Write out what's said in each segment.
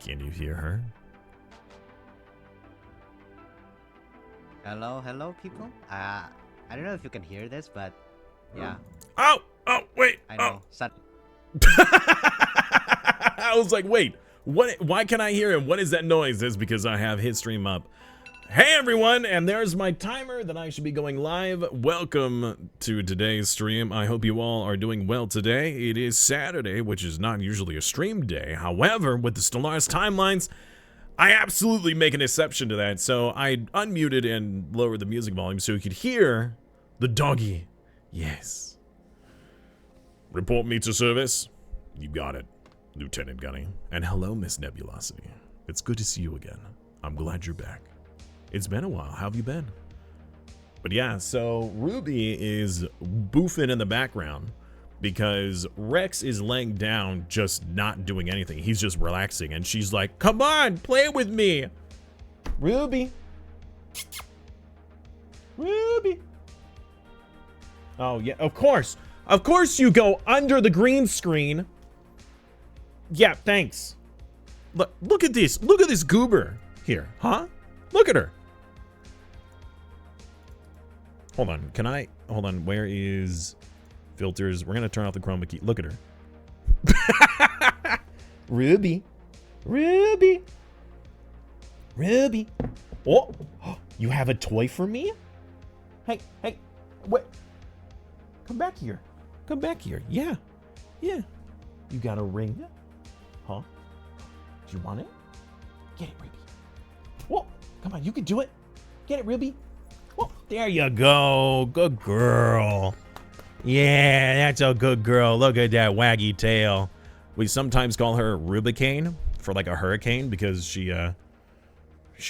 Can you hear her? Hello, people. I don't know if you can hear this, but yeah. Oh, wait. I know. I was like, wait, what? Why can I hear him? What is that noise? It's because I have his stream up. Hey everyone, and there's my timer that I should be going live. Welcome to today's stream. I hope you all are doing well today. It is Saturday, which is not usually a stream day. However, with the Stellaris timelines, I absolutely make an exception to that. So I unmuted and lowered the music volume so you could hear the doggy. Yes. Report me to service. You got it, Lieutenant Gunny. And hello, Miss Nebulosity. It's good to see you again. I'm glad you're back. It's been a while. How have you been? But yeah, so Ruby is boofing in the background because Rex is laying down, just not doing anything. He's just relaxing, and she's like, come on, play with me. Ruby. Ruby. Oh, yeah, of course. Of course you go under the green screen. Yeah, thanks. Look at this. Look at this goober here, huh? Look at her. Hold on, hold on, where is filters? We're gonna turn off the chroma key. Look at her. Ruby. Ruby. Ruby. Oh, you have a toy for me? Hey, wait. Come back here. Come back here. Yeah. You got a ring? Huh? Do you want it? Get it, Ruby. Whoa, come on, you can do it. Get it, Ruby. Whoa, there you go. Good girl. Yeah, that's a good girl. Look at that waggy tail. We sometimes call her Rubicane for like a hurricane because she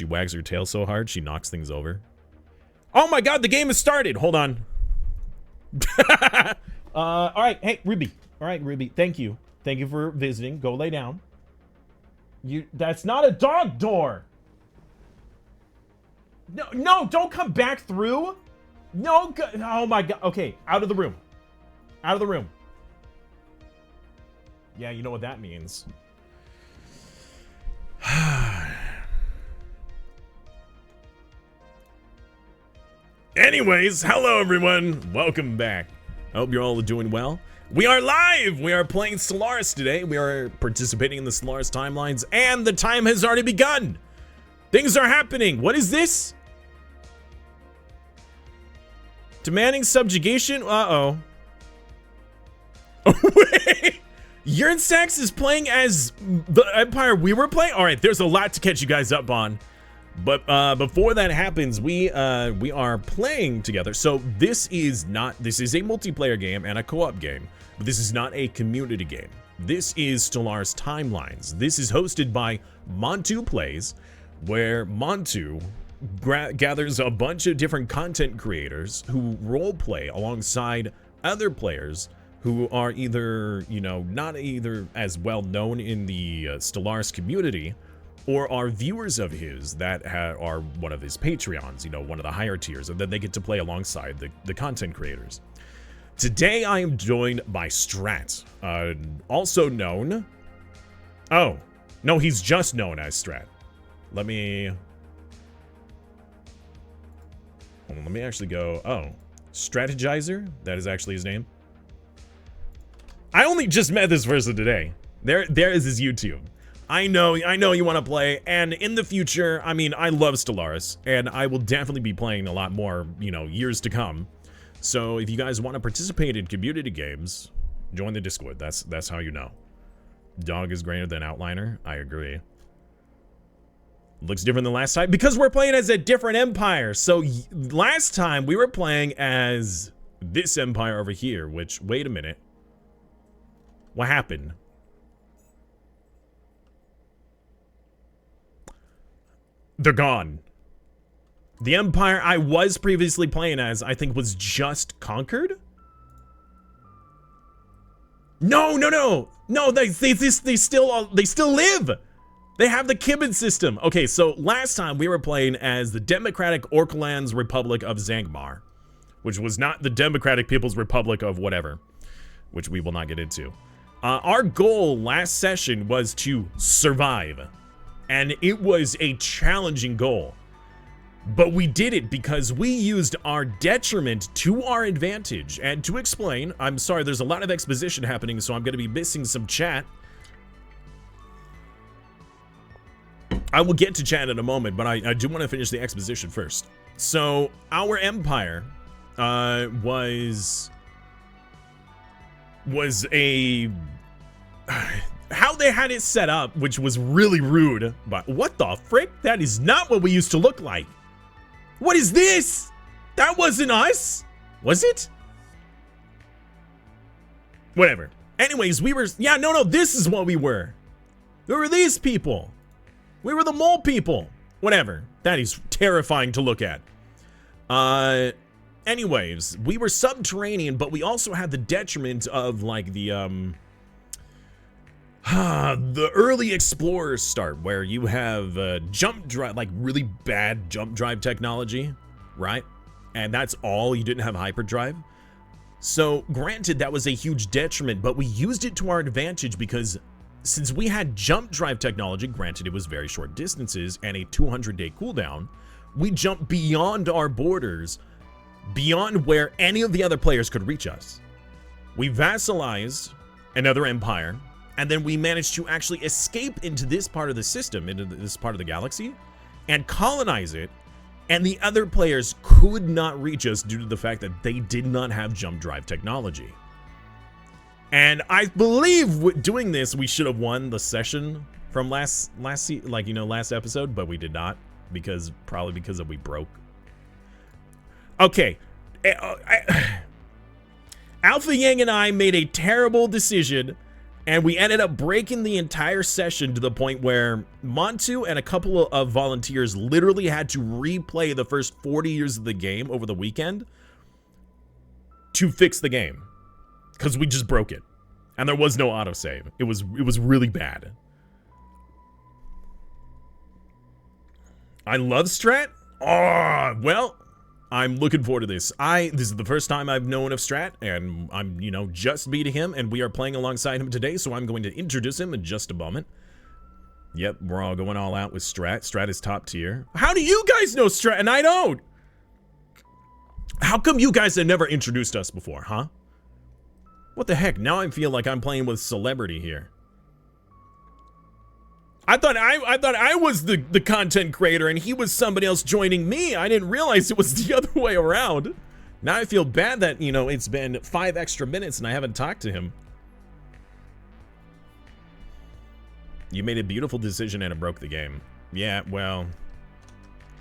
wags her tail so hard she knocks things over. Oh my god, the game has started. Hold on. All right, hey, Ruby. All right, Ruby, thank you. Thank you for visiting. Go lay down. That's not a dog door. No, don't come back through. No, oh my god. Okay, out of the room. Out of the room. Yeah, you know what that means. Anyways, hello everyone. Welcome back. I hope you're all doing well. We are live! We are playing Stellaris today. We are participating in the Stellaris timelines, and the time has already begun. Things are happening. What is this? Demanding subjugation? Uh-oh. Wait! Yernsax is playing as the Empire we were playing? Alright, there's a lot to catch you guys up on. But before that happens, we are playing together. So this is a multiplayer game and a co-op game. But this is not a community game. This is Stellaris Timelines. This is hosted by Montu Plays, where Montu gathers a bunch of different content creators who roleplay alongside other players who are either, not either as well known in the Stellaris community, or are viewers of his that are one of his Patreons, one of the higher tiers, and then they get to play alongside the content creators. Today I am joined by Strat, also known... Oh, no, he's just known as Strat. Let me actually go... Oh, Strategizer? That is actually his name. I only just met this person today. There is his YouTube. I know you want to play, and in the future, I mean, I love Stellaris, and I will definitely be playing a lot more, years to come. So if you guys want to participate in community games, join the Discord. That's how you know. Dog is greater than Outliner. I agree. Looks different than last time because we're playing as a different empire. So last time we were playing as this empire over here, which, wait a minute. What happened? They're gone. The empire I was previously playing as, I think, was just conquered? No, they still live. They have the Kibben system. Okay, so last time we were playing as the Democratic Orklands Republic of Zangmar, which was not the Democratic People's Republic of whatever, which we will not get into. Our goal last session was to survive. And it was a challenging goal. But we did it because we used our detriment to our advantage. And to explain, I'm sorry, there's a lot of exposition happening, so I'm going to be missing some chat. I will get to chat in a moment, but I do want to finish the exposition first. So, our empire was a... How they had it set up, which was really rude, but what the frick? That is not what we used to look like. What is this? That wasn't us, was it? Whatever. Anyways, we were, yeah, no, this is what we were. We were these people. We were the mole people. Whatever. That is terrifying to look at. Anyways, we were subterranean, but we also had the detriment of like the early explorers start, where you have jump drive, like really bad jump drive technology, right? And that's all. You didn't have hyperdrive. So granted, that was a huge detriment, but we used it to our advantage because since we had jump drive technology, granted it was very short distances and a 200-day cooldown, we jumped beyond our borders, beyond where any of the other players could reach us. We vassalized another empire, and then we managed to actually escape into this part of the system, into this part of the galaxy, and colonize it, and the other players could not reach us due to the fact that they did not have jump drive technology. And I believe doing this, we should have won the session from last episode, but we did not, probably because we broke. Okay, Alpha Yang and I made a terrible decision, and we ended up breaking the entire session to the point where Montu and a couple of volunteers literally had to replay the first 40 years of the game over the weekend to fix the game, because we just broke it, and there was no autosave. It was really bad. I love Strat. Oh, well, I'm looking forward to this. This is the first time I've known of Strat, and I'm, just meeting him, and we are playing alongside him today, so I'm going to introduce him in just a moment. Yep, we're all going all out with Strat. Strat is top tier. How do you guys know Strat and I don't? How come you guys have never introduced us before, huh? What the heck? Now I feel like I'm playing with celebrity here. I thought I was the content creator and he was somebody else joining me. I didn't realize it was the other way around. Now I feel bad that, it's been 5 extra minutes and I haven't talked to him. You made a beautiful decision and it broke the game. Yeah, well,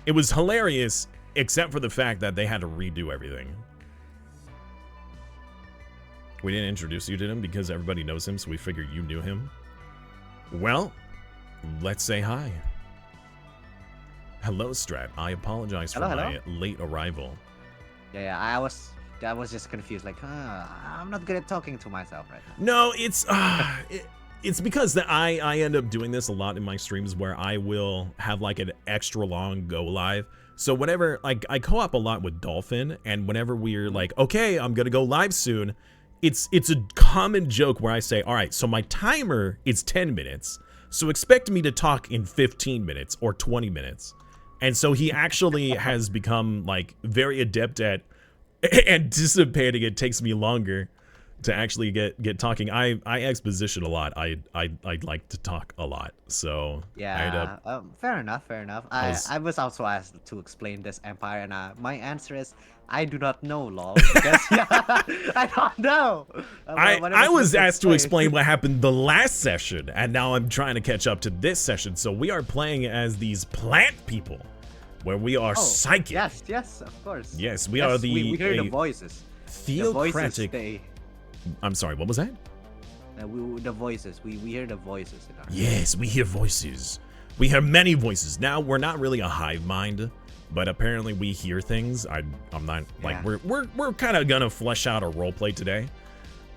it was hilarious except for the fact that they had to redo everything. We didn't introduce you to him because everybody knows him, so we figured you knew him. Well, let's say hi. Hello, Strat. I apologize for my late arrival. Yeah, I was just confused. Like, I'm not good at talking to myself right now. No, it's because I end up doing this a lot in my streams where I will have like an extra long go live. So whenever, like, I co-op a lot with Dolphin, and whenever we're like, okay, I'm gonna go live soon, it's a common joke where I say, all right, so my timer is 10 minutes. So expect me to talk in 15 minutes or 20 minutes. And so he actually has become like very adept at anticipating it takes me longer to actually get talking. I exposition a lot. I like to talk a lot. So yeah, fair enough. I was also asked to explain this empire, and my answer is I do not know, lol. Because I don't know. I was asked to explain what happened the last session, and now I'm trying to catch up to this session. So we are playing as these plant people, where we are psychic. Yes, of course. Yes, we are the. We hear the voices. Theocratic. I'm sorry, what was that? The voices. We hear the voices in our Yes, we hear voices. We hear many voices. Now, we're not really a hive mind, but apparently we hear things. I'm not like we're kind of gonna flesh out our roleplay today.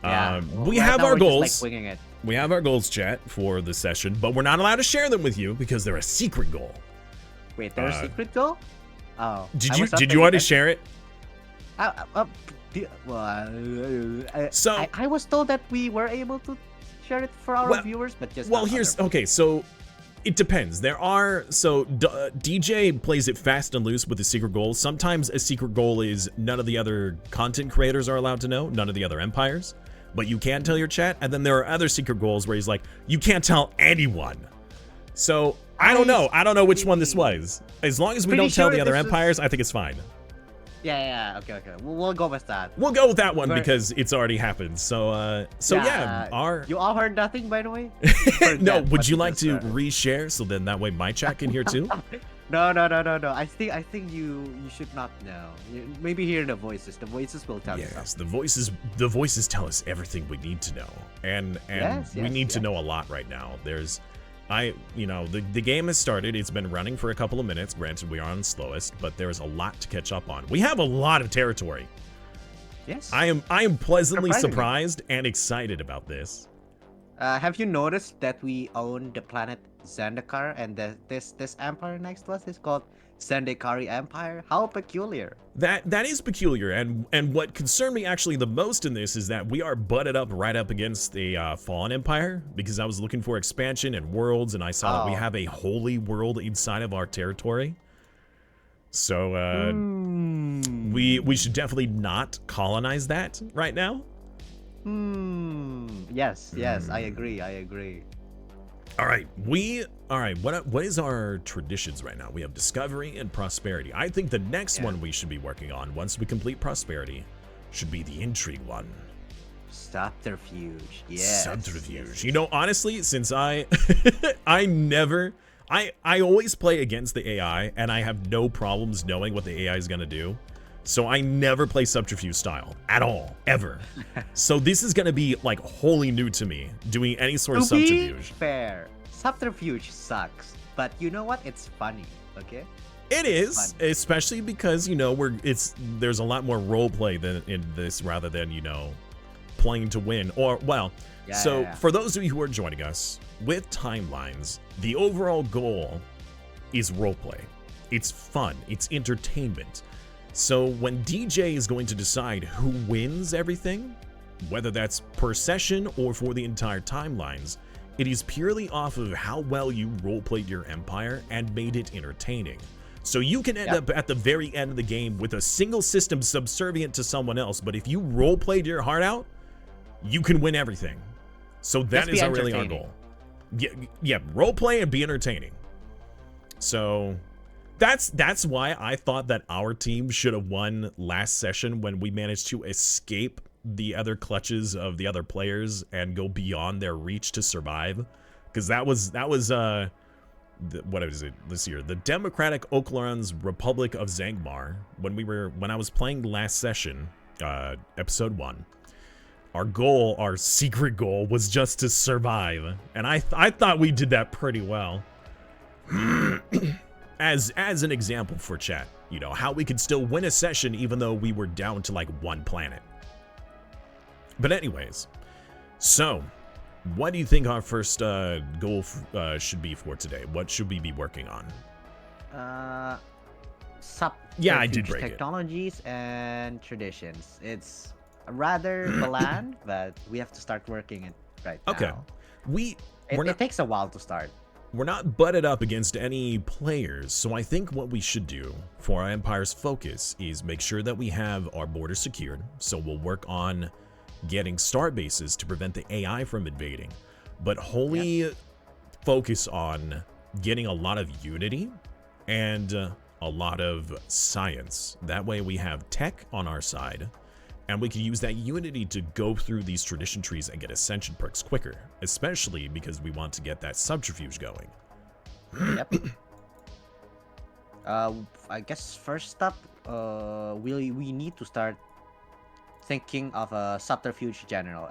Yeah. We have our goals. Just, like, winging it. We have our goals, chat, for the session, but we're not allowed to share them with you because they're a secret goal. Wait, they're a secret goal? Oh. Did you already share it? So I was told that we were able to share it for our viewers, but just here's okay. So It depends. There are, so DJ plays it fast and loose with the secret goals. Sometimes a secret goal is none of the other content creators are allowed to know, none of the other empires, but you can tell your chat. And then there are other secret goals where he's like, you can't tell anyone. So I don't know. I don't know which one this was. As long as we don't tell the other empires, I think it's fine. Yeah. Okay. We'll go with that. We'll go with that one because it's already happened. So, you all heard nothing, by the way. No. Would you like to reshare so then that way my chat can hear too? No. I think you should not know. Maybe hear the voices. The voices will tell you. Yes, the voices tell us everything we need to know, and we need to know a lot right now. The game has started. It's been running for a couple of minutes. Granted, we are on slowest, but there is a lot to catch up on. We have a lot of territory. Yes. I am pleasantly surprised and excited about this. Have you noticed that we own the planet Zendikar, and this empire next to us is called Zendikari Empire? How peculiar. That is peculiar, and what concerned me actually the most in this is that we are butted up right up against the Fallen Empire, because I was looking for expansion and worlds, and I saw that we have a holy world inside of our territory. So we should definitely not colonize that right now. Yes, I agree. All right, what is our traditions right now? We have discovery and prosperity. I think the next one we should be working on once we complete prosperity should be the intrigue one. Subterfuge. Yes. Subterfuge. You know, honestly, since I always play against the AI, and I have no problems knowing what the AI is gonna do. So I never play subterfuge style at all, ever. So this is gonna be like wholly new to me, doing any sort of subterfuge. To be fair, subterfuge sucks, but you know what? It's funny, okay? It is, especially because there's a lot more role play than in this, rather than playing to win. Or for those of you who are joining us with timelines, the overall goal is role play. It's fun. It's entertainment. So when DJ is going to decide who wins everything, whether that's per session or for the entire timelines, it is purely off of how well you roleplayed your empire and made it entertaining. So you can end up at the very end of the game with a single system subservient to someone else, but if you roleplayed your heart out, you can win everything. So that is really our goal. Yeah, roleplay and be entertaining. So that's why I thought that our team should have won last session when we managed to escape the other clutches of the other players and go beyond their reach to survive. Because that was what is it this year? The Democratic Oklahom's Republic of Zangmar. When I was playing last session, episode 1, our secret goal was just to survive, and I thought we did that pretty well. As an example for chat, how we could still win a session even though we were down to like one planet. But anyways, so what do you think our first goal should be for today? What should we be working on? I did break technologies and traditions. It's rather bland, but we have to start working it right now. Okay, it takes a while to start. We're not butted up against any players, so I think what we should do for our empire's focus is make sure that we have our borders secured. So we'll work on getting star bases to prevent the AI from invading, but wholly focus on getting a lot of unity and a lot of science. That way we have tech on our side, and we can use that unity to go through these tradition trees and get ascension perks quicker, especially because we want to get that subterfuge going. Yep. I guess first up, we need to start thinking of a subterfuge general.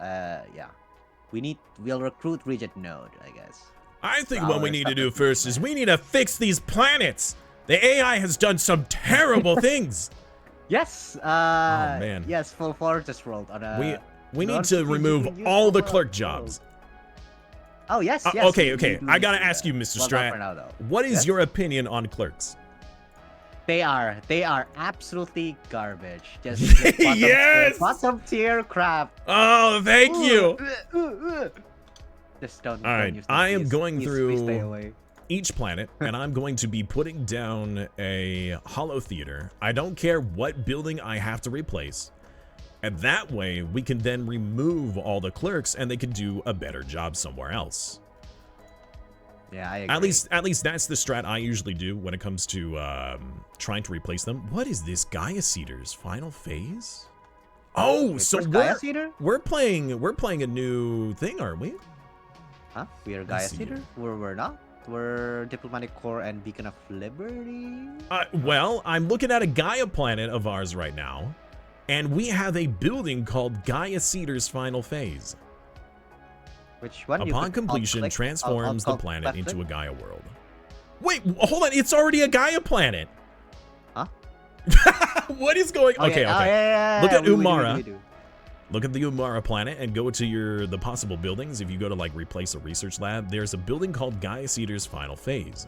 We'll recruit Regent Node, I guess. I think what we need to do first is we need to fix these planets. The AI has done some terrible things. Yes. Oh man. Yes, full fortress world on a. We need to remove all the clerk jobs. Oh yes. Okay. I gotta ask you, Mr. Strat. What is your opinion on clerks? They are absolutely garbage. Just bottom tier crap. Oh, thank you. Just don't. All right, I am going through. Please stay away. each planet, and I'm going to be putting down a holo theater. I don't care what building I have to replace. And that way, we can then remove all the clerks, and they can do a better job somewhere else. Yeah, I agree. At least that's the strat I usually do when it comes to trying to replace them. What is this Gaia Seeder's final phase? Oh, Wait, so where's Gaia Seeder? we're playing a new thing, aren't we? Huh? We are Gaia Seeder? We're not. We're Diplomatic Corps and Beacon of Liberty. Well, I'm looking at a Gaia planet of ours right now, and we have a building called Gaia Seeder's final phase. Which one? Upon completion, transforms the planet into a Gaia world. Wait, hold on, it's already a Gaia planet. Huh? What is going? Okay, okay. Yeah, look at we Umara. do. Look at the Umara planet and go to the possible buildings. If you go to like replace a research lab, there's a building called Gaia Seeder's final phase.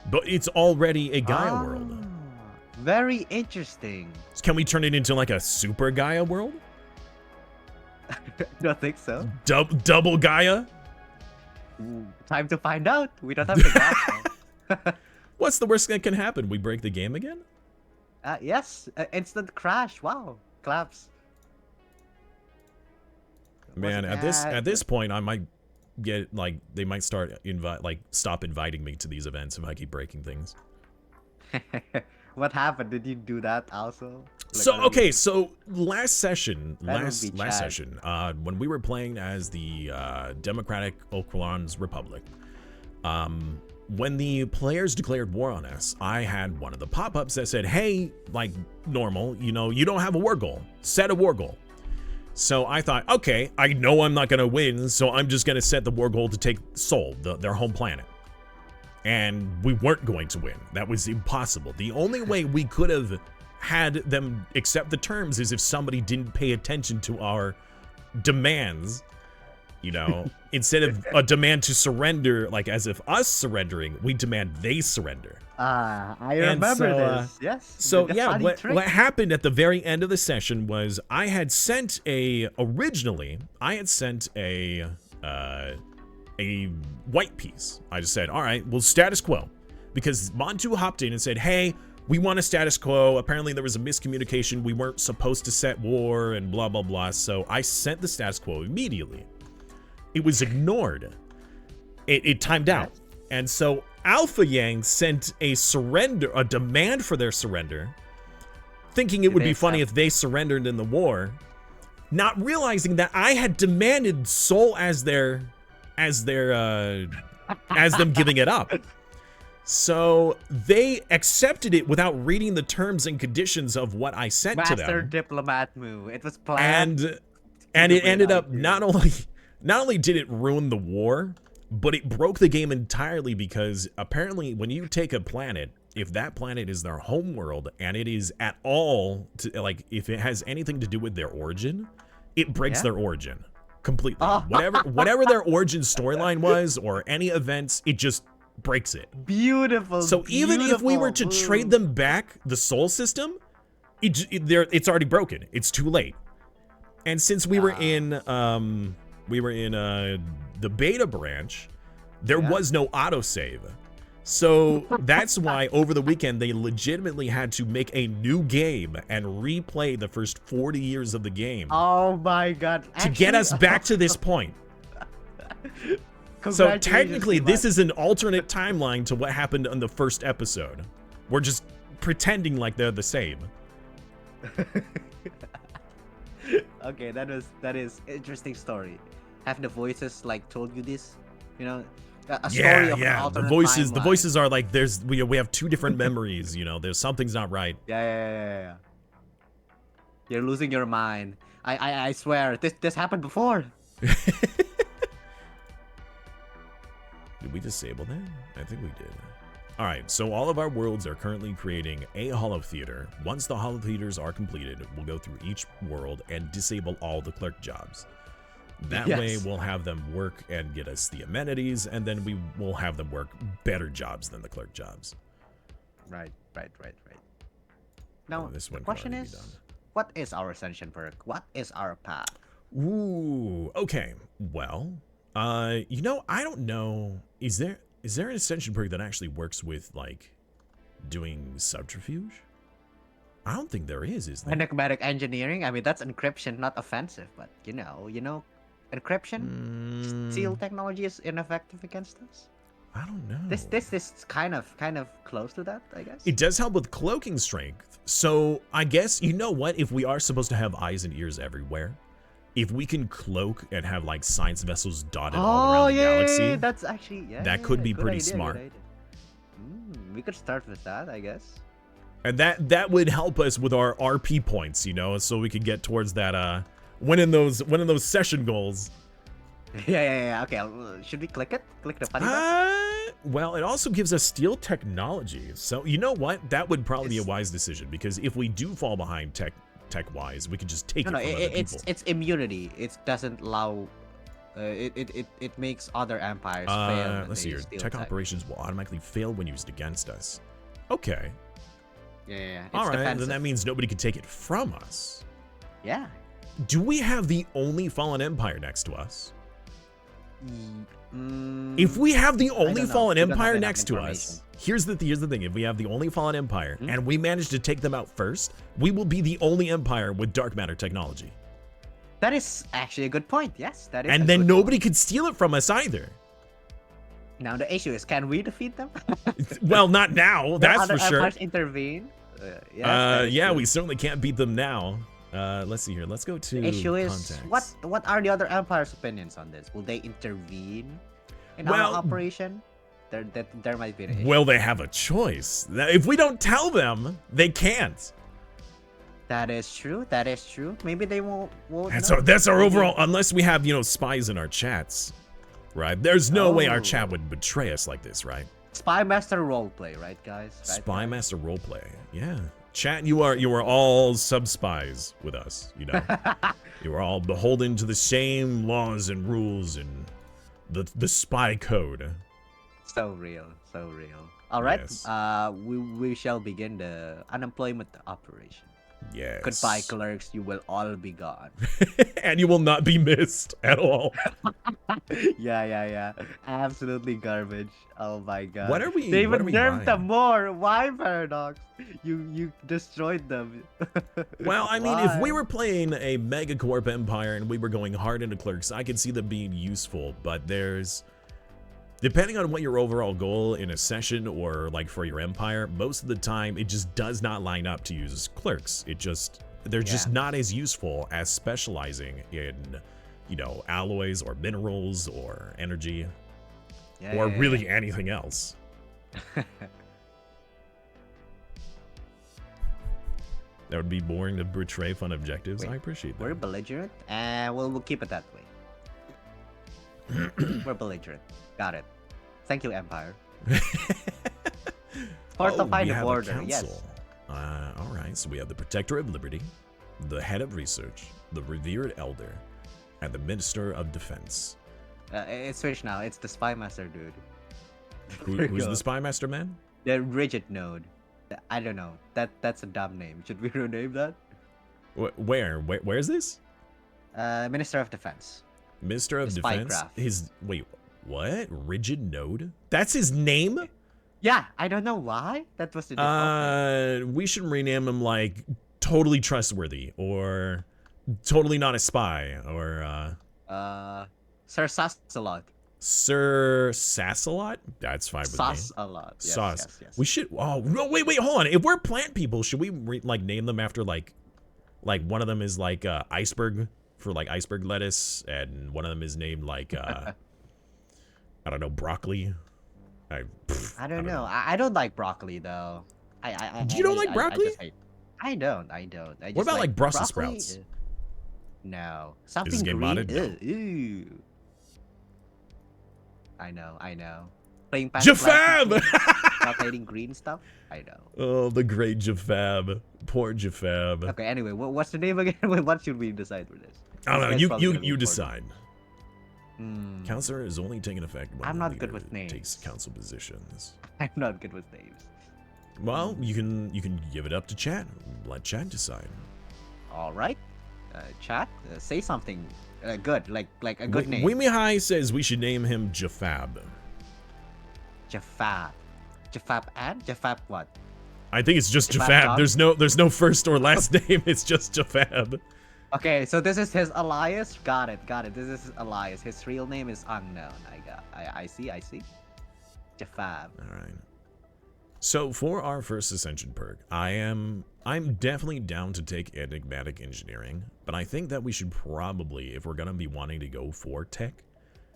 But it's already a Gaia world. Very interesting. Can we turn it into like a super Gaia world? Don't think so. Double Gaia? Ooh, time to find out. We don't have the gas. What's the worst that can happen? We break the game again? Yes. Instant crash. Wow. Claps. Man, at this point, I might get like they might start stop inviting me to these events if I keep breaking things. What happened? Did you do that also? Like, so last session, when we were playing as the Democratic Oaklands Republic, when the players declared war on us, I had one of the pop-ups that said, "Hey, like normal, you know, you don't have a war goal. Set a war goal." So I thought, okay, I know I'm not gonna win, so I'm just gonna set the war goal to take Sol, their home planet. And we weren't going to win. That was impossible. The only way we could have had them accept the terms is if somebody didn't pay attention to our demands. You know, instead of a demand to surrender, like as if us surrendering, we demand they surrender. I remember this. Yes. So yeah, what happened at the very end of the session was I had sent originally a white piece. I just said, all right, well, status quo, because Montu hopped in and said, hey, we want a status quo. Apparently there was a miscommunication. We weren't supposed to set war and blah, blah, blah. So I sent the status quo immediately. It was ignored. It timed out. And so Alpha Yang sent a demand for their surrender, thinking it would be funny if they surrendered in the war, not realizing that I had demanded Sol as them giving it up. So they accepted it without reading the terms and conditions of what I sent to them. Master diplomat move. It was planned. And it ended up not only did it ruin the war, but it broke the game entirely, because apparently when you take a planet, if that planet is their home world and it is at all if it has anything to do with their origin, it breaks their origin completely. Whatever their origin storyline was or any events, it just breaks it. Beautiful. So even if we were to trade them back the Sol system, it's already broken. It's too late. And since we were in the beta branch, there was no autosave. So that's why over the weekend they legitimately had to make a new game and replay the first 40 years of the game. Oh my god. To get us back to this point. So technically this is an alternate timeline to what happened on the first episode. We're just pretending like they're the same. Okay, that is interesting story. Have the voices like told you this? You know, a story of an alternate timeline. The voices are like we have two different memories, you know, something's not right. Yeah. You're losing your mind. I swear this happened before. Did we disable that? I think we did. All right, so all of our worlds are currently creating a holo theater. Once the holo theaters are completed, we'll go through each world and disable all the clerk jobs. That way we'll have them work and get us the amenities, and then we will have them work better jobs than the clerk jobs. Right. Now, this the question is, what is our ascension perk? What is our path? Ooh, okay. Well, you know, I don't know. Is there Is there an ascension perk that actually works with, like, doing subterfuge? I don't think there is there? Enigmatic engineering? I mean, that's encryption, not offensive, but you know, encryption? Seal technology is ineffective against us? I don't know. This is kind of close to that, I guess. It does help with cloaking strength. So I guess, you know what? If we are supposed to have eyes and ears everywhere, if we can cloak and have like science vessels dotted all around the galaxy, yeah, that's actually that could be pretty smart. We could start with that, I guess. And that would help us with our RP points, you know, so we could get towards that winning those session goals. Yeah. Okay, should we click it? Click the funny button? Well, it also gives us steel technology. So you know what? That would probably be a wise decision, because if we do fall behind tech-wise, we can just take it from other people. It's immunity. It doesn't allow. It makes other empires fail. Let's see here. Tech operations will automatically fail when used against us. Okay. Yeah. All right. Then that means nobody can take it from us. Yeah. Do we have the only fallen empire next to us? If we have the only fallen empire next to us, here's the thing. If we have the only fallen empire and we manage to take them out first, we will be the only empire with dark matter technology. That is actually a good point. Yes, that is. And then nobody could steal it from us either. Now the issue is, can we defeat them? Well, not now. That's for sure. Empires intervene. Yeah, we certainly can't beat them now. Let's see here. Let's go to the issue is contacts. what are the other empires' opinions on this? Will they intervene in our operation? There might be an issue. Well, they have a choice. If we don't tell them, they can't. That is true. That is true. Maybe they won't. That's our overall. Unless we have, you know, spies in our chats, right? There's no way our chat would betray us like this, right? Spy Master roleplay, right, guys? Right, Spy Master roleplay. Yeah. Chat, you are all sub-spies with us, you know. You are all beholden to the same laws and rules and the spy code. So real, so real. All right, yes. We shall begin the unemployment operation. Yes. Goodbye, clerks. You will all be gone. And you will not be missed at all. Yeah. Absolutely garbage. Oh my god. What are we? They even nerfed them more. Why, Paradox? You destroyed them. Well, I mean, if we were playing a Megacorp Empire and we were going hard into clerks, I could see them being useful. But depending on what your overall goal in a session or like for your empire, most of the time it just does not line up to use clerks. They're just not as useful as specializing in, you know, alloys or minerals or energy or really anything else. That would be boring to betray fun objectives. I appreciate that. We're belligerent, and we'll keep it that way. We're belligerent. Got it. Thank you, Empire. Fortify the border. Yes. All right. So we have the Protector of Liberty, the Head of Research, the Revered Elder, and the Minister of Defense. It's switched now. It's the Spy Master dude. Who's the Spy Master man? The Rigid Node. I don't know. That's a dumb name. Should we rename that? Where is this? Minister of Defense. Minister of Defense. Wait, what? Rigid Node? That's his name? Yeah, I don't know why. That was the default. We should rename him like Totally Trustworthy or Totally Not a Spy or Sir Sassalot. Sir Sassalot? That's fine with me. Sassalot. Yes. We should. Oh no! Wait, hold on. If we're plant people, should we like name them after like one of them is like iceberg for like iceberg lettuce, and one of them is named like I don't know, broccoli. I don't know. I don't like broccoli though. You don't like broccoli? I don't. I just what about like Brussels broccoli? sprouts? No, something Is this game green. modded? Ew. I know. Playing Jafab! Calculating green stuff. I know. Oh, the great Jafab. Poor Jafab. Okay. Anyway, what's the name again? What should we decide for this? I don't know. You decide. Counselor is only taking effect when I'm the not leader good with names. takes council positions. I'm not good with names. Well, you can give it up to chat. Let chat decide. All right, chat, say something good, like a good name. Wimihai says we should name him Jafab. Jafab. Jafab and Jafab what? I think it's just Jafab Jafab. John? There's no first or last name. It's just Jafab. Okay, so this is his alias. Got it. This is his alias. His real name is unknown. I see. Jafab. All right. So for our first ascension perk, I'm definitely down to take enigmatic engineering, but I think that we should probably, if we're gonna be wanting to go for tech,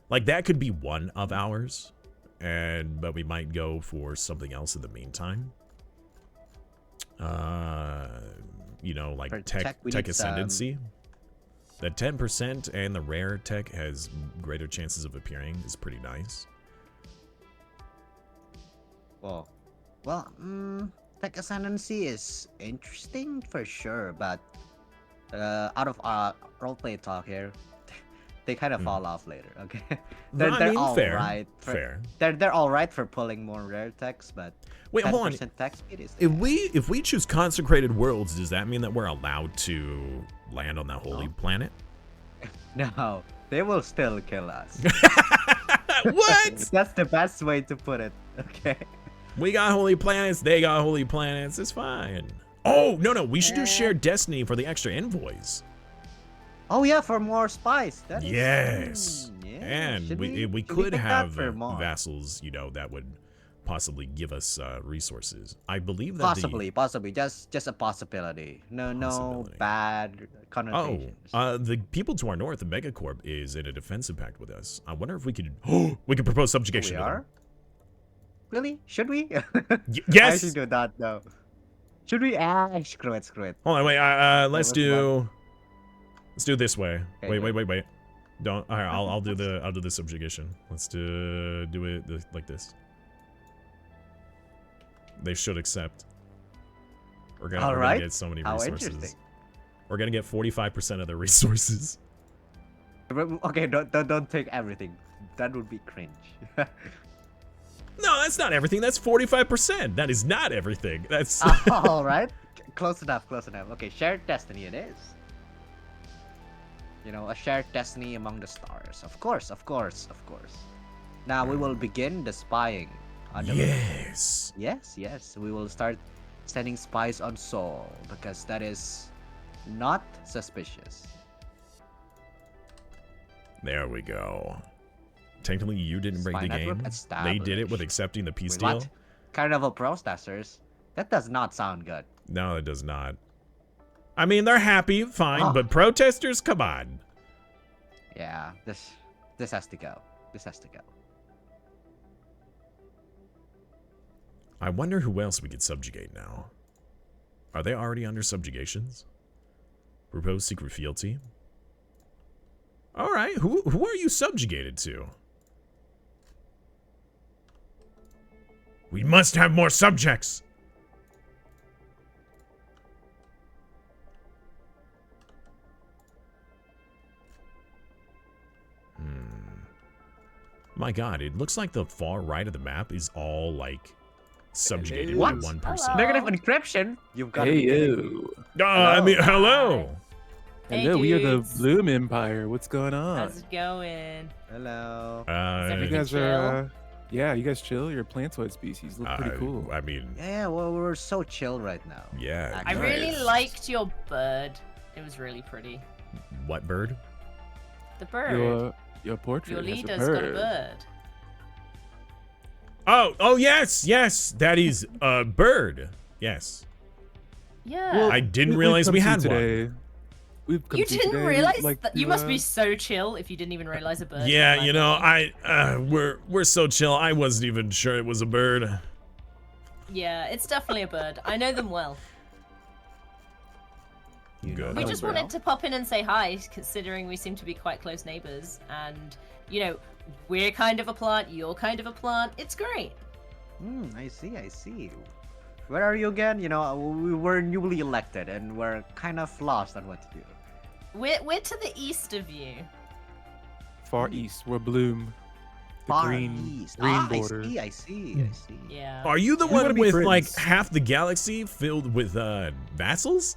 like that could be one of ours, but we might go for something else in the meantime. You know, like For tech we need ascendancy. The 10% and the rare tech has greater chances of appearing is pretty nice. Well, tech ascendancy is interesting for sure, but out of our roleplay talk here, they kind of fall off later. Okay, they're all fair, right. Fair. They're all right for pulling more rare techs, but Wait, hold on. 10% tech speed is. If we choose consecrated worlds, does that mean that we're allowed to land on that holy planet? No, they will still kill us. What? That's the best way to put it. Okay. We got holy planets, they got holy planets, it's fine. Oh, no, we should do shared destiny for the extra envoys. Oh yeah, for more spice. That is, Yes. yeah. And Should we should could pick that have for more? vassals, you know, that would possibly give us resources. I believe that Possibly, just a possibility. No Possibility. bad connotations. the people to our north, the Megacorp, is in a defensive pact with us. I wonder if we could we could propose subjugation We to them. are? Really? Should we? Yes. I should do that though. Should we? Screw it. Hold on, wait. Let's do it this way. Okay, Wait. Don't. All right, I'll do the subjugation. Let's do it like this. They should accept. We're gonna get so many How resources. interesting. We're gonna get 45% of their resources. Okay, don't take everything. That would be cringe. No, that's not everything. That's 45%. That is not everything. That's All right. Close enough. Okay, shared destiny it is. You know, a shared destiny among the stars. Of course. Now we will begin the spying. On the yes. Yes. We will start sending spies on Sol because that is not suspicious. There we go. Technically, you didn't break Spy the game. network They did it with established. accepting the peace Wait, deal. what? Carnival protesters? That does not sound good. No, it does not. I mean, they're happy, fine, Oh. but protesters, come on. Yeah, this has to go. I wonder who else we could subjugate now. Are they already under subjugations? Propose secret fealty. All right, who are you subjugated to? We must have more subjects. My God, it looks like the far right of the map is all like subjugated by What? one person. Negative encryption. You've got. Hey, you. I mean, hello. Hey, Hello, we are the dudes. Bloom Empire. What's going on? How's it going? Hello. You everything guys chill? are, yeah, you guys chill. Your plantoid species look pretty cool. I mean, Yeah, well, we're so chill right now. yeah. I Nice. really liked your bird. It was really pretty. What bird? The bird. Your portrait Your has a leader's got a bird. bird. Oh, yes. That is a bird. Yes. Yeah. I didn't We've realize come we to you had one. today. We've come you to you didn't today. realize Like that? to, You must be so chill if you didn't even realize a bird. Yeah, was you know, flying. we're so chill. I wasn't even sure it was a bird. Yeah, it's definitely a bird. I know them well. Good. We Oh, just bro. wanted to pop in and say hi, considering we seem to be quite close neighbors. And, you know, we're kind of a plant, you're kind of a plant. It's great. I see. Where are you again? You know, we were newly elected and we're kind of lost on what to do. We're to the east of you. Far east, where Bloom. The Far green east. border. I see. Yeah. Are you the We wanna one be with like friends. half the galaxy filled with vassals?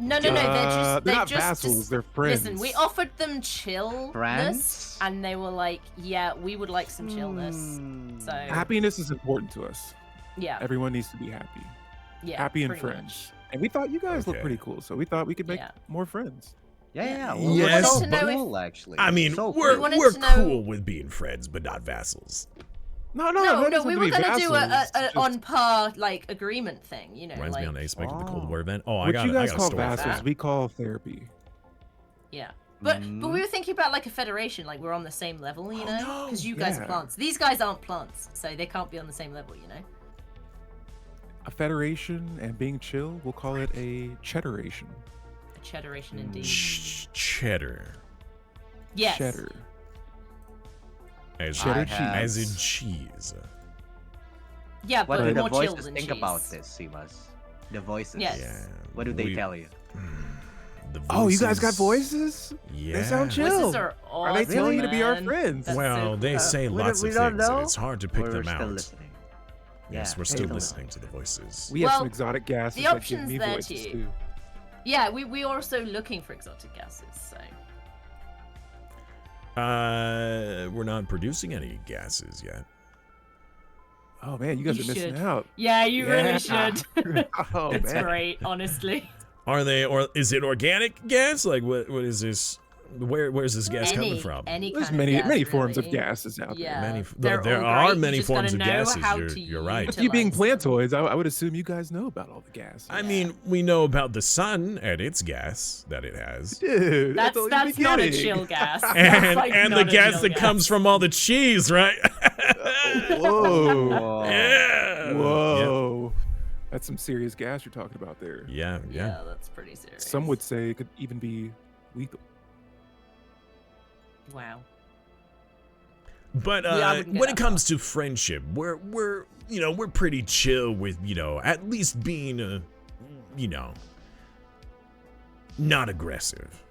No, they're they're they've not just vassals. They're friends. Listen, we offered them chillness, Friends? and they were like, "Yeah, we would like some chillness." So Happiness is important to us. yeah, Everyone needs to be happy. yeah, Happy and pretty friends. much. And we thought you guys looked Okay. pretty cool, so we thought we could make Yeah. more friends. Yeah. Yes, so but- to know if- cool, actually. I mean, so we're cool. wanted we're to know- cool with being friends, but not vassals. No, No, that doesn't we have were to be gonna do a vassals, just on par like agreement thing, you know, Reminds me like on Aspect of the Cold Oh. War event. Oh, I what got you guys I got a call story for vassals, that. we call therapy. yeah. But we were thinking about like a federation, like we're on the same level, you know, because you guys are Yeah. plants. These guys aren't plants, so they can't be on the same level, you know. A federation and being chill, we'll call it a cheddaration. A cheddaration indeed. Cheddar. Yes. Cheddar. As, Cheddar as cheese. in cheese. Yeah, What but do the more chill voices than think cheese. about this, Simas? The voices. Yes. Yeah. What do they we- tell you? The Oh, you guys got voices? voices? Yeah. They sound chill. Voices are awesome. Are they telling you to be our man. friends? That's Well, so they cool. say We lots don't- of we don't things, and know. it's hard to pick We're them still out. listening. Yes, Yeah, we're still still listening to the voices. We have some Well, exotic gases the that give option's me there voices too. too. Yeah, we're also looking for exotic gases, so. We're not producing any gases yet. Oh man, you guys You are missing should. out. Yeah, you Yeah. really should. Oh It's man. great, honestly. Are they, or is it organic gas? Like, what is this? Where's this gas coming from? Any There's kind many of gas, many forms of really. gases out Yeah. there. Many, They're there all are great, you many just forms gotta of know gases. how You're, to you're right. use You being utilize them. plantoids, I would assume you guys know about all the gases. I mean, we know about the sun and its gas that it has, Dude, That's all you're not a beginning. chill gas. and That's, like, and the not a gas chill that comes from all the cheese, right? Whoa. Whoa. Yeah. Whoa. That's some serious gas you're talking about there. Yeah. Yeah. Yeah, that's pretty serious. Some would say it could even be lethal. Wow. But Yeah, I wouldn't get when it that comes to friendship, we're we're pretty chill with at least being not aggressive.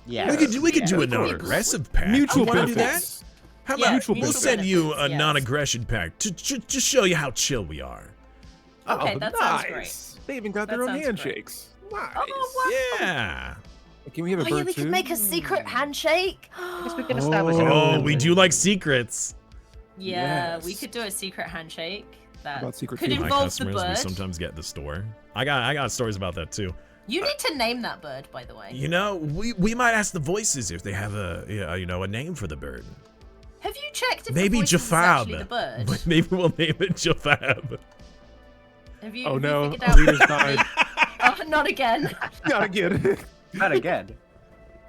Yeah. We could do Yeah, a of course. non-aggressive pact. Mutual You wanna do that? benefits. How Yeah, about mutual we'll benefits. send you a Yes. non-aggression pact to just show you how chill we are. Okay, Oh, that nice. sounds great. They even got That their own sounds great. handshakes. Nice. Oh, wow. Yeah. Can we have a Oh, yeah, bird we too? could make a secret handshake. I guess we can establish an Oh, agreement. we do like secrets. Yeah, we Yes. could do a secret handshake that about secret could food? My involve the customers, we bird. sometimes get at the store. I got stories about that too. You need to name that bird, by the way. You know, we might ask the voices if they have a name for the bird. Have you checked if Maybe the voice is actually the Jafab. bird? But maybe we'll name it Jafab. Have you, Oh have you no, figured our out leader's died. Oh, not again. Not again. Not again.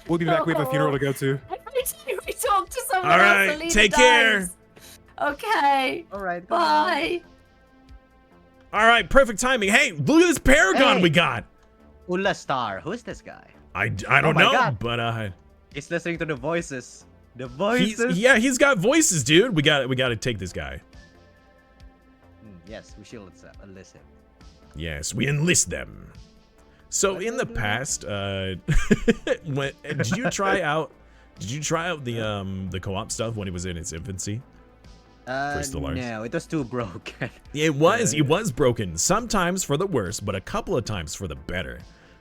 We'll be back. We have a funeral to go to. We talked to someone All else. right, the leader take care. dies. Okay. All right. Bye. All right, perfect timing. Hey, look at this paragon Hey. we got. Ula Star. Who's this guy? I don't Oh my know, God. but He's listening to the voices. The voices. he's got voices, dude. We got to take this guy. Yes, we should listen. Yes, we enlist them. So in the past, did you try out the co-op stuff when it was in its infancy? Stellaris. No, it was too broken. It was broken, sometimes for the worse, but a couple of times for the better.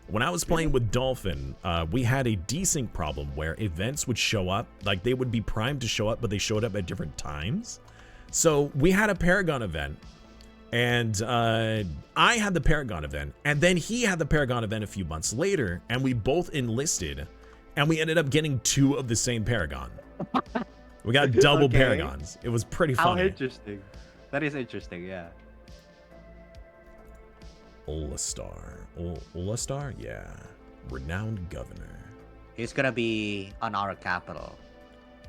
When I was playing with Dolphin, we had a desync problem where events would show up, like they would be primed to show up, but they showed up at different times. So we had a Paragon event, and I had the Paragon event, and then he had the Paragon event a few months later, and we both enlisted, and we ended up getting 2 of the same Paragon. We got double Okay. Paragons. It was pretty How funny. interesting. That is interesting, yeah. Olastar? Yeah. Renowned governor. He's gonna be on our capital,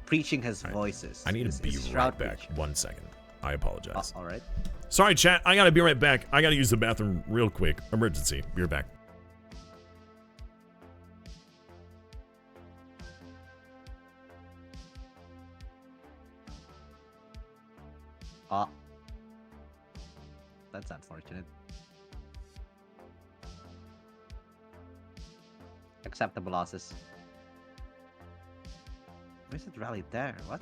preaching his voices. I need his- to be his right shroud back. preaching. 1 second. I apologize. All right. Sorry, chat. I gotta be right back. I gotta use the bathroom real quick. Emergency. Be right back. Ah. That's unfortunate. Acceptable losses. Where's it rally there? What?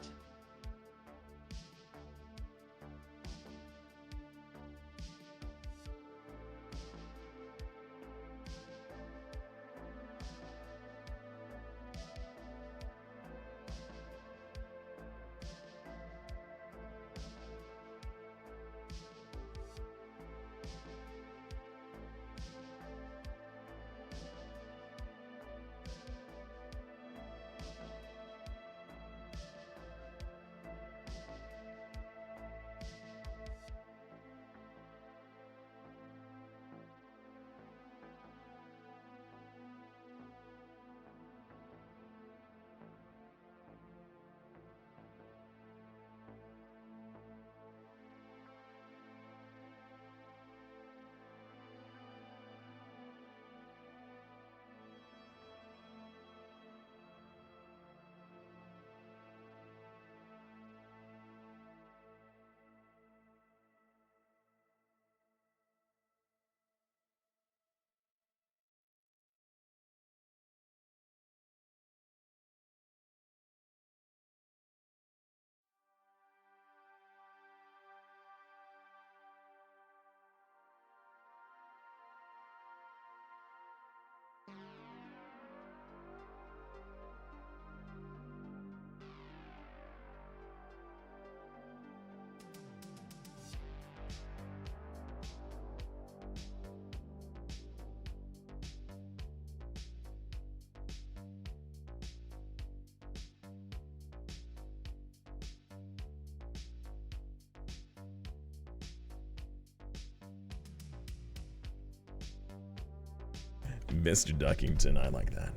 Mr. Duckington, I like that.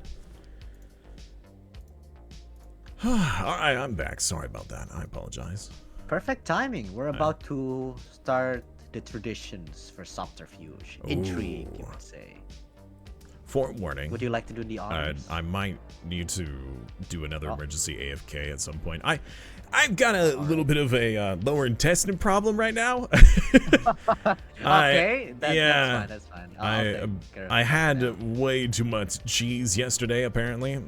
Alright, I'm back. Sorry about that. I apologize. Perfect timing. We're about to start the traditions for subterfuge. Intrigue, you would say. Forewarning. Would you like to do the honors? I might need to do another emergency AFK at some point. I've got a little bit of a lower intestine problem right now. Okay, that's fine. I had way too much cheese yesterday, apparently.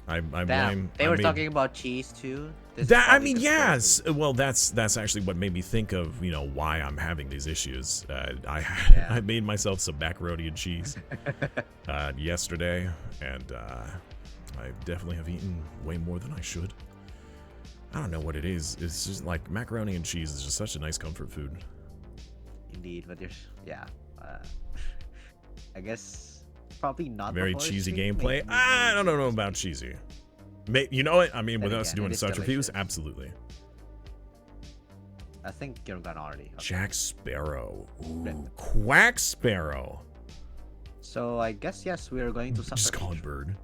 I blame. They were talking about cheese too. I mean, yes. Well, that's actually what made me think of why I'm having these issues. I made myself some macaroni and cheese yesterday, and I definitely have eaten way more than I should. I don't know what it is. It's just like macaroni and cheese is just such a nice comfort food. Indeed, but there's I guess probably not very before cheesy stream, gameplay. maybe I don't know about cheesy. You know what? I mean, with Then us again, doing it is such reviews, delicious. absolutely. I think you're gonna already. Okay. Jack Sparrow. Ooh, Quack Sparrow. So I guess yes, we are going to Just call it bird.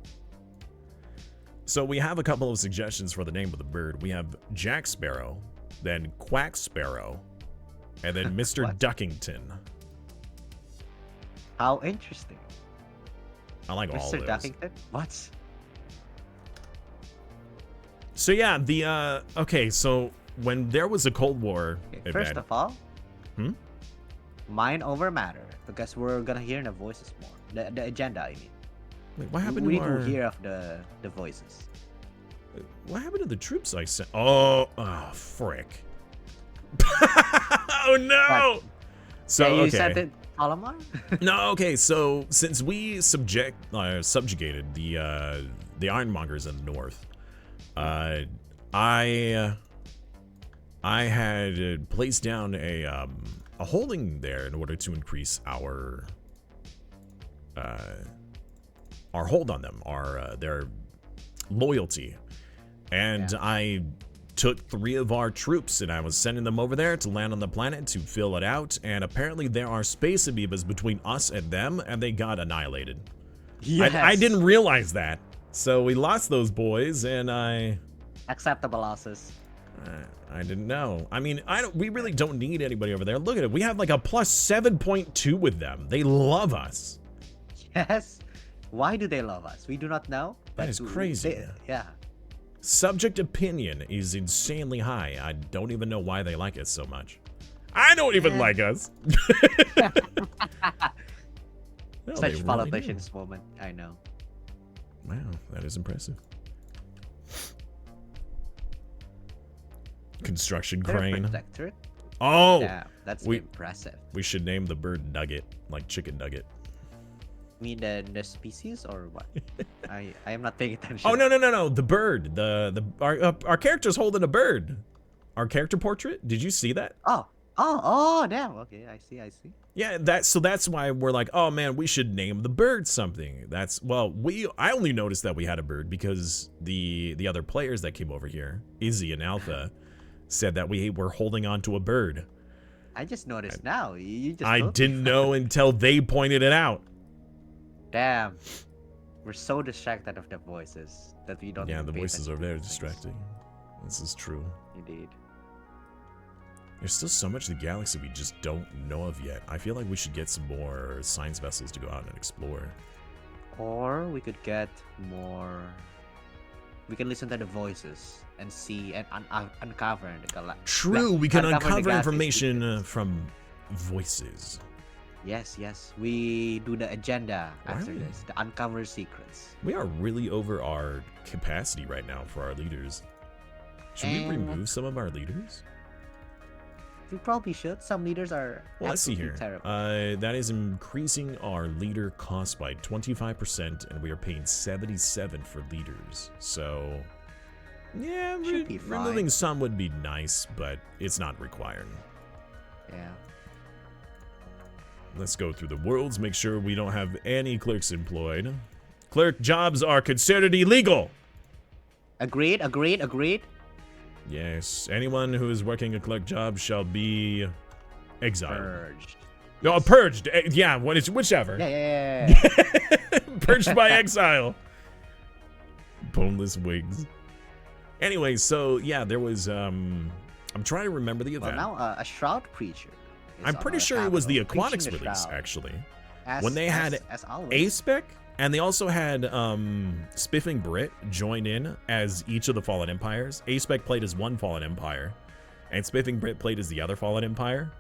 So we have a couple of suggestions for the name of the bird. We have Jack Sparrow, then Quack Sparrow, and then Mr. What? Duckington. How interesting. I like all Mr. those. Duckington? What? So yeah, the okay, so when there was a Cold War Okay, first event, of all, Hmm? mind over matter, because we're gonna hear the voices more. The agenda, I mean. wait, what happened we to need our, to hear of the voices. what happened to the troops I sent? Oh, frick. Oh no. So Yeah, you okay. sent it, Palomar? No, okay. So since we subjugated the Ironmongers in the north, I had placed down a holding there in order to increase our hold on them, their loyalty, and I took 3 of our troops and I was sending them over there to land on the planet to fill it out, and apparently there are space amoebas between us and them, and they got annihilated. Yes. I didn't realize that, so we lost those boys, and Acceptable losses. I didn't know. I mean, we really don't need anybody over there. Look at it. We have like a plus 7.2 with them. They love us. Yes. Why do they love us? We do not know. That is crazy. Yeah. Subject opinion is insanely high. I don't even know why they like us so much. I don't even like us. No, they Such really politicians moment. I know. do. Wow, that is impressive. Construction They're a crane. protectorate. Oh, Yeah, that's impressive. we should name the bird Nugget, like chicken nugget. You mean the species or what? I am not paying attention. Oh no! The bird. Our character's holding a bird. Our character portrait. Did you see that? Oh, damn. Okay, I see. Yeah, that's why we're like, oh man, we should name the bird something. I only noticed that we had a bird because the other players that came over here, Izzy and Alpha, said that we were holding on to a bird. I just noticed now. You just I told me. didn't know until they pointed it out. Damn. We're so distracted of the voices that we don't. Yeah, even the pay voices are attention to very things. distracting. This is true. Indeed. There's still so much of the galaxy we just don't know of yet. I feel like we should get some more science vessels to go out and explore. Or we could get more. We can listen to the voices and see and uncover the galaxy. True, we can uncover the uncover galaxy's information secrets. from voices. Yes. We do the agenda after Right. this. The uncover secrets. We are really over our capacity right now for our leaders. Should we And- remove some of our leaders? We probably should. Some leaders are. Well, let's see absolutely here. Terrible. That is increasing our leader cost by 25%, and we are paying 77 for leaders. So, yeah, Should be fine. removing some would be nice, but it's not required. Yeah. Let's go through the worlds, make sure we don't have any clerks employed. Clerk jobs are considered illegal. Agreed. Yes, anyone who is working a clerk job shall be exiled. Purged. No, purged. Yeah, whichever. Yeah. Purged by exile. Boneless wigs. Anyway, so yeah, there was I'm trying to remember the Well, event. now a shroud creature. I'm pretty sure it was the Aquatics release, actually. When they had A-Spec, and they also had Spiffing Brit join in as each of the Fallen Empires. A-Spec played as one Fallen Empire, and Spiffing Brit played as the other Fallen Empire.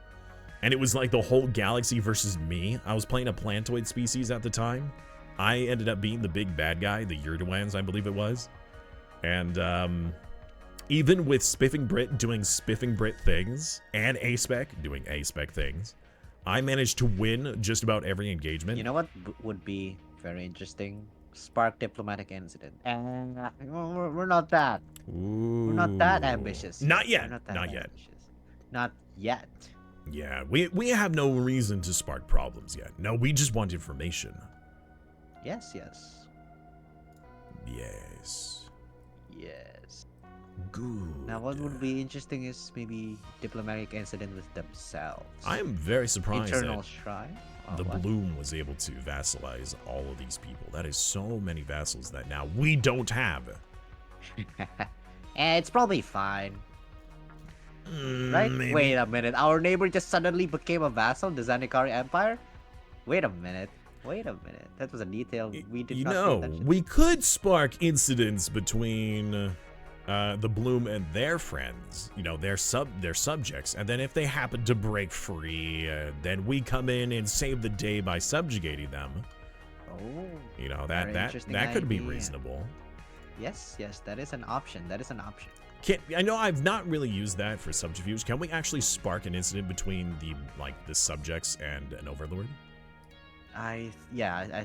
And it was like the whole galaxy versus me. I was playing a plantoid species at the time. I ended up being the big bad guy, the Yurduans, I believe it was. And even with Spiffing Brit doing Spiffing Brit things, and A-Spec doing A-Spec things, I managed to win just about every engagement. You know what would be very interesting? Spark diplomatic incident. We're not that. Ooh. We're not that ambitious. Not yet. Not yet. Not yet. Yeah, we have no reason to spark problems yet. No, we just want information. Yes. Yes. Good. Now, what would be interesting is maybe diplomatic incident with themselves. I am very surprised Eternal that Shrine. the Bloom was able to vassalize all of these people. That is so many vassals that now we don't have. It's probably fine. Right? Maybe. Wait a minute. Our neighbor just suddenly became a vassal, the Zanikari Empire? Wait a minute. That was a detail we did not pay attention to. We could spark incidents between the Bloom and their friends, their subjects, and then if they happen to break free, then we come in and save the day by subjugating them. Oh. That could be reasonable. Yes, that is an option. I know I've not really used that for subterfuge. Can we actually spark an incident between the subjects and an overlord? I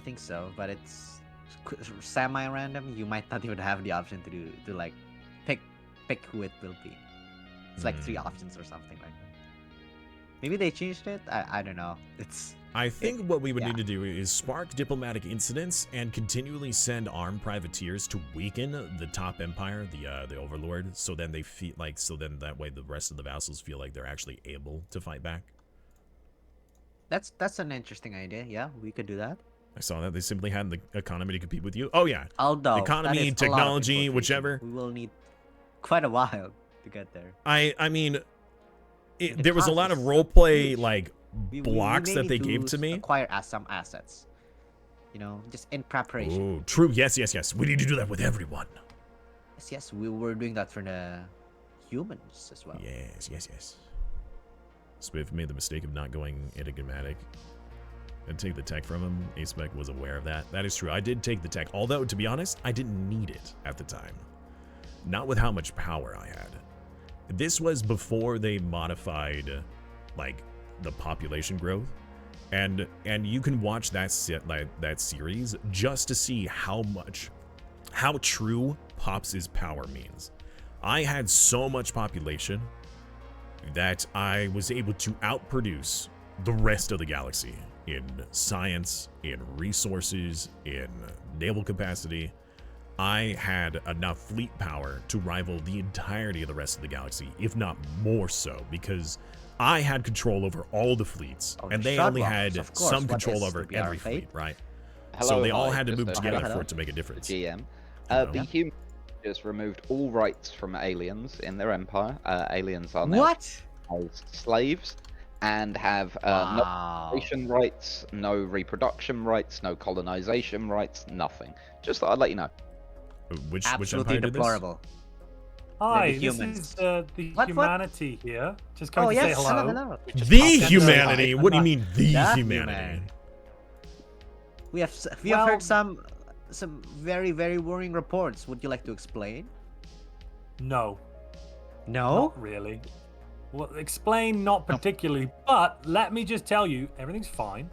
think so, but it's semi-random. You might not even have the option to pick who it will be. It's like 3 options or something like that. Maybe they changed it. I don't know. I think what we would need to do is spark diplomatic incidents and continually send armed privateers to weaken the top empire, the overlord, so then they feel that way the rest of the vassals feel like they're actually able to fight back. That's an interesting idea. Yeah, we could do that. I saw that they simply had the economy to compete with you. Oh yeah, although economy, technology, whichever. We will need quite a while to get there. I mean, there was a lot of roleplay blocks that they gave to me. Acquire some assets, just in preparation. Oh, true. Yes. We need to do that with everyone. Yes. We were doing that for the humans as well. Yes. Spiff made the mistake of not going enigmatic and take the tech from him. A-Spec was aware of that. That is true. I did take the tech, although, to be honest, I didn't need it at the time. Not with how much power I had. This was before they modified, the population growth. And you can watch that series just to see how true Pops' power means. I had so much population that I was able to outproduce the rest of the galaxy in science, in resources, in naval capacity. I had enough fleet power to rival the entirety of the rest of the galaxy, if not more so, because I had control over all the fleets, and they only had some control over every fleet, right? So they all had to move together for it to make a difference. GM. The humans just removed all rights from aliens in their empire. Aliens are now slaves and have no occupation rights, no reproduction rights, no colonization rights, nothing. Just thought I'd let you know. Which Absolutely empire deplorable. Hi, this is the humanity here. Just coming to say hello. The humanity? What do you mean, the humanity? We have heard some very, very worrying reports. Would you like to explain? No. No? Not really. Well, explain not particularly, but let me just tell you, everything's fine.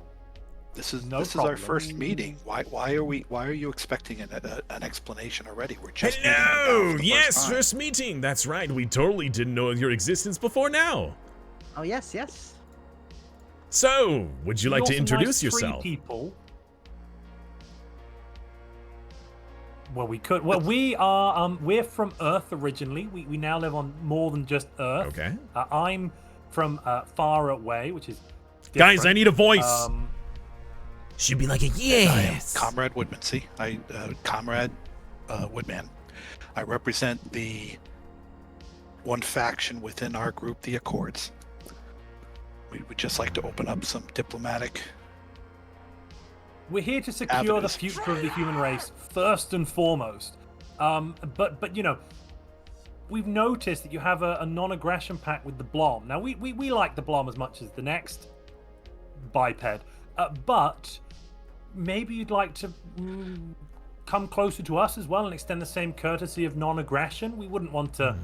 This is our first meeting. Why are you expecting an explanation already? We're just hello. Yes, first meeting. That's right. We totally didn't know of your existence before now. Oh yes. So, would you like to introduce yourself? 3 people. Well, we could. Well, we are. We're from Earth originally. We now live on more than just Earth. Okay. I'm from far away, which is Guys, I need a voice. Should be like a I am yes. Comrade Woodman. See, Comrade Woodman. I represent the one faction within our group, the Accords. We would just like to open up some diplomatic. We're here to secure the avenues. future of the human race first and foremost. But you know, we've noticed that you have a non-aggression pact with the Blom. Now we like the Blom as much as the next biped, but maybe you'd like to come closer to us as well and extend the same courtesy of non-aggression. We wouldn't want to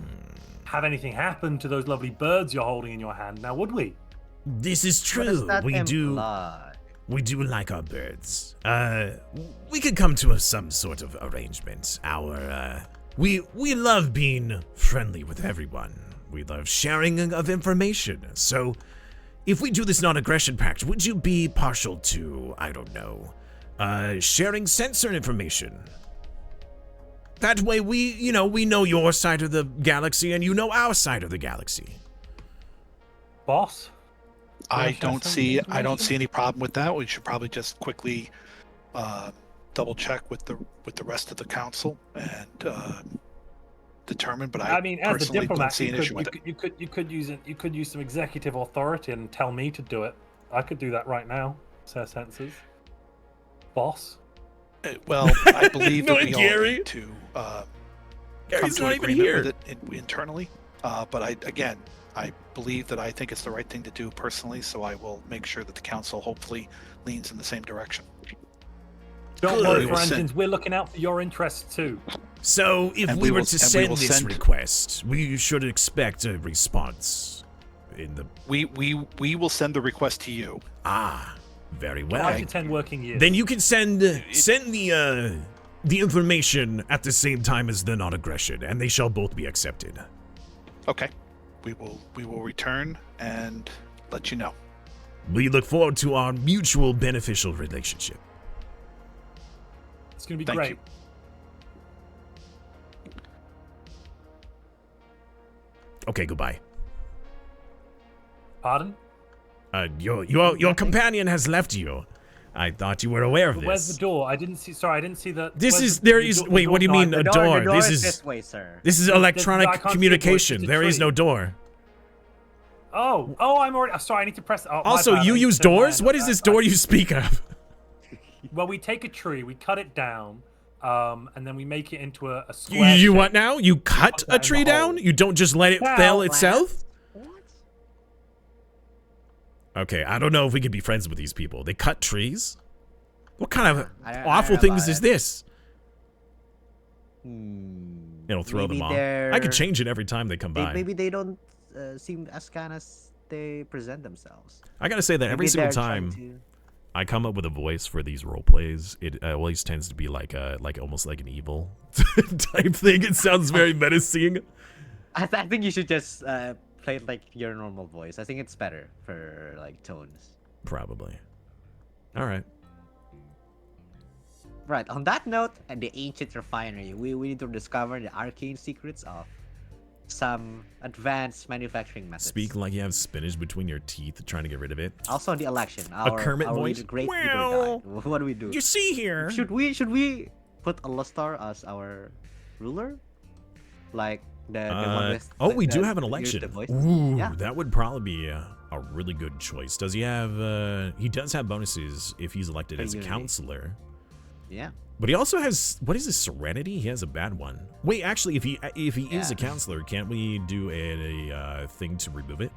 have anything happen to those lovely birds you're holding in your hand, now would we? This is What does true. that We do like our birds. We could come to some sort of arrangement. We love being friendly with everyone. We love sharing of information. So, if we do this non-aggression pact, would you be partial to, I don't know, sharing sensor information? That way we know your side of the galaxy and you know our side of the galaxy. Boss? I don't see any problem with that. We should probably just quickly double check with the rest of the council and determine. But I mean, as a personally diplomat, don't see an issue with it. you could use some executive authority and tell me to do it. I could do that right now, Sir Sensors. Boss. Well, I believe that we all Gary. need to come Gary's to not an even agreement here. with it internally. But I believe that I think it's the right thing to do personally, so I will make sure that the council hopefully leans in the same direction. Don't worry, We will send- Brandons. We're looking out for your interests too. So, if And we we were will- to and we send will this send- request, we should expect a response in the... We will send the request to you. Very well. 5 to 10 working years. Then you can send the information at the same time as the non-aggression, and they shall both be accepted. Okay. We will return and let you know. We look forward to our mutual beneficial relationship. It's going to be Thank great. you. Okay, goodbye. Pardon? Your companion has left you. I thought you were aware of But this. where's the door? I didn't see the. Wait, what do you mean a door? The door is this way, sir. This is I electronic can't see a door, communication. it's a There is tree. no door. Oh, I'm already. Sorry, I need to press. Oh, my Also, bad, you I need use to turn doors? mine. What is this door you speak of? Well, we take a tree, we cut it down, and then we make it into a square. You shape. what now? You cut that a in tree the hole. down? You don't just let it Well, fell itself? What? Okay, I don't know if we could be friends with these people. They cut trees? What kind of I don't awful know things about is it. this? Hmm. It'll throw Maybe them off. they're- I could change it every time they come by. Maybe they don't seem as kind as they present themselves. I gotta say that every Maybe single they're trying time I come up with a voice for these role plays, it always tends to be like almost like an evil type thing. It sounds very menacing. I think you should just play it like your normal voice. I think it's better for like tones. Probably. All right. Right. On that note, at the ancient refinery, we need to discover the arcane secrets of some advanced manufacturing methods. Speak like you have spinach between your teeth, trying to get rid of it. Also, the election. Kermit our voice? Great leader Well, died. What do we do? You see here. Should we put Alastar as our ruler? Like the one with we do the- have an the election. voice? Ooh, Yeah. that would probably be a really good choice. Does he have? He does have bonuses if he's elected as Unity. counselor. Yeah. But he also has, what is his Serenity? He has a bad one. Wait, actually, if he is a Yeah. counselor, can't we do a thing to remove it?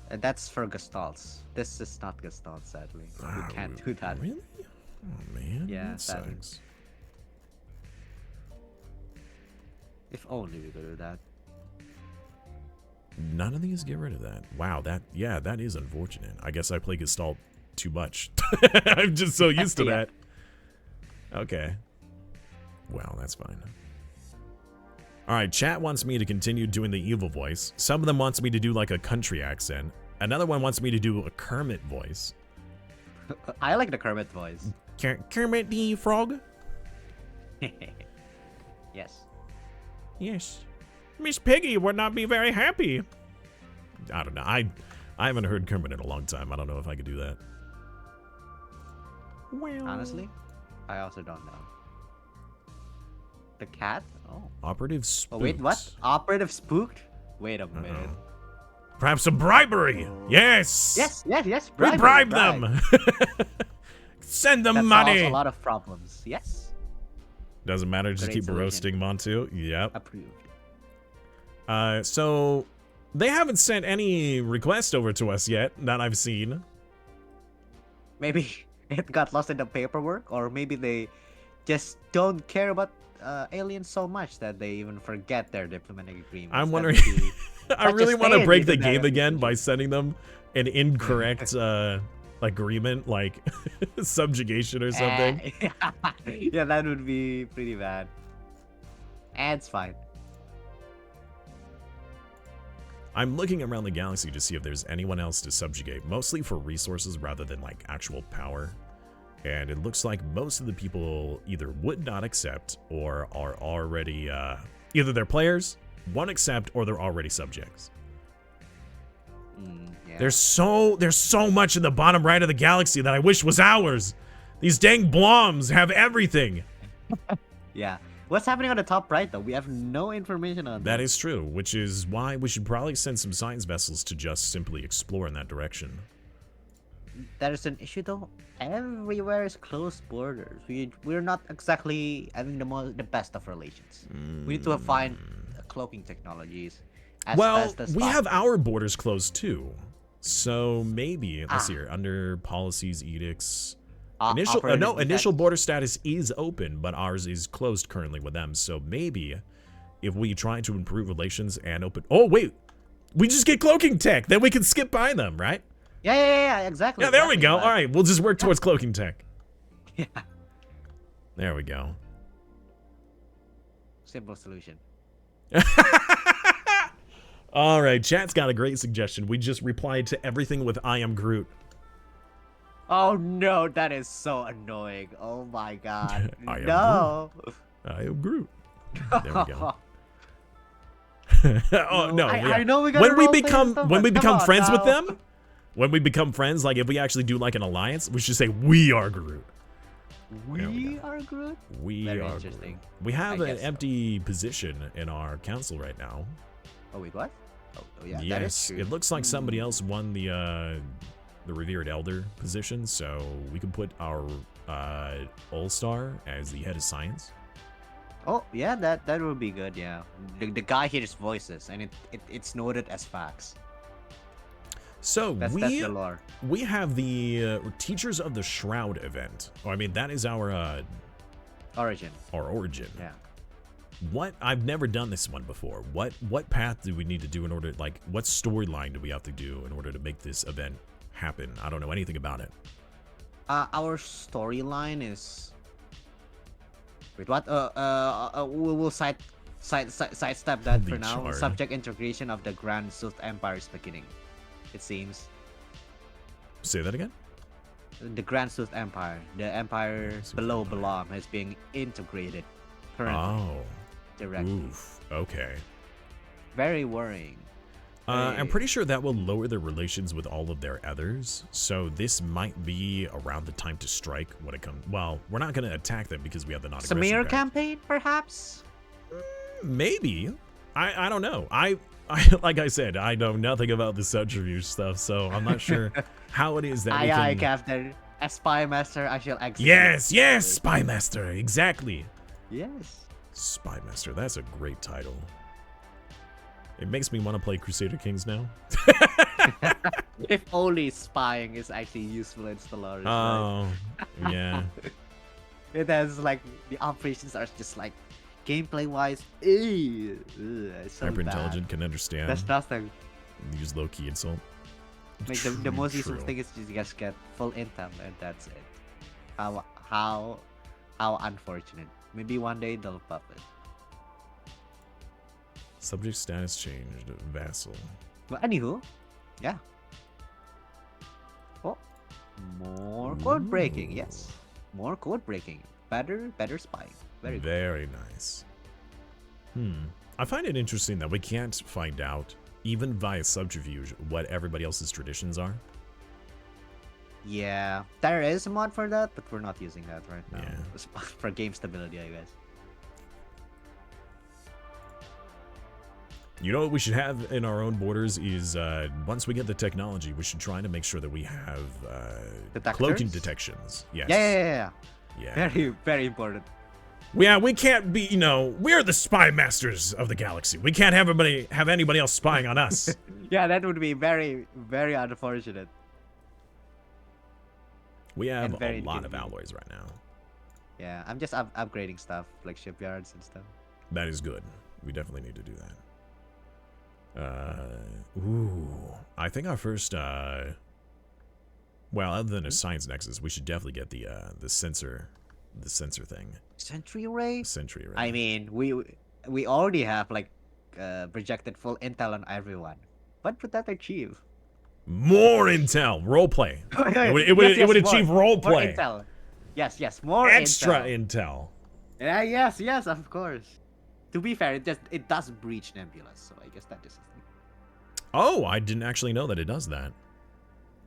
That's for Gestalts. This is not Gestalt, sadly. We can't do that. Really? Oh man, Yeah, that sadly. sucks. If only we could do that. None of these get rid of that. Wow, that is unfortunate. I guess I play Gestalt too much. I'm just so used to Yeah. that. Okay. Well, that's fine. All right, chat wants me to continue doing the evil voice. Some of them wants me to do like a country accent. Another one wants me to do a Kermit voice. I like the Kermit voice. Kermit the Frog? Yes. Yes. Miss Piggy would not be very happy. I don't know. I haven't heard Kermit in a long time. I don't know if I could do that. Honestly, I also don't know. The cat? Oh. Operative spooked. Oh, wait, what? Operative spooked? Wait a minute. Perhaps a bribery. Yes. Yes. We bribe them. Send them that money. solves a lot of problems. Yes. Doesn't matter. Just Great keep solution. roasting Montu. Yep. Approved. So they haven't sent any request over to us yet that I've seen. Maybe it got lost in the paperwork, or maybe they just don't care about aliens so much that they even forget their diplomatic agreements. I'm wondering. I Such really a want to stand break the even game there. again by sending them an incorrect agreement, like subjugation or something. Yeah, that would be pretty bad. And it's fine. I'm looking around the galaxy to see if there's anyone else to subjugate, mostly for resources rather than like actual power. And it looks like most of the people either would not accept or are already either they're players, won't accept, or they're already subjects. Yeah. There's so much in the bottom right of the galaxy that I wish was ours. These dang bloms have everything. Yeah. What's happening on the top right, though? We have no information on That is true, which is why we should probably send some science vessels to just simply explore in that direction. That is an issue, though. Everywhere is closed borders. We're not exactly having the best of relations. We need to find cloaking technologies as fast as we have possible. our borders closed too. So maybe, let's see here, under policies, edicts, initial border status is open, but ours is closed currently with them. So maybe if we try to improve relations and open, oh wait, we just get cloaking tech, then we can skip by them, right? Yeah, exactly. Yeah, there we go. But- All right, we'll just work towards cloaking tech. Yeah. There we go. Simple solution. All right, chat's got a great suggestion. We just replied to everything with I am Groot. Oh no, that is so annoying. Oh my god. I am no. I am Groot. There we go. Oh no! I know we gotta when we roleplay and become stuff, when we but become come on friends with now. them, when we become friends, like if we actually do like an alliance, we should say we are Groot. We are Groot? We Very are interesting. Groot. We have I an guess so. empty position in our council right now. Oh wait, what? Oh yeah, that is Yes, true. it looks like somebody else won the revered elder position, so we can put our All-Star as the head of science. Oh yeah, that would be good. Yeah, the guy hears voices, and it's noted as facts. So That's the lore. we have the Teachers of the Shroud event. Oh, I mean that is our Origin. origin. Yeah. What I've never done this one before. What path do we need to do in order, like, what storyline do we have to do in order to make this event happen? I don't know anything about it. Our storyline is. Wait, what? We'll sidestep that The for now. chart. Subject integration of the Grand Sith Empire's beginning. It seems Say that again. the Grand Sith Empire, the empire below Balam, is being integrated currently Oh, directly. oof. Okay. Very worrying. I'm pretty sure that will lower their relations with all of their others. So this might be around the time to strike when it comes. Well, we're not going to attack them because we have the non-aggression Samir pact. campaign, perhaps. Maybe. I don't know. I like I said, I know nothing about the subterfuge stuff, so I'm not sure how it is that we Aye, can. Captain. As Spy Master, I shall execute. Yes, Spy Master, exactly. Yes. Spy Master, that's a great title. It makes me want to play Crusader Kings now. If only spying is actually useful in Stellaris. Oh, yeah. It has like the operations are just like gameplay wise. So Hyper bad. intelligent can understand. That's nothing. Use low key insult. Like the most useful True. thing is you just get full intel and that's it. How unfortunate. Maybe one day they'll pop it. Subject status changed. Vassal. But anywho, yeah. Oh, more code breaking. Yes, more code breaking. Better spying. Very good. Very nice. I find it interesting that we can't find out even via subterfuge, what everybody else's traditions are. Yeah, there is a mod for that, but we're not using that right now. Yeah. It's for game stability, I guess. You know what we should have in our own borders is, once we get the technology, we should try to make sure that we have cloaking Detectors? detections. Yes. Yeah. Very, very important. Yeah, we can't be, you know, we're the spy masters of the galaxy. We can't have anybody else spying on us. Yeah, that would be very, very unfortunate. We have And very a lot of inconvenient. alloys right now. Yeah, I'm just upgrading stuff like shipyards and stuff. That is good. We definitely need to do that. Ooh, I think our first, well, other than a science nexus, we should definitely get the sensor thing. Sentry ray? Sentry ray. I mean, we already have like projected full intel on everyone. What would that achieve? More intel, roleplay. It would achieve more roleplay. intel. Yes, more Extra intel. intel. Yeah, yes, of course. To be fair, it does breach nebulas, so I guess that is. Oh, I didn't actually know that it does that.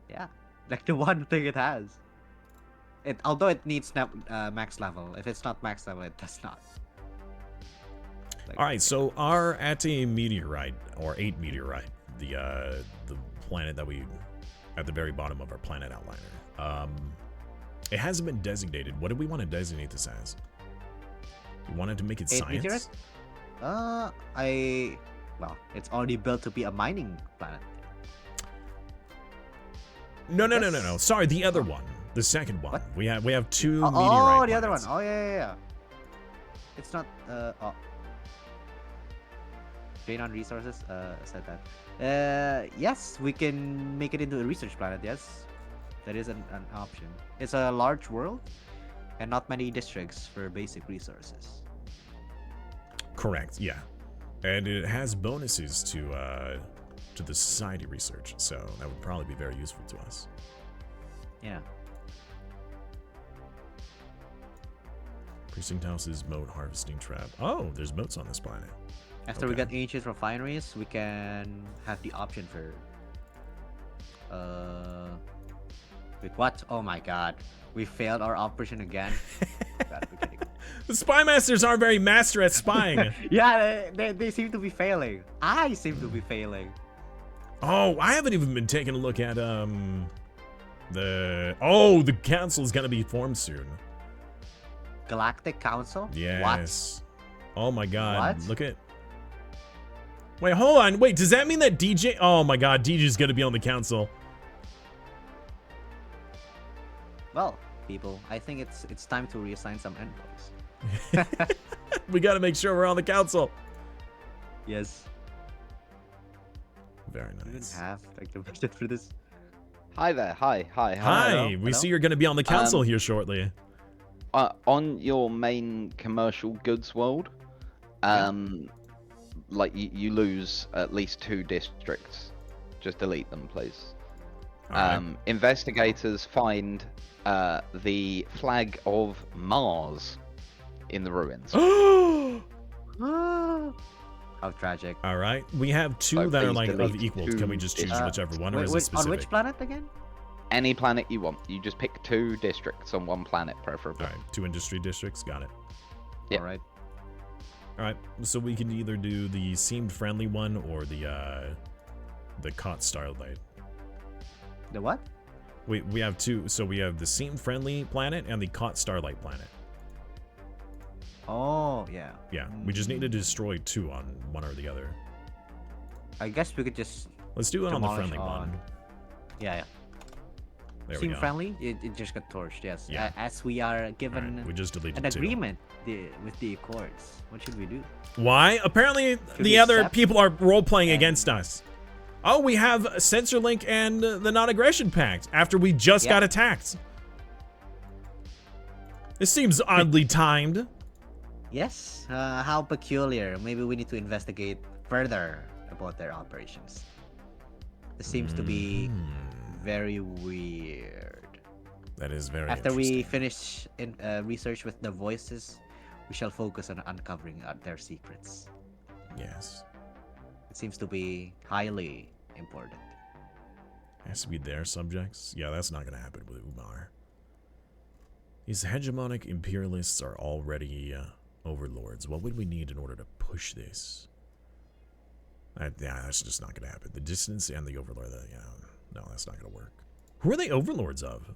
Yeah, like the one thing it has. Although it needs max level. If it's not max level, it does not. Like, All right, so our Ate meteorite or 8 meteorite, the planet that we at the very bottom of our planet outliner. It hasn't been designated. What do we want to designate this as? We wanted to make it 8 science. meteorite? Well, it's already built to be a mining planet. No. Sorry, the other one, the second one. What? We have 2 meteorite. Oh, the other one. planets. Oh, yeah. It's not. Drain on resources. Said that. Yes, we can make it into a research planet. Yes, that is an option. It's a large world, and not many districts for basic resources. Correct. Yeah, and it has bonuses to the society research, so that would probably be very useful to us. Yeah. Precinct houses, moat harvesting trap. Oh, there's moats on this planet. After we Okay. get ancient refineries, we can have the option for. Wait, what? Oh my god. We failed our operation again. Gotta be kidding. The spy masters aren't very master at spying. Yeah, they seem to be failing. I seem to be failing. Oh, I haven't even been taking a look at the council is gonna be formed soon. Galactic Council? Yes. Oh my god. What? Look at. Wait, hold on. Wait, does that mean that DJ? Oh my god, DJ's gonna be on the council. Well, people, I think it's time to reassign some envoys. We gotta make sure we're on the council. Yes. Very We didn't nice. have like the budget for this. Hi there. Hi. Hi, Hello, we hello. see you're gonna be on the council here shortly. On your main commercial goods world, like you lose at least 2 districts. Just delete them, please. Alright. Investigators find the flag of Mars in the ruins. How tragic. All right, we have 2 So that are please like of delete equals. Can we 2 just choose districts. whichever one, or Wait, is it on specific? which planet again? Any planet you want. You just pick 2 districts on one planet, preferably. All right, 2 industry districts. Got it. Yeah. All right. All right, so we can either do the seemed friendly one or the caught starlight. The what? We have 2. So we have the seemed friendly planet and the caught starlight planet. Oh, yeah. Yeah, we just need to destroy 2 on one or the other. I guess we could just. Let's do it on the demolish friendly one. Yeah. There we Seem go. friendly? It just got torched, yes. Yeah. As we are All given right, we just deleted an 2. agreement with the Accords. What should we do? Why? Apparently Should the we other accept? people are role-playing And- against us. Oh, we have Sensor Link and the Non-Aggression Pact after we just Yeah. got attacked. This seems oddly timed. Yes. How peculiar. Maybe we need to investigate further about their operations. This seems to be very weird. That is very After we interesting. finish research with the voices, we shall focus on uncovering their secrets. Yes. seems to be highly important. Has to be their subjects? Yeah, that's not gonna happen with Umar. These hegemonic imperialists are already overlords. What would we need in order to push this? Yeah, that's just not gonna happen. The distance and the overlord, no, that's not gonna work. Who are they overlords of?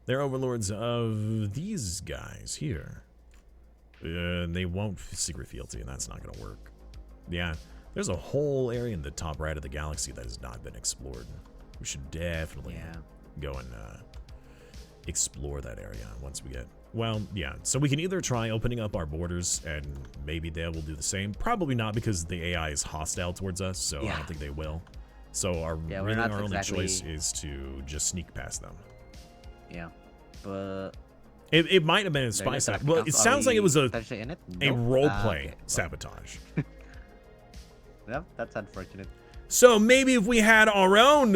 They're overlords of these guys here. They won't secret fealty, and that's not gonna work. Yeah, there's a whole area in the top right of the galaxy that has not been explored. We should definitely go and explore that area once we get... Well, yeah, so we can either try opening up our borders, and maybe they will do the same. Probably not, because the AI is hostile towards us, so I don't think they will. So our only choice is to just sneak past them. Yeah, but... It might have been a spy sabotage. Well, it sounds like it was a roleplay sabotage. Yep, that's unfortunate. So maybe if we had our own,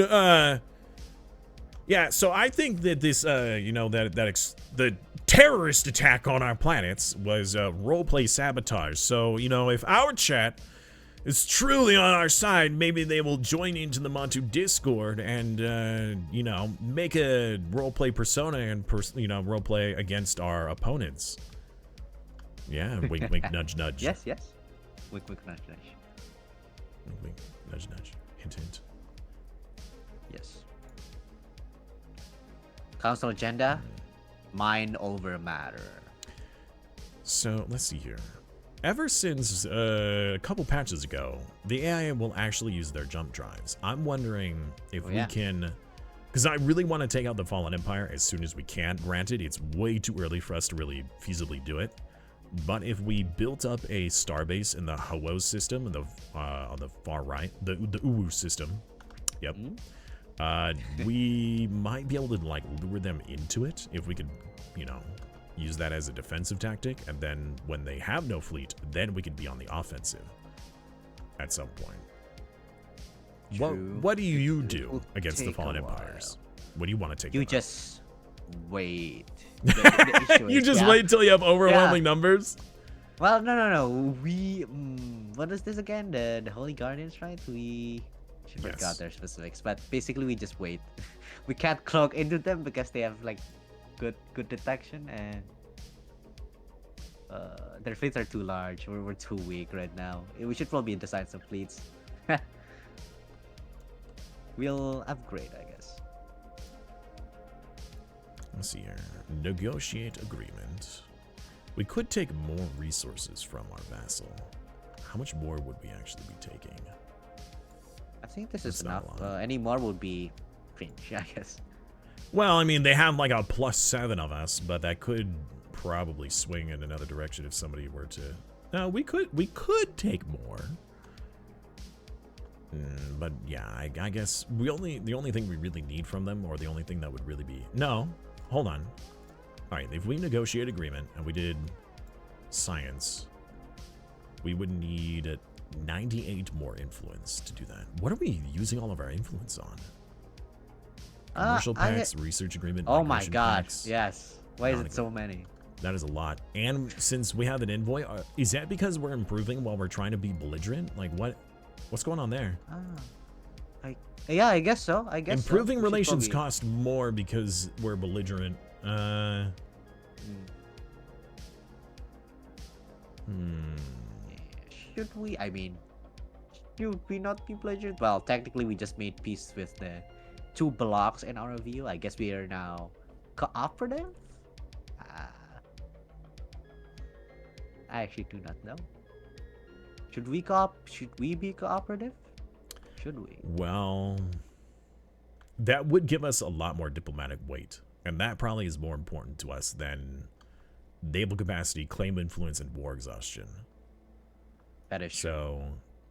yeah. So I think that this, the terrorist attack on our planets was roleplay sabotage. So if our chat is truly on our side, maybe they will join into the Montu Discord and make a roleplay persona and roleplay against our opponents. Yeah, wink, wink, nudge, nudge. Yes. Wink, wink, nudge, nudge. Wink, wink, nudge, nudge. Hint, hint. Yes. Council agenda: mind over matter. So let's see here. Ever since a couple patches ago, the AI will actually use their jump drives. I'm wondering if we can, because I really want to take out the Fallen Empire as soon as we can. Granted, it's way too early for us to really feasibly do it. But if we built up a starbase in the Hawos system, in the, on the far right, the Uwu system, yep, we might be able to like lure them into it if we could, use that as a defensive tactic, and then when they have no fleet, then we could be on the offensive at some point. What do you do against the Fallen Empires? What do you want to take? You just wait. You just wait till you have overwhelming numbers? Well, no. We what is this again? The Holy Guardians, right? We forgot their specifics, but basically we just wait. We can't cloak into them because they have like good detection, and their fleets are too large. We're too weak right now. We should probably design some fleets. We'll upgrade, I guess. Let's see here. Negotiate agreement. We could take more resources from our vassal. How much more would we actually be taking? I think this is enough. Any more would be cringe, I guess. Well, I mean, they have like a +7 of us, but that could probably swing in another direction if somebody were to... No, we could take more. But yeah, I guess the only thing we really need from them, or the only thing that would really be... No, hold on. All right, if we negotiate agreement and we did science, we would need 98 more influence to do that. What are we using all of our influence on? Commercial packs, research agreement. Oh my god, packs. Yes. Why is it so many? That is a lot. And since we have an envoy, is that because we're improving while we're trying to be belligerent? Like what's going on there? Yeah, I guess so. Improving relations cost more because we're belligerent. Should we? I mean, should we not be belligerent? Well, technically, we just made peace with the 2 blocks in our view. I guess we are now cooperative. I actually do not know. Should we be cooperative? Should we? Well, that would give us a lot more diplomatic weight, and that probably is more important to us than naval capacity, claim influence, and war exhaustion. That is true. So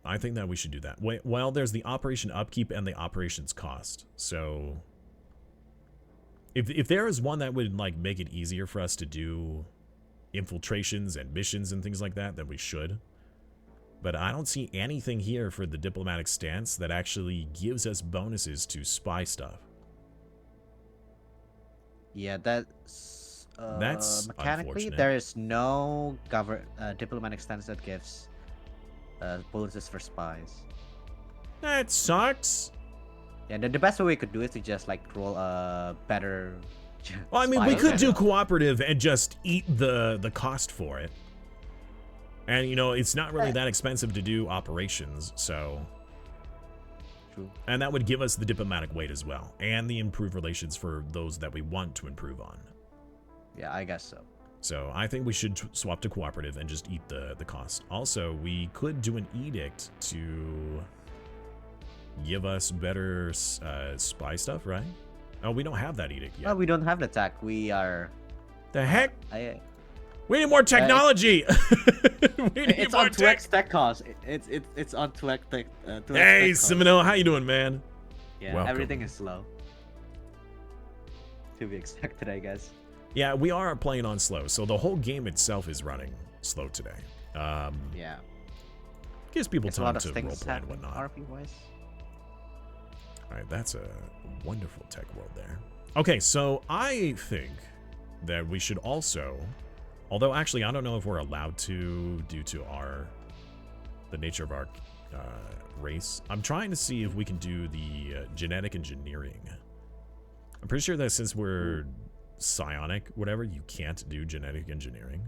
I think that we should do that. Well, there's the operation upkeep and the operations cost. So if there is one that would like make it easier for us to do infiltrations and missions and things like that, then we should. But I don't see anything here for the diplomatic stance that actually gives us bonuses to spy stuff. Yeah, that's mechanically there is no diplomatic stance that gives bonuses for spies. That sucks. Yeah, the best way we could do is to just like roll a better. Well, I mean, we spy could do general. cooperative and just eat the cost for it. And, you know, it's not really that expensive to do operations, so... True. And that would give us the diplomatic weight as well, and the improved relations for those that we want to improve on. Yeah, I guess so. So I think we should swap to cooperative and just eat the cost. Also, we could do an edict to give us better spy stuff, right? Oh, we don't have that edict yet. Well, we don't have the tech. We are. The heck? We need more technology. We need it's more on 2x tech cost. It's on 2x tech. Hey, Semino, how you doing, man? Yeah, Welcome. everything is slow. To be expected, I guess. Yeah, we are playing on slow, so the whole game itself is running slow today. Yeah. Gives people It's a lot time of to things roleplay and happening whatnot. RP-wise. All right, that's a wonderful tech world there. Okay, so I think that we should also, although actually I don't know if we're allowed to due to the nature of our race. I'm trying to see if we can do the genetic engineering. I'm pretty sure that since we're psionic, whatever, you can't do genetic engineering.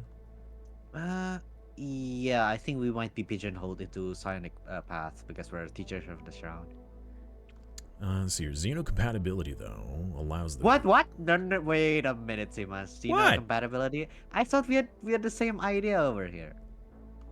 Yeah, I think we might be pigeonholed into psionic path because we're teachers of the shroud. Let's see here. Xenocompatibility, though, allows the... What? No, wait a minute, Simas. Xenocompatibility? I thought we had the same idea over here.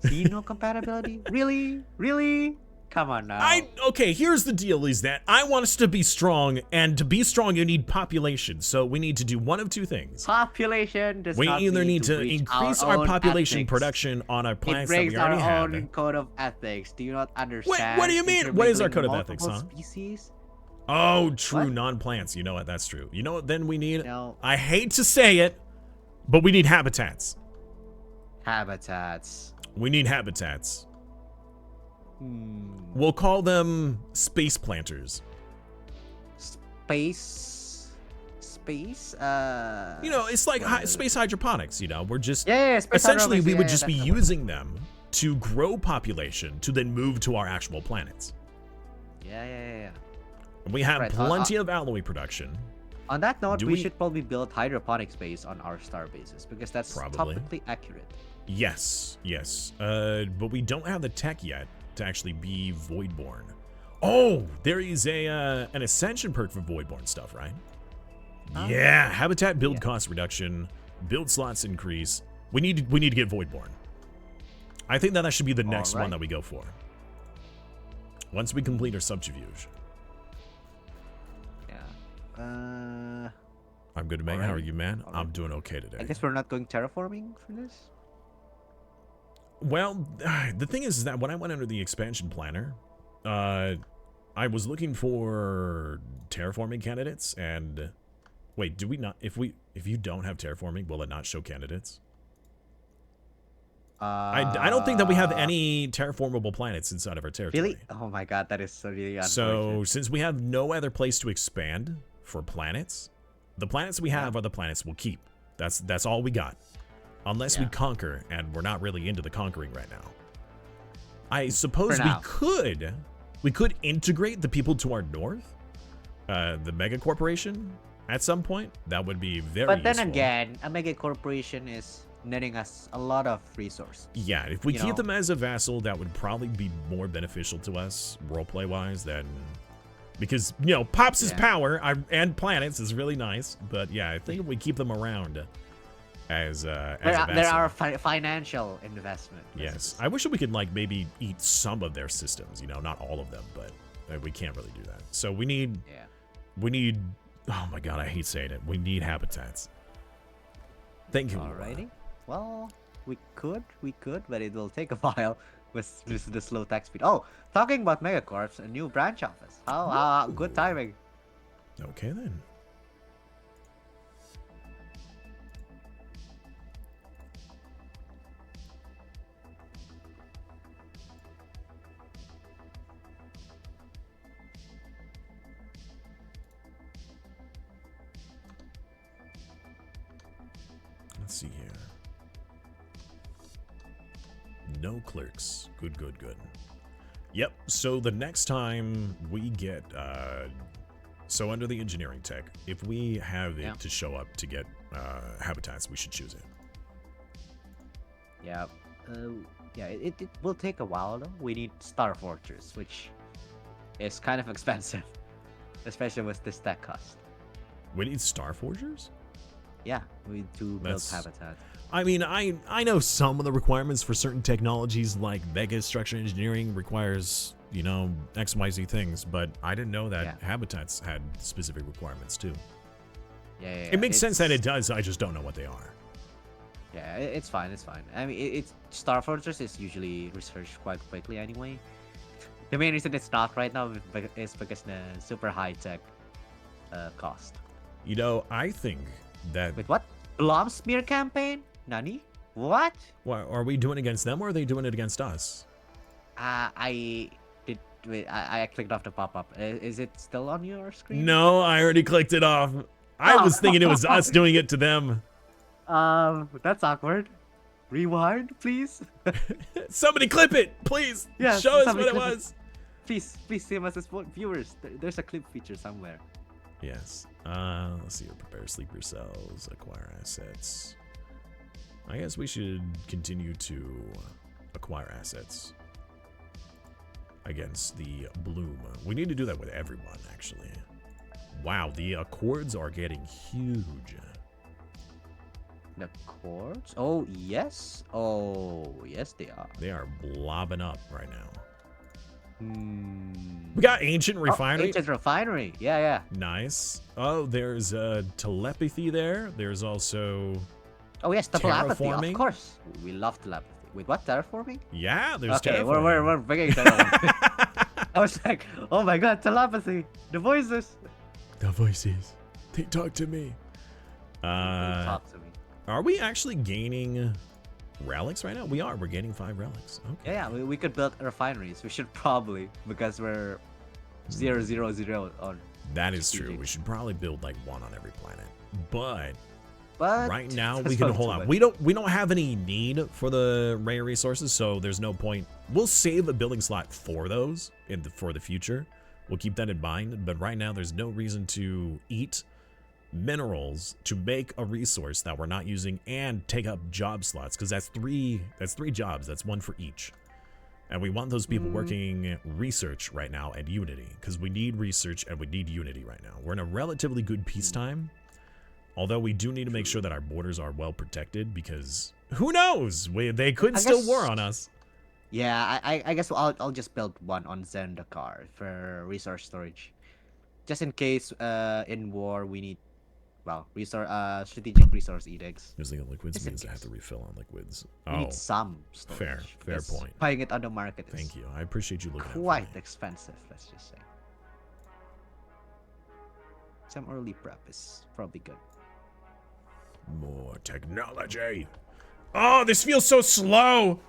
Xenocompatibility? Really? Come on now. Okay, here's the deal is that I want us to be strong, and to be strong you need population, so we need to do one of two things. Population does We not either need to reach increase our own population ethics. production on our It planets that we breaks our already own have. code of ethics. Do you not understand? What do you mean? What is our code of Intermingling ethics, huh? multiple species? Oh, true, What? non-plants. You know what? That's true. You know what then we need? No. I hate to say it, but we need habitats. Habitats. We need habitats. We'll call them space planters. Space. You know, it's like space hydroponics, you know. We're just... Yeah, space essentially, hydroponics, we would yeah, just be that's the one. using them to grow population to then move to our actual planets. Yeah. We have Right, plenty of alloy production. On that note, Do we we- should probably build hydroponic space on our star bases because that's Probably. topically accurate. Yes. But we don't have the tech yet to actually be Voidborn. Oh, there is an ascension perk for Voidborn stuff, right? Yeah, habitat build cost reduction, build slots increase. We need to get Voidborn. I think that should be the next one Alright. that we go for. Once we complete our subterfuge. Yeah. I'm good, man. How are Alright. you, man? Alright. I'm doing okay today. I guess we're not going terraforming for this. Well, the thing is that when I went under the expansion planner, I was looking for terraforming candidates, and wait, do we not? If you don't have terraforming, will it not show candidates? I don't think that we have any terraformable planets inside of our territory. Really? Oh my god, that is so really unfortunate. So since we have no other place to expand for planets, the planets we have are the planets we'll keep. That's all we got. Unless we conquer, and we're not really into the conquering right now. I suppose we could integrate the people to our north, the mega corporation, at some point. That would be very But then useful. again, a mega corporation is netting us a lot of resources. Yeah, if we You keep know? them as a vassal, that would probably be more beneficial to us, roleplay wise, than because you know, Pops' power and planets is really nice, but yeah, I think if we keep them around as a vassal. There are financial investment. Yes, I wish that we could like maybe eat some of their systems, you know, not all of them, but we can't really do that. So we need, oh my god, I hate saying it. We need habitats. Thank you. Alrighty. Well, we could, but it will take a while with the slow tech speed. Oh, talking about megacorps, a new branch office. How good timing. Okay then. Let's see here. No clerks. Good, good, good. Yep, so the next time we get, so under the engineering tech, if we have it to show up to get habitats, we should choose it. Yeah. Yeah, it will take a while though. We need Star Fortress, which is kind of expensive, especially with this tech cost. We need Star Forgers? Yeah, we need to build habitat. I mean, I know some of the requirements for certain technologies, like Vega structural engineering requires, you know, XYZ things, but I didn't know that habitats had specific requirements too. Yeah, it makes sense that it does, I just don't know what they are. Yeah, it's fine, it's fine. I mean, it's Star Fortress is usually researched quite quickly anyway. The main reason it's not right now is because the super high-tech cost. You know, I think that... Wait, what? Blom smear campaign? Nani? What? Well, are we doing it against them, or are they doing it against us? I clicked off the pop-up. Is it still on your screen? No, I already clicked it off. I was thinking it was us doing it to them. That's awkward. Rewind, please. Somebody clip it, please. Yeah, show us what it was. Please, save us as viewers. There's a clip feature somewhere. Yes. Let's see. Prepare sleeper cells. Acquire assets. I guess we should continue to acquire assets against the bloom. We need to do that with everyone, actually. Wow, the accords are getting huge. The chords? Oh, yes. Oh, yes, they are. They are blobbing up right now. We got Ancient Refinery. Ancient Refinery. Yeah. Nice. Oh, there's telepathy there. There's also... Oh, yes, telepathy. Of course. We love telepathy. Wait, what? Terraforming? Yeah, there's terraforming. terraforming. We're bringing terraforming. I was like, oh my god, telepathy. The voices. The voices. They talk to me. They talk to me. Are we actually gaining relics right now? We are. We're gaining 5 relics. Okay. Yeah, we could build refineries. We should probably, because we're 0-0-0 on. That is true. We should probably build like 1 on every planet. But right now we that's can not hold too on. much. We don't have any need for the rare resources, so there's no point. We'll save a building slot for those for the future. We'll keep that in mind. But right now there's no reason to eat minerals to make a resource that we're not using and take up job slots, because that's three jobs. That's 1 for each. And we want those people working research right now and Unity, because we need research and we need Unity right now. We're in a relatively good peacetime, although we do need to make sure that our borders are well protected, because who knows, they could still war on us. Yeah, I guess I'll just build 1 on Zendikar for resource storage, just in case in war we need strategic resource edicts. Using liquids means I have to refill on liquids. We need some storage. Fair point. Buying it on the market is Thank you. I appreciate you looking quite expensive, let's just say. Some early prep is probably good. More technology. Oh, this feels so slow.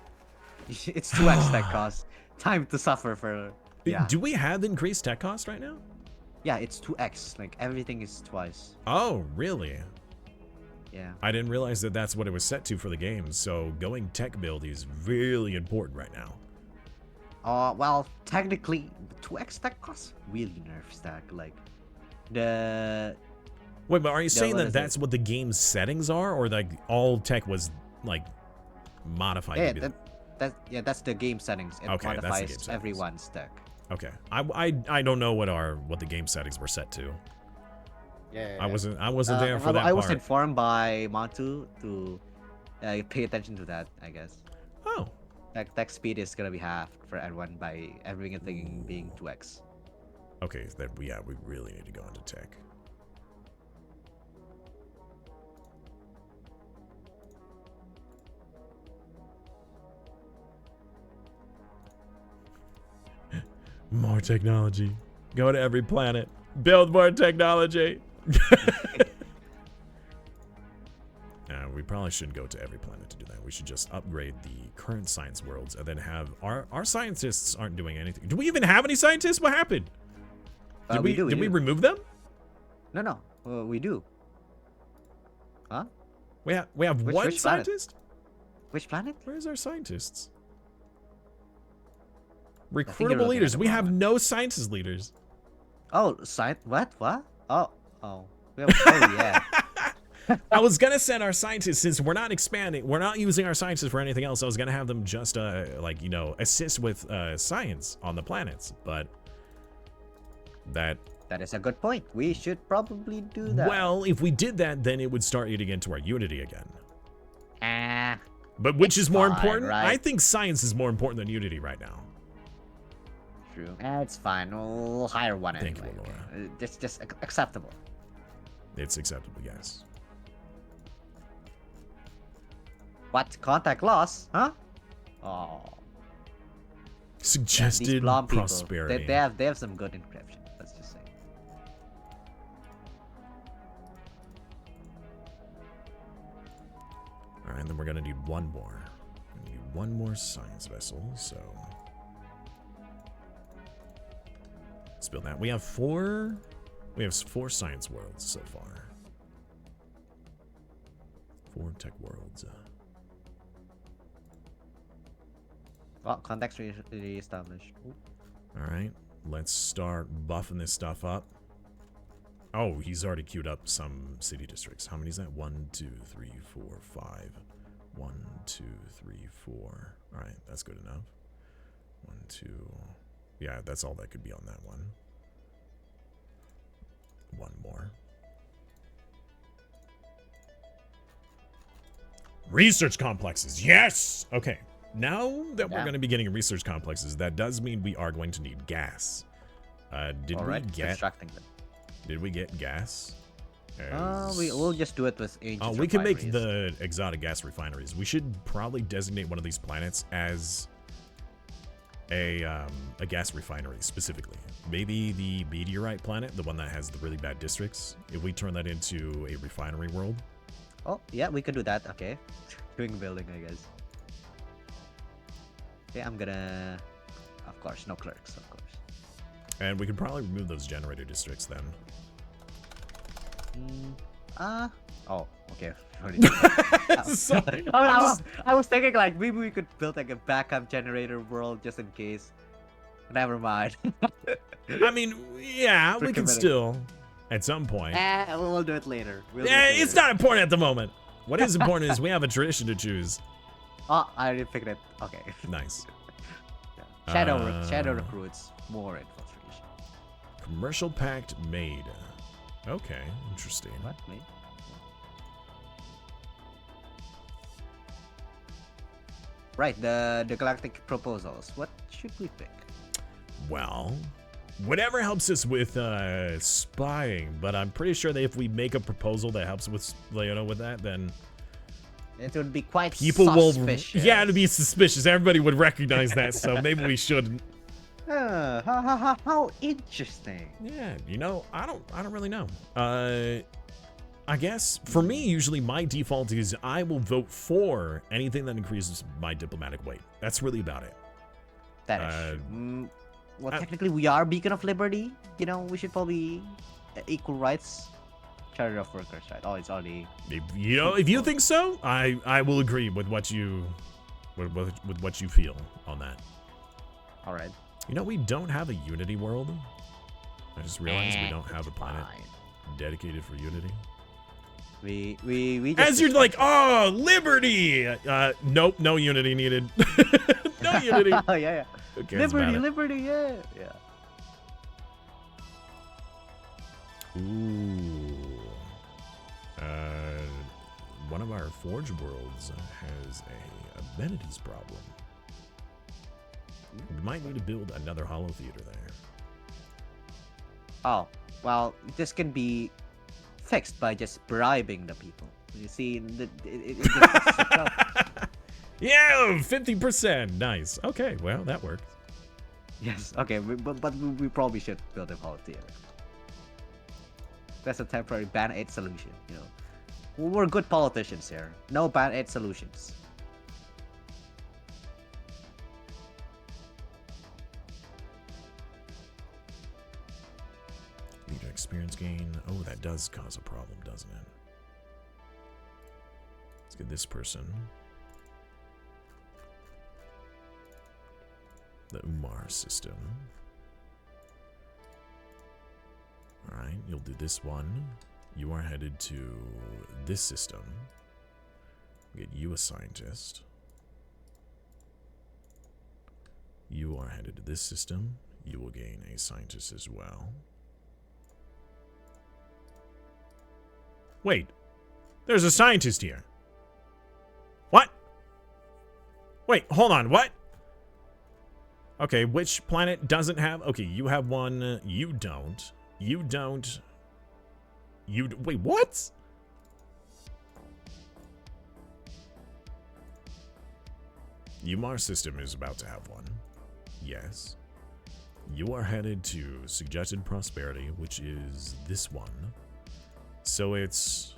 It's 2x tech cost. Time to suffer for... Yeah. Do we have increased tech cost right now? Yeah, it's 2x. Like, everything is twice. Oh, really? Yeah. I didn't realize that that's what it was set to for the game, so going tech build is really important right now. Well, technically, 2x tech cost really nerfs tech. Like, the... Wait, but are you saying that that's what the game's settings are, or like all tech was, like, modified? Yeah, that's the game settings. It modifies everyone's tech. Okay, I don't know what the game settings were set to. Yeah. I wasn't there for that. I was informed by Montu to pay attention to that, I guess. Oh. Tech speed is gonna be halved for everyone by everything being 2x. Okay, then we really need to go into tech. More technology. Go to every planet. Build more technology. We probably shouldn't go to every planet to do that. We should just upgrade the current science worlds and then have our scientists aren't doing anything. Do we even have any scientists? What happened? Did we remove them? No. We do. Huh? We have one which scientist? Which planet? Where's our scientists? Recruitable leaders. We have no scientist leaders. Oh, what? What? Oh. Yeah. I was gonna send our scientists, since we're not expanding, we're not using our scientists for anything else. I was gonna have them just like, you know, assist with science on the planets, but that is a good point. We should probably do that. Well, if we did that, then it would start eating into our unity again. But which it's is more fine, important? right? I think science is more important than unity right now. True. It's fine. We'll hire one Thank anyway. you, Laura. Okay? Just acceptable. It's acceptable, yes. What? Contact loss? Huh? Oh. Suggested these blonde people, prosperity. they have some good encryption. Let's just say. All right, then we're gonna need one more. We need one more science vessel. So let's build that. We have four. We have 4 science worlds so far. 4 tech worlds. Oh, contacts re-established. All right, let's start buffing this stuff up. Oh, he's already queued up some city districts. How many is that? 1, 2, 3, 4, 5. 1, 2, 3, 4. All right, that's good enough. 1, 2. Yeah, that's all that could be on that one. One more. Research complexes. Yes. Okay. Now that we're going to be getting research complexes, that does mean we are going to need gas. Did we get gas? We'll just do it with ancient we can make refineries. the exotic gas refineries. We should probably designate one of these planets as a gas refinery specifically. Maybe the meteorite planet, the one that has the really bad districts. If we turn that into a refinery world. Oh, yeah, we could do that. Okay. Doing building, I guess. Okay, I'm gonna... Of course, no clerks, of course. And we could probably remove those generator districts then. Oh, okay. Sorry. I was thinking like maybe we could build like a backup generator world just in case. Never mind. I mean, yeah, we can still at some point. We'll do it later. It's not important at the moment. What is important is we have a tradition to choose. Oh, I already picked it. Okay. Nice. Shadow recruits, more infiltration. Commercial pact made. Okay, interesting. What made? Right, the galactic proposals. What should we pick? Well, whatever helps us with spying, but I'm pretty sure that if we make a proposal that helps with Leona with that, then it would be quite suspicious. Yeah, it'd be suspicious. Everybody would recognize that, so maybe we shouldn't. How interesting. Yeah, you know, I don't really know. I guess for me, usually my default is I will vote for anything that increases my diplomatic weight. That's really about it. That is well, technically we are Beacon of Liberty. You know, we should probably equal rights. Charter of Workers, right? Oh, it's already. You know, if you think so, I will agree with what you with what you feel on that. All right. You know, we don't have a Unity world. I just realized we don't have a planet dedicated for Unity. We just as you're like, oh, Liberty. Nope, no Unity needed. No Unity. Oh yeah. Liberty, yeah. Ooh. One of our Forge worlds has a amenities problem. We might need to build another Hollow Theater there. Oh, well, this can be fixed by just bribing the people. You see, yeah, 50%. Nice. Okay, well, that works. Yes, okay, but we probably should build a Hollow Theater. That's a temporary Band-Aid solution, you know. We're good politicians here. No Band-Aid solutions. Leader experience gain. Oh, that does cause a problem, doesn't it? Let's get this person. the Umar system. Alright, you'll do this one. You are headed to this system. Get you a scientist. You are headed to this system. You will gain a scientist as well. Wait, there's a scientist here. What? Wait, hold on, what? Okay, which planet doesn't have? Okay, you have one, you don't. You don't. Wait, what? Umar system is about to have one. Yes. You are headed to suggested prosperity, which is this one. So it's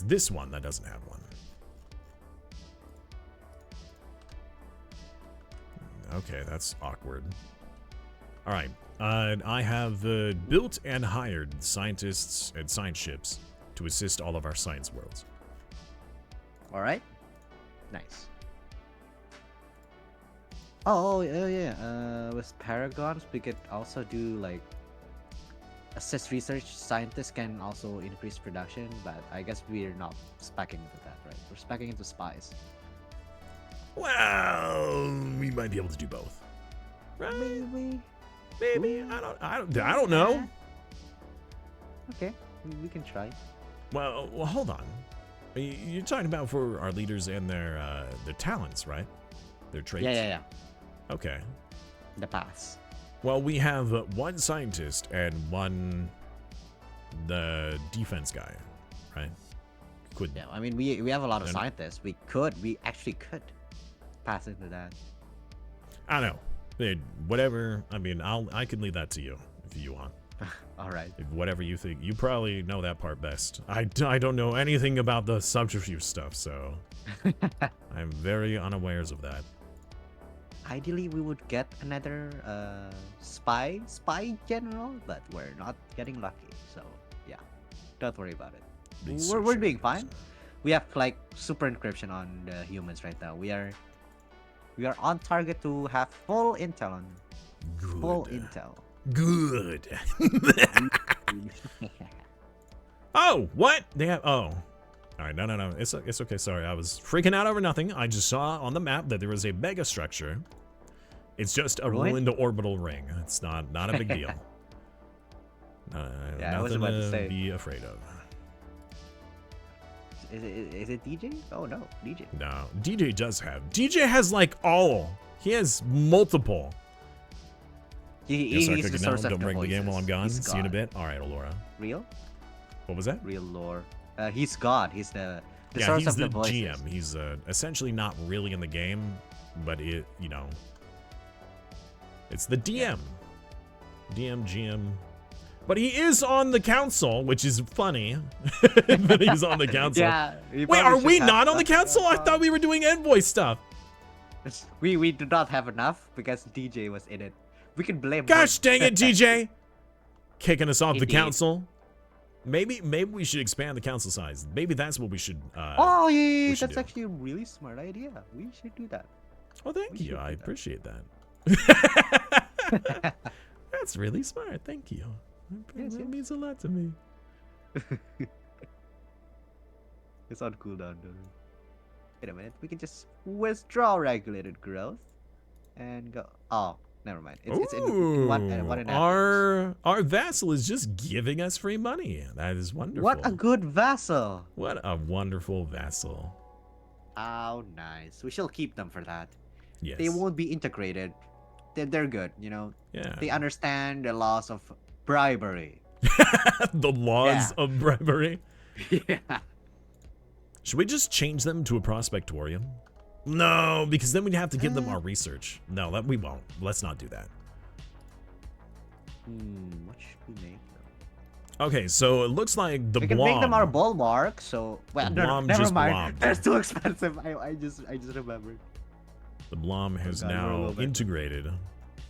this one that doesn't have one. Okay, that's awkward. All right, I have built and hired scientists and science ships to assist all of our science worlds. All right. Nice. Oh yeah. With Paragons, we could also do like assist research. Scientists can also increase production, but I guess we're not speccing into that, right? We're speccing into spies. Well, we might be able to do both. Right? Maybe. I don't know. Okay, we can try. Well, hold on. You're talking about for our leaders and their talents, right? Their traits. Yeah. Okay. The pass. Well, we have one scientist and one the defense guy, right? Yeah, I mean we have a lot of scientists. We actually could pass into that. I don't know. Whatever. I mean, I can leave that to you if you want. All right. Whatever you think. You probably know that part best. I don't know anything about the subterfuge stuff, so I'm very unawares of that. Ideally, we would get another spy general, but we're not getting lucky. So yeah, don't worry about it. We're doing fine. We have like super encryption on the humans right now. We are on target to have full intel on. Good. Full intel. Good. Oh, what? They have. Oh. All right, no. It's okay. Sorry, I was freaking out over nothing. I just saw on the map that there was a mega structure. It's just a ruined orbital ring. It's not a big deal. Yeah, I was about to say. Be afraid of. Is it DJ? Oh no, DJ. No, DJ does have. DJ has like all. He has multiple. He's the source of Don't break the game while I'm gone. He's See you in a God. bit. All right, Allura. Real? What was that? Real lore. He's God. He's the Yeah, source he's of the the voices. GM. He's essentially not really in the game, but it's the DM. DM, GM. But he is on the council, which is funny that he's on the council. Yeah. Wait, are we not on the council? I thought we were doing envoy stuff. We do not have enough because DJ was in it. We can blame. Gosh dang it, DJ! Kicking us off the Indeed. council. Maybe we should expand the council size. Maybe that's what we should. Oh yeah, should that's do. actually a really smart idea. We should do that. Oh, thank you. I appreciate that. That's really smart. Thank you. That means a lot to me. It's on cooldown though. Wait a minute. We can just withdraw regulated growth and go. Oh, never mind. It's in one and a half. Our vassal is just giving us free money. That is wonderful. What a good vassal! What a wonderful vassal. Oh, nice. We shall keep them for that. Yes. They won't be integrated. They're good, you know. Yeah. They understand the laws of bribery. The laws of bribery. Yeah. Should we just change them to a prospectorium? No, because then we'd have to give them our research. No, we won't. Let's not do that. What should we make them? Okay, so it looks like the We can Blom. make them our bulwark. So well, The Blom never just mind. blobbed. That's too expensive. I just remembered. The Blom has God, we're a now little bit- integrated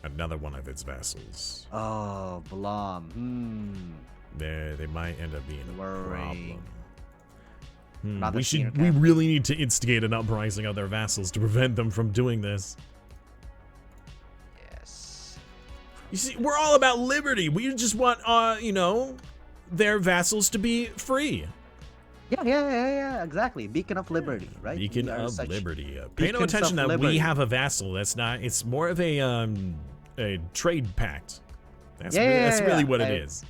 another one of its vassals. Oh, Blom. They might end up being a Worrying. problem. Another We senior should. We captain. really need to instigate an uprising of their vassals to prevent them from doing this. Yes. You see, we're all about liberty. We just want, you know, their vassals to be free. Yeah, exactly. Beacon of liberty, right? Beacon We are of such liberty. Pay no beacons attention of that we liberty. have a vassal. That's not. It's more of a trade pact. That's really what it is.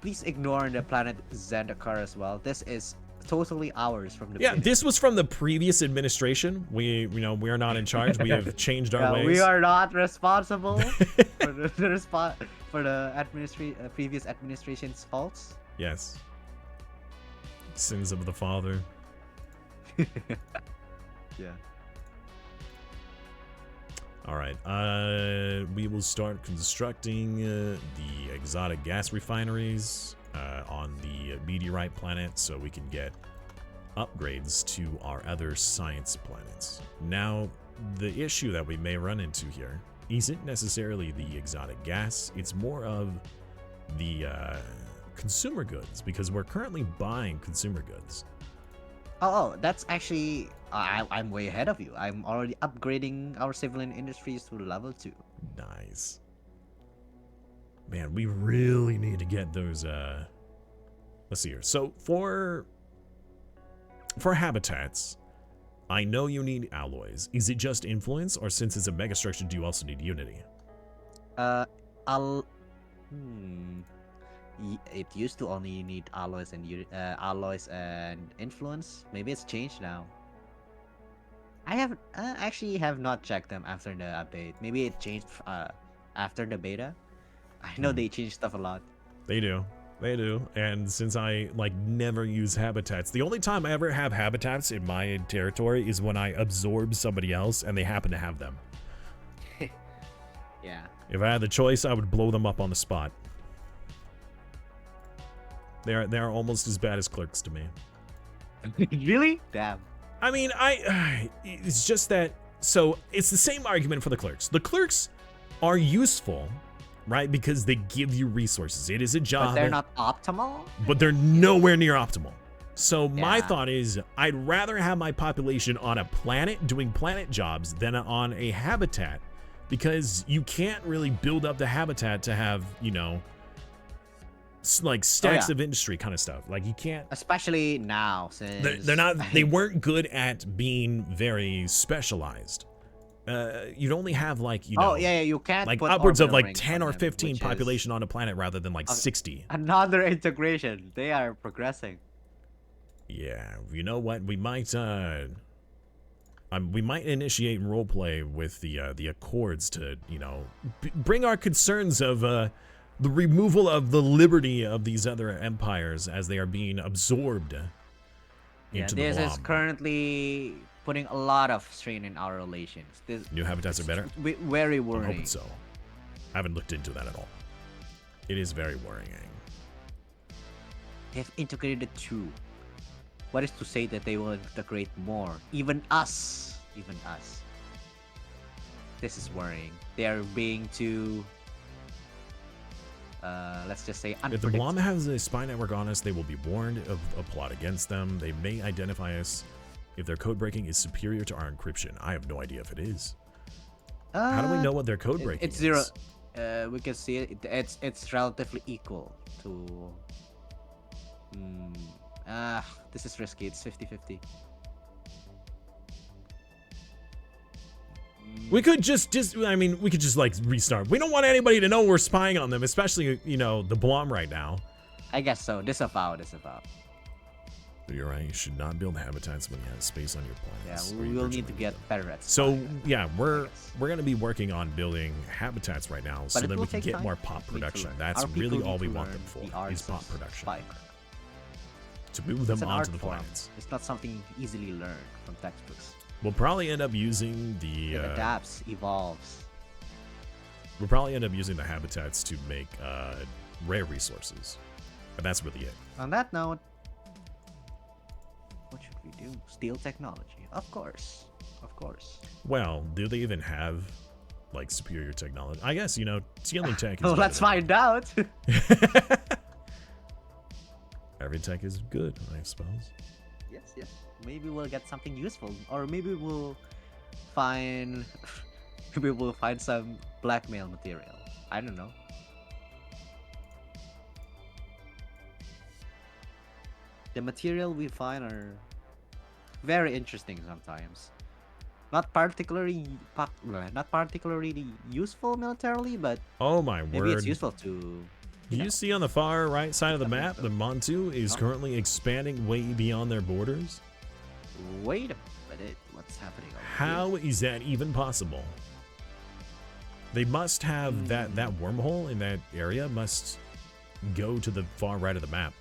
Please ignore the planet Zendikar as well. This is totally ours from the Yeah, beginning. this was from the previous administration. We are not in charge. We have changed our ways. We are not responsible for the previous administration's faults. Yes. Sins of the father. Yeah. All right. We will start constructing the exotic gas refineries on the meteorite planet so we can get upgrades to our other science planets. Now, the issue that we may run into here isn't necessarily the exotic gas. It's more of the consumer goods, because we're currently buying consumer goods. Oh, that's actually I'm way ahead of you. I'm already upgrading our civilian industries to level 2. Nice. Man, we really need to get those let's see here. So for habitats, I know you need alloys. Is it just influence, or since it's a megastructure, do you also need unity? It used to only need alloys and influence. Maybe it's changed now. I actually have not checked them after the update. Maybe it changed after the beta. I know they changed stuff a lot. They do. And since I never use habitats, the only time I ever have habitats in my territory is when I absorb somebody else and they happen to have them. Yeah. If I had the choice, I would blow them up on the spot. They're almost as bad as clerks to me. Really? Damn. I mean, it's just that, so it's the same argument for the clerks. The clerks are useful, right? Because they give you resources. It is a job. But they're not optimal? But they're nowhere near optimal. So my Yeah. thought is, I'd rather have my population on a planet doing planet jobs than on a habitat, because you can't really build up the habitat to have, stacks of industry kind of stuff. You can't. Especially now, since They weren't good at being very specialized. You'd only have Oh yeah, you can't put upwards of orbital rings 10 on or them, 15 which is population on a planet rather than 60. another integration. They are progressing. Yeah, you know what? We might initiate roleplay with the Accords to bring our concerns of the removal of the liberty of these other empires as they are being absorbed into the This is blob. currently putting a lot of strain in our relations. New habitats are better? Very I'm worrying. hoping so. I haven't looked into that at all. It is very worrying. They've integrated 2. What is to say that they will integrate more? Even us. This is worrying. They are being too, let's just say, If the unpredictable. Blom has a spy network on us, they will be warned of a plot against them. They may identify us if their code breaking is superior to our encryption. I have no idea if it is. How do we know what their code breaking It's is? 0. We can see it. It's relatively equal to. This is risky. It's 50-50. We could just we could just restart. We don't want anybody to know we're spying on them, especially, the Blom right now. I guess so. Disavow. You're right. You should not build habitats when you have space on your Yeah, planets. we will need to get better at So spying. yeah, we're guess. going to be working on building habitats right now, so But it that will we can take get time. more pop Need to production. learn. That's Our people really need all we to want learn them for, the arts is pop of production. spying. To move them It's an onto art the form. planets. It's not something easily learned from textbooks. We'll probably end up using the It adapts, evolves. we'll probably end up using the habitats to make rare resources, and that's really it. On that note, what should we do? Steal technology, of course. Well, do they even have superior technology? I guess stealing tech is Well, better let's than- find out. Every tech is good, I suppose. Yes. Maybe we'll get something useful, or maybe we'll find some blackmail material. I don't know. The material we find are very interesting sometimes. Not particularly useful militarily, but Oh my maybe word. it's useful to. Do you see on the far right side of the map that Montu is currently expanding way beyond their borders? Wait a minute, what's happening over How is that even possible? They must have that wormhole in that area must go to the far right of the map.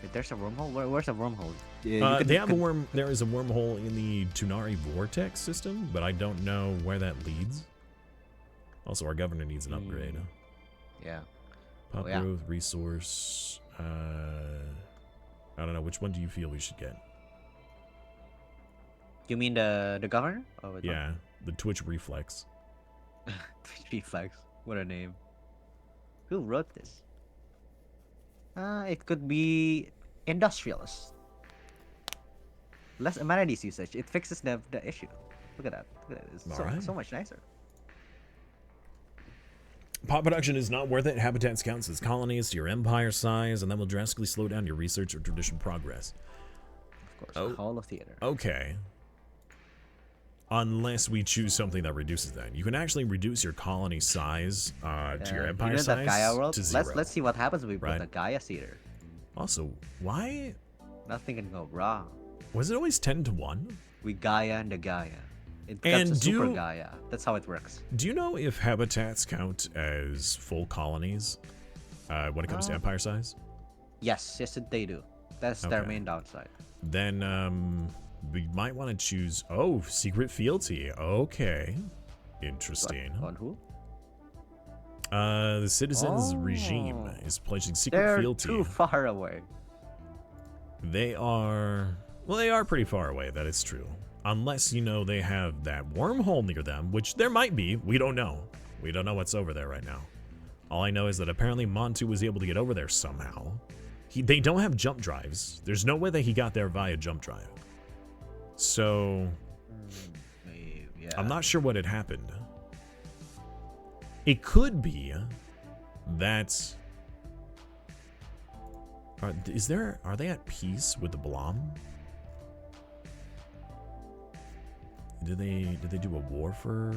Wait, there's a wormhole? Where's a wormhole? There is a wormhole in the Tunari vortex system, but I don't know where that leads. Also, our governor needs an upgrade. Yeah. Pop growth, resource. I don't know. Which one do you feel we should get? You mean the governor? Oh, yeah, the Twitch reflex. Twitch reflex. What a name. Who wrote this? It could be industrialist. Less amenities usage. It fixes the issue. Look at that. It's so much nicer. Pot production is not worth it. Habitat counts as colonies to your empire size, and that will drastically slow down your research or tradition progress. Of course, Hall of Theater. Okay. Unless we choose something that reduces that. You can actually reduce your colony size to your empire size that Gaia world? to 0. Let's see what happens when we put the Gaia Theater. Also, why? Nothing can go wrong. Was it always 10-1? We Gaia and the Gaia. It becomes a super Gaia. That's how it works. Do you know if habitats count as full colonies when it comes to empire size? Yes, they do. That's their main downside. Then we might want to choose secret fealty. Okay. Interesting. On who? The citizens regime is pledging secret fealty. They're too far away. They are pretty far away, that is true. Unless, they have that wormhole near them, which there might be. We don't know. We don't know what's over there right now. All I know is that apparently Montu was able to get over there somehow. They don't have jump drives. There's no way that he got there via jump drive. So, I'm not sure what had happened. It could be that... Are they at peace with the Blom? Did they do a war for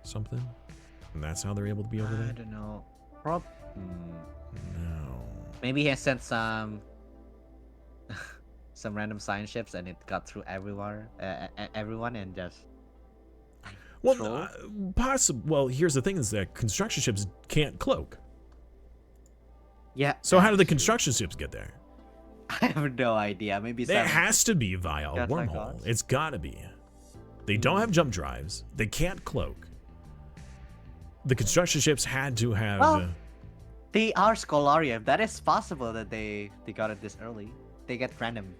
something? And that's how they're able to be over there? I don't know. No. Maybe he has sent some random science ships and it got through everyone and just... Well, possible. Well, here's the thing: is that construction ships can't cloak. Yeah. So how do the construction ships get there? I have no idea. Maybe it has to be via a wormhole. It's gotta be. They don't have jump drives. They can't cloak. The construction ships had to have. Well, they are Scholarium. That is possible that they got it this early. They get random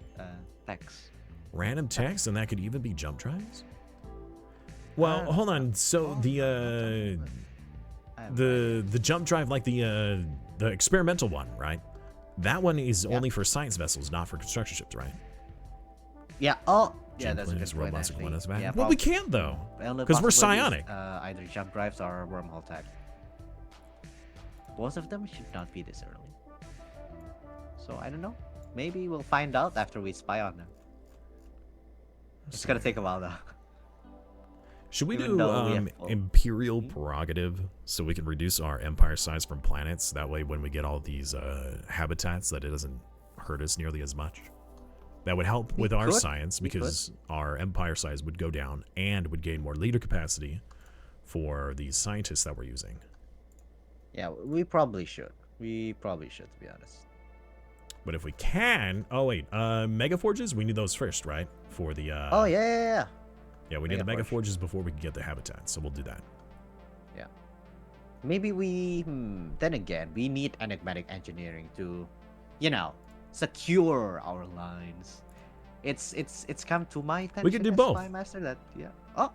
text. Random text, and that could even be jump drives. Well, hold on. So the jump drive, like the experimental one, right? That one is only for science vessels, not for construction ships, right? Yeah. Oh, yeah. That's a good point, actually. Yeah, well, we can't though, because we're psionic. Either jump drives or wormhole tech. Most of them should not be this early. So I don't know. Maybe we'll find out after we spy on them. It's gonna take a while though. Should we do imperial prerogative so we can reduce our empire size from planets? That way when we get all these habitats that it doesn't hurt us nearly as much. That would help with our science because our empire size would go down and would gain more leader capacity for these scientists that we're using. Yeah, we probably should. To be honest. But if we can... Oh, wait. Mega Forges? We need those first, right? For the... Oh, yeah. Yeah, we need the Mega Forges before we can get the habitat, so we'll do that. Yeah. Maybe we... Then again, we need enigmatic engineering to, secure our lines. It's come to my attention. We can do both. Spy Master that, yeah. Oh!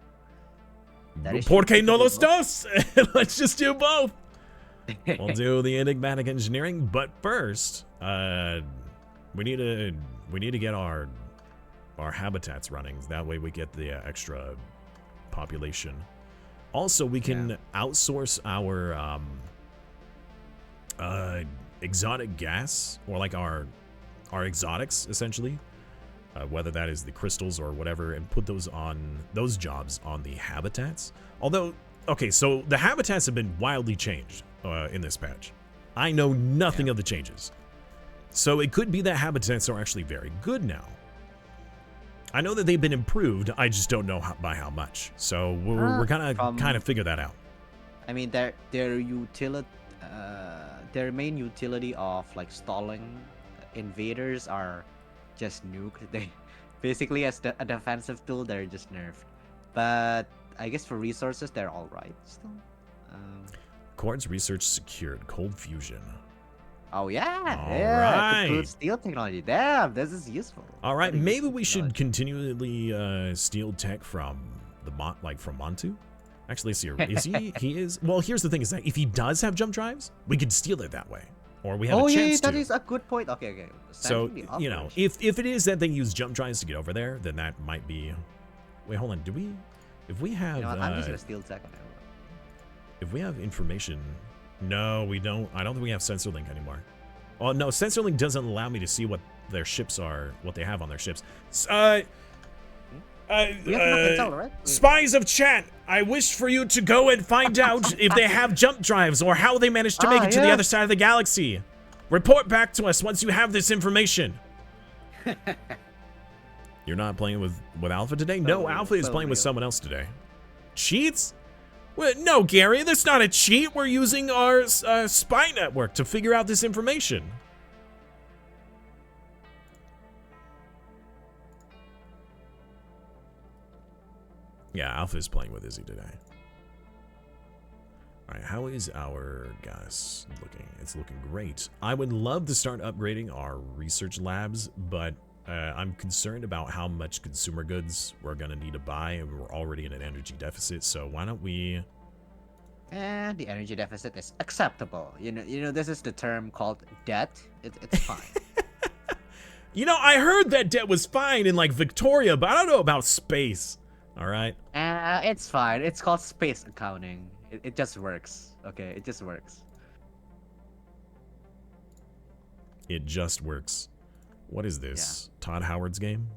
¿Por qué no los dos? Let's just do both. We'll do the enigmatic engineering, but first, We need to get our habitats running. That way we get the extra population. Also, we can outsource our exotic gas, or like our exotics, essentially, whether that is the crystals or whatever, and put those jobs on the habitats. Although, okay, so the habitats have been wildly changed in this patch. I know nothing of the changes, so it could be that habitats are actually very good now. I know that they've been improved. I just don't know by how much. So we're gonna kind of figure that out. I mean, their utility, their main utility of like stalling invaders are just nuked. They basically, as a defensive tool, they're just nerfed. But I guess for resources, they're all right still. Quartz research secured. Cold fusion. Oh yeah, All yeah. right. Include steel technology. Damn, this is useful. All right, Very maybe useful we should technology. continually steal tech from from Montu. Actually, let's see. Is he? He is. Well, here's the thing: is that if he does have jump drives, we could steal it that way, or we have a chance that to. is a good point. Okay. So Sending the you know, operation. if it is that they use jump drives to get over there, then that might be. Wait, hold on. Do we? If we have, You know what, I'm just gonna steal tech on everyone. if we have information, no, we don't. I don't think we have sensor link anymore. Oh no, sensor link doesn't allow me to see what their ships are, what they have on their ships. We have enough intel, right? Spies of chat, I wish for you to go and find out if they have jump drives or how they managed to make it to the other side of the galaxy. Report back to us once you have this information. You're not playing with Alpha today? No, Alpha is playing with someone else today. Cheats? Well, no, Gary, that's not a cheat. We're using our spy network to figure out this information. Yeah, Alpha is playing with Izzy today. All right, how is our gas looking? It's looking great. I would love to start upgrading our research labs, but I'm concerned about how much consumer goods we're going to need to buy, and we're already in an energy deficit, so why don't we... And the energy deficit is acceptable. You know, this is the term called debt. It's fine. You know, I heard that debt was fine in, like, Victoria, but I don't know about space. All right? It's fine. It's called space accounting. It just works. Okay, it just works. It just works. What is this? Todd Howard's game?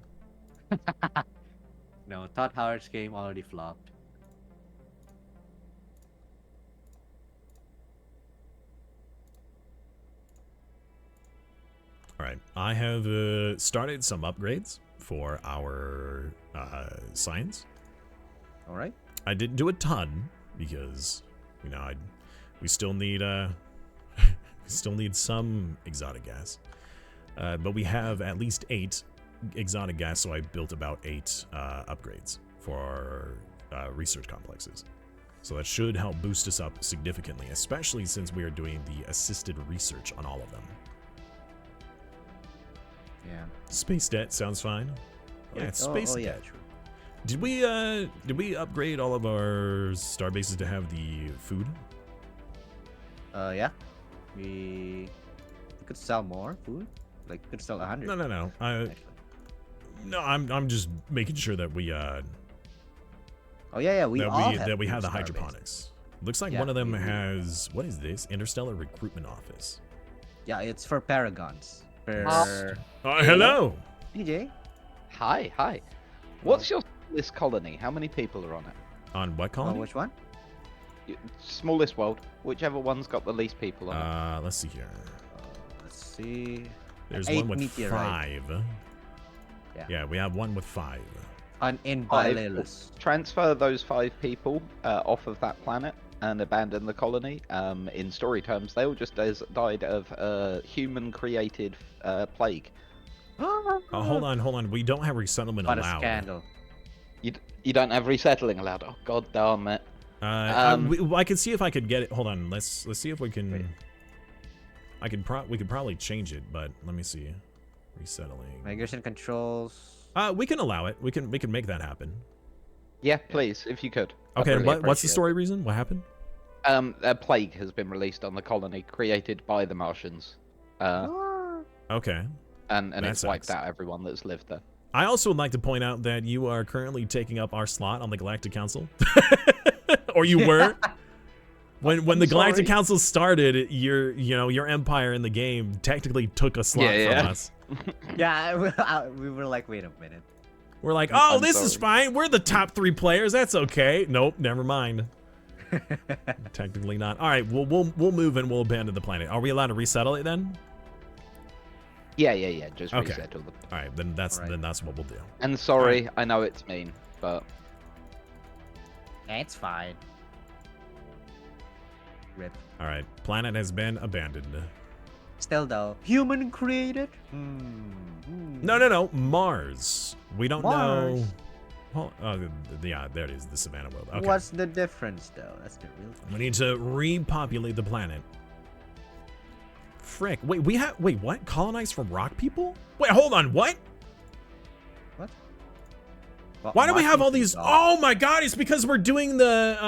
No, Todd Howard's game already flopped. All right, I have started some upgrades for our science. All right. I didn't do a ton because, you know, we still need some exotic gas, but we have at least 8 exotic gas, so I built about 8 upgrades for our research complexes. So that should help boost us up significantly, especially since we are doing the assisted research on all of them. Yeah. Space debt sounds fine. Yeah, it's space debt. Yeah, true. Did we upgrade all of our star bases to have the food? Yeah. We could sell more food. Like, could sell 100. No. I'm just making sure that we Oh yeah. We all that we have the star hydroponics. bases. Looks like Yeah, one of them we- has, what is this? Interstellar Recruitment Office. Yeah, it's for paragons. Hello. DJ. Hi. What's your smallest colony? How many people are on it? On what Oh, colony? which one? Smallest world. Whichever one's got the least people on it. Let's see here. Let's see. There's 8 one with meteorite. 5. Yeah. Yeah, we have one with 5. In 5. Bilalus. Transfer those 5 people off of that planet and abandon the colony. In story terms, they all just died of human-created plague. Oh, hold on. We don't have resettlement What a allowed. scandal. You don't have resettling allowed. Oh, god damn it. I can see if I could get it. Hold on. Let's see if we can. Wait. We could probably change it, but let me see. Resettling. Migration controls. We can allow it. We can make that happen. Yeah, please, if you could. I'd Okay. really What's the appreciate story reason? What happened? it. A plague has been released on the colony created by the Martians. Okay. and That it's wiped sucks. out everyone that's lived there. I also would like to point out that you are currently taking up our slot on the Galactic Council. Or you were. When the Galactic sorry. Council started, your empire in the game technically took a slot from us. Yeah, we were like, wait a minute. We're like, oh, I'm this is sorry. fine. We're the top 3 players. That's okay. Nope, never mind. Technically not. All right, we'll move and we'll abandon the planet. Are we allowed to resettle it then? Yeah. Just Okay. resettle them. All right, then that's what we'll do. And sorry, I know it's mean, but Yeah, it's fine. Rip. All right, planet has been abandoned. Still though, human created. No, Mars. We don't know. Mars. Well, yeah, there it is, the Savannah world. Okay. What's the difference though? That's the real thing. We need to repopulate the planet. Frick. Wait, what? Colonized from rock people? Wait, hold on, what? What? Why do we have all these? Oh my god, it's because we're doing the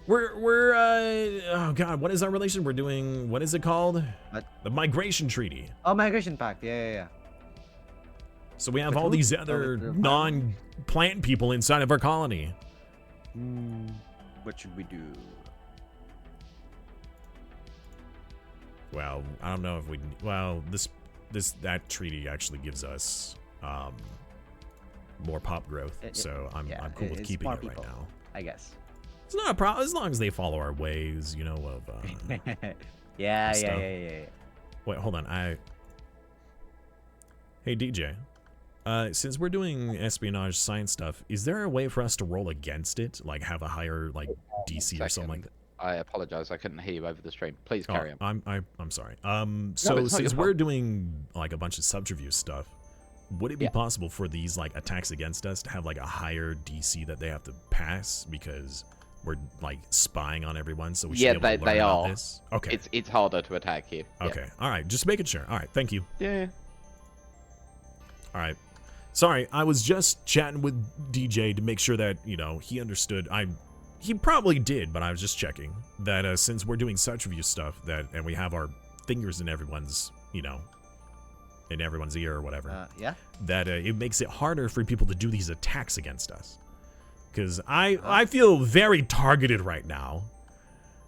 oh god, what is our relation? We're doing, what is it called? What? The migration treaty. Oh, migration pact. Yeah. So we have Which all one? these Oh, other the- non-plant people inside of our colony. What should we do? Well, I don't know if we. Well, that treaty actually gives us more pop growth. So I'm cool with it's keeping more it people, right now. I guess. It's not a problem as long as they follow our ways, of. Yeah. stuff. Wait, hold on. Hey DJ, since we're doing espionage science stuff, is there a way for us to roll against it, like have a higher DC or something like that? I apologize, I couldn't hear you over the stream. Please carry on. I'm sorry. So it's not since your we're fault. doing a bunch of subterfuge stuff, would it be possible for these attacks against us to have a higher DC that they have to pass because we're spying on everyone? So we should be able to learn about this. Okay. It's harder to attack you. Okay. All right. Just making sure. All right. Thank you. Yeah. All right. Sorry, I was just chatting with DJ to make sure that he understood. He probably did, but I was just checking that since we're doing subterfuge stuff and we have our fingers in everyone's in everyone's ear or whatever. That it makes it harder for people to do these attacks against us. Because I feel very targeted right now.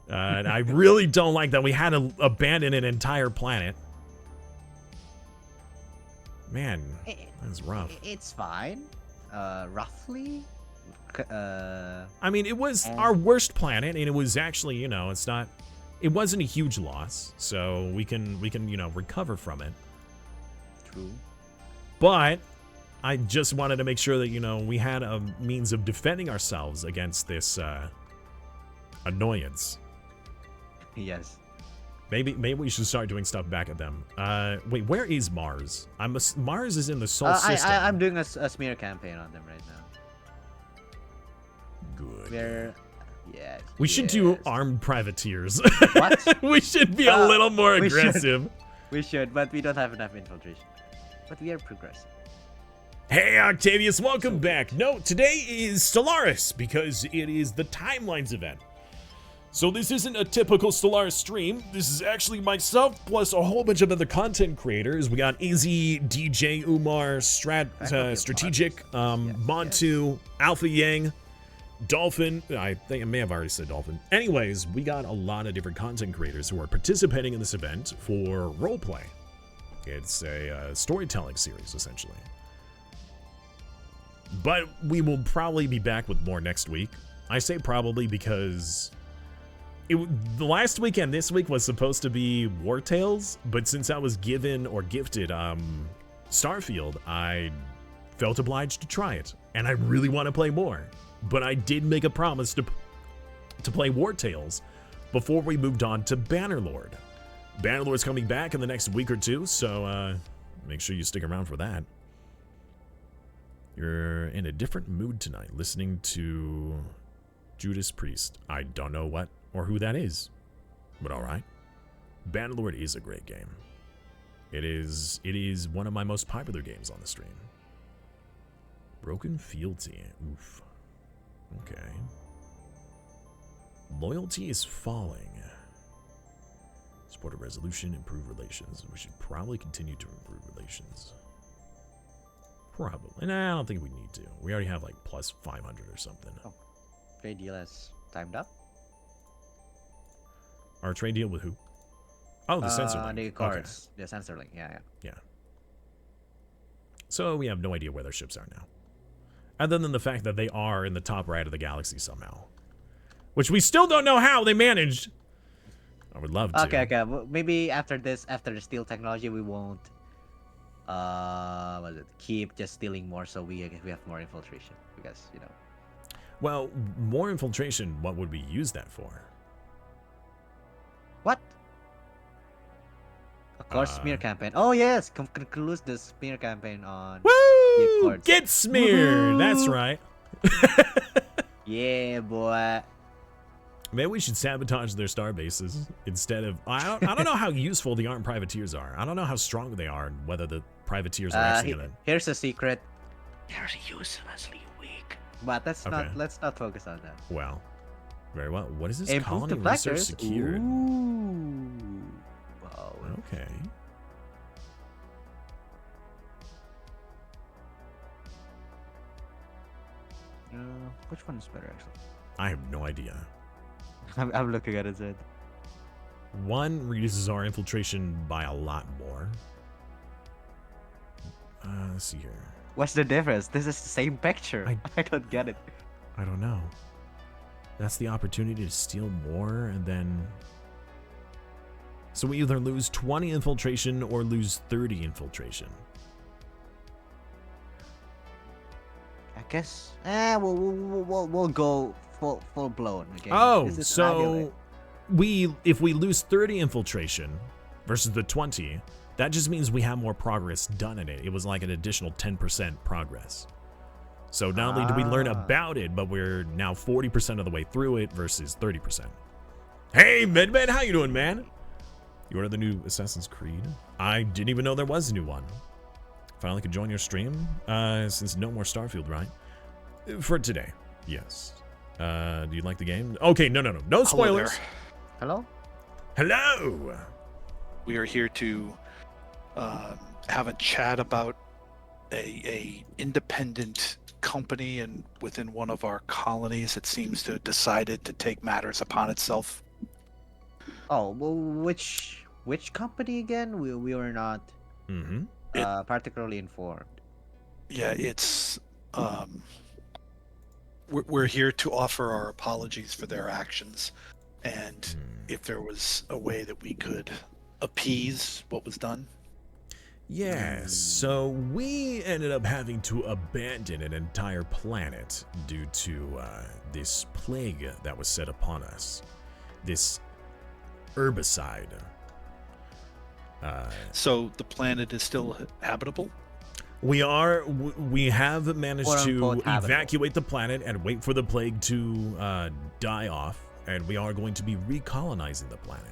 And I really don't like that we had to abandon an entire planet. Man, that's rough. It's fine. Roughly. I mean, it was our worst planet, and it was actually, it wasn't a huge loss, so we can recover from it. True. But I just wanted to make sure that we had a means of defending ourselves against this annoyance. Yes. Maybe we should start doing stuff back at them. Wait, where is Mars? Mars is in the Sol system. I'm doing a smear campaign on them right now. Good. Yes. We should do armed privateers. What? We should be a little more aggressive. We should, but we don't have enough infiltration. But we are progressing. Hey Octavius, welcome back. No, today is Stellaris because it is the Timelines event. So this isn't a typical Stellaris stream. This is actually myself plus a whole bunch of other content creators. We got AZ, DJ, Umar, Strategic, Montu, Alpha Yang, Dolphin. I think I may have already said Dolphin. Anyways, we got a lot of different content creators who are participating in this event for roleplay. It's a storytelling series, essentially. But we will probably be back with more next week. I say probably because the last week and this week was supposed to be War Tales, but since I was given or gifted Starfield, I felt obliged to try it, and I really want to play more. But I did make a promise to play War Tales before we moved on to Bannerlord. Bannerlord's coming back in the next week or two, so make sure you stick around for that. You're in a different mood tonight, listening to Judas Priest. I don't know what or who that is, but all right. Bannerlord is a great game. It is one of my most popular games on the stream. Broken Fealty. Oof. Okay. Loyalty is falling. Support a resolution, improve relations. We should probably continue to improve relations. Probably. Nah, I don't think we need to. We already have like plus 500 or something. Oh. Trade deal has timed up. Our trade deal with who? Oh, the sensor link. The cards. Okay. The sensor link. Yeah. So we have no idea where their ships are now. Other than the fact that they are in the top right of the galaxy somehow. Which we still don't know how they managed. I would love to. Okay. Well, maybe after this, after the steel technology, we won't keep just stealing more, so we have more infiltration, because Well, more infiltration, what would we use that for? What? Of course, smear campaign. Oh yes, conclude the smear campaign on. Woo! Get smeared. That's right. Yeah, boy. Maybe we should sabotage their star bases instead of. I don't know how useful the armed privateers are. I don't know how strong they are, and whether the privateers are actually gonna. Here's a secret. They're uselessly weak. But let's not focus on that. Well, very well. What is this? Improve Colony research deflectors. secured. Ooh. Wow. Okay. Which one is better, actually? I have no idea. I'm looking at it. One reduces our infiltration by a lot more. Let's see here. What's the difference? This is the same picture. I don't get it. I don't know. That's the opportunity to steal more, and then... So we either lose 20 infiltration or lose 30 infiltration. I guess. We'll go full blown. Okay. Oh, so if we lose 30 infiltration versus the 20, that just means we have more progress done in it. It was like an additional 10% progress. So not only do we learn about it, but we're now 40% of the way through it versus 30%. Hey, Medmed, how you doing, man? You ordered the new Assassin's Creed? I didn't even know there was a new one. Finally could join your stream, since no more Starfield, right? For today, yes. Do you like the game? Okay, no spoilers. Hello? Hello! We are here to have a chat about a independent company, and within one of our colonies, it seems to have decided to take matters upon itself. Oh, well, which company again? We were not particularly informed. Yeah, it's we're here to offer our apologies for their actions, and if there was a way that we could appease what was done. Yes, so we ended up having to abandon an entire planet due to this plague that was set upon us. This herbicide. So the planet is still habitable? We have managed Quote, to unquote, habitable. evacuate the planet and wait for the plague to die off, and we are going to be recolonizing the planet.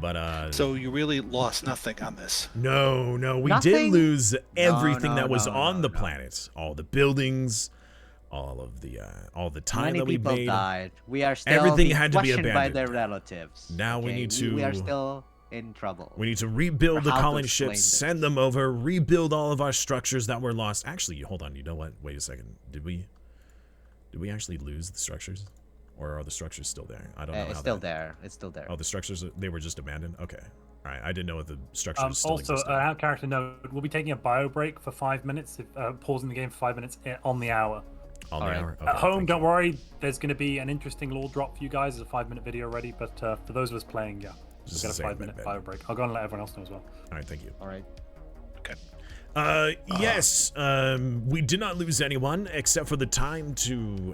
But so you really lost nothing on this? No, we Nothing? did lose everything No, that was on the no. planet. All the buildings, all the time Many that we people made. died. We are still Everything being had to be questioned by abandoned. their relatives. Now we need to- We are still in trouble. We need to rebuild Or the how to colony explain ships, this. send them over, rebuild all of our structures that were lost. Actually, hold on. You know what? Wait a second. Did we actually lose the structures? Or are the structures still there? I don't know. It's still there. It's still there. Oh, the structures, they were just abandoned? Okay. All right. I didn't know if the structures still Also, existed. our character note, we'll be taking a bio break for 5 minutes, pausing the game for 5 minutes on the hour. On the Alright. hour? Okay, At home, thank don't you. worry, there's going to be an interesting lore drop for you guys. There's a 5-minute video ready, but for those of us playing, yeah, Just we'll a get a second, 5-minute Ben. bio break. I'll go and let everyone else know as well. All right. Thank you. All right. Yes, we did not lose anyone except for the time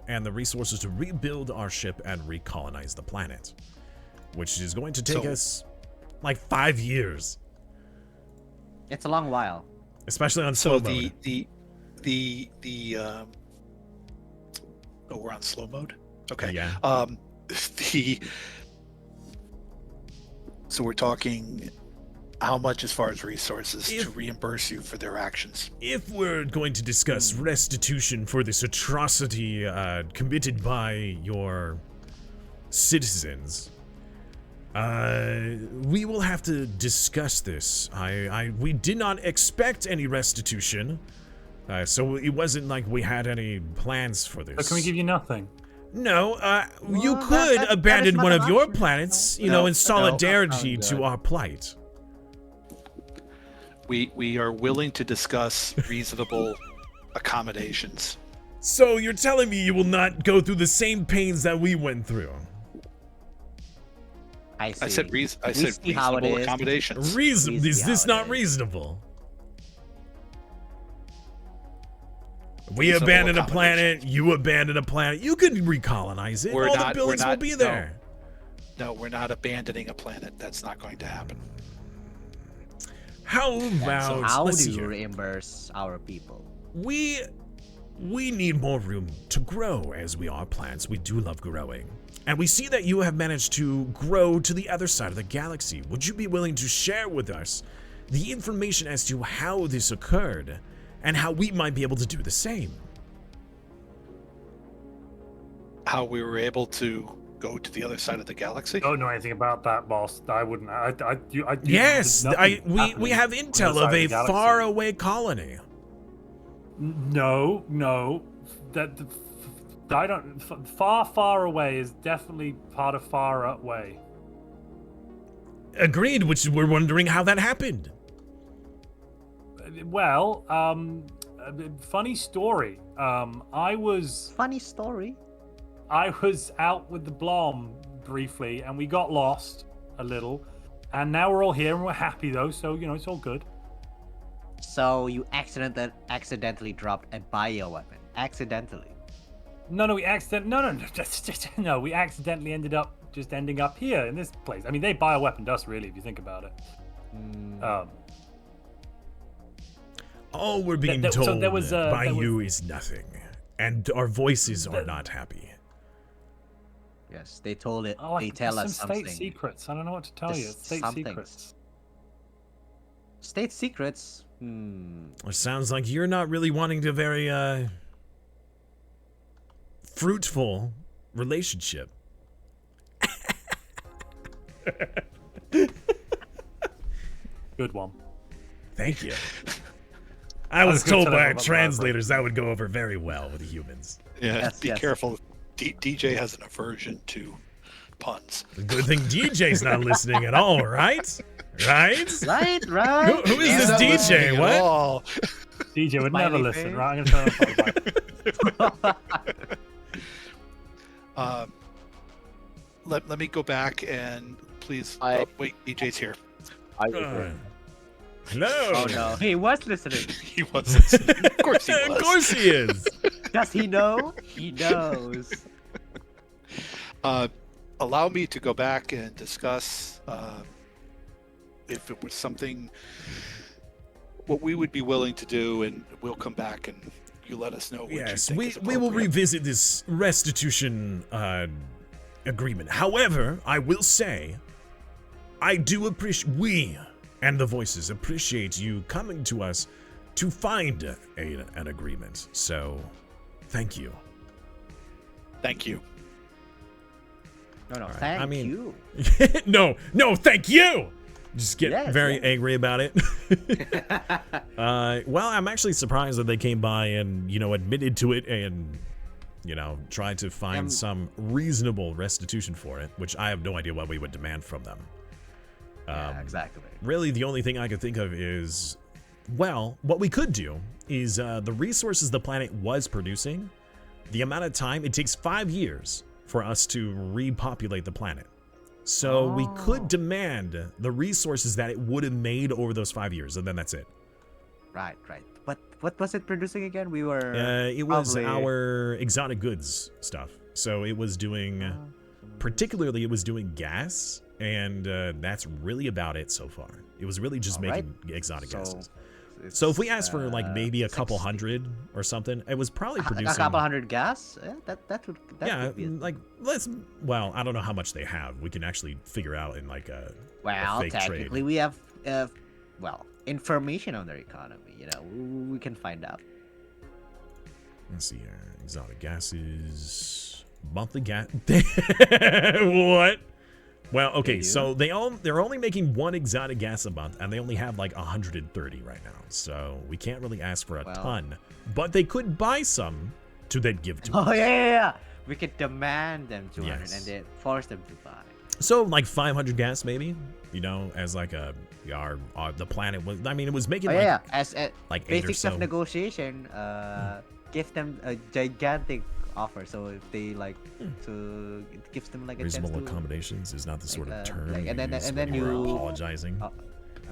and the resources to rebuild our ship and recolonize the planet, which is going to take us like 5 years, It's a long while. especially on So slow mode. Oh, we're on slow mode? Okay. Yeah. So we're talking how much as far as resources to If- reimburse you for their actions? If we're going to discuss restitution for this atrocity committed by your citizens, We will have to discuss this. We did not expect any restitution, so it wasn't like we had any plans for this. So can we give you nothing? No, you Well, could that abandon is not one an of your option. planets, No, in no, solidarity no. to our plight. We are willing to discuss reasonable accommodations. So you're telling me you will not go through the same pains that we went through? I see. I said see how it reasonable is. accommodations. Reason? We Is see this how it not is. reasonable? We Reasonable abandon a planet, accommodations. you abandon a planet. You could recolonize it. All the buildings will be there. No, we're not abandoning a planet. That's not going to happen. How So about how let's do see you here. reimburse our people? We need more room to grow as we are plants. We do love growing. And we see that you have managed to grow to the other side of the galaxy. Would you be willing to share with us the information as to how this occurred and how we might be able to do the same? How we were able to go to the other side of the galaxy? Don't know anything about that, boss. I wouldn't. Yes, nothing we happening have on the intel other of side a the galaxy. faraway colony. No. I don't. Far away is definitely part of far away. Agreed, which we're wondering how that happened. Well, funny story. Funny story. I was out with the Blom briefly, and we got lost a little, and now we're all here and we're happy though. So it's all good. So you accidentally dropped a bioweapon. Accidentally. No, we we accidentally ended up here in this place. I mean, they bioweaponed us, really, if you think about it. All we're being so told there was, by there was- you is nothing, and our voices are not happy. Yes, they told it. Oh, They tell some us state something. secrets. I don't know what to tell you. There's State something. secrets. State secrets. It sounds like you're not really wanting a very fruitful relationship. Good one. Thank you. I was gonna told tell by our everyone about translators that would go over very well with humans. Yeah, Yes, be yes. careful. DJ has an aversion to puns. Good thing DJ's not listening at all, right? Right? Right. Who is He's this not DJ? listening at What? all. DJ would never Smiley listen, face. right? I'm gonna turn off the mic. Let me go back and please. I- Wait, DJ's here. I agree. Hello. Oh no, he was listening. He was listening. Of course he was. Of course he is. Does he know? He knows. Allow me to go back and discuss if it was something what we would be willing to do, and we'll come back and you let us know what Yes, you think we is will appropriate. revisit this restitution agreement. However, I will say, I do appreciate we and the voices appreciate you coming to us to find an agreement. So, thank you. Thank you. No, right, thank I mean- you. no, thank you. Just get Yes, very yes. angry about it. Well, I'm actually surprised that they came by and admitted to it and tried to find some reasonable restitution for it, which I have no idea what we would demand from them. Yeah, exactly. Really, the only thing I could think of is, well, what we could do is the resources the planet was producing, the amount of time, it takes 5 years for us to repopulate the planet. So we could demand the resources that it would have made over those 5 years, and then that's it. Right. But what was it producing again? We were. It was probably- our exotic goods stuff. So it was doing, particularly it was doing gas, and that's really about it so far. It was really just Alright. making exotic gases. it's, So if we asked for like maybe a 60. couple hundred or something, it was probably A producing. couple hundred gas? Yeah, that would. That Yeah, would be it. like well, I don't know how much they have. We can actually figure out in like a Well, fake technically, trade. we have, information on their economy. We can find out. Let's see here. Exotic gases. Monthly gas. What? Well, okay, do? so they're only making 1 exotic gas a month, and they only have like 130 right now. So we can't really ask for a ton, but they could buy some to then give to us. Oh yeah. We could demand them 200 Yes. and then force them to buy. So like 500 gas, maybe. You know, as like the planet was. I mean, it was making As like 8 or basics so. of negotiation, give them a gigantic offer. So if they like to, it gives them like a Reasonable chance to. accommodations is not the sort of term. like, you and then use and when then you're you apologizing. I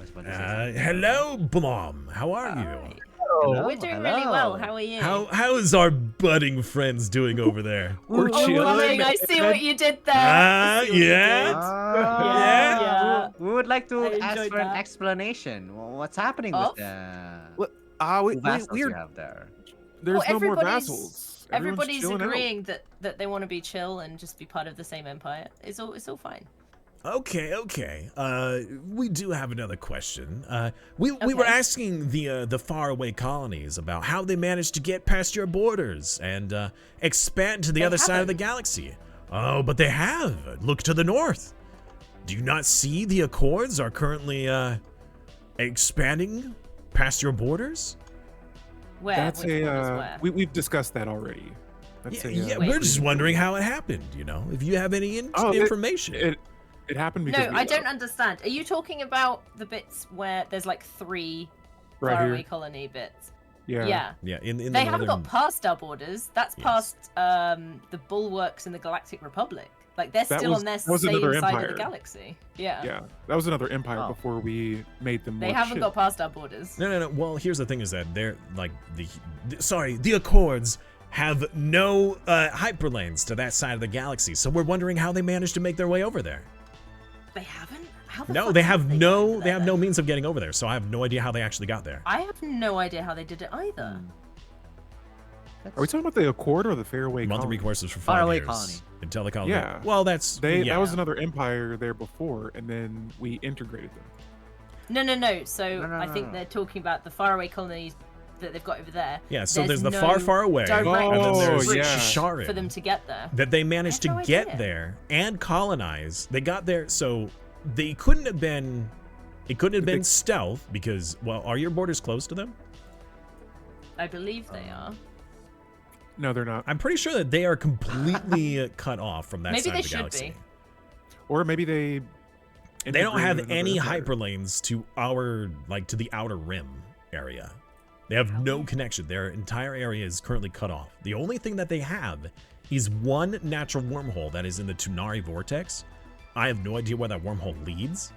was about to say something. Hello, Blom. How are you? We're doing really well. How are you? How is our budding friends doing over there? We're Oh, chilling. darling, I see what you did there. Ah, I see what you yeah? did. Ah, Yeah. We would like to I ask enjoyed for an that. explanation. What's happening Of? with the vassals you We're have there? there's Well, no more everybody's- vassals. Everybody's chilling out. agreeing that they want to be chill and just be part of the same empire. It's all fine. Okay. We do have another question. We were Okay. asking the faraway colonies about how they managed to get past your borders and expand to the They other side of the haven't. galaxy. Oh, but they have. Look to the north. Do you not see the Accords are currently expanding past your borders? Where? That's Which one is a where? we've discussed that already. That's Yeah, Wait. we're just wondering how it happened. You know, if you have any Oh, information. It happened because No, we, I don't understand. Are you talking about the bits where there's like 3 right faraway here. colony bits? Yeah. Yeah, in They the haven't northern. got past our borders. That's Yes. past the bulwarks in the Galactic Republic. Like they're That still was- on their that was same another side of empire. the galaxy. Yeah. Yeah, that was another empire Oh. before we made them more They haven't chill. got past our borders. No. Well, here's the thing: is that they're like the Accords have no hyperlanes to that side of the galaxy. So we're wondering how they managed to make their way over there. They haven't? How the No, fuck they have have got no over they there have no then? means of getting over there. So I have no idea how they actually got there. I have no idea how they did it either. Are we talking about the Accord or the Fairway Monthly colony? recourses for 5 Faraway years colony. until the colony. Yeah. Well, that's They yeah. that was another empire there before, and then we integrated them. No. So No, I think no. they're talking about the faraway colonies that they've got over there. Yeah, so there's the no far away, direct and then there's Oh, yeah. Sharin, for them to get there. that they managed I to have no get idea. there and colonize. They got there, so they couldn't have been. It couldn't have been stealth because, well, are your borders close to them? I believe they are. No, they're not. I'm pretty sure that they are completely cut off from that Maybe side they of the should galaxy. be. Or maybe they. They don't have integrated any another empire. hyperlanes to to the outer rim area. They have no connection. Their entire area is currently cut off. The only thing that they have is one natural wormhole that is in the Tunari vortex. I have no idea where that wormhole leads,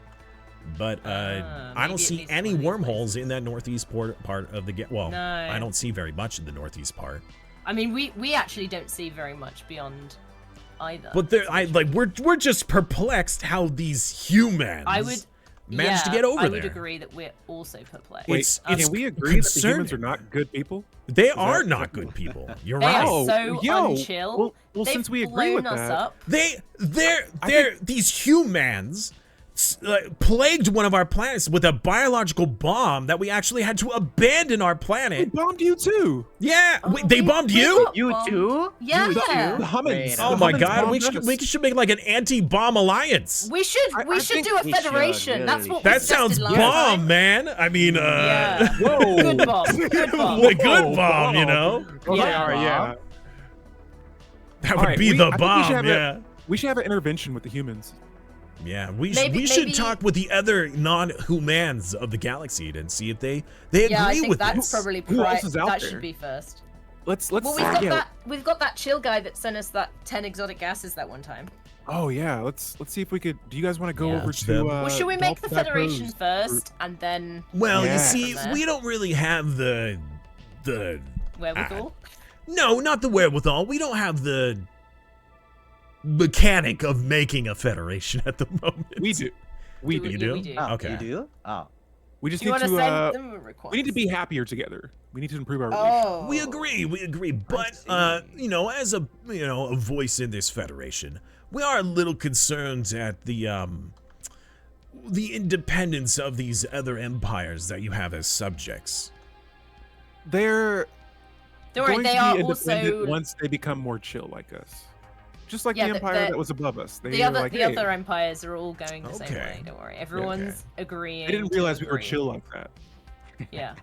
but I maybe don't it see leads to any one of these wormholes in that northeast part of the well. No. I don't see very much in the northeast part. I mean, we actually don't see very much beyond either. But we're just perplexed how these humans I would managed to get over I there. would agree that we're also perplexed. Wait, It's can we agree that the humans concerning. are not good people? They Is are that- not good people. You're They right. are so yo, unchill. well, They've since we agree with blown us that, up. They're these humans plagued one of our planets with a biological bomb that we actually had to abandon our They planet. bombed you too. Yeah, Oh, they we- bombed we you? got You bombed. too? Yeah. The Hummins. Wait a Oh the my Hummins god, we bombed us. should make like an anti-bomb alliance. We should I we should think do a we should, federation. That's really what That we sounds suggested bomb, last time. man. I mean, Yeah. Whoa. Good bomb. Good bomb. the good bomb, you know? Okay, Yeah. all right, yeah. That All would right, be I the think we bomb, should have yeah. We should have an intervention with the humans. Yeah, we Maybe- should maybe- talk with the other non-humans of the galaxy and see if they agree Yeah, I think with that's this. probably Who else is out that there? should be first. Let's Well, yeah. we've got that chill guy that sent us that 10 exotic gases that one time. Oh yeah, let's see if we could. Do you guys want to go Yeah. over It's to? them. Well, should we make the Dalton federation Rose? first and then Well, Yeah. you see, From there. we don't really have the wherewithal? no, not the wherewithal. We don't have the mechanic of making a federation at the moment. We do. We Do do. You Yeah, do? we do. Oh, Okay. you do? Oh. We just Do you need want to to. send them a request? We need to be happier together. We need to improve our relationship. Oh. We agree. But see. as a a voice in this federation, we are a little concerned at the independence of these other empires that you have as subjects. They're Don't worry, going they to are be independent also once they become more chill like us. Just like Yeah, the the- empire the- that was above us. They The were other like, the hey, other empires are all going the same Okay. way. Don't worry. Everyone's agreeing. I didn't to realize we were agree. chill like that. Yeah.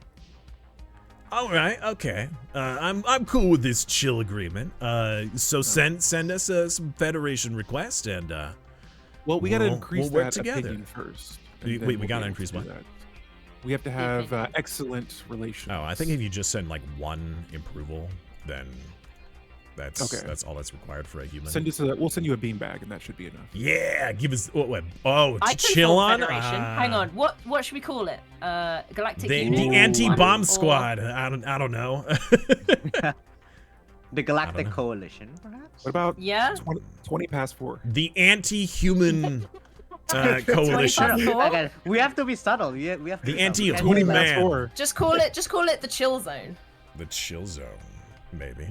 All right, okay. I'm cool with this chill agreement. So send us some Federation request and Well, we got to we'll increase work that together. opinion first. Wait, and then we we'll gotta be able increase to do what? that. We have to have excellent relations. Oh, I think if you just send like one approval, then that's all that's required for a human. We'll send you a beanbag, and that should be enough. Yeah, give us to Item chill for on. Federation. Hang on. What should we call it? Galactic The Unit? anti-bomb Or- squad. I don't know. The Galactic know. Coalition, perhaps? What about Yeah. 20 past 4? The anti-human coalition. past four? Okay, we have to be subtle. We have to The be subtle. anti-human 20 past man. 4. Just call it the chill zone. The chill zone, maybe.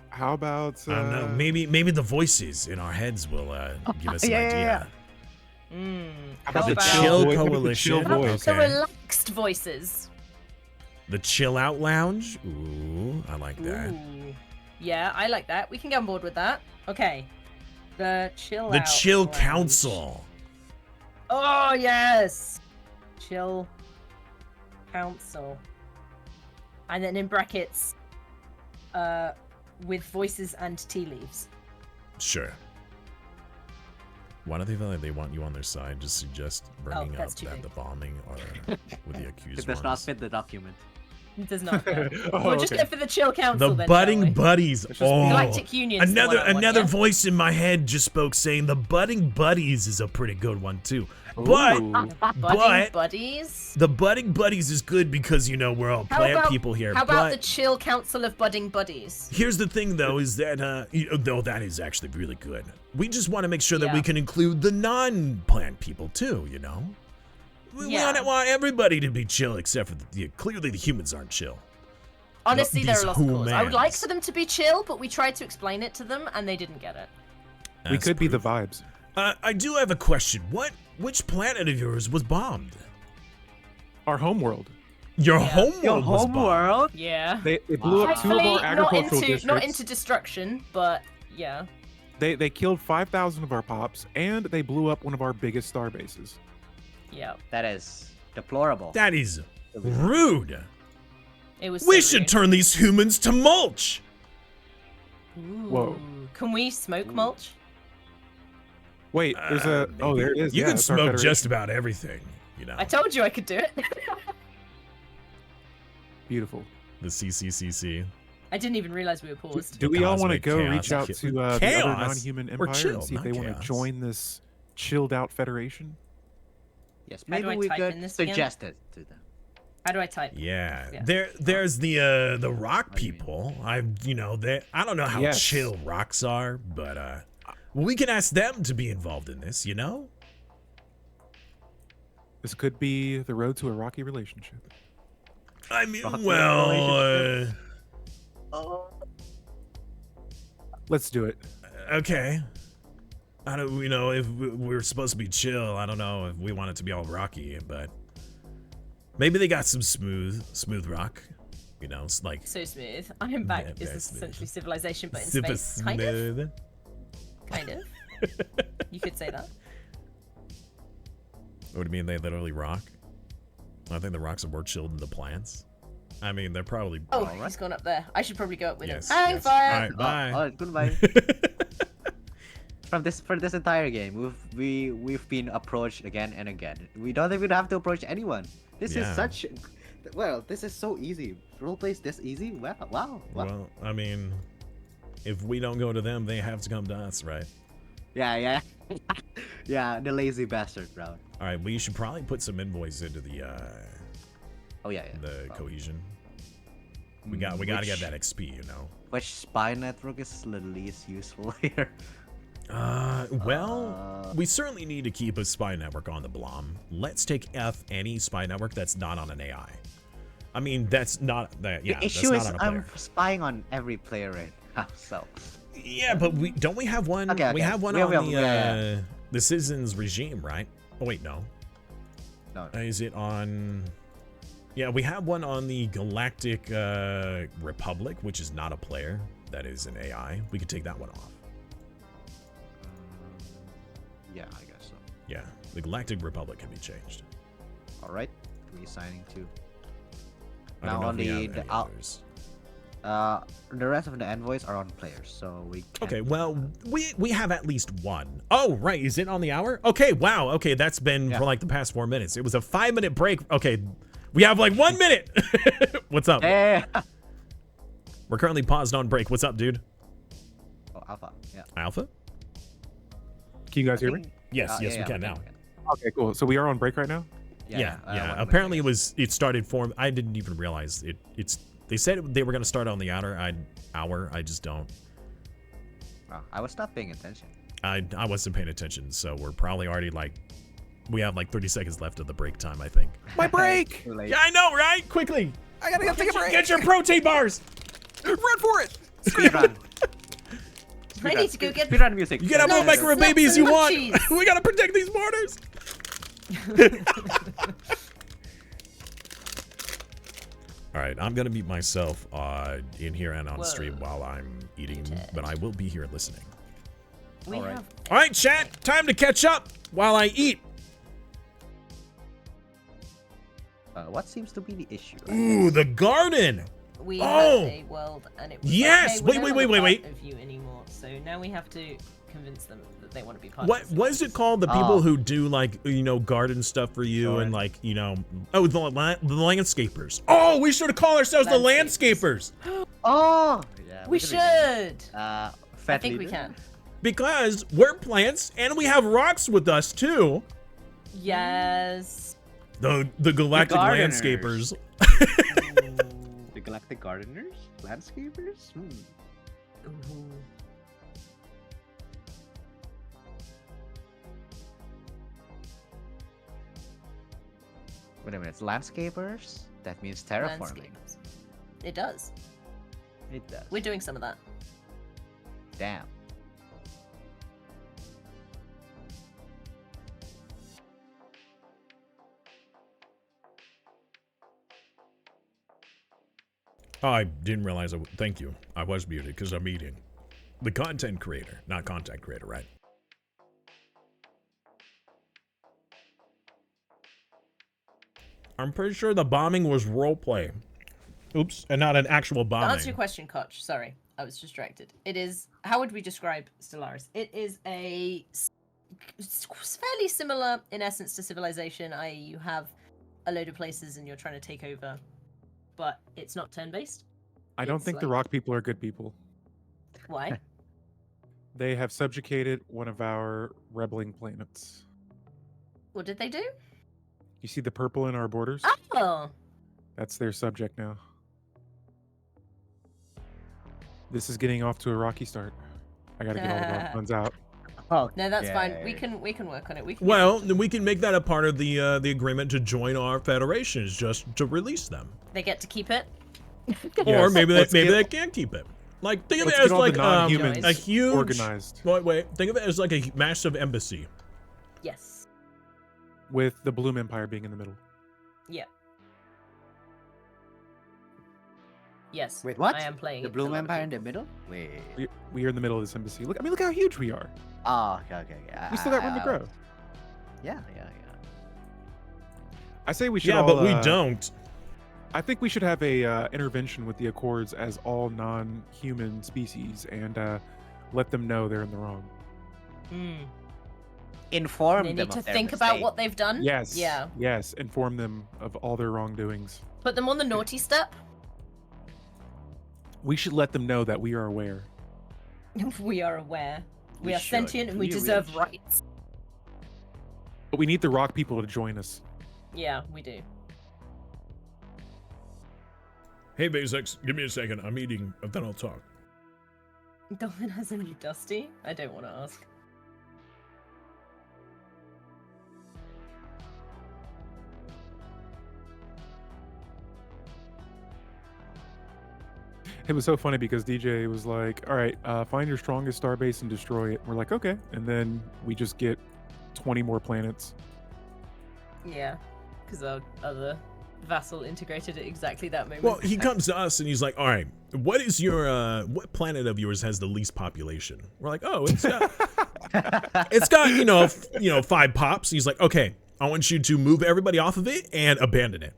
How about... I don't know. Maybe the voices in our heads will give us an idea. How How The about- chill voice? How about the coalition. chill voice? The Okay. relaxed voices. The chill out lounge. Ooh, I like that. Ooh. Yeah, I like that. We can get on board with that. Okay. The chill The out chill lounge. council. Oh yes. Chill council. And then in brackets, with voices and tea leaves. Sure. Why don't they feel like they want you on their side? Just suggest bringing up that's too that big. the bombing or with the accused It does not ones. fit the document. It does not. Go. Oh, We'll just okay. go for the chill council The then. shall budding we? buddies. just Oh, Galactic Union's the another one I want, another yeah? voice in my head just spoke saying the budding buddies is a pretty good one too. But Ooh. Budding buddies. the budding buddies is good because we're all plant people here. How about but the chill council of budding buddies? here's the thing though, is that though that is actually really good. We just want to make sure that Yeah. we can include the non-plant people too. We Yeah. want everybody to be chill except for clearly the humans aren't chill. Honestly, they're these a lost cause. I would like humans. for them to be chill, but we tried to explain it to them and they didn't get it. We As could be the proof. vibes. I do have a question. Which planet of yours was bombed? Our homeworld. Your Yeah. homeworld Your was home bombed. world? Yeah. They blew up 2 of Hopefully our agricultural districts. not into destruction, but yeah. They killed 5,000 of our pops, and they blew up one of our biggest star bases. Yeah. That is deplorable. That is rude. It was We so should rude. turn these humans to mulch. Ooh. Whoa. Can we smoke mulch? Wait, there's a... Oh, maybe. there it is. You yeah, can it's our smoke Federation. just about everything. I told you I could do it. Beautiful. The CCCC. I didn't even realize we were paused. Do we all want to Cosmic go chaos. reach out to the other Chaos? non-human Or empire chill, and see if not they want chaos. to join this chilled-out federation? Yes, How do maybe I we type could in this again? suggest it to them. How do I type? Yeah. Yeah. There's the rock people. I don't know how Yes. chill rocks are, but we can ask them to be involved in this, This could be the road to a rocky relationship. I mean, Rocky well, Oh. Let's do it. okay. I don't, if we're supposed to be chill, I don't know if we want it to be all rocky, but maybe they got some smooth rock. It's like So smooth. Iron Back Yeah, is very essentially civilization, but in super space. Kind of. smooth. Kind of. You could say that. What do you mean they literally rock? I think the rocks are more chilled than the plants. I mean, they're probably. Oh, Alright. he's gone up there. I should probably go up with Yes, him. Hang yes. fire. All right, bye. Oh, goodbye. For this entire game, we've been approached again and again. We don't even have to approach anyone. This Yeah. is such. Well, this is so easy. Roleplays this easy? Wow. Well, I mean, if we don't go to them, they have to come to us, right? Yeah. Yeah, the lazy bastard route. All right, we should probably put some invoice into the Oh yeah. cohesion. We got to get that XP, Which spy network is the least useful here? Well, we certainly need to keep a spy network on the Blom. Let's take any spy network that's not on an AI. I mean, that's not that. Yeah, The issue that's is not on a I'm player. spying on every player right now, so. Yeah, but we have one. Okay. We have one We on have- the yeah. the Citizens regime, right? Oh wait, no. No. Is it on? Yeah, we have one on the Galactic Republic, which is not a player. That is an AI. We could take that one off. Yeah, I guess so. Yeah, the Galactic Republic can be changed. All right, reassigning to. I don't Now know on if we the have any others. the rest of the envoys are on players, so we. Can't Okay, well, we have at least one. Oh, right, is it on the hour? Okay, wow. Okay, that's been for like the past 4 minutes. It was a 5-minute break. Okay, we have like 1 minute. What's up? Yeah. We're currently paused on break. What's up, dude? Oh, Alpha. Yeah. Alpha? Can you guys hear me? Yes, yes, we can now. Okay, cool. So we are on break right now? Yeah. one Apparently minute. it started for. I didn't even realize it. They said they were gonna start on the hour. I just don't. Oh, I was not paying attention. I wasn't paying attention, so we're probably already like. We have like 30 seconds left of the break time, I think. My break! Too late. Yeah, I know, right? Quickly, I gotta take a break! get your protein bars. Run for it! Speedrun. I need to go get Speedrun music. You get how many Nice. microwave babies you want. Munchies. We gotta protect these borders. All right, I'm gonna mute myself in here and on Whoa. stream while I'm eating, but I will be here listening. We All right. have. All right, chat, time to catch up while I eat. What seems to be the issue? Ooh, the garden. We Oh! had a world, and it was Yes! like, hey, Wait, we're not wait. a part of you anymore. So now we have to convince them that they want to be part What of was it called? The people who do like garden stuff for you Sure. and like the landscapers. Oh, we should have called ourselves the landscapers Oh, yeah. We could should. I I think we can. because we're plants and we have rocks with us too. Yes. The galactic gardeners. landscapers. The Galactic Gardeners? Landscapers? Ooh. Wait a minute, it's landscapers? That means terraforming. Landscapes. It does. It does. We're doing some of that. Damn. Oh, I didn't realize. Thank you. I was muted because I'm eating. The content creator, not content creator, right? I'm pretty sure the bombing was roleplay. Oops, and not an actual To bombing. answer your question, Koch. Sorry, I was distracted. It is. How would we describe Stellaris? It is fairly similar in essence to Civilization, i.e., you have a load of places and you're trying to take over, but it's not turn-based. I don't It's think the like- rock people are good people. Why? They have subjugated one of our rebelling planets. What did they do? You see the purple in our borders? Oh, That's their subject now. This is getting off to a rocky start. I gotta get all the rock ones out. Oh, no, that's fine. We can work on it. We can. Well, then we can make that a part of the agreement to join our federation, is just to release them. They get to keep it. Or Yes, maybe let's they get- can't keep it. Like think of Let's it as get all the like non-humans a huge organized Wait, think of it as like a massive embassy. Yes. with the Bloom Empire being in the middle. Yeah. Yes. Wait, what? I am playing The it Bloom with a lot of Empire in the people. middle? Wait. We are in the middle of this embassy. Look, I mean, look how huge we are. Oh, okay. We still got room to grow. Yeah. I say we should. Yeah, all, but we don't. I think we should have a intervention with the Accords as all non-human species and let them know they're in the wrong. Inform They them need of to their think about mistake. what they've done. Yes. Yeah. Yes. Inform them of all their wrongdoings. Put them on the naughty step. We should let them know that we are aware. We are aware. We We are should. sentient and we We deserve really should. rights. But we need the rock people to join us. Yeah, we do. Hey, Basics, give me a second. I'm eating, and then I'll talk. Dolphin has any Dusty? I don't want to ask. It was so funny because DJ was like, all right, find your strongest starbase and destroy it. We're like, okay. And then we just get 20 more planets. Yeah, because our other vassal integrated at exactly that moment. Well, he comes to us and he's like, all right, what is your, what planet of yours has the least population? We're like, oh, it's, It's got, 5 pops. He's like, okay, I want you to move everybody off of it and abandon it.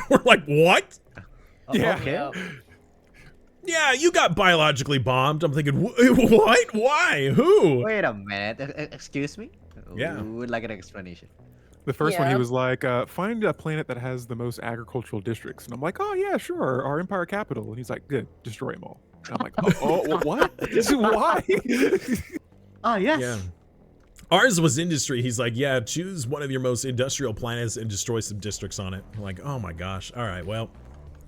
We're like, what? Yeah. Okay. Yeah, you got biologically bombed. I'm thinking, what? Why? Who? Wait a minute. Excuse me? Yeah. We would like an explanation. The first one, he Yeah. was like, find a planet that has the most agricultural districts. And I'm like, oh, yeah, sure. Our empire capital. And he's like, good, destroy them all. And I'm like, what? Why? Oh, yes. Yeah. Ours was industry. He's like, yeah, choose one of your most industrial planets and destroy some districts on it. I'm like, oh my gosh. All right, well,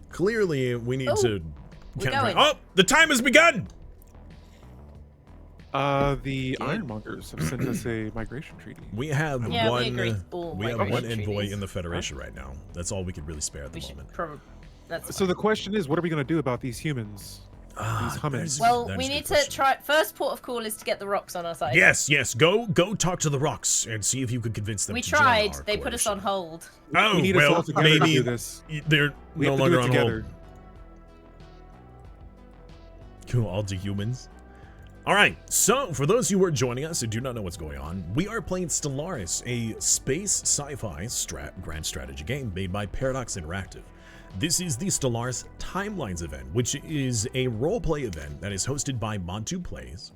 clearly we need to... we're going. Oh, the time has begun! The Ironmongers have sent us a migration treaty. We have Yeah, we one. agree. All We have migration one envoy treaties. in the Federation right now. That's all we could really spare at the We should moment. probably. That's So the question is, what are we going to do about these humans? These humans. well, that we is a need good to question. try. First port of call is to get the rocks on our side. Yes, go talk to the rocks and see if you could convince them We to join tried. our They put us on coalition. hold. Oh, We need us well, all together to maybe do this. they're We no have to do longer it on together. hold. Cool, all the humans. All right, so for those who are joining us who do not know what's going on, we are playing Stellaris, a space sci-fi grand strategy game made by Paradox Interactive. This is the Stellaris Timelines event, which is a roleplay event that is hosted by Montu Plays.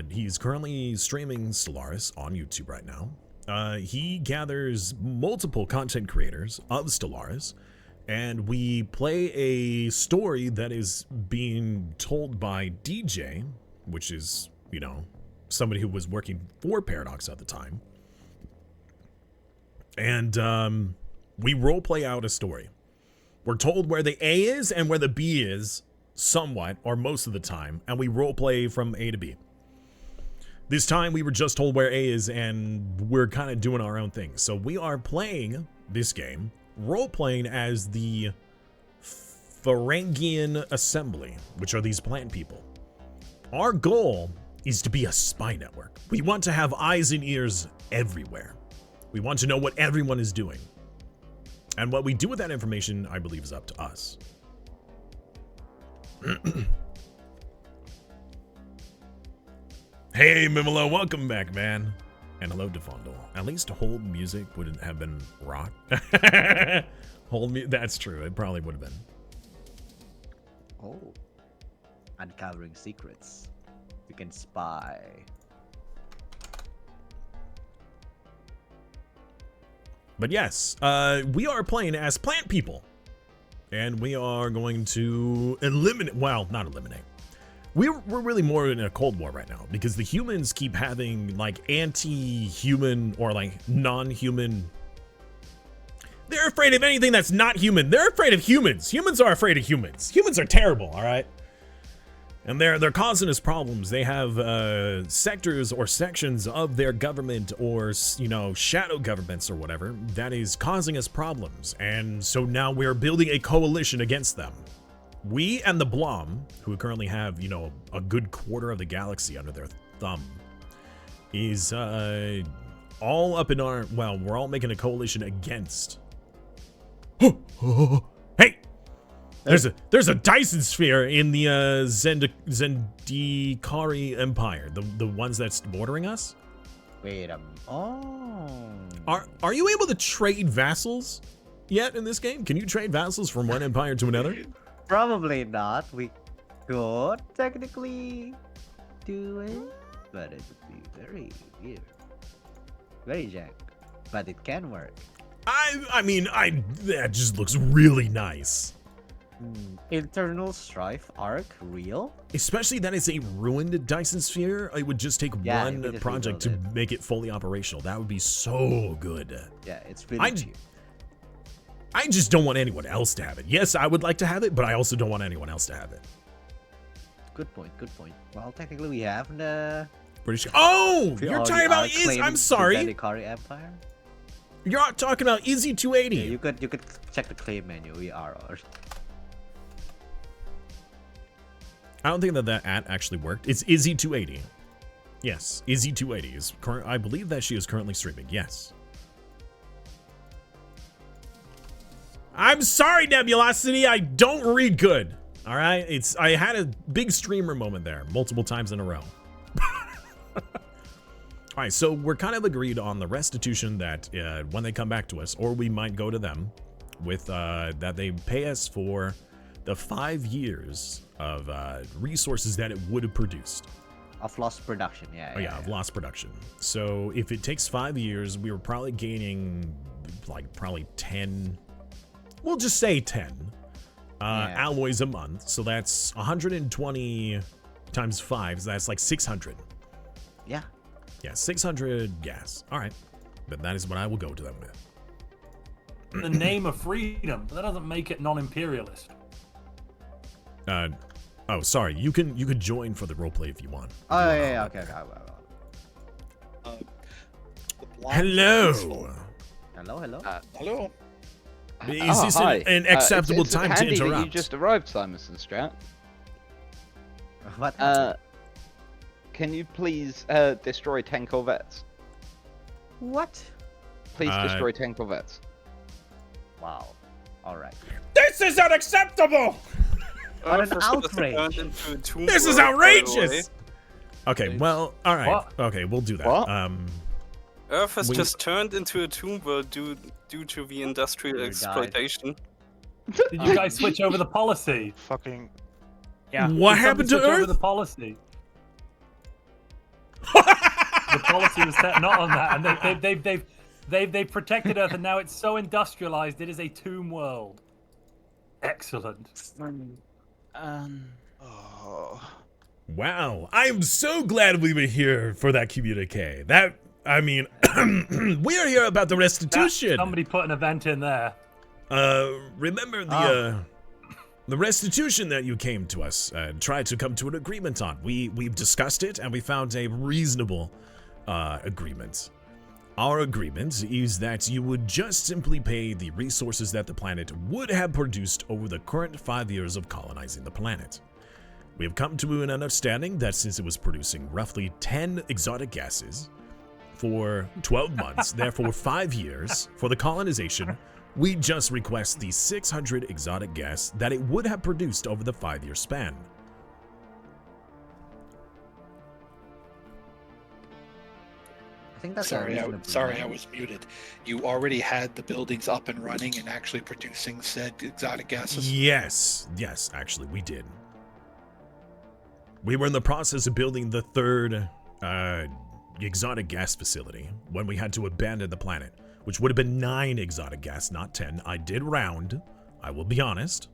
He's currently streaming Stellaris on YouTube right now. He gathers multiple content creators of Stellaris, and we play a story that is being told by DJ, which is, somebody who was working for Paradox at the time. And we roleplay out a story. We're told where the A is and where the B is, somewhat, or most of the time, and we roleplay from A to B. This time we were just told where A is, and we're kind of doing our own thing. So we are playing this game, role-playing as the Ferengian Assembly, which are these plant people. Our goal is to be a spy network. We want to have eyes and ears everywhere. We want to know what everyone is doing. And what we do with that information, I believe, is up to us. Hey, Mimolo, welcome back, man. And hello, Defondo. At least hold music wouldn't have been rock. That's true. It probably would have been. Oh. Uncovering secrets. You can spy. But yes, we are playing as plant people. And we are going to eliminate, well, not eliminate. We're really more in a Cold War right now because the humans keep having like anti-human or like non-human. They're afraid of anything that's not human. They're afraid of humans. Humans are afraid of humans. Humans are terrible, all right? And they're causing us problems. They have sectors or sections of their government or, shadow governments or whatever that is causing us problems. And so now we're building a coalition against them. We and the Blom, who currently have, a good quarter of the galaxy under their thumb, is all up in our, well, we're all making a coalition against. Hey! There's a Dyson sphere in the Zendikari Empire, the ones that's bordering us. Wait a Oh. Are you able to trade vassals yet in this game? Can you trade vassals from one empire to another? Probably not. We could technically do it, but it would be very weird. Very jank. But it can work. I mean, that just looks really nice. Internal strife arc real? Especially that it's a ruined Dyson sphere. It would just take Yeah, one it would just project to rebuild it. make it fully operational. That would be so good. Yeah, it's really cute. I just don't want anyone else to have it. Yes, I would like to have it, but I also don't want anyone else to have it. Good point, good point. Well, technically we have the... British. Oh, we you're already talking about are claiming I'm the sorry. Zendikari Empire? You're talking about Izzy 280. Yeah, you could check the claim menu. We are. I don't think that ad actually worked. It's Izzy 280. Yes, Izzy 280 is current. I believe that she is currently streaming. Yes. I'm sorry, Nebulosity. I don't read good. All right. I had a big streamer moment there, multiple times in a row. All right, so we're kind of agreed on the restitution that when they come back to us, or we might go to them with that they pay us for the 5 years of resources that it would have produced. Of lost production, yeah. Of lost production. So if it takes 5 years, we were probably gaining probably 10. We'll just say 10 alloys a month. So that's 120 times 5. So that's like 600. Yeah. Yeah, 600 gas. All right. But that is what I will go to them with. In the name of freedom. That doesn't make it non-imperialist. Oh, sorry. You can join for the roleplay if you want. Oh, yeah, okay. Hello. Hello. Hello. Is this an acceptable it's time to handy interrupt? That you just arrived, Simas and Strat. What? Can you please destroy 10 corvettes? What? Please destroy 10 corvettes. Wow. All right. This is unacceptable. What an outrage! This is outrageous. Okay, well, all right. What? Okay, we'll do that. What? Earth has just turned into a tomb world due to the industrial You exploitation. Did you guys switch over the policy? Fucking. Yeah. What Did happened to somebody switch over Earth? the policy. The policy was set not on that, and they've protected Earth, and now it's so industrialized it is a tomb world. Excellent. Wow, I am so glad we were here for that communique. That, I mean, we are here about the restitution. Somebody put an event in there. Remember the restitution that you came to us and tried to come to an agreement on. We've discussed it and we found a reasonable agreement. Our agreement is that you would just simply pay the resources that the planet would have produced over the current 5 years of colonizing the planet. We have come to an understanding that since it was producing roughly 10 exotic gases for 12 months, therefore 5 years, for the colonization, we just request the 600 exotic gas that it would have produced over the 5-year span. I think that's Sorry, I was muted. You already had the buildings up and running and actually producing said exotic gases? Yes, actually, we did. We were in the process of building the third exotic gas facility when we had to abandon the planet, which would have been 9 exotic gas, not 10. I did round, I will be honest.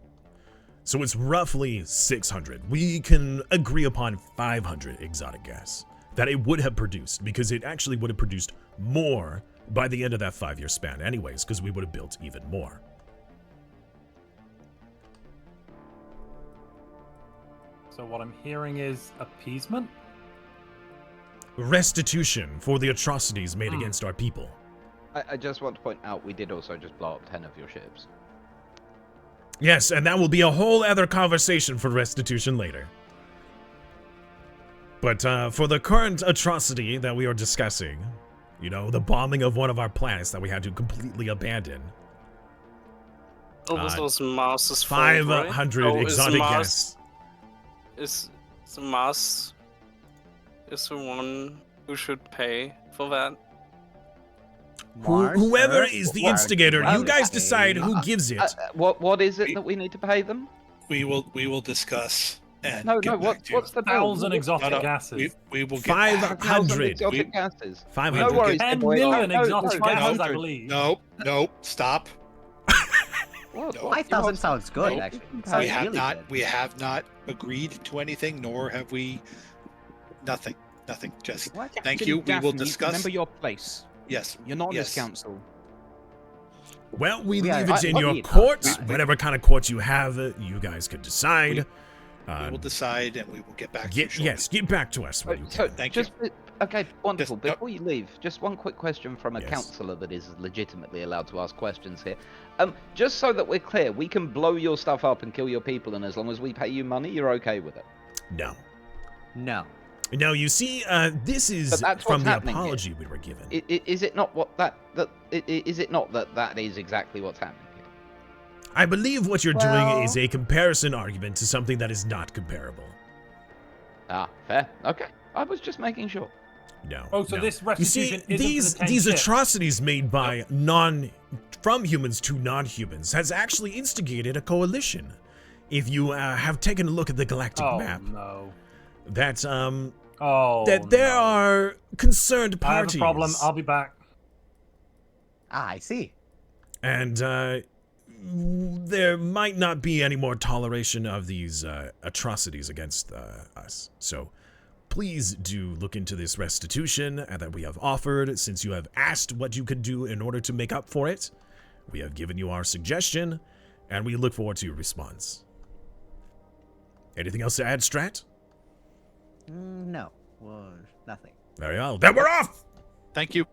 So it's roughly 600. We can agree upon 500 exotic gas that it would have produced, because it actually would have produced more by the end of that 5-year span anyways, because we would have built even more. So what I'm hearing is appeasement? Restitution for the atrocities made against our people. I just want to point out we did also just blow up 10 of your ships. Yes, and that will be a whole other conversation for restitution later. But for the current atrocity that we are discussing, you know, the bombing of one of our planets that we had to completely abandon. Oh, was those Mars's 500 right? exotic gas. Is Mars is the one who should pay for that? Whoever is the instigator, you guys decide who gives it. What is it that we need to pay them? We will discuss. And No, get back to you. what's the bill? 1,000 exotic gases. We will get 500. Exotic gases. 500. No worries, 10 boys. million No, exotic no, gases, I 500. believe. No, stop. What? No. 5,000 sounds good, Nope. actually. We Sounds have really not. good. We have not agreed to anything, nor have we. Nothing. Just thank you. We will discuss. Remember your place. Yes. You're not on Yes. this council. Well, we Yeah, leave it in what your we- court. Whatever kind of court you have, you guys could decide. We will decide, and we will get back to you shortly. Yes, get back to us when you So, can. Thank just, okay, wonderful. Just- Before you leave, just one quick question from a Yes. councillor that is legitimately allowed to ask questions here. Just so that we're clear, we can blow your stuff up and kill your people, and as long as we pay you money, you're okay with it. No. No. No, you see, this is But that's from what's the happening apology we were given. Is it not what is it not that is exactly what's happening here? I believe what you're Well- doing is a comparison argument to something that is not comparable. Ah, fair. Okay, I was just making sure. No. Oh, so no. this You see, restitution isn't these for the 10 these ships. atrocities made by from humans to non-humans has actually instigated a coalition. If you have taken a look at the galactic map, no. that that there are concerned I have parties. a problem. I'll be back. Ah, I see. And there might not be any more toleration of these atrocities against us. So please do look into this restitution that we have offered. Since you have asked what you could do in order to make up for it, we have given you our suggestion, and we look forward to your response. Anything else to add, Strat? No. Well, nothing. Very well. Then we're off! Thank you.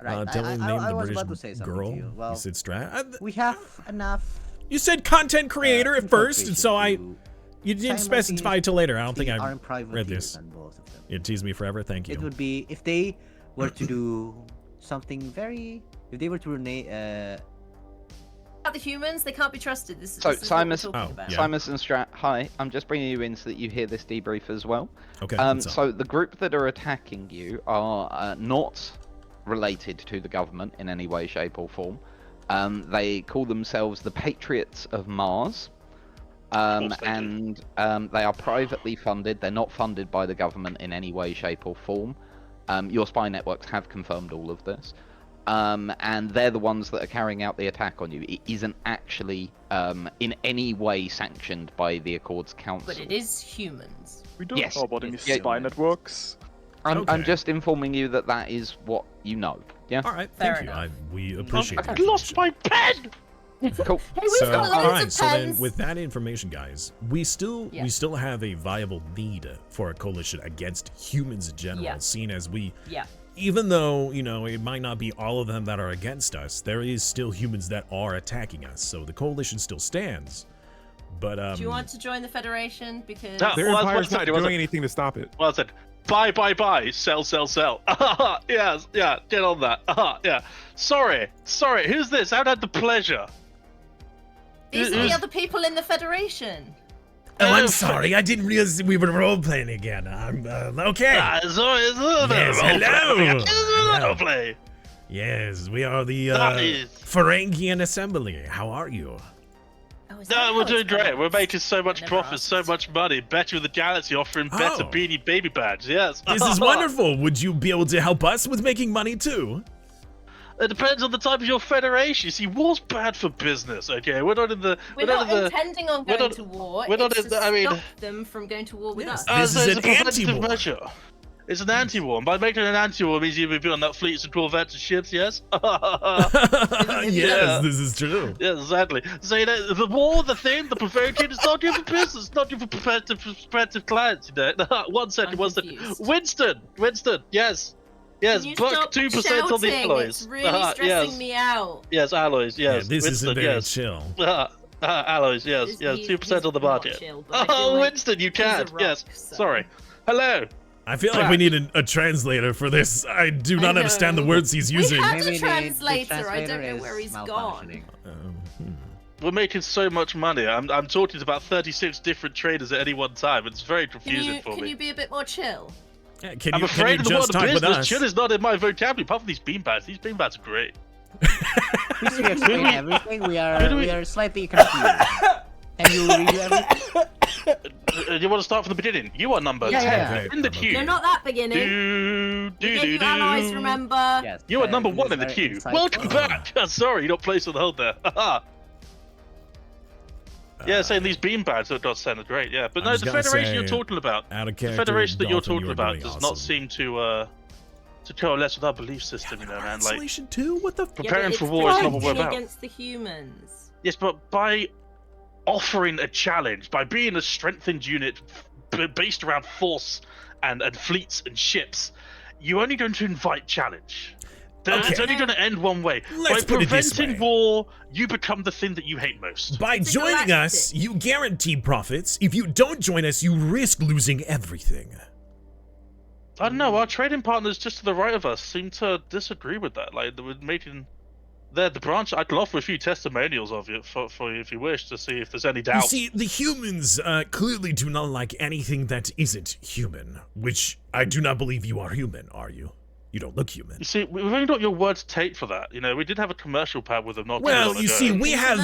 Right. Dylan named I the was British about to say something girl. to you. Well, You said Strat? we have enough. You said content creator at first, and so information you didn't simultaneously specify till later. I don't think see I our private read views this. on both of them. It teased me forever. Thank you. It would be if they were to do something very. If they were to rename. About the humans, they can't be trusted. This is So, what we're Simus, talking about. yeah. Simus and Strat, hi. I'm just bringing you in so that you hear this debrief as well. Okay. what's up? So the group that are attacking you are not related to the government in any way, shape, or form. They call themselves the Patriots of Mars, and they are privately funded. They're not funded by the government in any way, shape, or form. Your spy networks have confirmed all of this. And they're the ones that are carrying out the attack on you. It isn't actually in any way sanctioned by the Accords Council. But it is humans. We don't Yes. know about any Yeah. spy networks. I'm just informing you that that is what you know. Yeah. All right. Fair Thank you. enough. We appreciate I it. lost my pen! Cool. Hey, we've So, got loads all right. of So then, pens. with that information, guys, we still Yeah. have a viable need for a coalition against humans in general. Yeah. Seen as we, Yeah. even though it might not be all of them that are against us, there is still humans that are attacking us. So the coalition still stands. But Do you want to join the Federation? Because Their Well, empire's what's not that? What's doing it? anything to stop it. Well, I said, buy, sell, sell. Yes, yeah, get on that. Yeah. Sorry, who's this? I haven't had the pleasure. these are the other people in the Federation. Oh, I'm sorry. I didn't realize we were role playing again. I'm okay. It's a Yes, hello. role-play. yes, we are the Nice. Ferengian Assembly. How are you? Oh, is that No, how we're it's doing great. pronounced? We're making so much Never profit, so asked. much money. Better with the galaxy offering better Oh. Beanie Baby badge. Yes. This is wonderful. Would you be able to help us with making money too? It depends on the type of your federation. You see, war's bad for business. Okay, we're not in the. We're not not in the. intending on we're going not- to war. we're not it's in to the- I mean- stop them from going to war with Yes, us. this is it's an a preventative anti-war. measure. It's an anti-war. And by making it an anti-war means you'll be building up fleets of corvettes and ships. Yes. Yes, this is true. Yeah, exactly. So the war, the thing, the provoking, it's not good for business. It's not good for prospective clients. One second. confused. Winston. Yes. Yes. Can you Buck stop 2% on the shouting? alloys. It's really stressing yes. me out. Yes, alloys. Yes. Yeah, this Winston, isn't very yes. chill. Alloys. Yes. He's- Yes. he's 2% on the not budget. chill, but I feel Oh, like Winston, you he's a can't. rock, Yes. so- Sorry. Hello. I feel like we need a translator for this. I do not know. understand the words he's using. We have Maybe the the translator. I translator don't know is where he's gone. malfunctioning. We're making so much money. I'm talking to about 36 different traders at any one time. It's very confusing for Can me. you be a bit more chill? Yeah, can I'm you, afraid can of you the just world talk of with business. us? Chill is not in my vocabulary, apart from these beanbags. These beanbags are great. Please do explain everything. We Who are do we- we are slightly confused. Can you review everything? You want to start from the beginning? You are number Yeah, 10 yeah, yeah. in the Okay. queue. No, not that beginning. Do, We gave you allies, remember? Yes. You are number this 1 is in the very queue. insightful. Welcome back. Sorry, you're not placed on hold there. Yeah, saying these beanbags are not sounded great. Yeah, but I'm no, just the gonna federation say, you're talking about, Out of the character, federation that you're Dolphin, talking are about doing does not awesome. seem to coalesce with our belief system, you know, man. Like Isolation 2? What the? Yeah, but preparing it's for war is not what we're protecting about. against the humans. Yes, but by offering a challenge, by being a strengthened unit based around force and fleets and ships, you're only going to invite challenge. It's Okay. only going to end one way. Let's by put it this preventing way. war, you become the thing that you hate most. By It's a joining galactic. us, you guarantee profits. If you don't join us, you risk losing everything. I don't know, our trading partners just to the right of us seem to disagree with that. Like, we're making they're the branch. I'd love a few testimonials of you for you if you wish to see if there's any doubt. You see, the humans clearly do not like anything that isn't human, which I do not believe you are human, are you? You don't look human. You see, we've only got your word to take for that. You know, we did have a commercial pad with them not too long Well, ago. you see, we have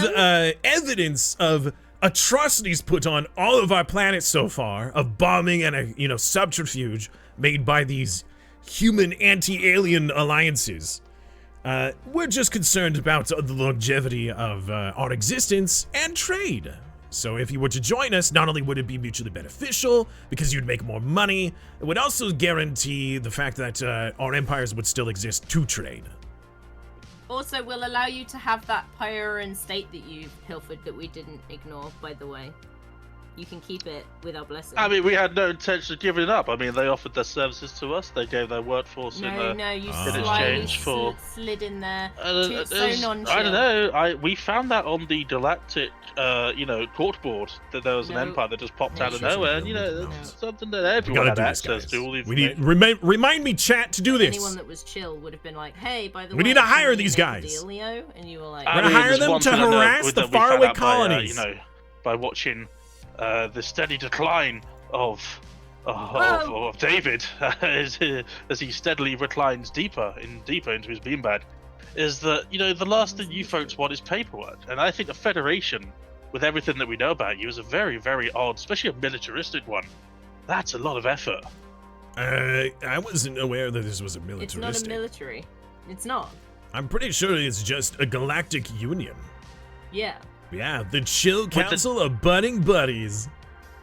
evidence of atrocities put on all of our planets so far, of bombing and subterfuge made by these human anti-alien alliances. We're just concerned about the longevity of our existence and trade. So if you were to join us, not only would it be mutually beneficial, because you'd make more money, it would also guarantee the fact that our empires would still exist to trade. Also, we'll allow you to have that Pyroran state that you've pilfered that we didn't ignore, by the way. You can keep it with our blessing. I mean, we had no intention of giving it up. I mean, they offered their services to us. They gave their workforce No, you in slyly exchange for. slid in there. I don't know. We found that on the Galactic, court board that there was an empire that just popped out of nowhere, and it's something that everyone had access to. All we need remind me, chat, to do this. Anyone that was chill would have been like, "Hey, by the way, we need to hire these guys." Deal, Leo? And you were like, "We're gonna hire them to harass the faraway colonies." By watching the steady decline of David as he steadily reclines deeper into his beanbag, is that the last thing you folks want is paperwork, and I think a federation with everything that we know about you is a very, very odd, especially a militaristic one. That's a lot of effort. I wasn't aware that this was a militaristic. It's not a military. It's not. I'm pretty sure it's just a galactic union. Yeah. Yeah, the Chill Council of Budding Buddies.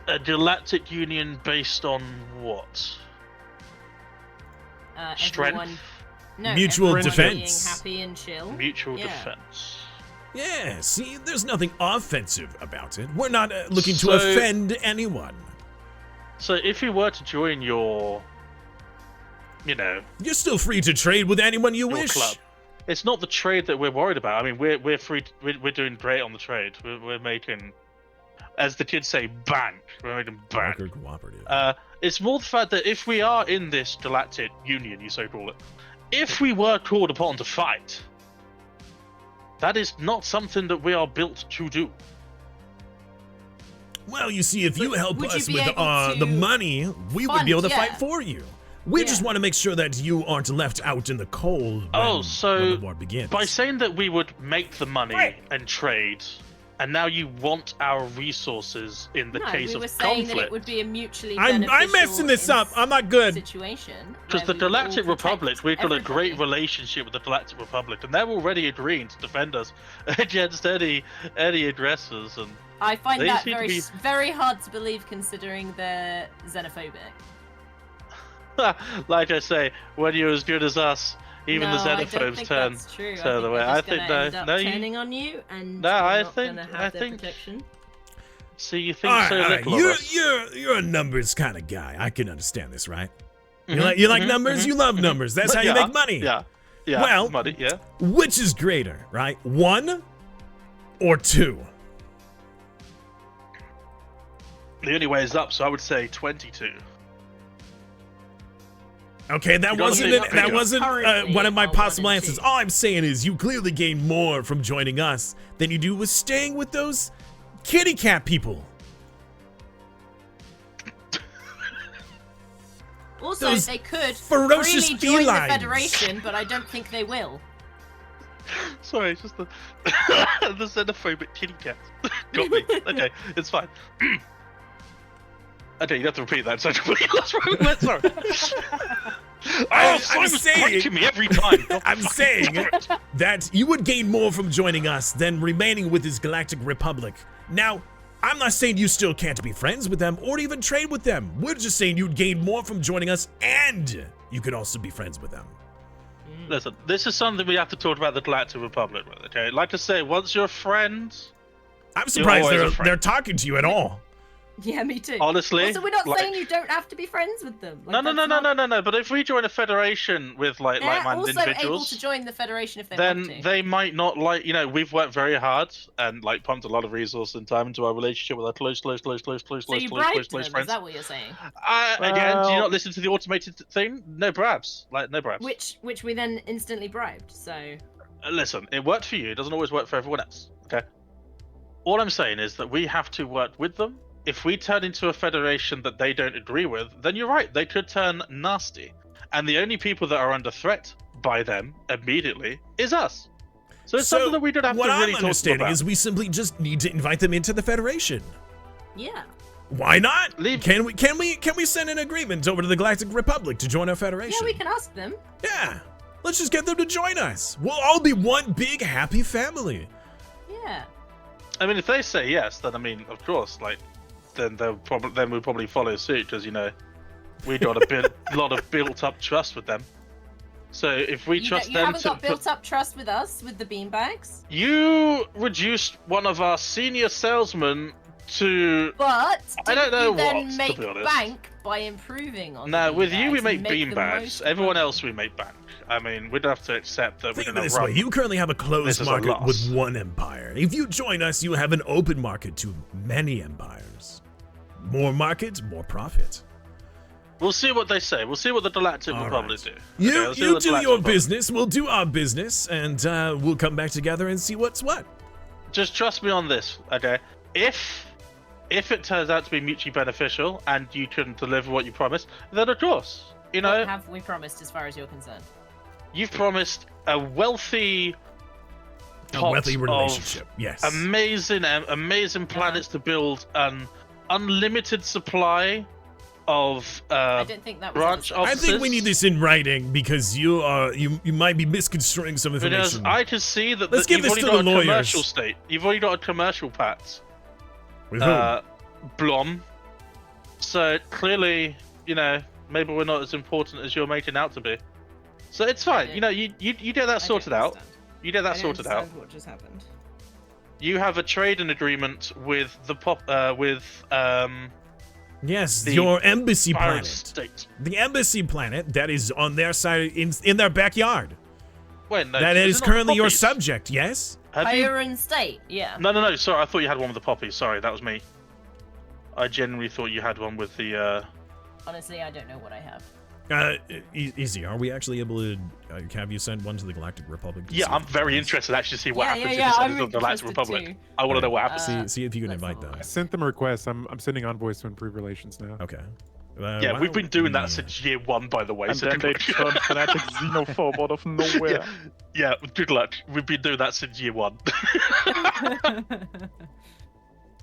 A galactic union based on what? Strength? Mutual defense. Being happy and chill. Mutual defense. Yeah, see, there's nothing offensive about it. We're not looking to offend anyone. So if you were to join your, You're still free to trade with anyone you wish. Club. It's not the trade that we're worried about. I mean, we're free. We're doing great on the trade. We're making, as the kids say, bank. We're making bank. Cooperative. It's more the fact that if we are in this galactic union, you so call it, if we were called upon to fight, that is not something that we are built to do. Well, you see, if you help us with the money, we would be able to fight for you. We just want to make sure that you aren't left out in the cold when the war begins. By saying that we would make the money and trade, and now you want our resources in the case of conflict. we were saying that it would be a mutually beneficial I'm messing this up. I'm not good. Situation. Because the Galactic Republic, we've got a great relationship with the Galactic Republic, and they're already agreeing to defend us against any aggressors. And I find that very hard to believe, considering they're xenophobic. Like I say, when you're as good as us, even the xenophobes turn away. I think turning on you, and I think protection. See, you think so little of us. You're a numbers kind of guy. I can understand this, right? You like numbers. You love numbers. That's how you make money. Yeah. Well, money. Yeah. Which is greater, right? 1 or 2? The only way is up, so I would say 22. Okay, that wasn't one of my possible answers. All I'm saying is you clearly gain more from joining us than you do with staying with those kitty cat people. Also, those they could ferocious freely join felines. the Federation, but I don't think they will. Sorry, it's just the xenophobic kitty cat got me. Okay, it's fine. Okay, you have to repeat that. Sorry. I'm saying me every time. I'm saying that you would gain more from joining us than remaining with this Galactic Republic. Now, I'm not saying you still can't be friends with them or even trade with them. We're just saying you'd gain more from joining us, and you could also be friends with them. Listen, this is something we have to talk about the Galactic Republic with. Okay, like I say, once you're a friend, I'm surprised they're talking to you at all. Yeah, me too. Honestly, also, we're not saying you don't have to be friends with them. Like, no. But if we join a federation with like-minded individuals, they're also able to join the federation if they want to. Then they might not we've worked very hard and pumped a lot of resources and time into our relationship with our close friends. So you bribed them? Is that what you're saying? Again, do you not listen to the automated thing? No bribes, no bribes. Which we then instantly bribed. So. listen, it worked for you. It doesn't always work for everyone else. Okay. All I'm saying is that we have to work with them. If we turn into a federation that they don't agree with, then you're right. They could turn nasty, and the only people that are under threat by them immediately is us. So it's something that we don't have to really talk about. What I'm understanding is we simply just need to invite them into the Federation. Yeah. Why not? Can we send an agreement over to the Galactic Republic to join our Federation? Yeah, we can ask them. Yeah. Let's just get them to join us. We'll all be one big happy family. Yeah. I mean, if they say yes, then I mean, of course, like, then we'll probably follow suit, because we got a lot of built-up trust with them. So if we trust them, you haven't got built-up trust with us with the beanbags. You reduced one of our senior salesmen to. But I don't know you then what, make to be honest. bank by improving on. No, the with you we make the beanbags. most Everyone money. else we make bank. I mean, we'd have to accept that we're Think going of it to this run. way, you currently have a This closed is a market loss. with one empire. If you join us, you have an open market to many empires. More market, more profit. We'll see what they say. We'll see what the Galactic All Republic right. do. You let's see what the do Galactic your Republic- business, we'll do our business, and we'll come back together and see what's what. Just trust me on this, okay? If it turns out to be mutually beneficial and you can deliver what you promised, then of course, What have we promised as far as you're concerned? you've promised a wealthy pot of relationship, yes. amazing planets to build an unlimited supply of I don't think that was branch ever said. offices. I think we need this in writing because you might be misconstruing some Because information. I can see that Let's give you've this already to got the a lawyers. commercial state. You've already got a commercial pact. With whom? Blom. So clearly, maybe we're not as important as you're making out to be. So it's fine. You get that sorted out. You get that sorted out. What just happened? You have a trading agreement with the Yes, the your embassy Pirate planet. State. The embassy planet that is on their side in their backyard. Wait, no. That is is it not the currently your poppies? subject, yes? Have you- Iron State, yeah. No. Sorry, I thought you had one with the poppies. Sorry, that was me. I genuinely thought you had one with the. Honestly, I don't know what I have. Easy. Are we actually able to have you send one to the Galactic Republic? to Yeah, see I'm if- very interested actually to see what Yeah, happens yeah, if I'm you send it to the Galactic interested Republic. too. I want to know what happens. See if you can let's invite have a them. look. I sent them a request. I'm sending envoys to improve relations now. Okay. Yeah, why we've been don't doing we- that since year 1, by the way. And so then good they luck. turn fanatic xenophobe out of nowhere. Yeah, good luck. We've been doing that since year 1.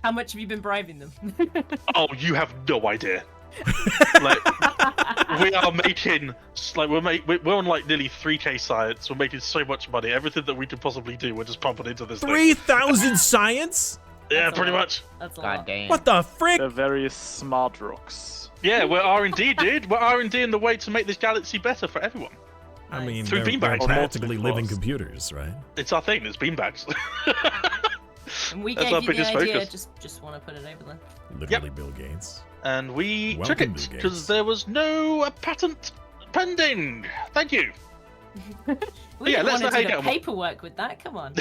How much have you been bribing them? Oh, you have no idea. Like, we are making we're on like nearly 3k science. We're making so much money. Everything that we could possibly do, we're just pumping into this thing. 3,000 science? Yeah, That's a pretty lot. much. That's a God lot. damn. What the frick? They're very smart rocks. Yeah, we're R&D, dude. We're R&D in the way to make this galaxy better for everyone. I mean, Through they're beanbags. practically Or living multiple computers, right? It's our thing. It's beanbags. And we That's gave our you the biggest idea. focus. Just want to put it over there. Literally Bill Gates. And we Welcome, took it Bill Gates. because there was no patent pending. Thank you. We Yeah, didn't let's want know to how you do get the 'em. paperwork with that. Come on.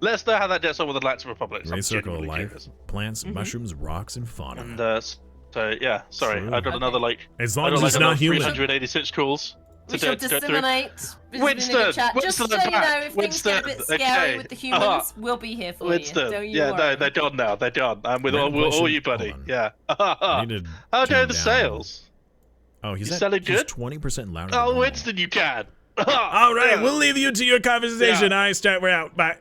Let us know how that gets on with the Galactic Republic. I'm Great circle of genuinely life, curious. plants, mushrooms, rocks, and fauna. And so yeah, sorry, True. I got another like As I long got as like it's not human. 386 calls We to shall go through. disseminate. This has been a Winston, good chat. Just so Winston, you know, back. if things get a bit Winston, scary okay. with the humans, we'll be here for Winston, you. Don't you yeah, worry. they're gone now. They're gone. I'm with Random all question. you, buddy. Hold on. Yeah. I need to How turn go the down- sales? Oh, he's You selling good? 20% louder. Oh, than normal. Winston, you can. All right, Yeah. we'll leave you to your conversation. Yeah. I start. We're out. Bye.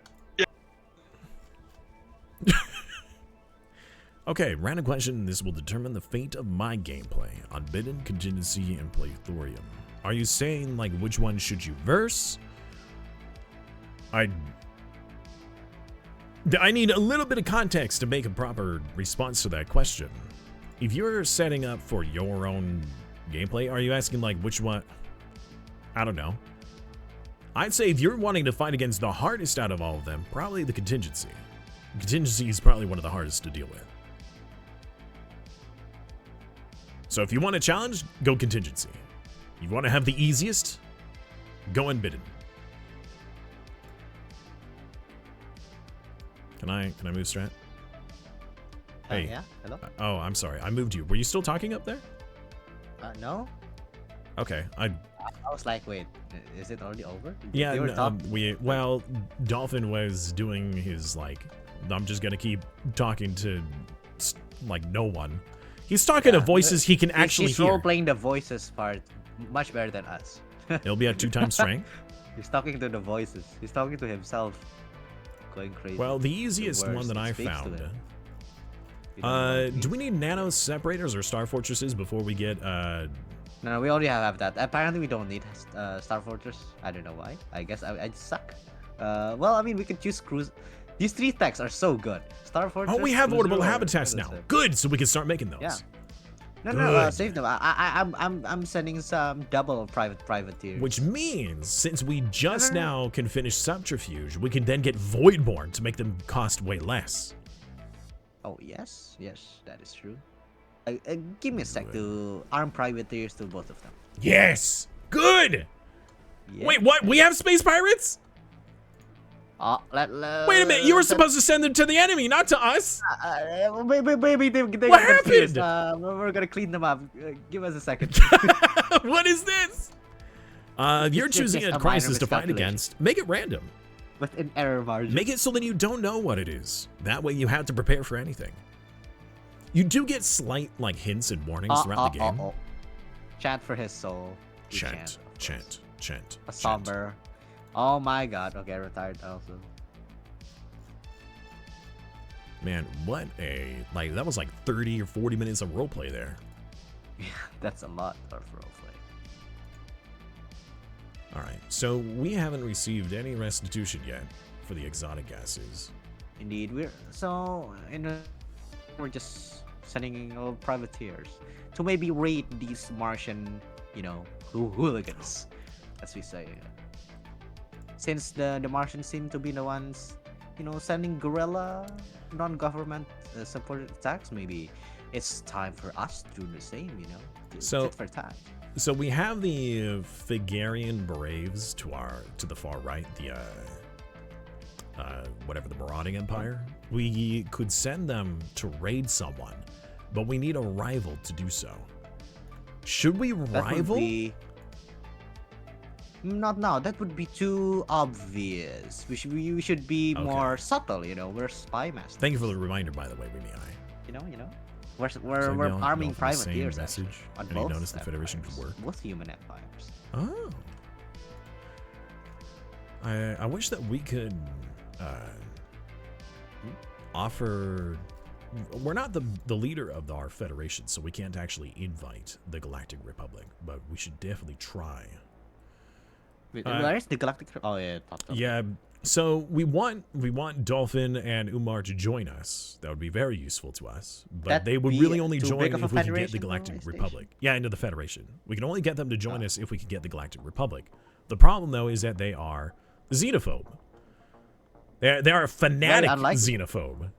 Okay, random question. This will determine the fate of my gameplay. Unbidden, contingency, and playthorium. Are you saying like which one should you verse? I need a little bit of context to make a proper response to that question. If you're setting up for your own gameplay, are you asking like which one? I don't know. I'd say if you're wanting to fight against the hardest out of all of them, probably the contingency. Contingency is probably one of the hardest to deal with. So if you want a challenge, go contingency. You want to have the easiest, go unbidden. Can I move, Strat? Hey. Yeah. Hello. Oh, I'm sorry. I moved you. Were you still talking up there? No. Okay. I was like, wait, is it already over? Yeah, They were well, Dolphin was doing his like, I'm just gonna keep talking to like no one. He's talking to voices he can actually he's hear. role playing the voices part much better than us. It'll be at 2 times strength. He's talking to the voices. He's talking to himself. Going crazy. Well, the easiest one that I found. Do we need nano separators or star fortresses before we get No, we already have that. Apparently, we don't need Star Fortress. I don't know why. I guess I just suck. Well, I mean, we could choose cruise. These 3 techs are so good. Star Fortress. Oh, we have Cruiser, orbital or habitats now. Good, so we can start making those. Yeah. No, save them. I'm sending some double privateers. Which means, since we just now can finish Subterfuge, we can then get Voidborn to make them cost way less. Oh yes, that is true. Give me a sec to arm privateers to both of them. Yes! Good! Yeah. Wait, what? We have space pirates? Wait a minute, you were supposed to send them to the enemy, not to us! Maybe they what happened? We're gonna clean them up. Give us a second. What is this? You're choosing a crisis to fight against. Make it random. With an error margin. Make it so that you don't know what it is. That way you have to prepare for anything. You do get slight like hints and warnings throughout the game. Chant for his soul. Chant. A somber. Oh my god. Okay, retired also. Man, what a that was like 30 or 40 minutes of roleplay there. Yeah, that's a lot of roleplay. Alright, so we haven't received any restitution yet for the exotic gases. Indeed, we're just sending little privateers to maybe raid these Martian, hooligans, as we say. Since the Martians seem to be the ones, sending guerrilla, non-government supported attacks, maybe it's time for us to do the same, tit for tat. So we have the Figarian Braves to the far right, the whatever, the Marauding Empire. We could send them to raid someone, but we need a rival to do so. Should we rival? Not now. That would be too obvious. We should be more subtle. We're spy masters. Thank you for the reminder, by the way, Mimi. We're arming privateers. Message. On and both you noticed the Federation could work. Both human empires. Oh. I wish that we could offer. We're not the leader of our Federation, so we can't actually invite the Galactic Republic, but we should definitely try. Wait, where is the Galactic? Oh yeah, top. Yeah. So we want Dolphin and Umar to join us. That would be very useful to us. But they would really only join if we can get the Galactic Republic. Yeah, into the Federation. We can only get them to join us if we can get the Galactic Republic. The problem, though, is that they are xenophobe. They are a fanatic xenophobe.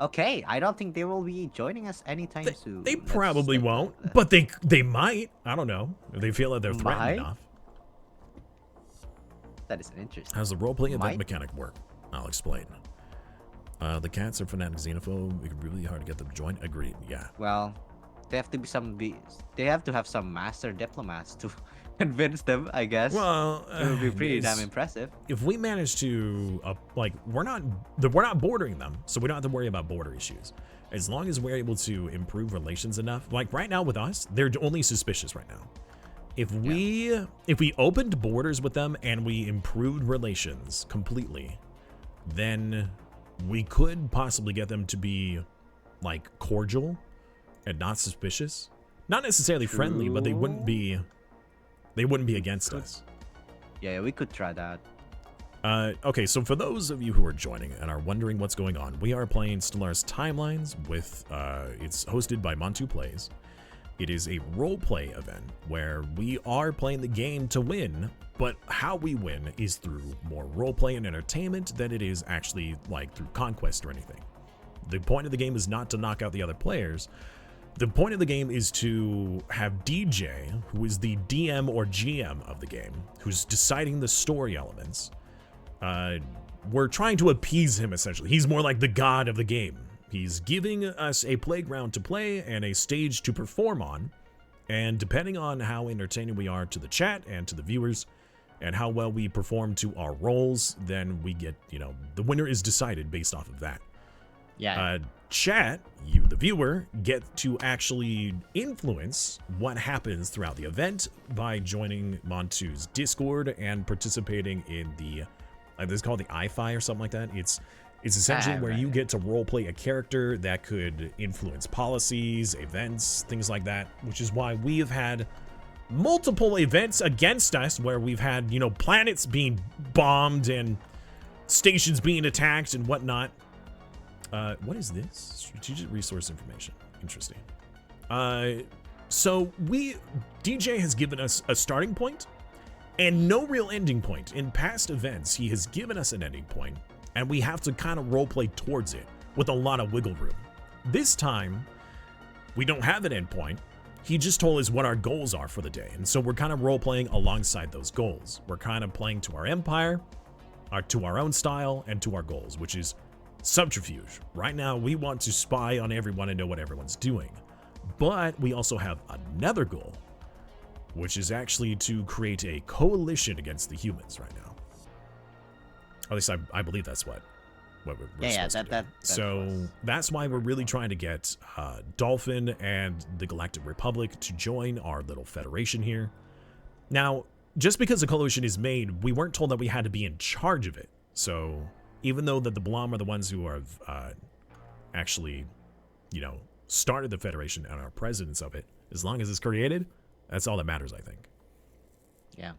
Okay, I don't think they will be joining us anytime soon. They probably won't, but they might. I don't know. If they feel that they're threatened enough. That is interesting. How's the role-playing event mechanic work? I'll explain. The cats are fanatic xenophobe. It could be really hard to get them to join. Agreed. Yeah. Well, they have to be They have to have some master diplomats to convince them, I guess. Well, it would be pretty damn impressive. If we manage to we're not bordering them, so we don't have to worry about border issues. As long as we're able to improve relations enough. Like right now with us, they're only suspicious right now. If we opened borders with them and we improved relations completely, then we could possibly get them to be like cordial and not suspicious. Not necessarily friendly, but they wouldn't be against us. Yeah, we could try that. Okay, so for those of you who are joining and are wondering what's going on, we are playing Stellaris Timelines with it's hosted by Montu Plays. It is a roleplay event where we are playing the game to win, but how we win is through more roleplay and entertainment than it is actually like through conquest or anything. The point of the game is not to knock out the other players. The point of the game is to have DJ, who is the DM or GM of the game, who's deciding the story elements. We're trying to appease him, essentially. He's more like the god of the game. He's giving us a playground to play and a stage to perform on, And depending on how entertaining we are to the chat and to the viewers, and how well we perform to our roles, then we get, you know, the winner is decided based off of that. Yeah. Chat, you, the viewer, get to actually influence what happens throughout the event by joining Montu's Discord and participating in the, this is called the iFi or something like that. It's essentially where you get to roleplay a character that could influence policies, events, things like that, which is why we have had multiple events against us where we've had, you know, planets being bombed and stations being attacked and whatnot. What is this? Strategic resource information. Interesting. So DJ has given us a starting point and no real ending point. In past events, he has given us an ending point, and we have to kind of roleplay towards it with a lot of wiggle room. This time, we don't have an end point. He just told us what our goals are for the day, and so we're kind of roleplaying alongside those goals. We're kind of playing to our empire, to our own style, and to our goals, which is subterfuge. Right now, we want to spy on everyone and know what everyone's doing. But we also have another goal, which is actually to create a coalition against the humans right now. At least I believe that's what we're supposed to do. So that's why we're really trying to get Dolphin and the Galactic Republic to join our little federation here. Now, just because a coalition is made, we weren't told that we had to be in charge of it. So even though that the Blom are the ones who have actually, you know, started the Federation and are presidents of it, as long as it's created, that's all that matters, I think. Yeah.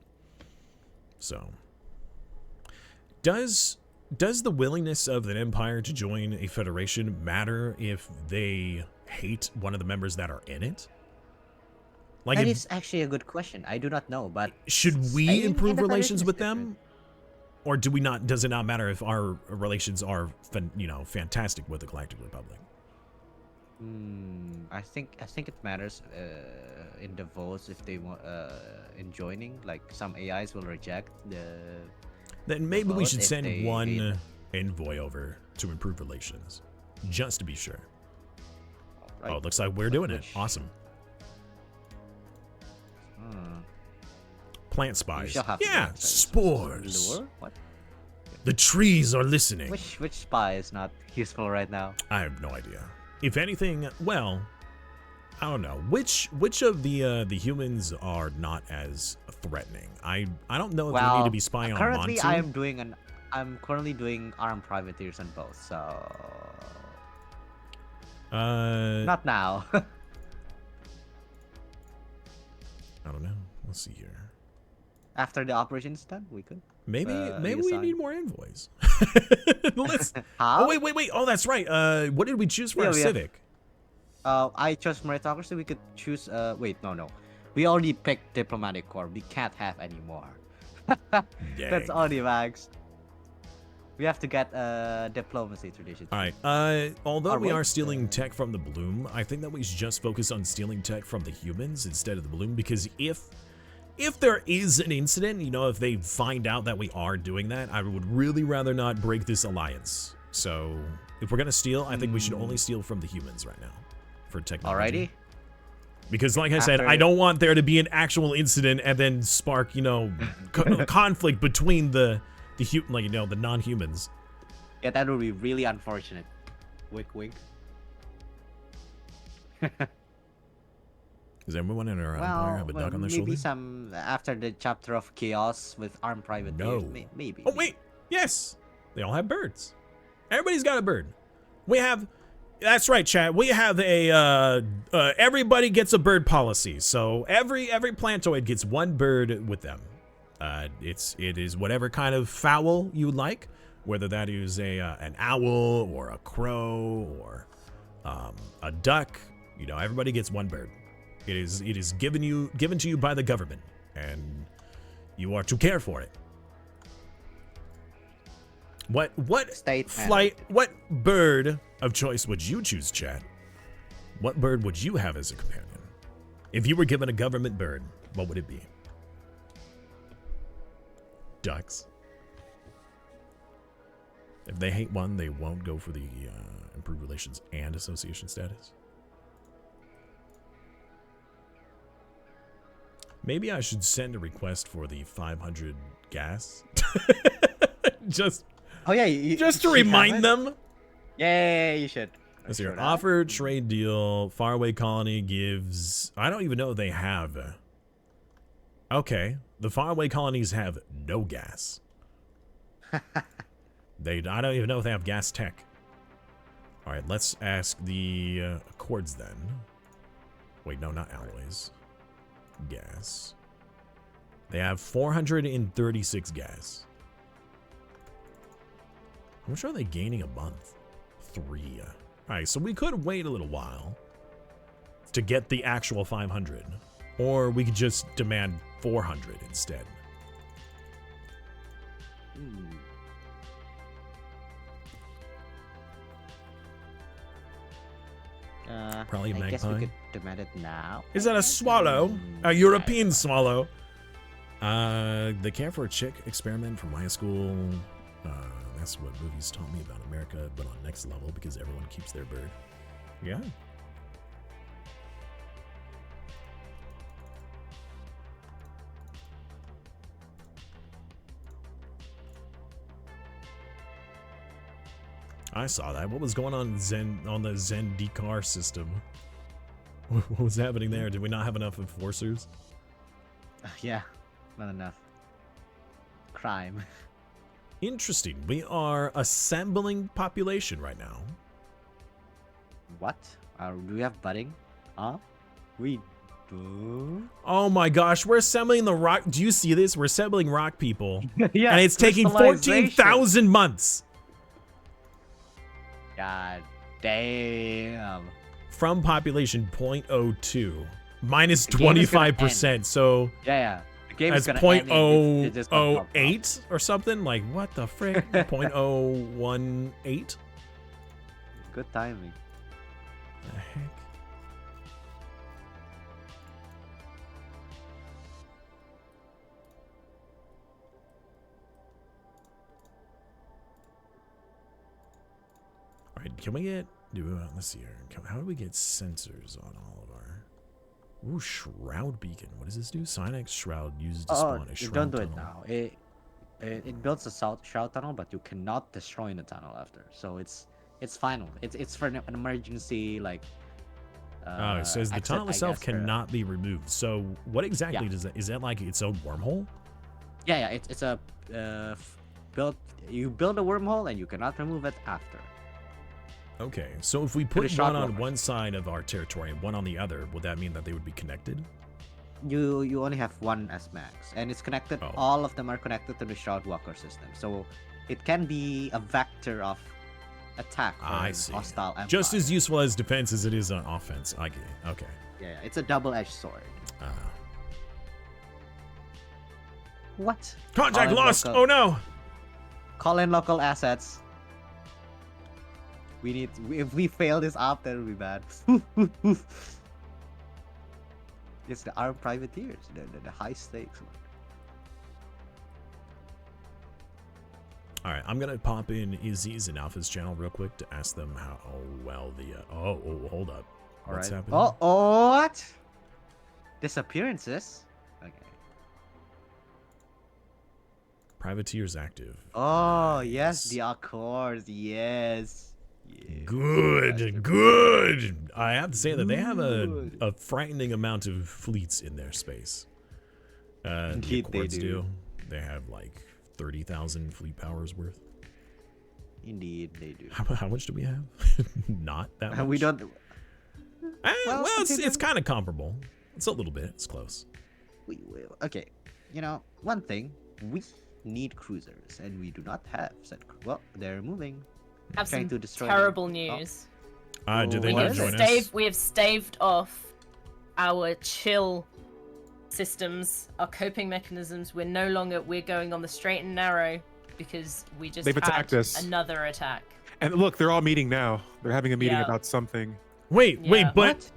So, does the willingness of an empire to join a federation matter if they hate one of the members that are in it? Like, that is actually a good question. I do not know, but should we improve relations with them, or do we not? Does it not matter if our relations are, you know, fantastic with the Galactic Republic? I think it matters in the votes if they want in joining. Like some AIs will reject the. Then maybe we should send one envoy over to improve relations, just to be sure. Right. Oh, it looks like we're doing it. Awesome. Plant spies. Yeah, spores. What? The trees are listening. Which spy is not useful right now? I have no idea. If anything, well, I don't know. Which of the humans are not as threatening? I don't know if we need to be spying on Montu. Currently, I'm currently doing armed privateers on both, so not now. I don't know. Let's see here. After the operation's done, we could. Maybe we need more envoys. Let's. How? Oh wait. Oh, that's right. What did we choose for our civic? I chose meritocracy. We could choose. Wait, no. We already picked diplomatic corps. We can't have any more. That's all the max. We have to get diplomacy tradition. All right. Although we are stealing tech from the Bloom, I think that we should just focus on stealing tech from the humans instead of the Bloom, because if there is an incident, you know, if they find out that we are doing that, I would really rather not break this alliance. So if we're gonna steal, I think we should only steal from the humans right now for technology. Alrighty. Because like I said, I don't want there to be an actual incident and then spark, you know, conflict between the non-humans. Yeah, that would be really unfortunate. Wink, wink. Does everyone in our empire have a duck on their shoulder? Maybe some after the chapter of chaos with armed privateers. No. Maybe. Oh wait, yes, they all have birds. Everybody's got a bird. We have. That's right, chat. We have a everybody gets a bird policy. So every plantoid gets one bird with them. It is whatever kind of fowl you like, whether that is an owl or a crow or a duck. You know, everybody gets one bird. It is given to you by the government, and you are to care for it. What bird of choice would you choose, chat? What bird would you have as a companion? If you were given a government bird, what would it be? Ducks. If they hate one, they won't go for the improved relations and association status. Maybe I should send a request for the 500 gas. Just Oh yeah, just to you remind have it? them. Yeah, you should. Let's see Sure here. that. Offer trade deal. Faraway colony gives. I don't even know if they have. Okay, the faraway colonies have no gas. I don't even know if they have gas tech. All right, let's ask the Accords then. Wait, no, not alloys. Gas. They have 436 gas. How much are they gaining a month? 3. Alright, so we could wait a little while to get the actual 500. Or we could just demand 400 instead. Probably I guess we magpie. could demand it now. Is that a swallow? A European swallow? They care for a chick experiment from high school. That's what movies taught me about America, but on next level because everyone keeps their bird. Yeah. I saw that. What was going on on the Zen Decar system? What was happening there? Did we not have enough enforcers? Yeah, not enough. Crime. Interesting. We are assembling population right now. What? Do we have budding? Huh? We do? Oh my gosh, we're assembling the rock. Do you see this? We're assembling rock people. Yeah, and it's taking crystallization. 14,000 months. God damn. From population 0.02. Minus The game is gonna 25%. So Yeah. The game is that's gonna end. It's just gonna pop up. 0.008 or something? Like, what the frick? 0.018? Good timing. The heck? All right, can we get? Let's see here. How do we get sensors on all of our? Ooh, shroud beacon. What does this do? Sinex shroud used to spawn a you shroud don't do tunnel. it now. It builds a shroud tunnel, but you cannot destroy in the tunnel after. So it's final. It's for an emergency like. Oh, it says the exit, tunnel I itself guess, for- cannot be removed. So what exactly Yeah. does that? Is that like its own wormhole? Yeah. It's a build. You build a wormhole and you cannot remove it after. Okay, so if we the put shot one on blocker. one side of our territory and one on the other, would that mean that they would be connected? You only have one as max, and it's connected. Oh. All of them are connected to the Shroud Walker system, so it can be a vector of attack for I an see. hostile empire. Just as useful as defense as it is on offense. I get it. Okay. Yeah, it's a double-edged sword. What? Contact Call in lost! local- Oh no! Call in local assets. We need. If we fail this up, that will be bad. It's the armed privateers, the high stakes one. Alright, I'm gonna pop in Izzy's and Alpha's channel real quick to ask them how well the hold up. What's Alright. happening? Oh, what? Disappearances? Okay. Privateers active. Oh, yes, the Accords, yes. Good. I have to say that they have Good. a frightening amount of fleets in their space. The Indeed they Accords do. They have like 30,000 fleet powers worth. Indeed, they do. How much do we have? Not that much. We don't. Well, it's considering- kind of comparable. It's a little bit. It's close. Okay, one thing, we need cruisers, and we do not have said. Well, they're moving. Have Trying some to destroy terrible them. news. Do they We want have to join us? We have staved off our chill systems, our coping mechanisms. We're going on the straight and narrow because we just They've had attacked us. another attack. And look, they're all meeting now. They're having a meeting Yeah. about something. Wait, Yeah. but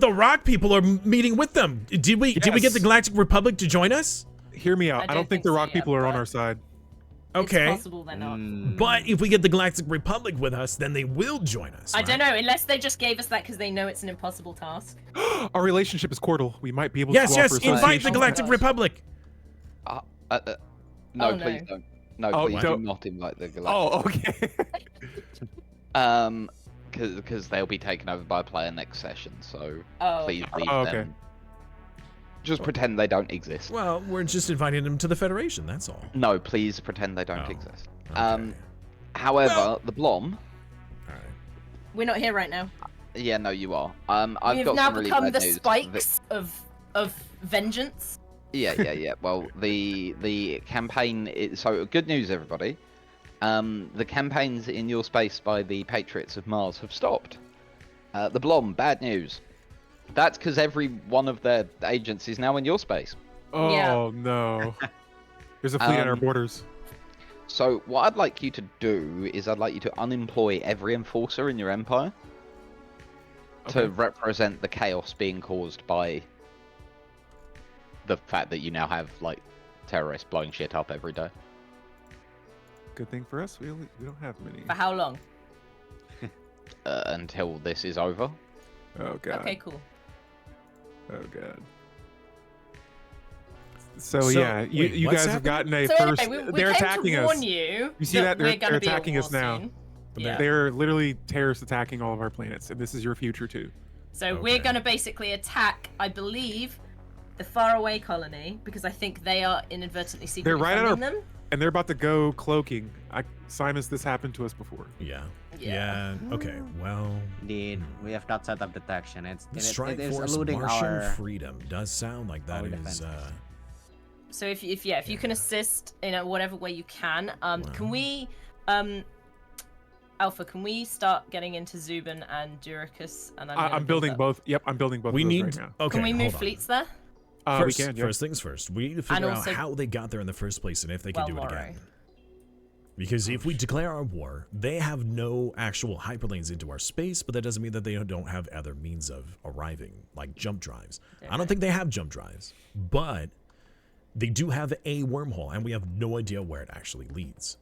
the Rock people are meeting with them. Did we get the Yes. Galactic Republic to join us? Hear me out. I I don't don't think think the so rock yet, people are on but- our side. Okay. It's possible they're not. But if we get the Galactic Republic with us, then they will join us. I don't know, unless they just gave us that because they know it's an impossible task. Our relationship is cordial. We might be able Yes, to yes, offer invite the association. Galactic Republic. No, Oh, please no. don't. No, Oh, please don't- do not invite the Galactic. Oh, okay. Because they'll be taken over by a player next session. So Oh. please leave Oh, okay. them. Just pretend they don't exist. Well, we're just inviting them to the Federation, that's all. No, please pretend they don't Oh, exist. okay. However, Well- the Blom. Alright. We're not here right now. Yeah, no, you are. I've We've got now some really become bad the news. spikes of vengeance. Yeah. Well, the campaign. So good news, everybody. The campaigns in your space by the Patriots of Mars have stopped. The Blom, bad news. That's because every one of their agents is now in your space. Oh Yeah. no. There's a fleet at our borders. So what I'd like you to do is I'd like you to unemploy every enforcer in your empire Okay. to represent the chaos being caused by the fact that you now have like terrorists blowing shit up every day. Good thing for us, we don't have many. For how long? Until this is over. Oh god. Okay, cool. Oh god. So, So, yeah, you wait, you what's guys have gotten a So first. anyway, we they're came attacking to us. warn you. You see that? we're They're gonna be at attacking war us now. soon. But Yeah. They're literally terrorists attacking all of our planets, and this is your future too. So Okay. we're gonna basically attack, I believe, the faraway colony because I think they are inadvertently secretly right at our- funding them. And they're about to go cloaking. Simus, this happened to us before. Yeah. Yeah. Yeah. Okay. Well, Indeed, we have not set up detection. the Strike it is Force eluding Martian our. Freedom does sound like that our is. defense. So if you can assist in whatever way you can, can we, Alpha, can we start getting into Zubin and Duricus? And I'm building both. Yep, I'm building both We of those need. right now. Okay. Can we move hold on. fleets there? First, We can. Yep. first things first. We need to figure out also- how they got there in the first place and if they can do it Moray. again. Because if we declare our war, they have no actual hyperlanes into our space, but that doesn't mean that they don't have other means of arriving, like jump drives. I don't think they have jump drives, but they do have a wormhole, and we have no idea where it actually leads.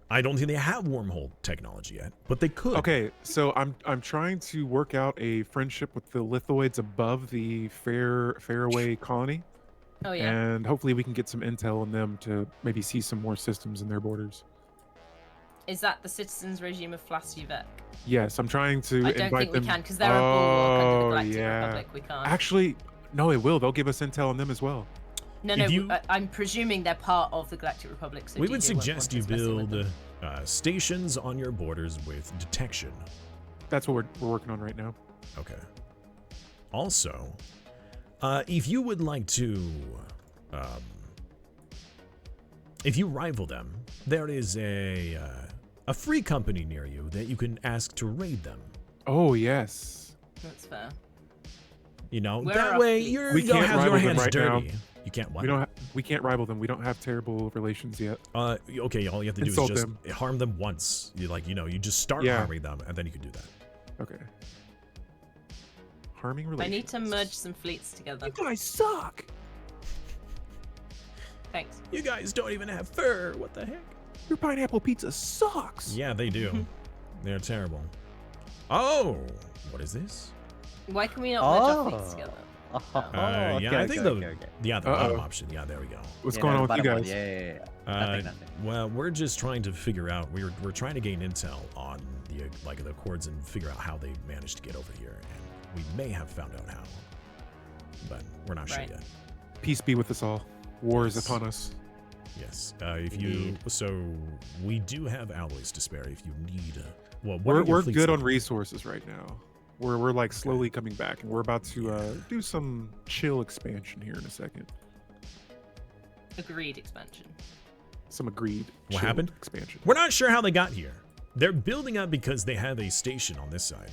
I don't think they have wormhole technology yet, but they could. Okay, so I'm trying to work out a friendship with the lithoids above the Faraway colony, Oh yeah. and hopefully we can get some intel on them to maybe see some more systems in their borders. Is that the citizens regime of Flasuvek? Yes, I'm trying to I don't invite think we them. can because they're a bulwark under the Oh, Galactic yeah. Republic. We can't. Actually, no, it will. They'll give us intel on them as well. No, If no. you- I'm presuming they're part of the Galactic Republic. So We would DJ won't suggest want you us messing with build them. stations on your borders with detection. That's what we're working on right now. Okay. Also, if you would like to, if you rival them, there is a free company near you that you can ask to raid them. Oh yes. That's fair. You know, Where that are way fleets? you We don't can't have your rival them hands right now. dirty. You can't what? We can't rival them. We don't have terrible relations yet. Okay, all you have to do Insult is just them. harm them once. You just start Yeah. harming them, and then you can do that. Okay. Harming I relations. need to merge some fleets together. You guys suck. Thanks. You guys don't even have fur. What the heck? Your pineapple pizza sucks. Yeah, they do. They're terrible. Oh, what is this? Why can we not merge our fleets together? Yeah, I think the bottom option. Yeah, there we go. What's going on with you guys? Yeah. Nothing. Well, we're just trying to figure out. We're trying to gain intel on the Accords and figure out how they managed to get over here, and we may have found out how, but we're not sure Right. yet. Peace be with us all. War is Yes. upon us. Yes. So we do have alloys to spare if you need. Well, what We're are your good fleets on like? resources right now. We're like slowly coming back, and we're about to do some chill expansion here in a second. Agreed expansion. Some agreed. What chill happened? Expansion. We're not sure how they got here. They're building up because they have a station on this side.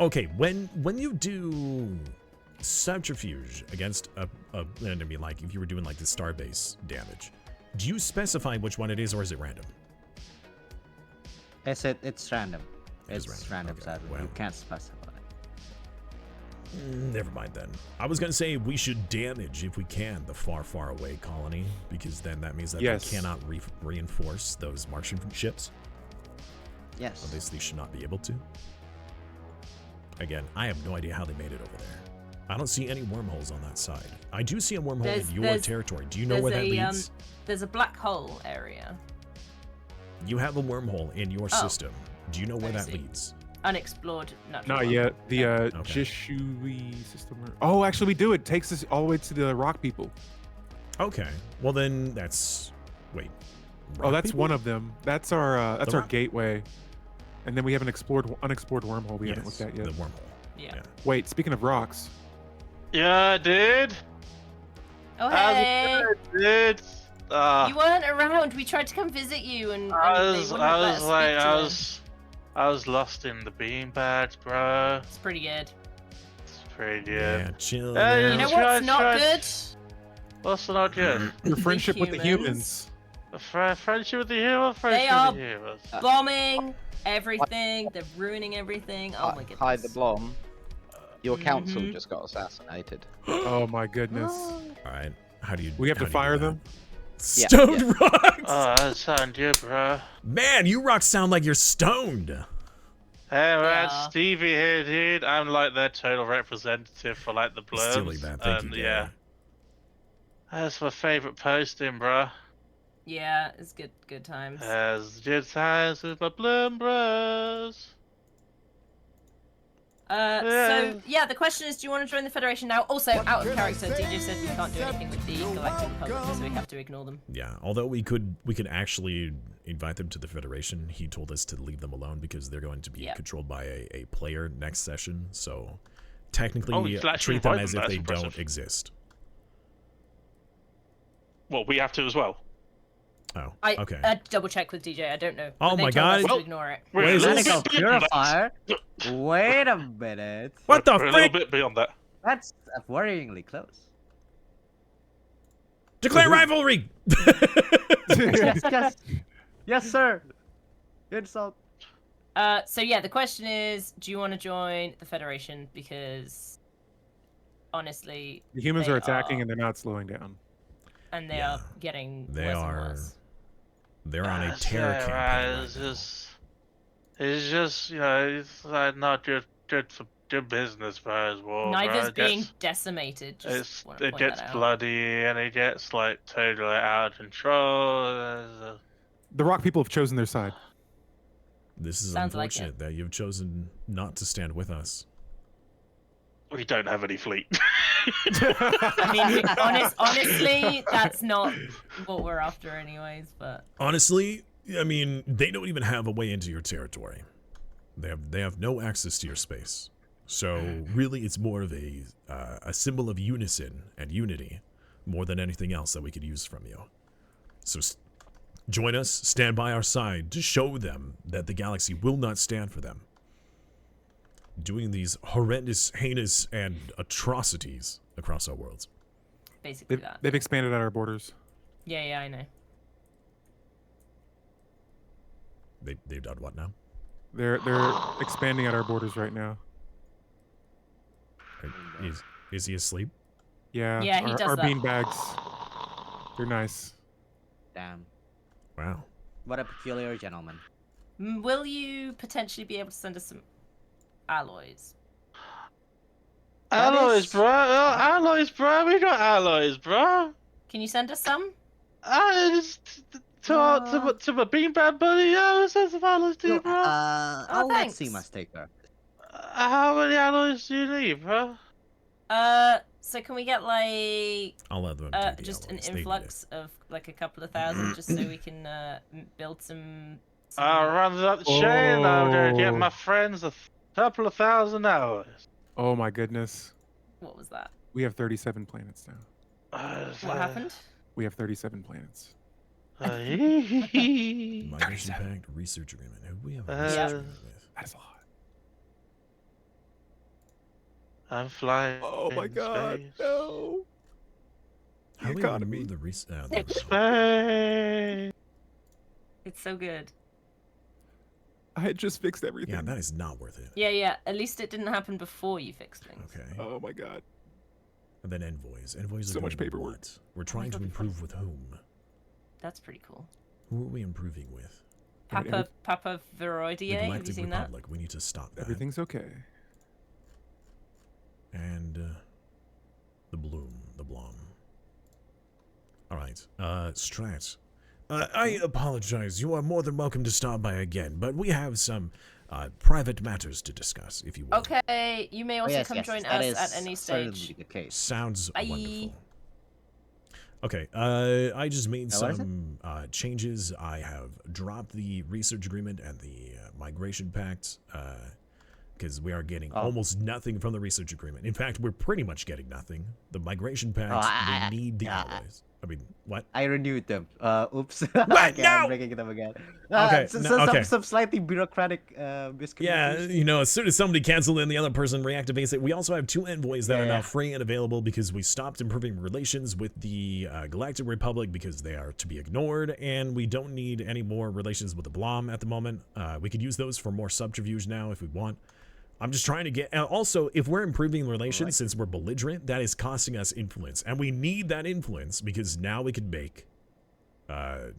Okay, when you do subterfuge against an enemy, like if you were doing like the starbase damage, do you specify which one it is, or is it random? It's random. It's It's random, random. Okay, sadly. well. You can't specify. Never mind then. I was gonna say we should damage, if we can, the far, far away colony, because then that means that they cannot reinforce those Martian ships. Yes. Obviously should not be able to. Again, I have no idea how they made it over there. I don't see any wormholes on that side. I do see a wormhole in your territory. Do you know where that leads? There's a black hole area. You have a wormhole in your system. Do you know where that leads? Unexplored. Not yet. The Jishui system. Oh, actually, we do. It takes us all the way to the rock people. Okay. Well, then that's. Wait. Oh, that's one of them. That's our gateway. And then we have an unexplored wormhole we haven't looked at yet. The wormhole. Yeah. Wait, speaking of rocks. Yeah, dude. Oh, hey. Dude. You weren't around. We tried to come visit you, and I was lost in the beanbags, bro. It's pretty good. It's pretty good. Yeah, chill. You know what's not good? What's not good? Your friendship with the humans. Friendship with the humans. They are bombing everything. They're ruining everything. Oh my goodness. Hi, the Blom. Your council just got assassinated. Oh my goodness. All right. How do you? We have to fire them. Stoned rocks. Oh, that sounds good, bro. Man, you rocks sound like you're stoned. Hey, man, Stevie here, dude. I'm like their total representative for like the blurbs. Silly man, thank you. Yeah. That's my favorite posting, bro. Yeah, it's good times. As good times with my bloom bros. So yeah, the question is, do you want to join the Federation now? Also, out of character, DJ said we can't do anything with the Galactic Republic, so we have to ignore them. Yeah, although we could actually invite them to the Federation. He told us to leave them alone because they're going to be controlled by a player next session. So technically, treat them as if they don't exist. Well, we have to as well. Oh, okay. I double check with DJ. I don't know. Oh my god! Well, ignore it. Mechanical purifier. Wait a minute. What the frick? A little bit beyond that. That's worryingly close. Declare rivalry. Yes, sir. Insult. So yeah, the question is, do you want to join the Federation? Because honestly, the humans are attacking and they're not slowing down. And they are getting worse and worse. They're on a terror campaign. It's just, you know, it's like not good for good business, bro, as well. Neither's being decimated. It gets bloody and it gets like totally out of control. The rock people have chosen their side. This is unfortunate that you've chosen not to stand with us. We don't have any fleet. I mean, honestly, that's not what we're after anyways, but... Honestly, I mean, they don't even have a way into your territory. They have no access to your space. So really, it's more of a symbol of unison and unity more than anything else that we could use from you. So join us, stand by our side to show them that the galaxy will not stand for them. Doing these horrendous, heinous, and atrocities across our worlds. Basically that. They've expanded out our borders. Yeah, I know. They've done what now? They're expanding at our borders right now. Is he asleep? Yeah. Yeah, he does our that. bean bags. They're nice. Damn. Wow. What a peculiar gentleman. Will you potentially be able to send us some alloys? Alloys, bro. Alloys, bro. We got alloys, bro. Can you send us some? To my beanbag buddy. Yeah, let's send some alloys to you, bro. I'll let Simas take her. How many alloys do you need, bro? So can we get like I'll let them just an influx of like a couple of thousand, just so we can build some. I'll run up the chain. I'm gonna get my friends a couple of thousand hours. Oh my goodness. What was that? We have 37 planets now. What happened? We have 37 planets. Migration Pact research agreement. Who we have a research agreement with? That's a lot. I'm flying. Oh my god, space. no. How do we remove the Space. It's so good. I had just fixed everything. Yeah, that is not worth it. Yeah. At least it didn't happen before you fixed things. Okay. Oh my god. And then envoys. Envoys So are much going to paperwork. what? We're trying to improve with whom? That's pretty cool. Who are we improving with? Papa The Veroidier, have you Galactic seen Republic. We need to stop that. Everything's okay. And the Blom. All right, Strat. I apologize. You are more than welcome to stop by again, but we have some private matters to discuss, if you will. Okay, you may also come join us at any stage. The case. Sounds Bye. wonderful. Okay, I just made some changes. I have dropped the research agreement and the migration pact because we are getting almost nothing from the research agreement. In fact, we're pretty much getting nothing. The migration pact, we need the alloys. I mean, what? I renewed them. Oops. What? No! I'm breaking them again. Okay, Some slightly bureaucratic miscommunication. Yeah, you know, as soon as somebody cancels and the other person reactivates it, we also have 2 envoys that are now free and available because we stopped improving relations with the Galactic Republic because they are to be ignored, and we don't need any more relations with the Blom at the moment. We could use those for more subterfuge now if we want. I'm just trying to get... Also, if we're improving relations, since we're belligerent, that is costing us influence. And we need that influence because now we can make the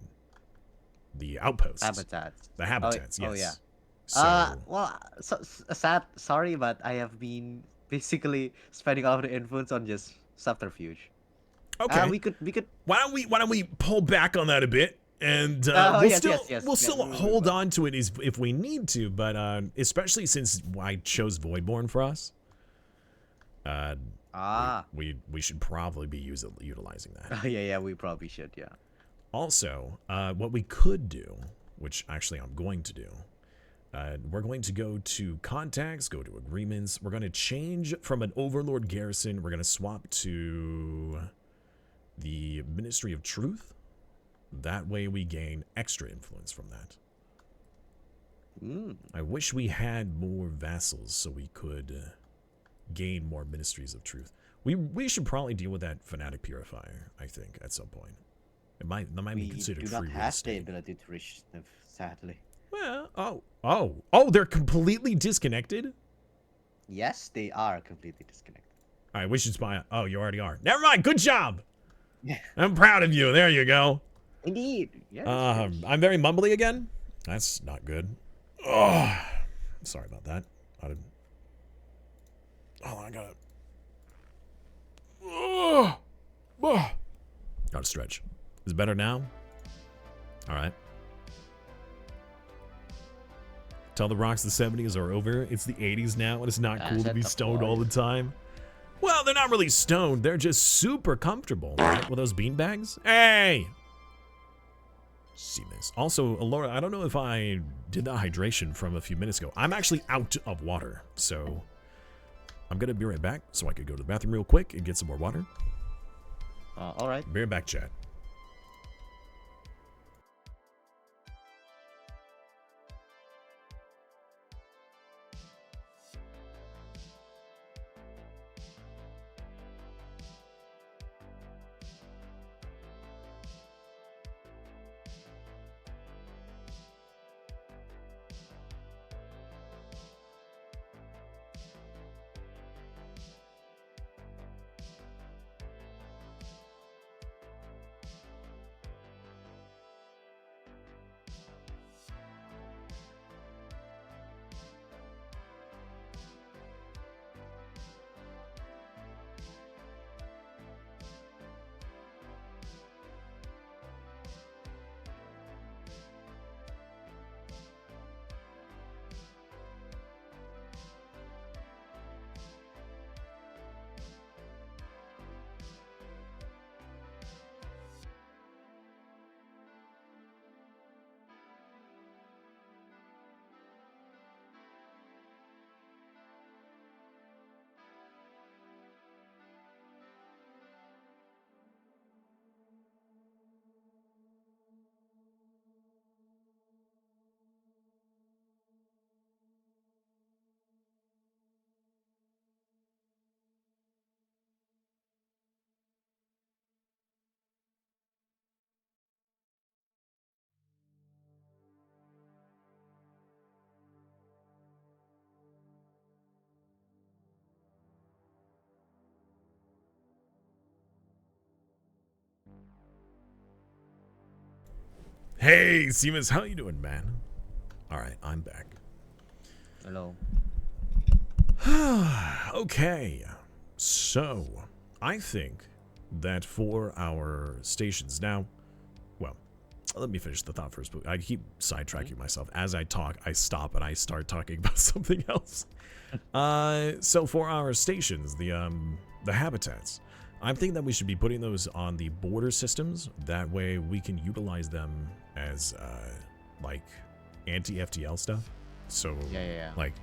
outposts. Habitats. The habitats, yes. Oh, yeah. So, well, sad. Sorry, but I have been basically spending all of the influence on just subterfuge. okay. We could. Why don't we pull back on that a bit? And we'll still hold on to it if we need to, but especially since I chose Voidborn for us, we should probably be utilizing that. Yeah, we probably should. Yeah. Also, what we could do, which actually I'm going to do, we're going to go to contacts, go to agreements. We're going to change from an Overlord garrison. We're going to swap to the Ministry of Truth. That way we gain extra influence from that. I wish we had more vassals so we could gain more Ministries of Truth. We should probably deal with that Fanatic Purifier, I think, at some point. That might be considered free. We do not have the ability to reach them, sadly. Well, they're completely disconnected? Yes, they are completely disconnected. All right, we should spy. Oh, you already are. Never mind. Good job. I'm proud of you. There you go. Indeed. Yes. I'm very mumbly again. That's not good. Oh, sorry about that. I gotta stretch. Is it better now? All right. Tell the rocks the 70s are over. It's the 80s now, and it's not cool to be stoned all the time. Well, they're not really stoned. They're just super comfortable, right? With those beanbags. Hey! Simas. Also, Alora, I don't know if I did the hydration from a few minutes ago. I'm actually out of water, so I'm gonna be right back so I could go to the bathroom real quick and get some more water. All right. Be right back, chat. Hey, Simas, how you doing, man? All right, I'm back. Hello. Okay, so I think that for our stations now, well, let me finish the thought first. But I keep sidetracking myself. As I talk, I stop and I start talking about something else. So for our stations, the habitats, I'm thinking that we should be putting those on the border systems. That way we can utilize them as like anti-FTL stuff. So like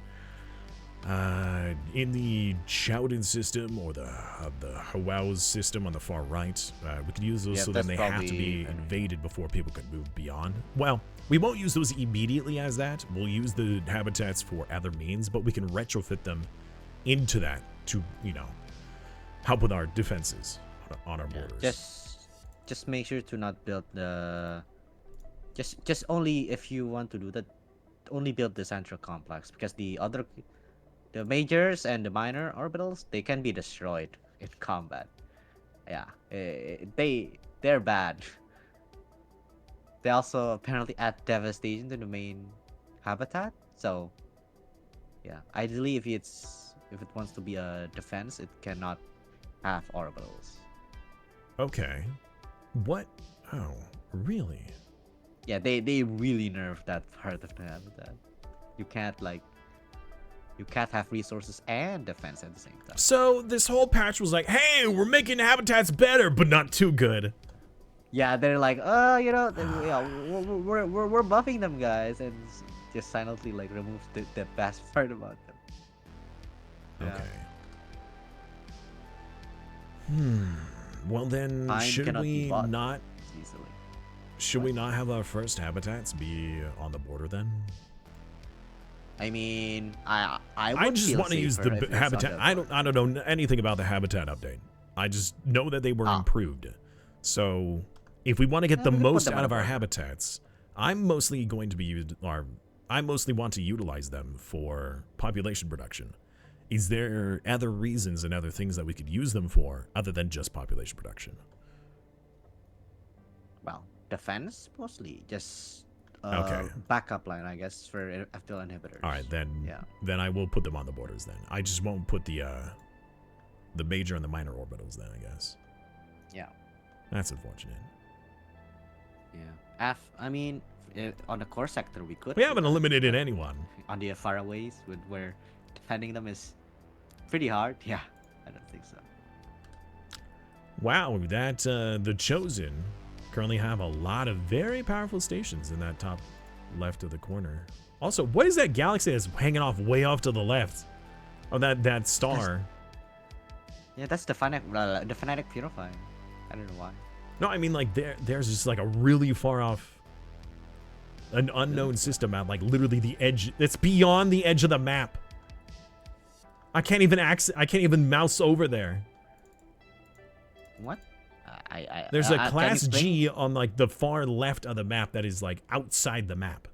in the Chowden system or the Hawaz system on the far right, we can use those so then they have to be invaded before people can move beyond. Well, we won't use those immediately as that. We'll use the habitats for other means, but we can retrofit them into that to, you know, help with our defenses on our borders. Just make sure to not build the just only if you want to do that, only build the central complex, because the majors and the minor orbitals, they can be destroyed in combat. Yeah, they're bad. They also apparently add devastation to the main habitat. So yeah, ideally if it wants to be a defense, it cannot have orbitals. Okay. What? Oh, really? Yeah, they really nerfed that part of the habitat. You can't have resources and defense at the same time. So this whole patch was like, hey, we're making habitats better, but not too good. Yeah, they're like, you know, we're buffing them, guys, and just silently like remove the best part about them. Okay. Well then, should we not? Should we not have our first habitats be on the border then? I mean, I just want to use the habitat. I don't know anything about the habitat update. I just know that they were improved. So if we want to get the most out of our habitats, I mostly want to utilize them for population production. Is there other reasons and other things that we could use them for other than just population production? Well, defense mostly, just okay. Backup line, I guess, for FTL inhibitors. All right, then I will put them on the borders. Then I just won't put the major and the minor orbitals. Then I guess. Yeah. That's unfortunate. Yeah. I mean, on the core sector we could. We haven't eliminated anyone. On the faraways, where defending them is pretty hard. Yeah, I don't think so. Wow, that the Chosen currently have a lot of very powerful stations in that top left of the corner. Also, what is that galaxy that's hanging off way off to the left? Oh, that star. Yeah, that's the Fanatic Purifying. I don't know why. No, I mean like there's just like a really far off, an unknown system at like literally the edge. It's beyond the edge of the map. I can't even mouse over there. What? There's a class G on like the far left of the map that is like outside the map.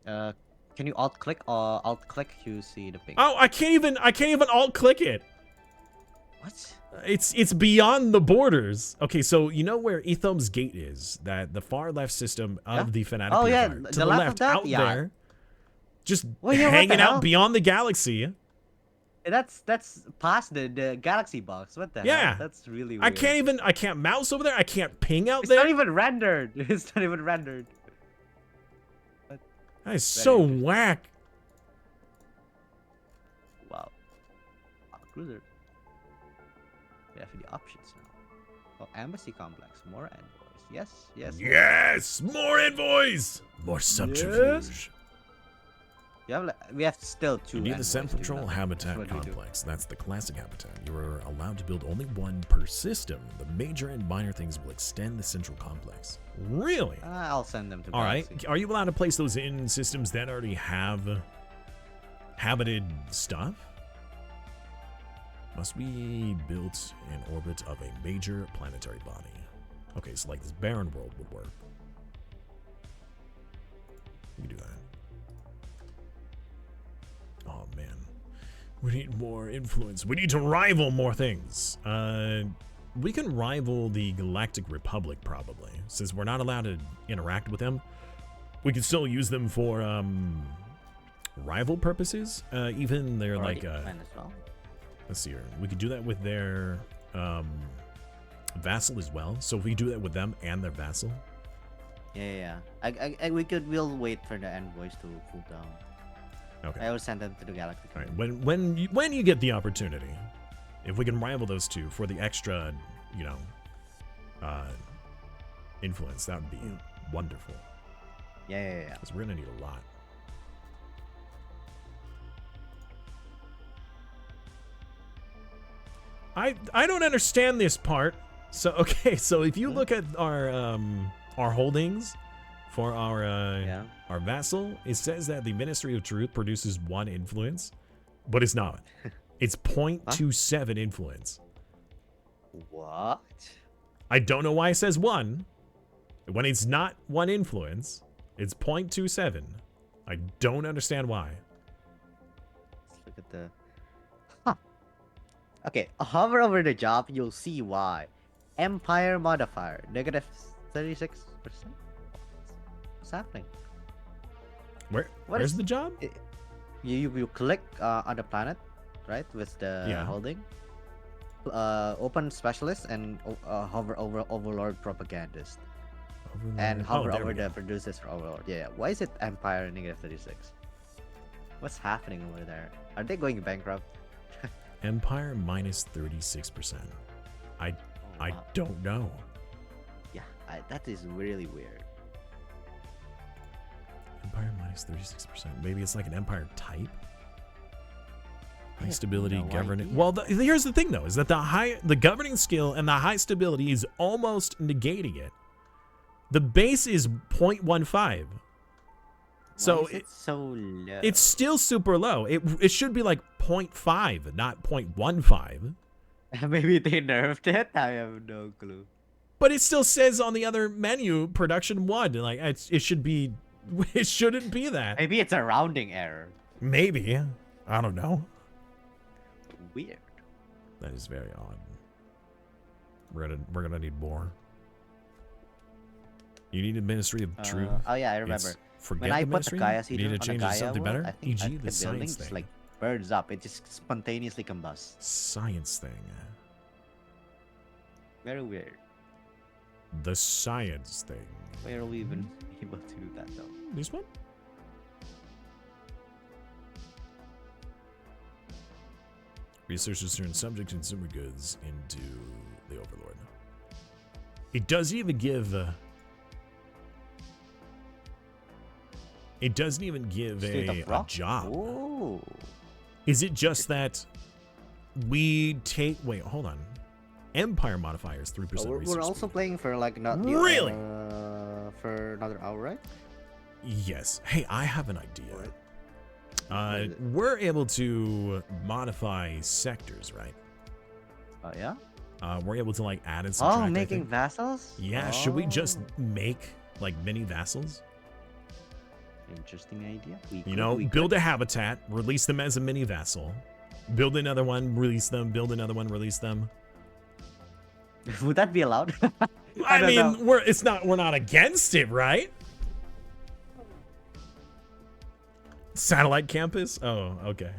Can you alt click or alt click to see the ping? Oh, I can't even alt click it. What? It's beyond the borders. Okay, so you know where Ethelm's Gate is? That the far left system of the Fanatic. Oh yeah, to the left out there. Just well, hanging out beyond the galaxy. That's past the galaxy box. What the hell? That's really weird. I can't mouse over there. I can't ping out it's there. It's not even rendered. It's not even rendered. That is so whack. Wow. Cruiser. We have the options now. Oh, embassy complex. More envoys. Yes. More envoys. More subterfuge. Yes. We have still 2. You need the Central Habitat Complex. That's the classic habitat. You are allowed to build only one per system. The major and minor things will extend the central complex. Really? I'll send them to All right. Are you allowed to place those in systems that already have habited stuff? Must be built in orbit of a major planetary body. Okay, so like this barren world would work. We can do that. Oh man, we need more influence. We need to rival more things. we can rival the Galactic Republic probably, since we're not allowed to interact with them. We can still use them for rival purposes. Even they're like let's see here. We could do that with their vassal as well. So if we do that with them and their vassal. Yeah. We'll wait for the envoys to cool down. Okay. I will send them to the Galactic. All right. When you get the opportunity, if we can rival those two for the extra, you know, influence, that would be wonderful. Yeah. Because we're gonna need a lot. I don't understand this part. So okay, so if you look at our holdings for our vassal, it says that the Ministry of Truth produces 1 influence, but it's not. It's 0.27 influence. What? I don't know why it says 1. When it's not 1 influence, it's 0.27. I don't understand why. Let's look at the... Okay, hover over the job, you'll see why. Empire modifier, negative 36%. What's happening? Where's the job? You click on the planet, right, with the holding. Open specialist and hover over Overlord propagandist. And hover over the producers for Overlord. Yeah. Why is it Empire negative 36? What's happening over there? Are they going bankrupt? Empire minus 36%. I don't know. Yeah, that is really weird. Empire minus 36%. Maybe it's like an Empire type. High stability, governing. Well, here's the thing though: is that the governing skill and the high stability is almost negating it. The base is 0.15. So it's so low. It's still super low. It should be like 0.5, not 0.15. Maybe they nerfed it. I have no clue. But it still says on the other menu, production 1. Like it should be. It shouldn't be that. Maybe it's a rounding error. Maybe. I don't know. Weird. That is very odd. We're gonna need more. You need a Ministry of Truth. Oh yeah, I remember. Forget when I the put the ministry? Gaia seed You need on to the change it to Gaia something world, better? I think E.g. the the building science just thing. like burns up. It just spontaneously combusts. Science thing. Very weird. The science thing. Where are we even able to do that though? This one? Researchers turn subject consumer goods into the Overlord. It doesn't even give. It doesn't even give a job. Ooh. Is it just that we take? Wait, hold on. Empire modifiers 3%. We're also playing for like not really for another hour, right? Yes. Hey, I have an idea. We're able to modify sectors, right? Oh yeah. We're able to like add and subtract. Oh, making vassals? Yeah. Should we just make like mini vassals? Interesting idea. Build a habitat, release them as a mini vassal, build another one, release them, build another one, release them. Would that be allowed? I mean, we're not against it, right? Satellite campus? Oh, okay.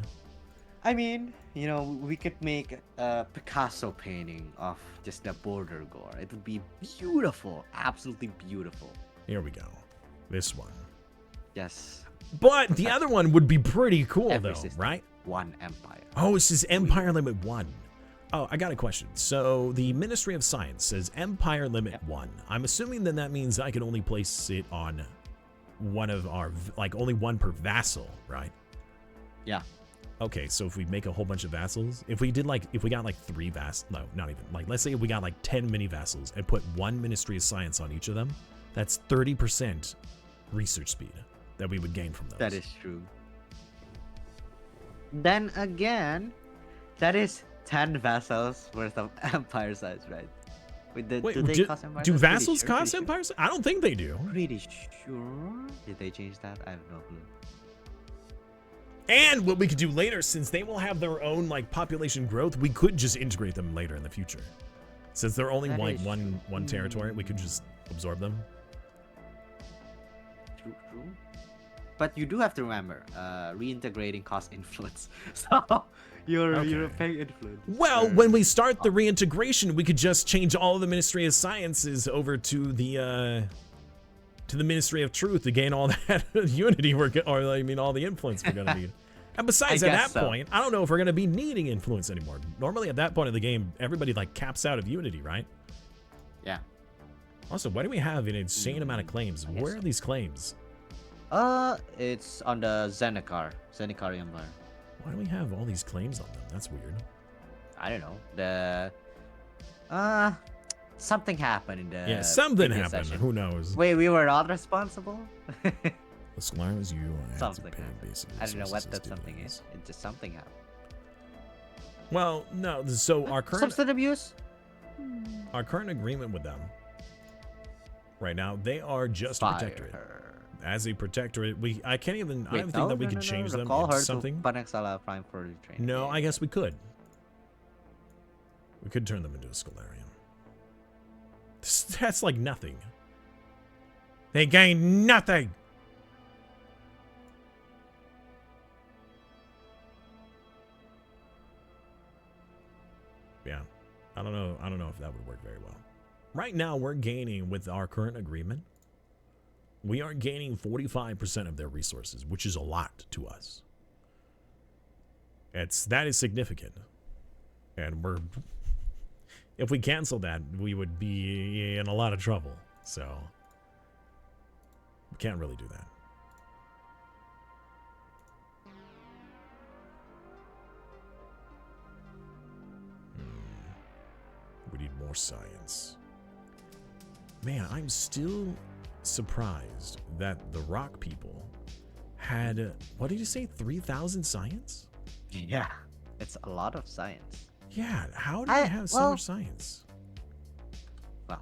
I mean, we could make a Picasso painting of just the border gore. It would be beautiful, absolutely beautiful. Here we go. This one. Yes. But the other one would be pretty cool, though, right? One empire. Oh, it says Empire Limit 1. Oh, I got a question. So the Ministry of Science says Empire Limit 1. I'm assuming then that means I can only place it on one of our, like only one per vassal, right? Yeah. Okay, so if we make a whole bunch of vassals, if we got like 3 vassals, no, not even, like let's say we got like 10 mini vassals and put one Ministry of Science on each of them, that's 30% research speed that we would gain from those. That is true. Then again, that is 10 vassals worth of empire size, right? Do vassals cost empire size? I don't think they do. Pretty sure. Did they change that? I have no clue. And what we could do later, since they will have their own like population growth, we could just integrate them later in the future. Since they're only That like is one territory, we could just absorb them. True. But you do have to remember, reintegrating cost influence. So you're paying influence. Well, when we start the reintegration, we could just change all of the Ministry of Sciences over to the Ministry of Truth to gain all that unity all the influence we're gonna need. And besides, at that point, I don't know if we're gonna be needing influence anymore. Normally, at that point of the game, everybody like caps out of unity, right? Yeah. Also, why do we have an insane amount of claims? Where are these claims? It's on the Zendikar Empire. Why do we have all these claims on them? That's weird. I don't know. Something happened in the something previous happened. session. Who knows? Wait, we were not responsible? The Stellaris, you Something happened. I don't know what that something is. It just something happened. Well, no. So our current Substance abuse? Our current agreement with them right now, they are just a protectorate. As a protectorate, I can't even. I don't think that we could change them into something. Prime for the training. No, I guess we could. We could turn them into a Stellaris. That's like nothing. They gain nothing. Yeah, I don't know if that would work very well. Right now, we're gaining with our current agreement. We are gaining 45% of their resources, which is a lot to us. That is significant, and if we cancel that, we would be in a lot of trouble. So we can't really do that. We need more science. Man, I'm still surprised that the rock people had, what did you say, 3,000 science? Yeah, it's a lot of science. Yeah, how do they have so much science? Well,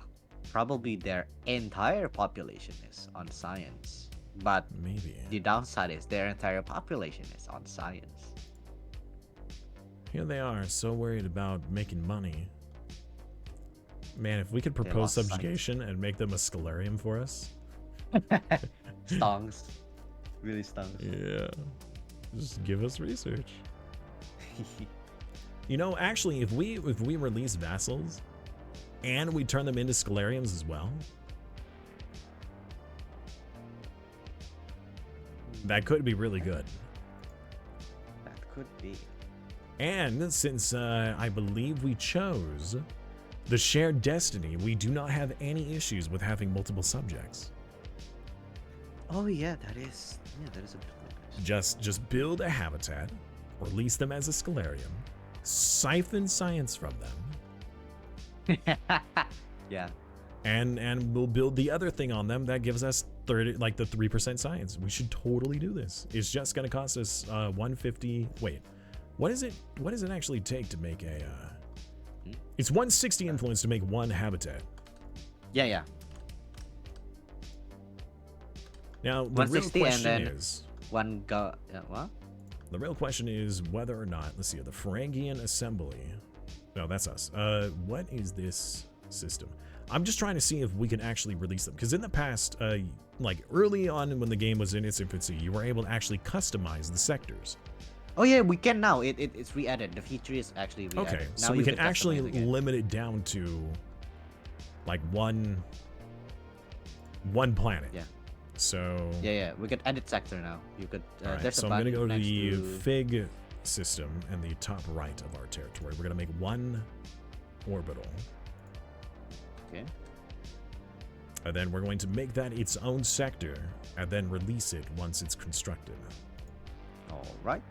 probably their entire population is on science. But maybe the downside is their entire population is on science. Here they are, so worried about making money. Man, if we could propose subjugation and make them a Stellarium for us. Stongs. Really stongs. Yeah. Just give us research. You know, actually, if we release vassals and we turn them into Stellariums as well, that could be really good. That could be. And since I believe we chose the shared destiny, we do not have any issues with having multiple subjects. Oh yeah, that is a good one. Just build a habitat, release them as a Stellarium, siphon science from them. Yeah. And we'll build the other thing on them that gives us 3% science. We should totally do this. It's just gonna cost us 150. Wait, what is it? What does it actually take to make a? It's 160 influence to make one habitat. Yeah. Now the real question is what? The real question is whether or not, let's see, the Ferengian Assembly. No, that's us. What is this system? I'm just trying to see if we can actually release them. Because in the past, like early on when the game was in its infancy, you were able to actually customize the sectors. Oh yeah, we can now. It's re-added. The feature is actually re-added. Okay, now so we can actually limit it down to like one planet. Yeah. So yeah, we could edit sector now. You could. Right, there's so a I'm gonna go to button the next Fig system in the top right of our territory. We're gonna make one orbital. Okay. And then we're going to make that its own sector and then release it once it's constructed. All right.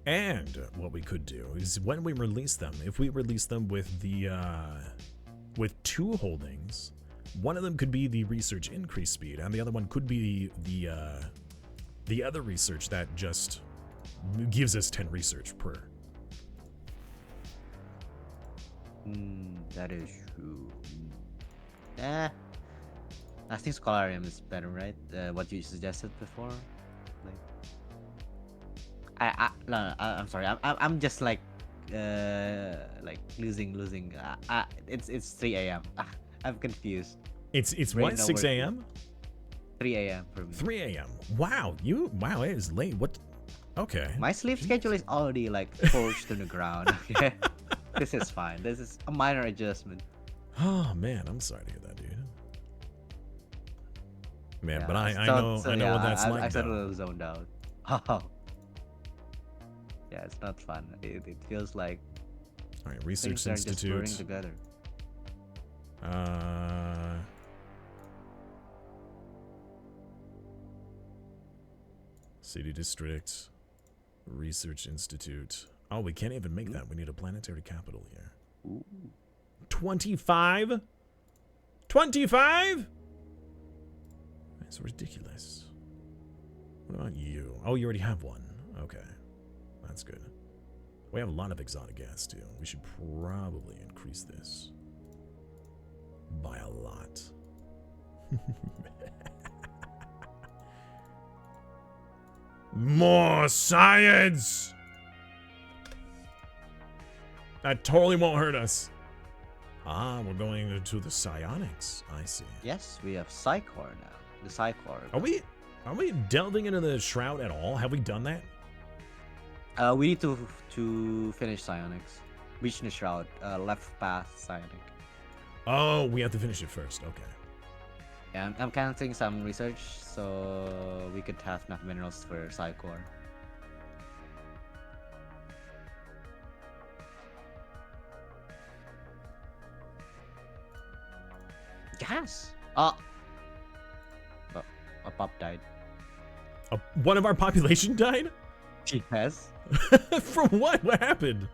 And what we could do is when we release them, if we release them with the with 2 holdings, one of them could be the research increase speed, and the other one could be the other research that just gives us 10 research per. That is true. I think Scholarium is better, right? What you suggested before. Like, I'm sorry. I'm just like losing. It's 3 a.m. I'm confused. It's Right what, now 6 we're- a.m.? 3 a.m. for me. 3 a.m. Wow, it is late. What? Okay. My sleep schedule is already like forged to the ground. Okay, this is fine. This is a minor adjustment. Oh man, I'm sorry to hear that, dude. Man, Yeah, but I so- know so, I know yeah, what that's I like. started a Though. little zoned out. Oh. Yeah, it's not fun. It feels like All right, Research things are just blurring Institute. together. City District, Research Institute. Oh, we can't even make that. We need a planetary capital here. Ooh. 25? 25? That's ridiculous. What about you? Oh, you already have one. Okay. That's good. We have a lot of exotic gas, too. We should probably increase this by a lot. More science! That totally won't hurt us. Ah, we're going to the psionics. I see. Yes, we have Psychor now. The Psychor. Are we delving into the shroud at all? Have we done that? We need to finish psionics. Reach the shroud. Left path psionic. Oh, we have to finish it first. Okay. Yeah, I'm counting some research so we could have enough minerals for Psychor. Gas. Oh, a pup died. One of our population died? Yes. From what? What happened?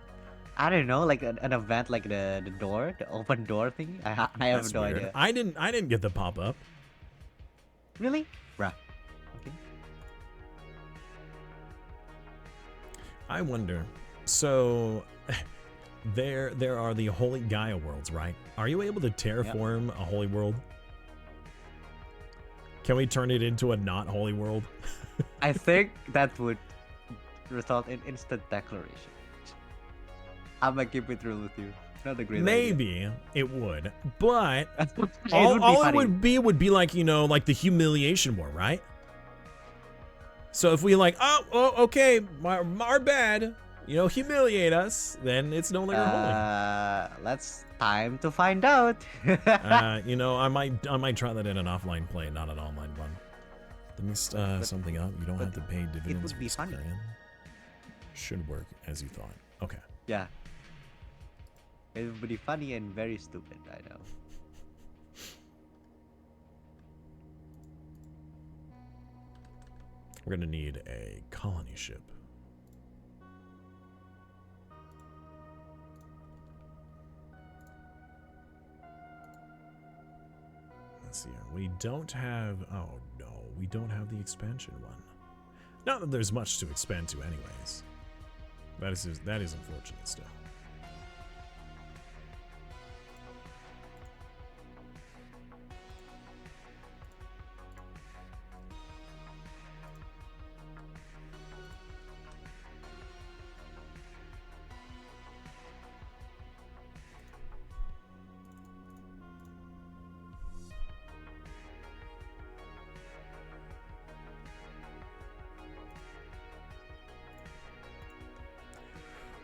I don't know, like an event, like the door, the open door thing. I have That's no weird. idea. I didn't get the pop up. Really? Bruh. Okay. I wonder. So there are the Holy Gaia worlds, right? Are you able to terraform a holy world? Can we turn it into a not holy world? I think that would result in instant declaration. I'm gonna keep it real with you. Not a great idea. Maybe it would, but It all would be it funny. would be like, you know, like the humiliation war, right? So if we like, oh okay, our bad, you know, humiliate us, then it's no longer holy. Let's time to find out. You know, I might try that in an offline play, not an online one. Let me something up. You don't have to pay dividends. would be funny. Should work as you thought. Okay. Yeah. It would be funny and very stupid, I know. We're gonna need a colony ship. Let's see here. We don't have. Oh no, we don't have the expansion one. Not that there's much to expand to, anyways. That is unfortunate still.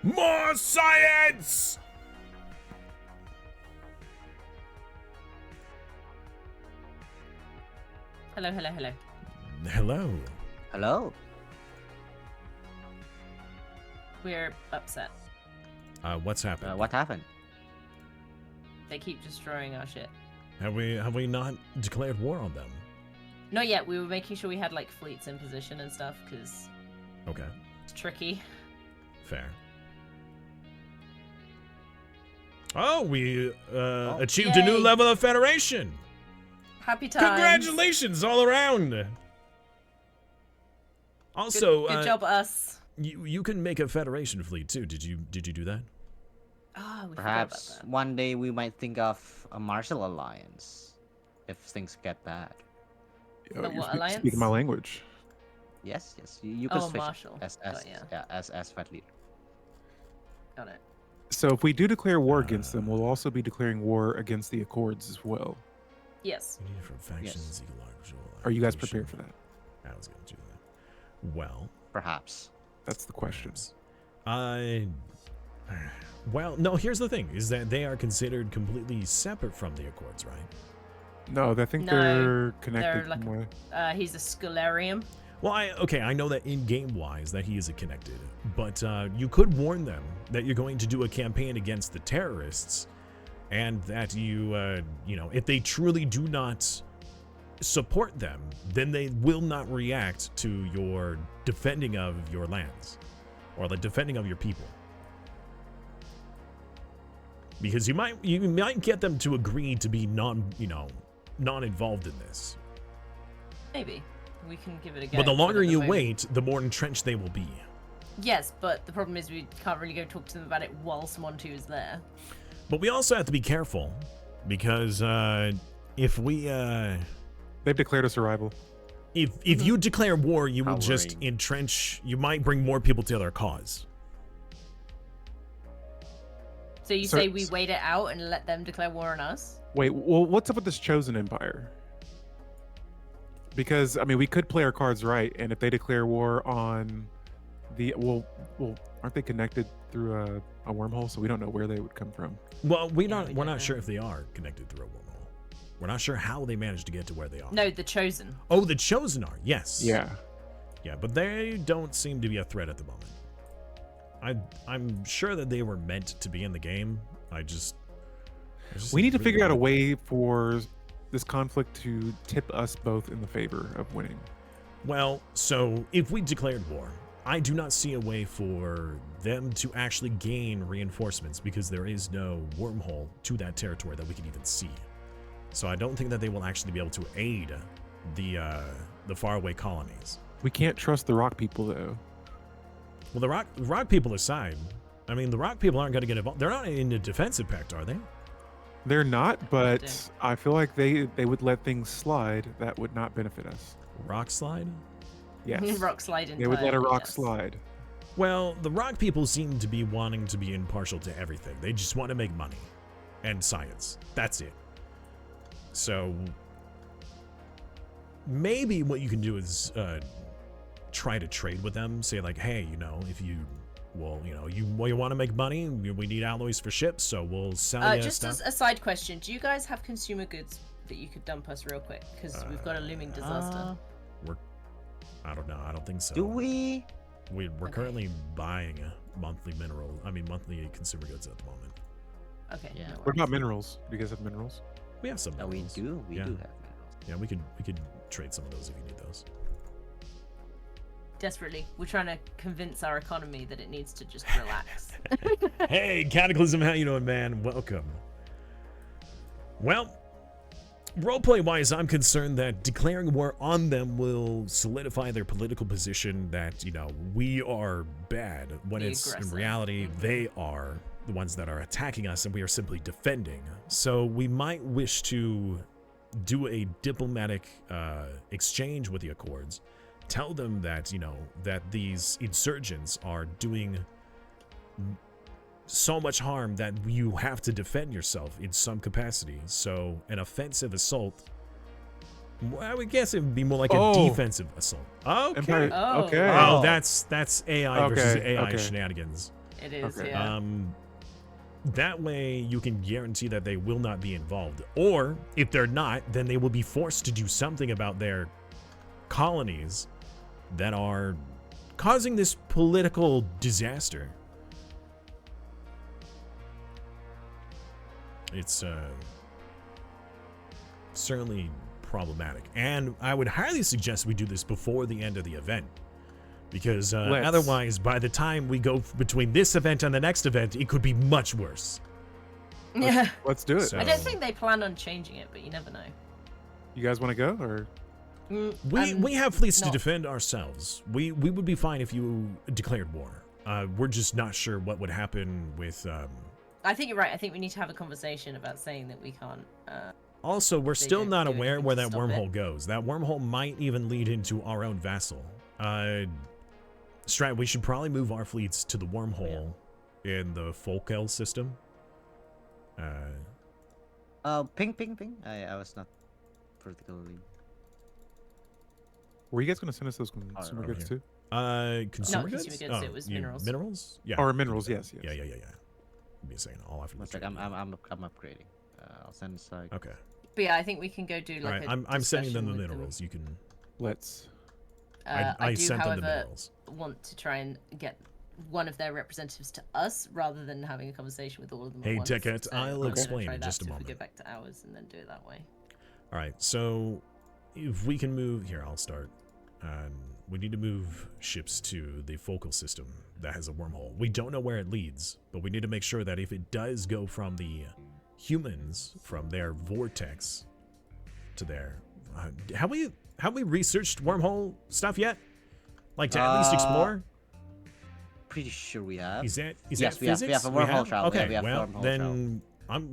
More science! Hello, hello, hello. Hello. Hello. We're upset. What's happened? What happened? They keep destroying our shit. Have we not declared war on them? Not yet. We were making sure we had like fleets in position and stuff because Okay. it's tricky. Fair. Oh, we achieved a new yay. level of Federation. Happy times. Congratulations all around. Also, Good job, us. you can make a Federation fleet too. Did you do that? Oh, we Perhaps forgot about one day we might think of a martial alliance. if things get bad. Oh, The you're what alliance? speaking my language. Yes, you can Oh, switch Marshall. as Got ya. as fight leader. Got it. So if we do declare war against them, we'll also be declaring war against the Accords as well. Yes. We need it from factions, Yes. ecological Are you guys adaptation. prepared for that? I was going to do that. Well, Perhaps. That's the question. Well, no, here's the thing, is that they are considered completely separate from the Accords, right? No, I think No, they're connected. they're like somewhere. He's a Scalarium. Well, I know that in-game wise that he is connected, but you could warn them that you're going to do a campaign against the terrorists, and that you know, if they truly do not support them, then they will not react to your defending of your lands, or the defending of your people. Because you might get them to agree to be non-involved in this. Maybe. We can give it a go. But the longer at the you moment- wait, the more entrenched they will be. Yes, but the problem is we can't really go talk to them about it while someone two is there. But we also have to be careful, because if we They've declared us a rival. if you declare war, you will just Powering. entrench. You might bring more people to their cause. So you So- say we wait it out and let them declare war on us? Wait, well, what's up with this Chosen Empire? Because I mean, we could play our cards right, and if they declare war on the aren't they connected through a wormhole? So we don't know where they would come from. Well, we we're don't not know. sure if they are connected through a wormhole. We're not sure how they managed to get to where they are. No, the Chosen. Oh, the Chosen are. Yes. Yeah. Yeah, but they don't seem to be a threat at the moment. I'm sure that they were meant to be in the game. We need to figure out a way for this conflict to tip us both in the favor of winning. Well, so if we declared war, I do not see a way for them to actually gain reinforcements, because there is no wormhole to that territory that we can even see. So I don't think that they will actually be able to aid the faraway colonies. We can't trust the rock people though. Well, the rock people aside, I mean, the rock people aren't going to get involved. They're not in a defensive pact, are they? They're not, but Damn. I feel like they would let things slide that would not benefit us. Rock slide? Yes. Rock slide They would let a entirely, rock yes. slide. Well, the rock people seem to be wanting to be impartial to everything. They just want to make money and science. That's it. So maybe what you can do is try to trade with them. Say like, hey, you know, if you, well, you know, you want to make money, we need alloys for ships, so we'll sell you Just stuff. as a side question, do you guys have consumer goods that you could dump us real quick? Because we've got a looming disaster. I don't know. I don't think so. Do we? We're currently buying monthly consumer goods at the moment. Okay. Yeah. no What worries. about minerals? Do you guys have minerals? We have some. No, we minerals. do. We Yeah. do have minerals. Yeah, we could trade some of those if you need those. Desperately, we're trying to convince our economy that it needs to just relax. Hey, Cataclysm, how you doing, man? Welcome. Well, roleplay-wise, I'm concerned that declaring war on them will solidify their political position that, you know, we are bad, when The it's in aggressor. reality, they are the ones that are attacking us and we are simply defending. So we might wish to do a diplomatic exchange with the Accords. Tell them that, you know, that these insurgents are doing so much harm that you have to defend yourself in some capacity. So an offensive assault, well, I would guess it would be more like a defensive assault. Okay. Empire. Oh. Okay. Oh, that's AI versus Okay, AI okay. shenanigans. It is, Okay. yeah. That way you can guarantee that they will not be involved. Or if they're not, then they will be forced to do something about their colonies that are causing this political disaster. It's certainly problematic. And I would highly suggest we do this before the end of the event. Because Let's. otherwise, by the time we go between this event and the next event, it could be much worse. Yeah. Let's do it. So- I don't think they plan on changing it, but you never know. You guys want to go or? We have fleets to not- defend ourselves. We would be fine if you declared war. We're just not sure what would happen with. I think you're right. I think we need to have a conversation about saying that we can't Also, we're still don't not do aware anything where to that stop wormhole it. goes. That wormhole might even lead into our own vassal. Strat, we should probably move our fleets to the wormhole in the Folkel system. Ping. I was not particularly. Were you guys going to send us those consumer over goods here. too? Consumer Not goods? consumer goods, it was minerals. Minerals? Yeah. Or minerals, yes. Yeah. Give me a second. I'll have to One look sec, at I'm it. upgrading. I'll send this like. Okay. But yeah, I think we can go do like Alright, a I'm sending them the discussion with minerals. You can... Let's. I do, sent them the however, minerals. want to try and get one of their representatives to us rather than having a conversation with all of them Hey, at once. Techet, I'll I'm gonna explain try in that just a if moment. we go back to ours and then do it that way. Alright, so if we can move... Here, I'll start. We need to move ships to the focal system that has a wormhole. We don't know where it leads, but we need to make sure that if it does go from the humans, from their vortex to there... have we researched wormhole stuff yet? Like, to at least explore? Pretty sure we have. Is that yes, we physics? have a wormhole travel. Okay, we have well, wormhole then...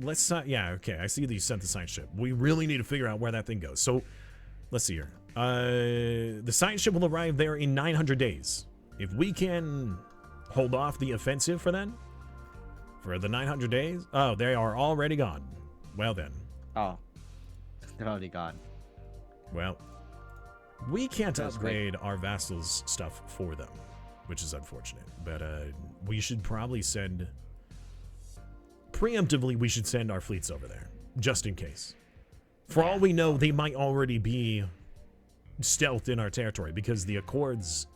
let's... yeah, okay, I see that you sent the science ship. We really need to figure out where that thing goes. So, let's see here. The science ship will arrive there in 900 days. If we can hold off the offensive for then, for the 900 days... Oh, they are already gone. Well then. Oh. They're already gone. Well, we can't That's upgrade our vassals' stuff for them, which is unfortunate. But we should probably send... Preemptively, we should send our fleets over there, just in case. For all we know, they might already be stealthed in our territory, because the Accords...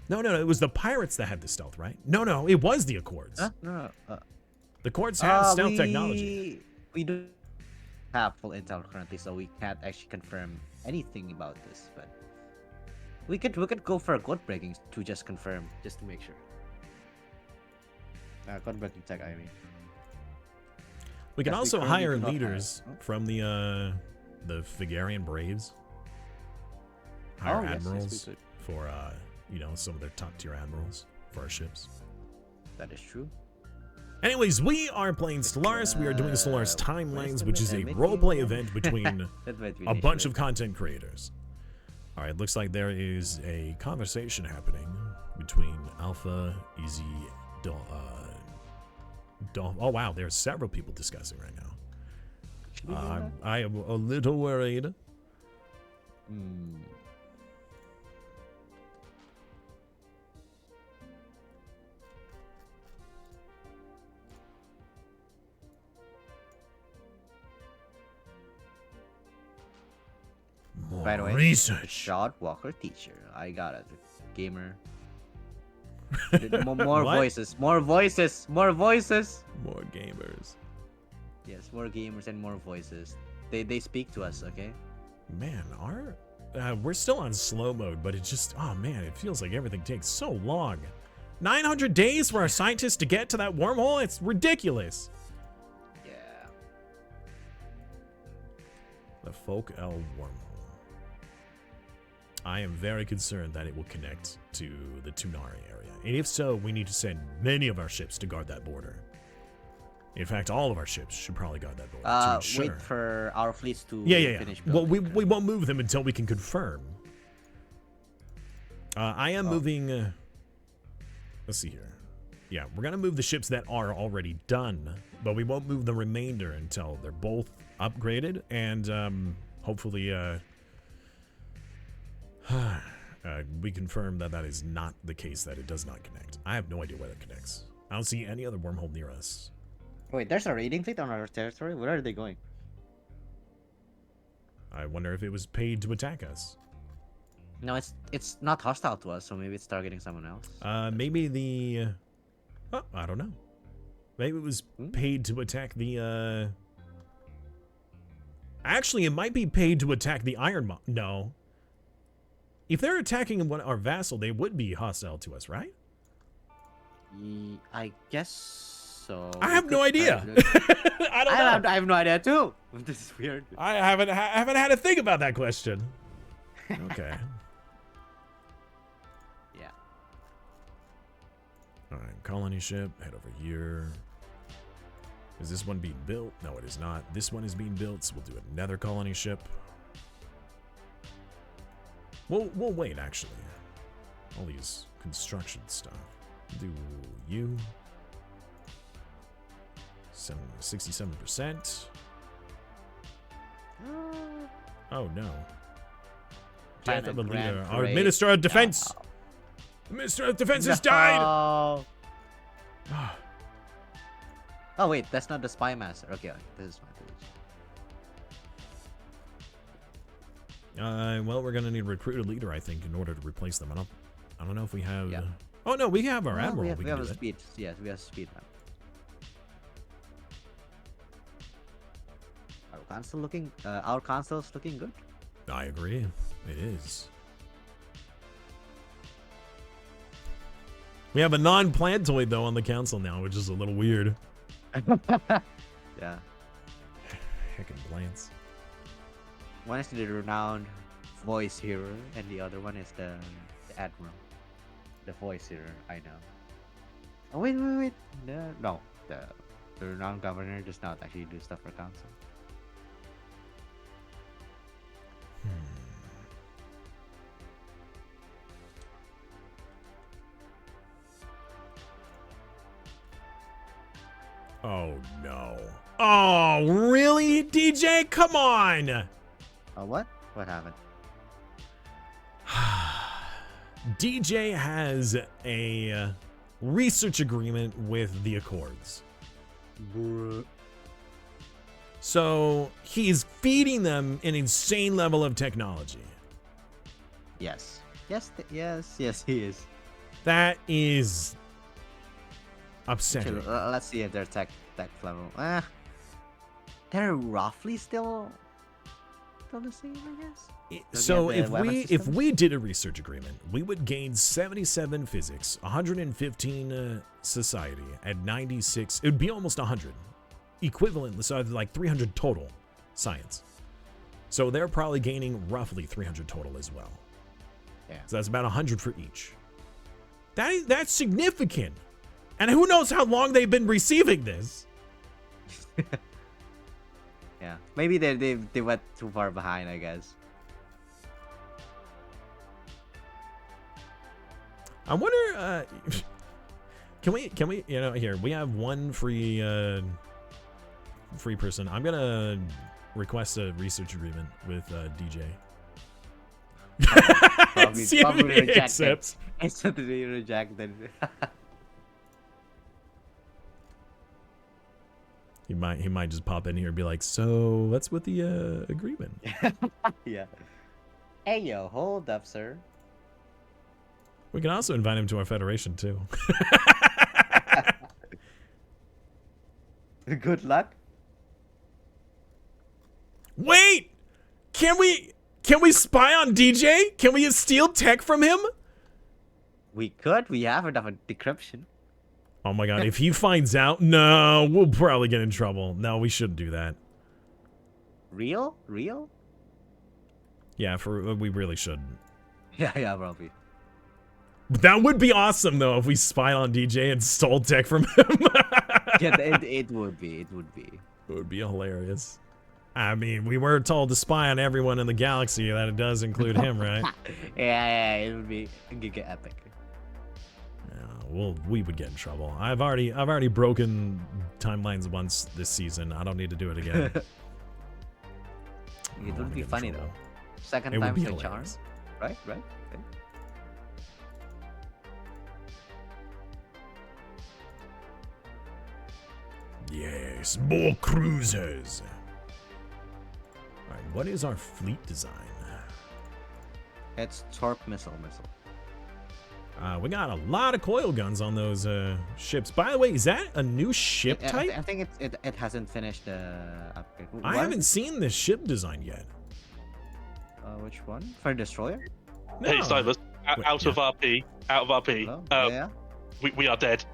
No, it was the pirates that had the stealth, right? No, it was the Accords. No. The Accords have stealth technology. We do have full intel currently, so we can't actually confirm anything about this, but we could go for a code breaking to just confirm, just to make sure. Code breaking tech, I mean. We can Yes, we also currently hire do not leaders hire. from the Figarian Braves. Hire admirals we could. for some of their top tier admirals for our ships. That is true. Anyways, we are playing Stellaris. We are doing Stellaris Timelines, which is a maybe- roleplay event between That might be a an bunch issue. of content creators. All right, looks like there is a conversation happening between Alpha, Easy, oh wow, there's several people discussing right now. I am a little worried. More By the way, research. Shot Walker teacher. I got it. Gamer. More What? voices. More voices. More voices. More gamers. Yes, more gamers and more voices. They speak to us, okay? Man, we're still on slow mode, but it just, oh man, it feels like everything takes so long. 900 days for our scientists to get to that wormhole? It's ridiculous. Yeah. The Folk L wormhole. I am very concerned that it will connect to the Tunari area. And if so, we need to send many of our ships to guard that border. In fact, all of our ships should probably guard that border to ensure. Wait for our fleets to Yeah. finish Well, building. we won't move them until we can confirm. I am moving... let's see here. Yeah, we're going to move the ships that are already done, but we won't move the remainder until they're both upgraded, and hopefully we confirm that that is not the case, that it does not connect. I have no idea where that connects. I don't see any other wormhole near us. Wait, there's a raiding fleet on our territory? Where are they going? I wonder if it was paid to attack us. No, it's not hostile to us, so maybe it's targeting someone else. Maybe the... Oh, I don't know. Maybe it was paid to attack the, Actually, it might be paid to attack the Iron Mob. No. If they're attacking our vassal, they would be hostile to us, right? I guess so. I have no idea. I don't know. I have no idea too. This is weird. I haven't had to think about that question. Okay. Yeah. All right, colony ship, head over here. Is this one being built? No, it is not. This one is being built, so we'll do another colony ship. We'll wait, actually. All these construction stuff. Do you 67%? Oh no. Death of the leader. Our Minister of Defense! The Minister of Defense has died! Oh wait, that's not the spy master. Okay, this is my village. Well, we're gonna need a recruited leader, I think, in order to replace them. I don't know if we have. Yeah. Oh no, we have our admiral. We have a speed. Yes, we have speed. Our console's looking good. I agree. It is. We have a non-plantoid though on the council now, which is a little weird. Yeah. Heckin' plants. One is the renowned voice hero, and the other one is the admiral. The voice hero, I know. Oh wait. No, the renowned governor does not actually do stuff for council. Oh no. Oh really, DJ? Come on. What? What happened? DJ has a research agreement with the Accords. So he's feeding them an insane level of technology. Yes, he is. That is upsetting. Let's see if their tech level. They're roughly still the same, I guess. So if we did a research agreement, we would gain 77 physics, 115 society, at 96. It would be almost 100, equivalent, so like 300 total science. So they're probably gaining roughly 300 total as well. Yeah. So that's about 100 for each. That's significant. And who knows how long they've been receiving this? Yeah, maybe they went too far behind, I guess. I wonder. Can we? Here we have one free person. I'm gonna request a research agreement with DJ. Probably rejected. Instantly rejected. He might just pop in here and be like, so what's with the agreement? Yeah. Hey yo, hold up, sir. We can also invite him to our federation too. Good luck. Wait! Can we spy on DJ? Can we steal tech from him? We could. We have enough decryption. Oh my god, if he finds out, no, we'll probably get in trouble. No, we shouldn't do that. Real? Yeah, we really shouldn't. Yeah, probably. That would be awesome though if we spied on DJ and stole tech from him. Yeah, it would be. It would be hilarious. I mean, we were told to spy on everyone in the galaxy. That it does include him, right? Yeah, it would be giga epic. Well, we would get in trouble. I've already broken timelines once this season. I don't need to do it again. It would be funny though. Second time's the charm, right? Okay. Yes, more cruisers. All right, what is our fleet design? It's torp missile. We got a lot of coil guns on those ships. By the way, is that a new ship type? I think it hasn't finished the upgrade. I haven't seen this ship design yet. Which one? For destroyer? No. Hey, Silas, out of RP. Hello? Yeah. We are dead.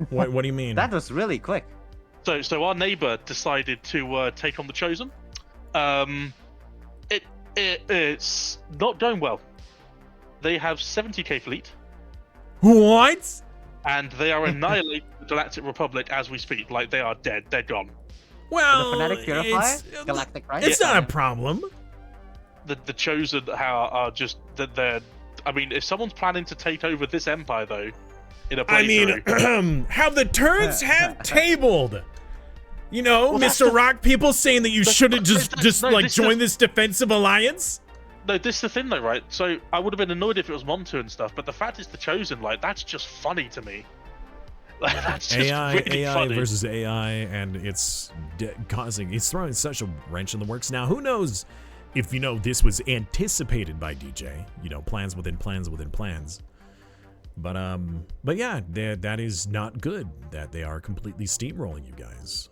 What do you mean? That was really quick. So our neighbor decided to take on the Chosen. It's not going well. They have 70k fleet. What? and they are annihilating the Galactic Republic as we speak. Like they are dead. They're gone. Well, The Fanatic Purifier? it's, Galactic Pride? it's not a problem. The Chosen are just that they're. I mean, if someone's planning to take over this empire, though, in a playthrough, I mean, how the turds have tabled. You know, Well, that's Mr. the- Rock, people saying that you shouldn't just no, like this join is- this defensive alliance. no, this is the thing, though, right? So I would have been annoyed if it was Montu and stuff, but the fact it's the Chosen, like that's just funny to me. Like, that's just really AI funny. versus AI, and it's it's throwing such a wrench in the works. Now, who knows if this was anticipated by DJ? Plans within plans within plans. But yeah, that is not good. That they are completely steamrolling you guys.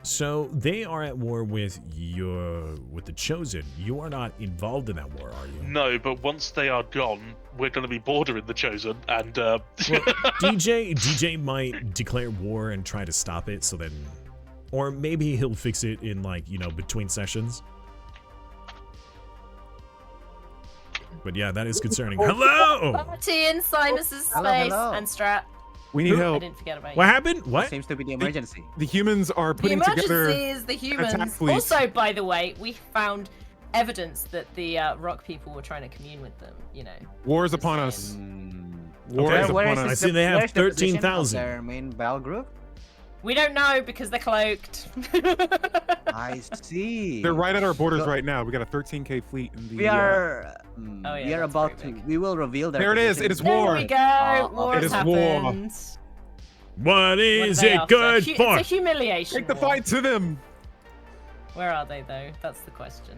So they are at war with the Chosen. You are not involved in that war, are you? No, but once they are gone, we're going to be bordering the Chosen, and Well, DJ might declare war and try to stop it. So then, or maybe he'll fix it in between sessions. But yeah, that is concerning. Hello. Party in Simus's Hello, space hello. and Strat. We need I help. didn't forget about you. What happened? What? Seems to be the emergency. The humans are The putting emergency together. is the attack humans. fleet. Also, by the way, we found evidence that the rock people were trying to commune with them. War is Just upon saying. us. War Okay. is Where upon is I us. see they have where's the position of 13,000. Their main battle group? We don't know because they're cloaked. I see. They're right at our borders So- right now. We got a 13K fleet in the. We are. Oh, yeah, we are that's about very to. big. We will reveal their. There it is, position. it is There war. we go. War it has is war. happened. What What is are they it after? good for? It's a humiliation. Take the war. fight to them. Where are they though? That's the question.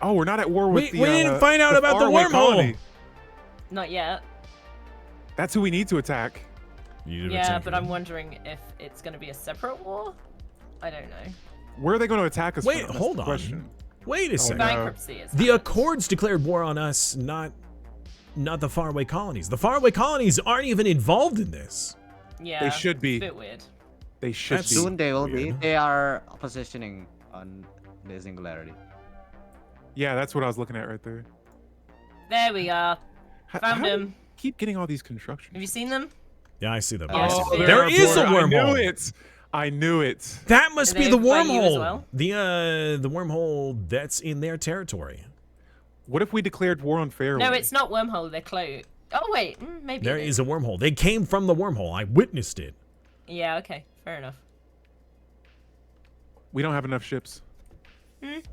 Oh, we're not at war with We the. didn't find out about the faraway wormhole. colony. Not yet. That's who we need to attack. You need to Yeah, attack but them. I'm wondering if it's going to be a separate war. I don't know. Where are they going to attack us? Wait, from? That's hold the on. question. Wait a second. no. Bankruptcy is. The Accords declared war on us, not the faraway colonies. The faraway colonies aren't even involved in this. Yeah. They should be. It's a bit weird. They should That's be. Soon they will be. Weird. They are positioning on the singularity. Yeah, that's what I was looking at right there. There we are. How Found do we him. Keep getting all these constructions. Have you seen them? Yeah, I see them. Yeah, I see oh, them. they're There our is a border. I knew wormhole. it. I knew it. That must Are be they the by you as wormhole. well? The wormhole that's in their territory. What if we declared war on Fairway? No, it's not wormhole. They're cloaked. Oh wait, maybe. There it is a wormhole. They came from the wormhole. I witnessed it. Yeah. Okay. Fair enough. We don't have enough ships.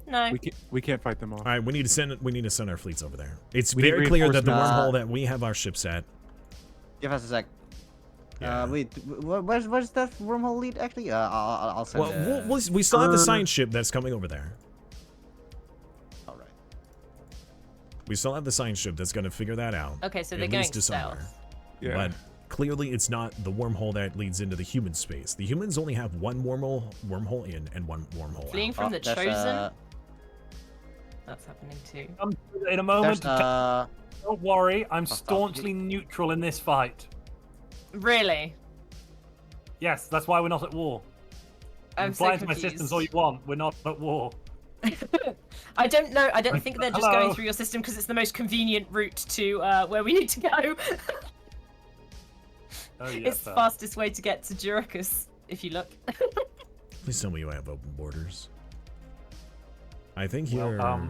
No. We can't fight them all. All right, we need to send our fleets over there. It's We need very clear that the reinforcements. wormhole that we have our ships at. Give us a sec. Yeah. Wait, where's that wormhole lead actually? I'll send. Well, we still have the science ship that's coming over there. All right. We still have the science ship that's going to figure that out. Okay, so It they're going leads to somewhere. south. Yeah. But clearly, it's not the wormhole that leads into the human space. The humans only have one wormhole in and one wormhole Fleeing out. from the There's, chosen. That's happening too. In a moment. There's Don't worry, I'm stop. staunchly neutral in this fight. Really? Yes, that's why we're not at war. I'm so Apply to my confused. systems all you want. We're not at war. I don't know. I don't think they're just going Hello. through your system because it's the most convenient route to where we need to go. Oh, yeah, It's the fair. fastest way to get to Juricus, if you look. Please tell me you have open borders. I think Well, you're.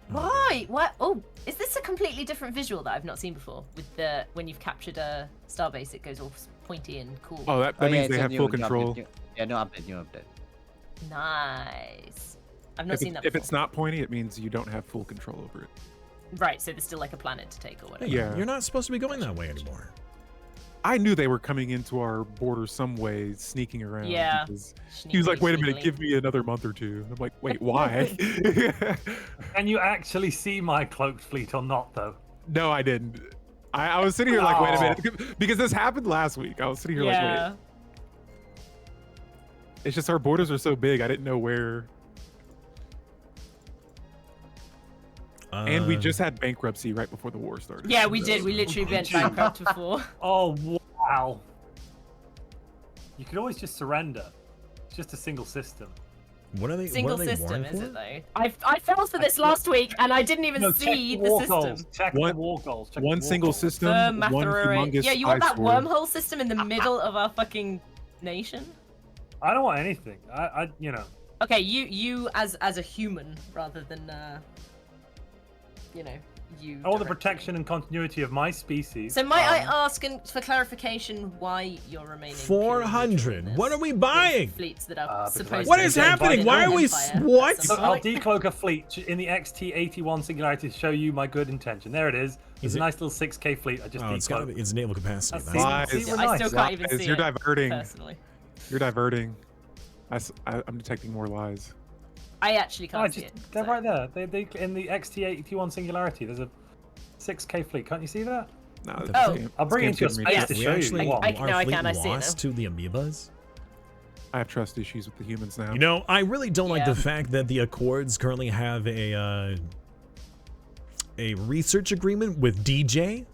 Right. What? Oh, is this a completely different visual that I've not seen before? With the when you've captured a starbase, it goes all pointy and cool. Oh, that yeah, means it's they a have new- full new update, control. new update, new update. Nice. I've not If, seen that. if Before. it's not pointy, it means you don't have full control over it. Right. So there's still like a planet to take or whatever. Yeah. You're not supposed to be going that way anymore. I knew they were coming into our border some way, sneaking around. Yeah. because He was like, Sneakily, wait a minute, sneakily. give me another month or two. I'm like, wait, why? Can you actually see my cloaked fleet or not, though? No, I didn't. I was sitting here like, wait a Oh. minute. Because this happened last week. I was sitting here like, Yeah. wait. It's just our borders are so big, I didn't know where. And we just had bankruptcy right before the war started. Yeah, we did. We literally went bankrupt before. Oh, wow. You could always just surrender. It's just a single system. What are they? Single what are they system, warring is for? it though? I fell for this last week and I didn't even No, see check the war system. goals. Check One- the war goals. Check One the war single goals. system, one humongous Yeah, you want that eyesore. wormhole system in the middle of our fucking nation? I don't want anything. You know. Okay, you as a human rather than you know, you. I want the directly. protection and continuity of my species. So might I ask, and for clarification, why you're remaining? purely neutral in 400. this? What are we With buying? Fleets that are Because supposed. What to is be happening? invaded Why by are we? Empire at What? some So I'll point. decloak a fleet in the XT-81 Singularity to show you my good intention. There it is. There's Is a it- nice little 6K fleet. I just Oh, it's gotta decloaked. be. It's naval capacity. That's That's See, Lies. we're I nice. still can't even Lies. see You're it, diverting. personally. You're diverting. I'm detecting more lies. I actually Oh, can't see it. they're so- right there. They in the XT-81 Singularity. There's a 6K fleet. Can't you see that? No, Oh. this game- I'll bring it this into game's your giving me space Yes. to we show actually, you. I- our no, I fleet can, I see it lost to the amoebas. I have trust issues with the humans now. You know, I really don't like Yeah. the fact that the Accords currently have a research agreement with DJ,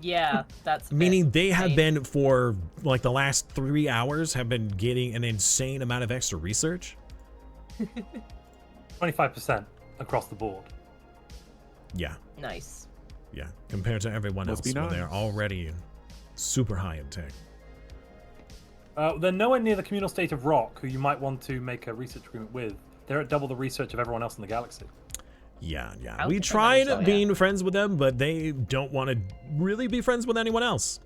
Yeah, that's. a bit meaning they have lame. been for like the last 3 hours have been getting an insane amount of extra research. 25% across the board. Yeah, Nice. yeah, compared to everyone Must else, be where they're nice. already super high in tech. They're nowhere near the communal state of Rock, who you might want to make a research agreement with. They're at double the research of everyone else in the galaxy. Yeah. I'll We defend tried them, so, yeah. being friends with them, but they don't want to really be friends with anyone else.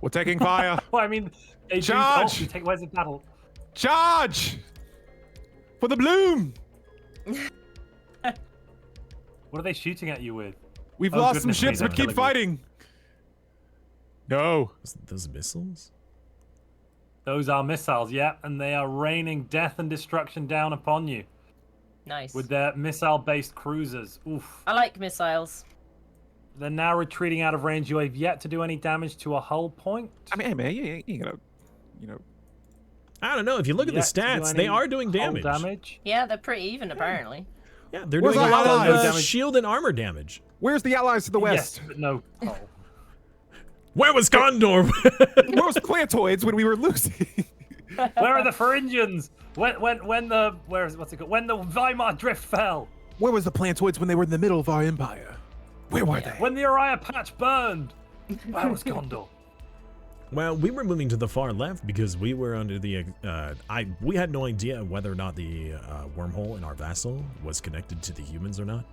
We're taking fire. Well, I mean, they do Charge! also take ways of battle. Charge! For the bloom! What are they shooting at you with? We've Oh, lost some goodness me, ships, they're but keep killing me. fighting. No. Those missiles? Those are missiles, yeah, and they are raining death and destruction down upon you Nice. with their missile-based cruisers. Oof. I like missiles. They're now retreating out of range. You have yet to do any damage to a hull point. I mean, hey, man, you gotta, you know. I don't know. If you look at the Yet to do stats, they any are doing hull damage. Yeah, they're pretty even apparently. Yeah, they're Where's doing a our lot of allies? shield and armor damage. Where's the allies to the Yes, west? but no hull. Where was Gondor? Where was plantoids when we were losing? Where are the Pharyngians? When the what's it called? When the Weimar Drift fell? Where was the plantoids when they were in the middle of our empire? Where were they? When the Uriah Patch burned? Where was Gondor? Well, we were moving to the far left because we were under the. We had no idea whether or not the wormhole in our vassal was connected to the humans or not.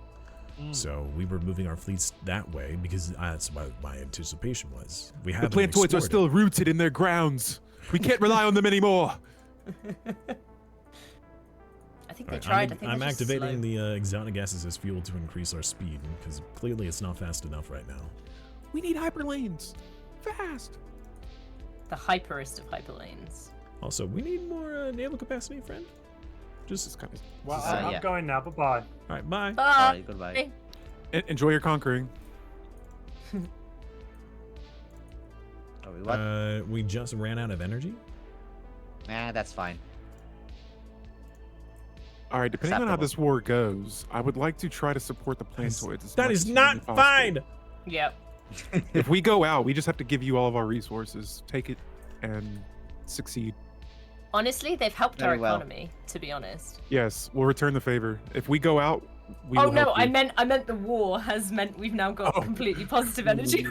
So we were moving our fleets that way because that's what my anticipation was. We The haven't plantoids are explored still it. rooted in their grounds. We can't rely on them anymore. I think they Alright, tried. I think I'm they're just activating slow. the exotic gases as fuel to increase our speed because clearly it's not fast enough right now. We need hyperlanes. Fast. The hyperest of hyperlanes. Also, we need more naval capacity, friend. Just kind of. Well, yeah. I'm going now. Bye-bye. all right, bye. Bye. Alright, goodbye. Enjoy your conquering. Are we what? We just ran out of energy. Nah, that's fine. All right, depending on how Acceptable. this war goes, I would like to try to support the plantoids. as That much is as not humanly fine. possible. Yep. If we go out, we just have to give you all of our resources, take it, and succeed. Honestly, they've helped Very our well. economy. To be honest. Yes, we'll return the favor. If we go out, we Oh will no, help I you. meant the war has meant we've now got Oh. completely positive energy.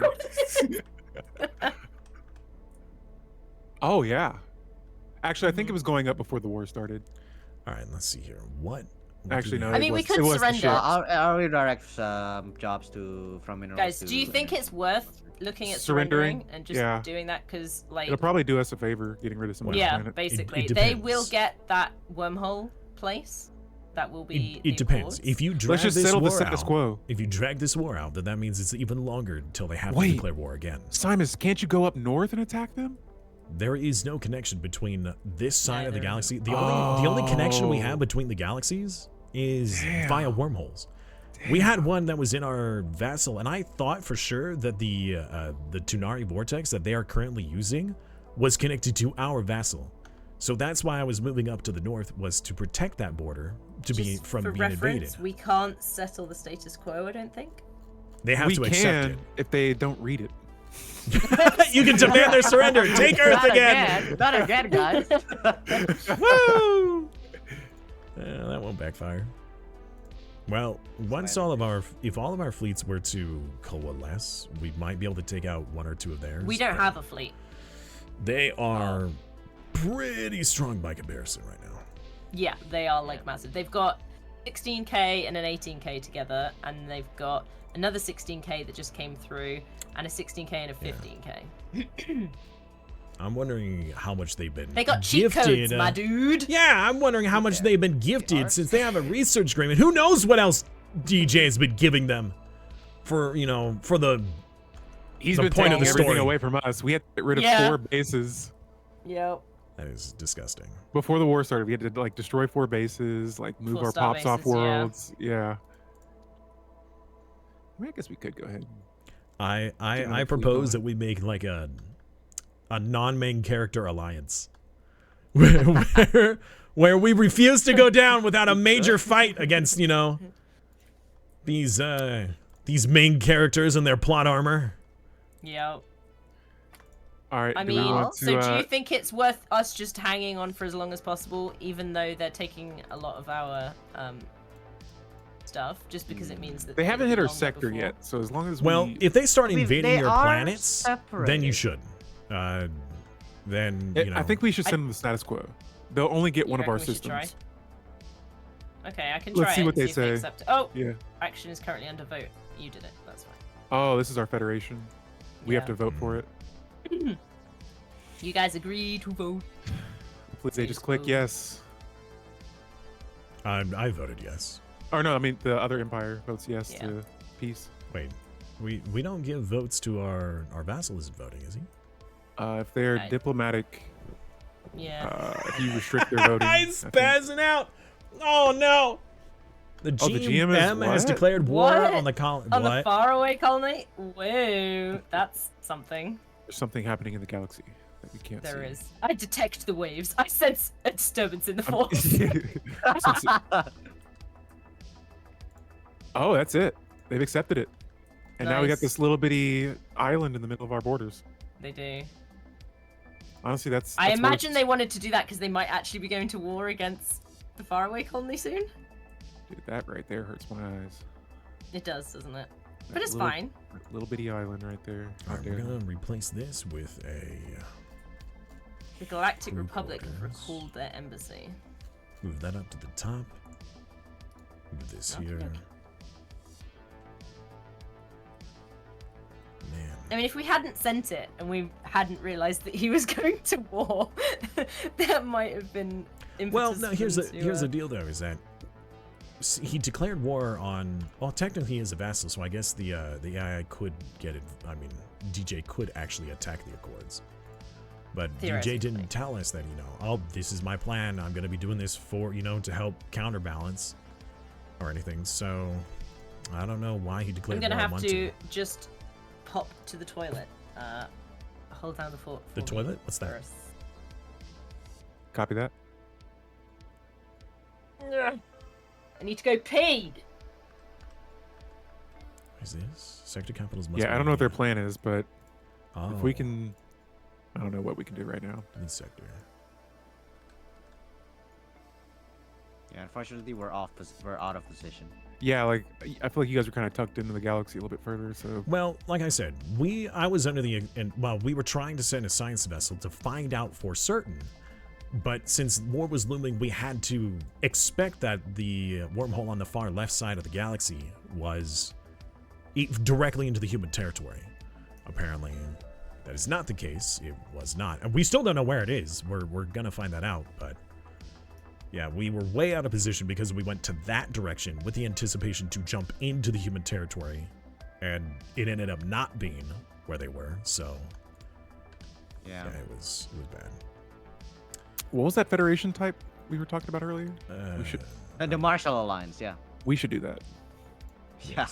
Oh yeah. Actually, I think it was going up before the war started. All right, let's see here. What? Actually, no. I it mean, we was- could it was the surrender. ship. I'll redirect jobs from minerals Guys, to do you think it's worth looking at Surrendering? surrendering and just Yeah. doing that? Because like, It'll probably do us a favor getting rid of some of the yeah, planet. basically, it they will depends. get that wormhole place. That will be. It the depends. Accords. If you drag Let's just this settle the war status out, quo. if you drag this war out, then that means it's even longer until they have to Wait. declare war again. Simas, can't you go up north and attack them? There is no connection between this side Yeah, of the there galaxy. The only connection we Oh. have between the galaxies is Damn. via wormholes. We had one that was in our vassal, and I thought for sure that the Tunari vortex that they are currently using was connected to our vassal. So that's why I was moving up to the north, was to protect that border to be Just from for being reference, invaded. we can't settle the status quo. I don't think. They have we to can accept if they don't read it. it. You can demand their surrender. Take Earth Not again. Not again, guys. Woo! That won't backfire. Well, if all of our fleets were to coalesce, we might be able to take out one or two of theirs. We don't have a fleet. They are pretty strong by comparison right now. Yeah, they are like massive. They've got 16k and an 18k together, and they've got another 16k that just came through, and a 16k and a 15k. I'm wondering how much they've been They got cheat gifted. codes, my dude. Yeah, I'm wondering how much they've been gifted since they have a research agreement. Who knows what else DJ has been giving them for, for the He's the been point taking of the everything story. away from us. We had to get rid of 4 bases. Yep. That is disgusting. Before the war started, we had to like destroy 4 bases, like move our Full-star pops off bases, yeah. worlds. Yeah. I mean, I guess we could go ahead. I propose that we make like a non-main character alliance where we refuse to go down without a major fight against these main characters and their plot armor. Yep. All right. I do we mean, want so to, do you think it's worth us just hanging on for as long as possible, even though they're taking a lot of our stuff, just because it means that they haven't hit our longer sector before? yet, so as long as Well, we... if they start They invading your are planets, then you separated. should. Then I think we should send them the status quo. They'll only get You one of our reckon we should try? systems. Okay, I can Let's try see it what and they see if they say. accept it. Oh, Yeah. action is currently under vote. You did it. That's fine. Oh, this is our federation. We have Yeah. to vote for it. You guys agree to vote. Hopefully they just click vote. yes. I voted yes. Or no, I mean the other empire votes yes Yeah. to peace. Wait, we don't give votes to our vassal isn't voting, is he? If they're I- diplomatic, Yeah. if you restrict their voting. I He's think- spazzing out. Oh no. The Oh, the GM is GM has what? declared war What? on the colony. On the What? faraway colony? Whoa, that's something. There's something happening in the galaxy that we can't There see. is. I detect the waves. I sense a disturbance in the I'm- force. Since it- Oh, that's it. They've accepted it. And now we got Nice. this little bitty island in the middle of our borders. They do. Honestly, that's I worth- imagine they wanted to do that because they might actually be going to war against the faraway colony soon. Dude, that right there hurts my eyes. It does, doesn't it? That But it's little- fine. that little bitty island right there. All Out right, we're there. gonna replace this with a The Galactic Crew Republic have quarters. recalled their embassy. move that up to the top. Move this Okay, here. okay. Man. I mean, if we hadn't sent it and we hadn't realized that he was going to war, that might have been impetus. Well, no. for Here's them the to, here's the deal though, is that he declared war on. Well, technically he is a vassal, so I guess the AI could get it. I mean, DJ could actually attack the Accords, but DJ Theoretically. didn't tell us that. Oh, this is my plan. I'm gonna be doing this for to help counterbalance or anything. So I don't know why he I'm declared gonna war on have one to team. just pop to the toilet. Hold down the fort. The toilet? What's that? Copy that. I need to go pee. Is this sector capitals? Must Yeah, I don't know what their plan is, but Oh, if we can, I don't know what we can do right now. Lead sector. Yeah, unfortunately, we're out of position. Yeah, like I feel like you guys are kind of tucked into the galaxy a little bit further, so Well, like I said, I was under the we were trying to send a science vessel to find out for certain, but since war was looming, we had to expect that the wormhole on the far left side of the galaxy was directly into the human territory. Apparently, that is not the case. It was not, and we still don't know where it is. We're gonna find that out, but. Yeah, we were way out of position because we went to that direction with the anticipation to jump into the human territory, and it ended up not being where they were. So, Yeah. it was bad. what was that Federation type we were talking about earlier? We should And the Marshall Alliance, yeah. do that. Yeah.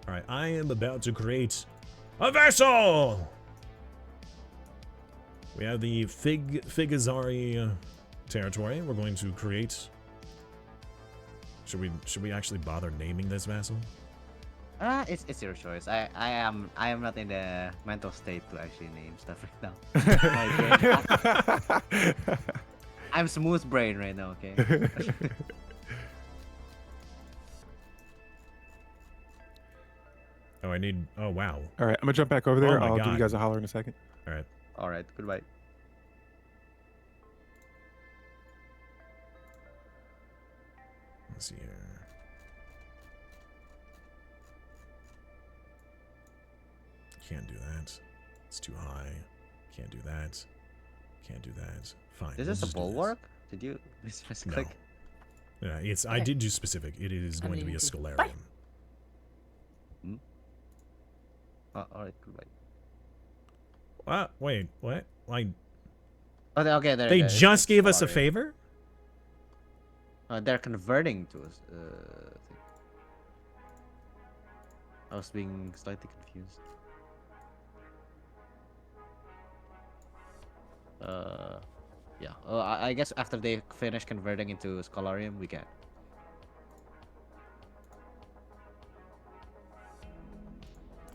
All right, I am about to create a vessel. We have the Figazari territory. We're going to create. Should we actually bother naming this vassal? It's your choice. I am not in the mental state to actually name stuff right now. I'm smooth brain right now. Okay. Oh, I need. Oh, wow. All right, I'm gonna jump back over there. Oh my I'll give God. you guys a holler in a second. All right. All right. Goodbye. Let's see here. Can't do that. It's too high. Can't do that. Can't do that. Fine. Is we'll this a just do bulwark? Did you click? Yeah, it's. I did do specific. It is going to be a Stellarium. Oh, all right. Goodbye. What? Wait. What? Like Oh, okay. There. they there, just gave us a Stellarium. favor? They're converting to us. I was being slightly confused. Yeah. I guess after they finish converting into Scholarium, we can.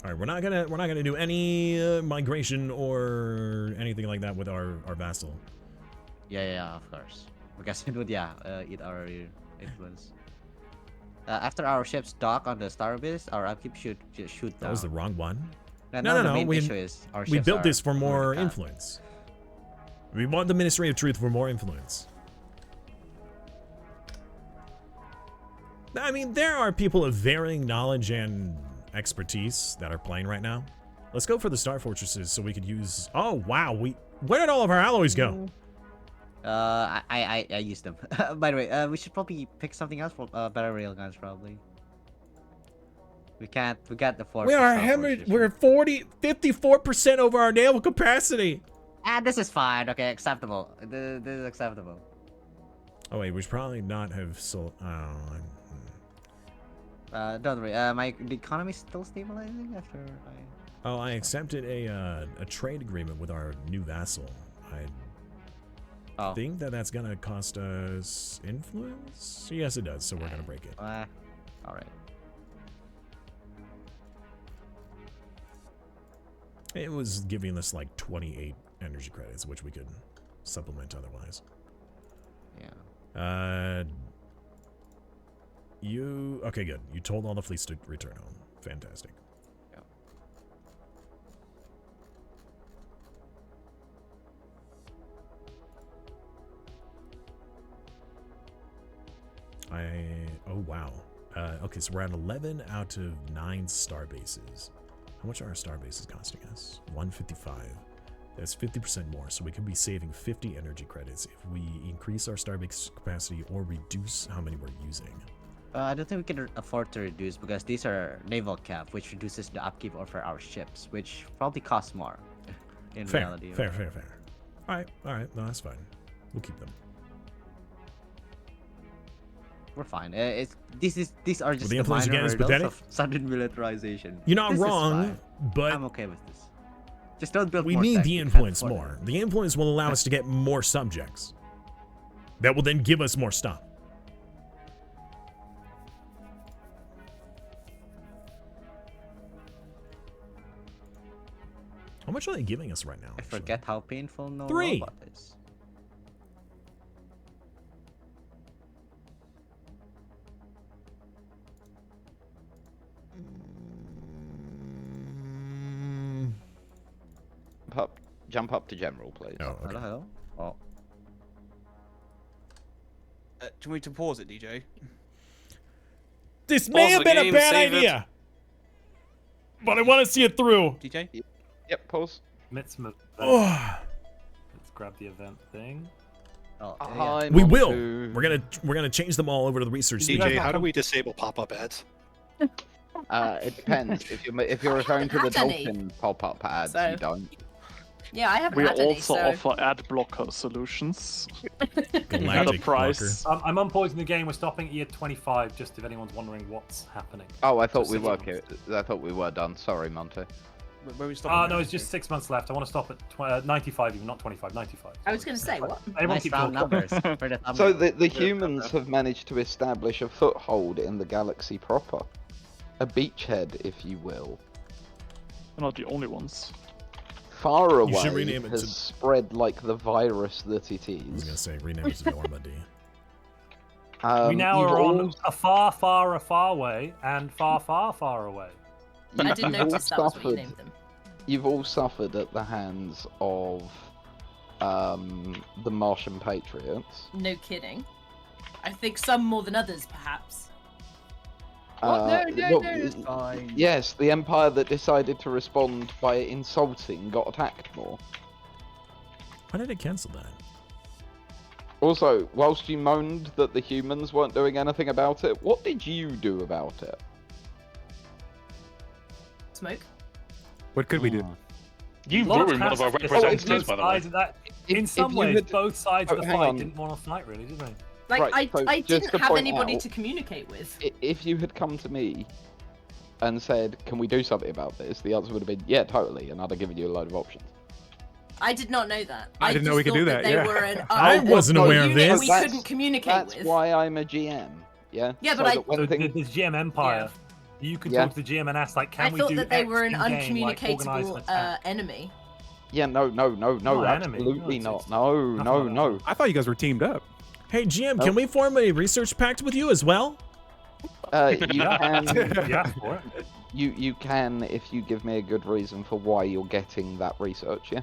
All right, we're not gonna do any migration or anything like that with our vassal. Yeah, of course. Because it would, eat our influence. After our ships dock on the starbase, our upkeep should just shoot down. That was the wrong one. No. No. The main issue is our We ships built are this for more moving influence. We want the Ministry of Truth for more influence. I mean, there are people of varying knowledge and expertise that are playing right now. Let's go for the Star Fortresses so we could use. Oh wow, where did all of our alloys go? I used them. By the way, we should probably pick something else for better railguns probably. We got the force. We are we're 54% over our naval capacity. This is fine. Okay, acceptable. This is acceptable. Oh wait, we should probably not have sold. Don't worry. The economy is still stabilizing after I. Oh, I accepted a trade agreement with our new vassal. I think that's gonna cost us influence. Yes, it does. So we're gonna break it. All right. It was giving us like 28 energy credits, which we could supplement otherwise. Yeah. Okay, good. You told all the fleets to return home. Fantastic. Oh wow. Okay, so we're at 11 out of 9 star bases. How much are our star bases costing us? 155. That's 50% more, so we could be saving 50 energy credits if we increase our star base capacity or reduce how many we're using. I don't think we can afford to reduce because these are naval cap, which reduces the upkeep of our ships, which probably costs more. In reality. Fair. All right. No, that's fine. We'll keep them. We're fine. These are just the the influence minor again is hurdles pathetic. of sudden militarization. You're not This is wrong, fine. but I'm okay with this. Just don't build we more need tech. the We can't influence afford it. more. The influence will allow us to get more subjects. That will then give us more stuff. How much are they giving us right now? I forget how painful no 3. robot is. Jump up to general, please. Oh, okay. Hello. Oh. Do you want me to pause it, DJ? This may have been a bad save it. idea, but I want to see it through. DJ? Yep, pause. Let's grab the event thing. Oh, I'm We on will. to- We're gonna change them all over to the research DJ, studio. how do we disable pop-up ads? It depends. If you're referring to the Have any. Dolphin pop-up ads, So- you don't. Yeah, I haven't We had any, also so... offer ad blocker solutions at a Galactic price. I'm unpausing the game. We're stopping at year 25, just if anyone's wondering what's happening. Oh, I thought Just we 6 were. months. I thought we were done. Sorry, Monte. Where are we stopping? No, it's just 6 months left. I want to stop at 95, even not 25, 95. I was going to say, what? Anyone Nice keep round talking. numbers for the So thumbnail. the humans have managed to establish a foothold in the galaxy proper, a beachhead, if you will. We're not the only ones. far away should rename it has to- spread like the virus that it is. I was gonna say rename it to Normandy. We now you've are on all- a far away and far away. I didn't you've all notice that was what you suffered- named them. You've all suffered at the hands of the Martian Patriots. No kidding. I think some more than others, perhaps. Well, it's fine. yes, the Empire that decided to respond by insulting got attacked more. Why did it cancel that? Also, whilst you moaned that the humans weren't doing anything about it, what did you do about it? Smoke. What could we do? You Lots ruined one of our happened. representatives, by the way. Sides of that- If- In if some you ways, had- both sides of the hang fight on. didn't want to fight, really, did they? Like, Right, so I just didn't to have point anybody out- to communicate with. If you had come to me and said, "Can we do something about this?" the answer would have been, "Yeah, totally," and I'd have given you a load of options. I did not know that. I didn't know we just could do thought that, They yeah. were an, I wasn't aware of unit this. We That's- couldn't communicate That's with. why I'm a GM. Yeah. Yeah, So but I- that when So things- the GM Empire, you could Yeah. talk to the GM and ask, like, I can we thought do that they X were an in-game, like, organize an uncommunicatable attack? enemy. Yeah, no, Not enemy. absolutely No, not. it's- No, nothing no, like that. no. I thought you guys were teamed up. Hey GM, Nope. can we form a research pact with you as well? You Yeah. can, Yeah, for it. you can if you give me a good reason for why you're getting that research. Yeah.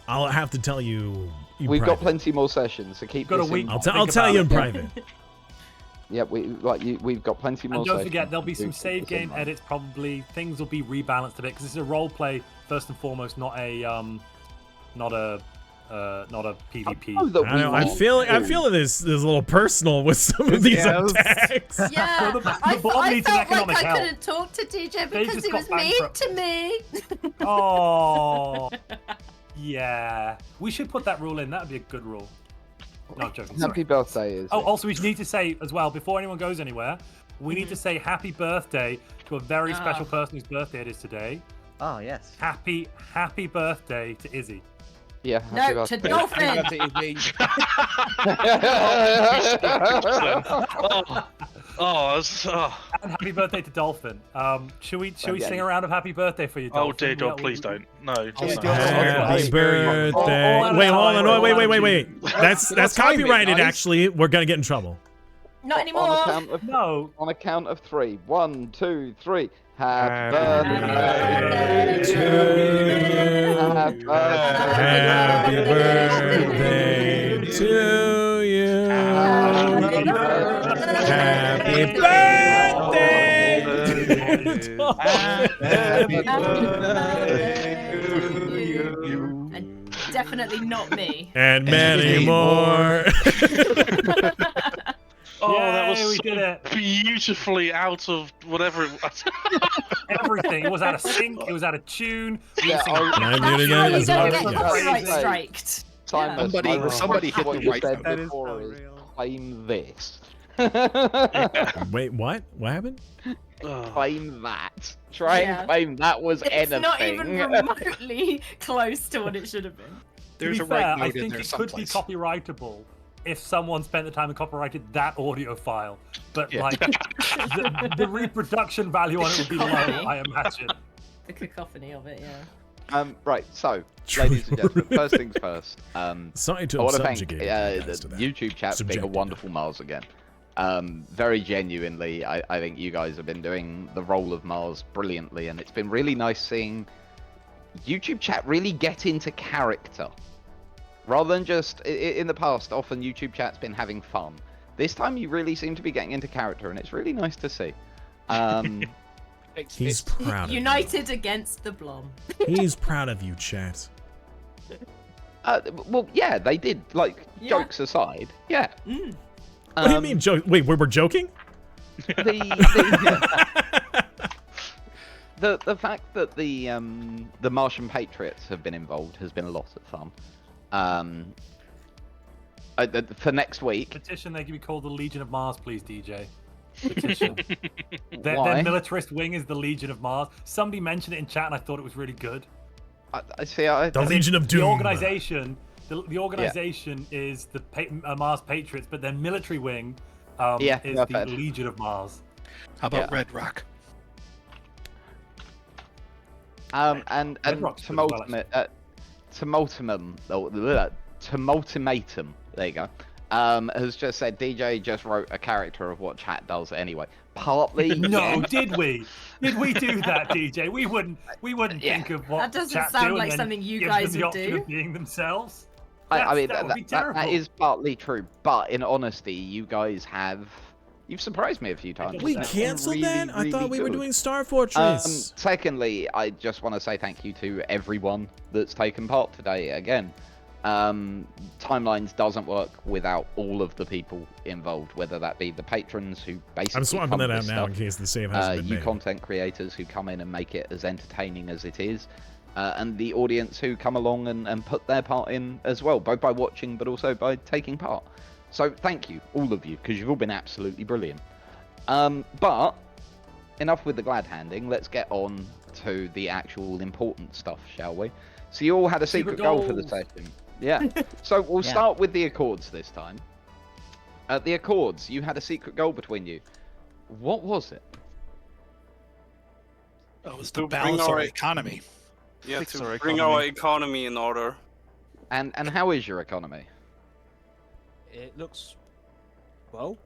I'll have to tell you. in We've got private. plenty more sessions, so keep Got a this week. in- I'll Think tell you in about it. private. Yeah, we've got plenty more And don't sessions. forget, there'll be to some keep save this in game mind. edits. Probably things will be rebalanced a bit because this is a role play first and foremost, not a PvP. Oh, that I know. I want feel to. this is a little personal with some of these Yes. attacks. Yeah, So the I bomb needs an felt like economic I help. couldn't talk to DJ They because just he got was mean bankrupt. to me. Oh, yeah. We should put that rule in. That would be a good rule. No, I'm joking. Happy Sorry. birthday is. Oh, also, we need to say as well before anyone goes anywhere, we need to say happy birthday to a very special person whose birthday it is today. Oh yes. Happy birthday to Izzy. Yeah. Happy No, to birthday. Dolphin. And happy birthday to Dolphin. Should we Again. sing a round of happy birthday for you, Dolphin? Oh dear Yeah, God, please don't. No. Please no. don't. Happy birthday. Oh, Wait, hold on. oh, Wait. That's time it, copyrighted, guys. actually. We're gonna get in trouble. Not on anymore. account of No. on a count of 3. 1, 2, 3. Happy Happy birthday birthday to you. Happy Happy birthday. birthday to you. Happy Happy birthday. And definitely not me. And many more. Oh, that Yay, was we so did it. beautifully out of whatever it was. Everything. It was out of sync. It was out of tune. We Yeah, sing- I- Can I That's mute how again? you Is don't it- get yeah. copyright Yeah. striked. Simon, Somebody hit what the you right said note. That is before so is real. claim this. Wait, what? What happened? Claim that. Try Yeah. and claim that was It's anything. not even remotely close to what it should have been. There's to a be fair, right I note in think there it could be someplace. copyrightable if someone spent the time and copyrighted that audio file. But Yeah. like the reproduction value on it would be low, I imagine. The cacophony of it, yeah. Right, so, Truly ladies and gentlemen, first things first. Sorry to I have want to thank subjugated you guys to the that. YouTube chat for being a Subjected. wonderful Mars again. Very genuinely, I think you guys have been doing the role of Mars brilliantly, and it's been really nice seeing YouTube chat really get into character. Rather than just, in the past, often YouTube chat's been having fun. This time you really seem to be getting into character, and it's really nice to see. He's proud of United against the Blom. you. He's proud of you, chat. Well, yeah, they did, like, Yeah. jokes aside. Yeah. What do you mean, joke? Wait, we're joking? The fact that the Martian Patriots have been involved has been a lot of fun. For next week. Petition they can be called the Legion of Mars, please, DJ. Petition. Their Why? militarist wing is the Legion of Mars. Somebody mentioned it in chat, and I thought it was really good. I see. The Legion of Doom. The organization, the organization is the Mars Patriots, but their military wing Yeah, is perfect. the Legion of Mars. How about Yeah. Red Rock? And Tumultimatum, there you go, has just said DJ just wrote a character of what chat does anyway. Partly. No, did we? Did we do that, DJ? We wouldn't think of what That doesn't chat sound do like and then something you give guys them the would option do. of being themselves. I mean, that would be terrible. that is partly true, but in honesty, you guys you've surprised me a few times. We canceled that? I thought we were good. doing Star Fortress. Secondly, I just want to say thank you to everyone that's taken part today. Again, Timelines doesn't work without all of the people involved, whether that be the patrons who basically I'm swapping that out now in case the save hasn't been you made. content creators who come in and make it as entertaining as it is, and the audience who come along and put their part in as well, both by watching but also by taking part. So thank you, all of you, because you've all been absolutely brilliant. But enough with the glad handing. Let's get on to the actual important stuff, shall we? So you all had a secret goal for the session. Yeah. So we'll start with the Accords this time. The Accords, you had a secret goal between you. What was it? Oh, it was to balance our economy. Yeah, to bring our economy in order. And how is your economy? It looks well.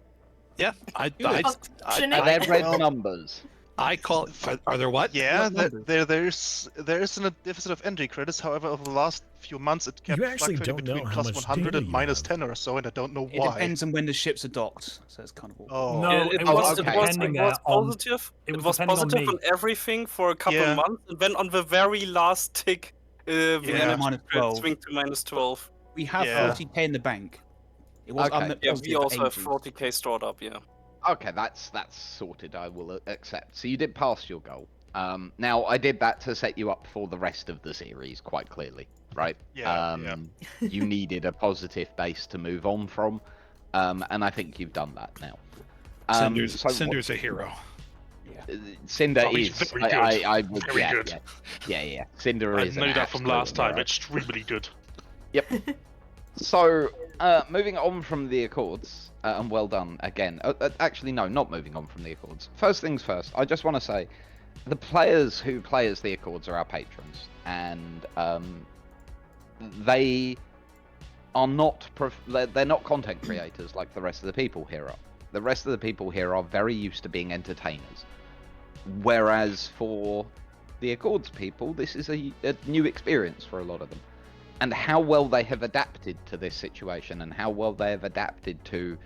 Yeah, are there red numbers? I call it. Are there what? Yeah, there is a deficit of entry credits. However, over the last few months, it kept fluctuating between plus 100 and minus 10 or so, and I don't know why. It depends on when the ships are docked, so it's kind of. Oh, no, it was positive. It was positive on everything for a couple of months, and then on the very last tick, the minus 12. swing to minus 12. We have 40k in the bank. It was we also have 40k stored up. Yeah. Okay, that's sorted. I will accept. So you did pass your goal. Now I did that to set you up for the rest of the series, quite clearly, right? Yeah. You needed a positive base to move on from, and I think you've done that now. Cinder's a hero. Cinder he's is. very good. I would. Very Yeah, good. yeah. Cinder is. I know that from last time. Hero. Extremely good. Yep. So, moving on from the Accords, and well done again. Actually, no, not moving on from the Accords. First things first, I just want to say, the players who play as the Accords are our patrons, and they are not they're not content creators like the rest of the people here are. The rest of the people here are very used to being entertainers, whereas for the Accords people, this is a new experience for a lot of them. And how well they have adapted to this situation, and how well they have adapted to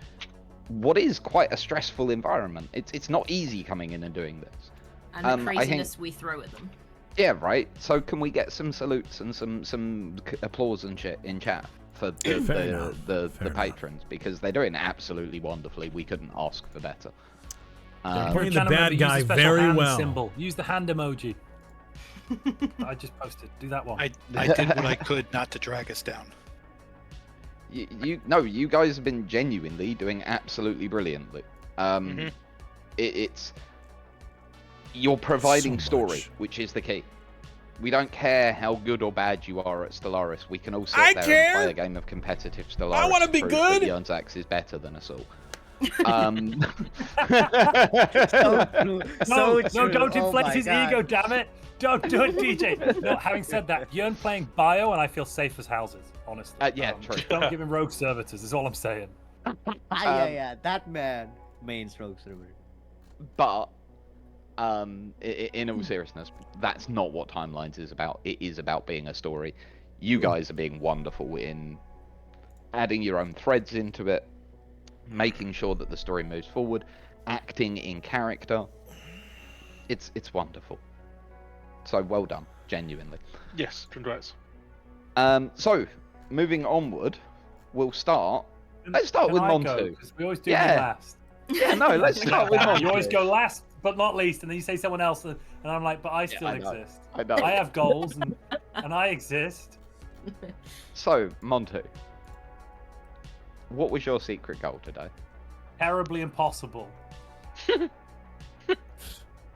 what is quite a stressful environment. It's not easy coming in and doing this. And the craziness we throw at them. Yeah, right. So can we get some salutes and some applause and shit in chat for the patrons, because they're doing absolutely wonderfully. We couldn't ask for better. Playing the bad guy very well. Symbol. Use the hand emoji. I just posted. Do that one. I did what I could not to drag us down. You guys have been genuinely doing absolutely brilliantly. It's you're providing story, which is the key. We don't care how good or bad you are at Stellaris. We can all sit there and play a game of competitive Stellaris. I want to be good. Yonzax is better than us all. No, don't inflate his ego, damn it. Don't do it, DJ. No, having said that, Yearn playing bio, and I feel safe as houses, honestly. True. Don't give him rogue servitors, is all I'm saying. Yeah, that man mains rogue server. But, in all seriousness, that's not what Timelines is about. It is about being a story. You guys are being wonderful in adding your own threads into it, making sure that the story moves forward, acting in character. It's wonderful. So well done, genuinely. Yes, congrats. So moving onward, we'll start. Let's start with Montu. We always do last. Yeah, no, let's start with Montu. You always go last, but not least, and then you say someone else, and I'm like, but I still exist. I know. I have goals, and I exist. So Montu, what was your secret goal today? Terribly impossible.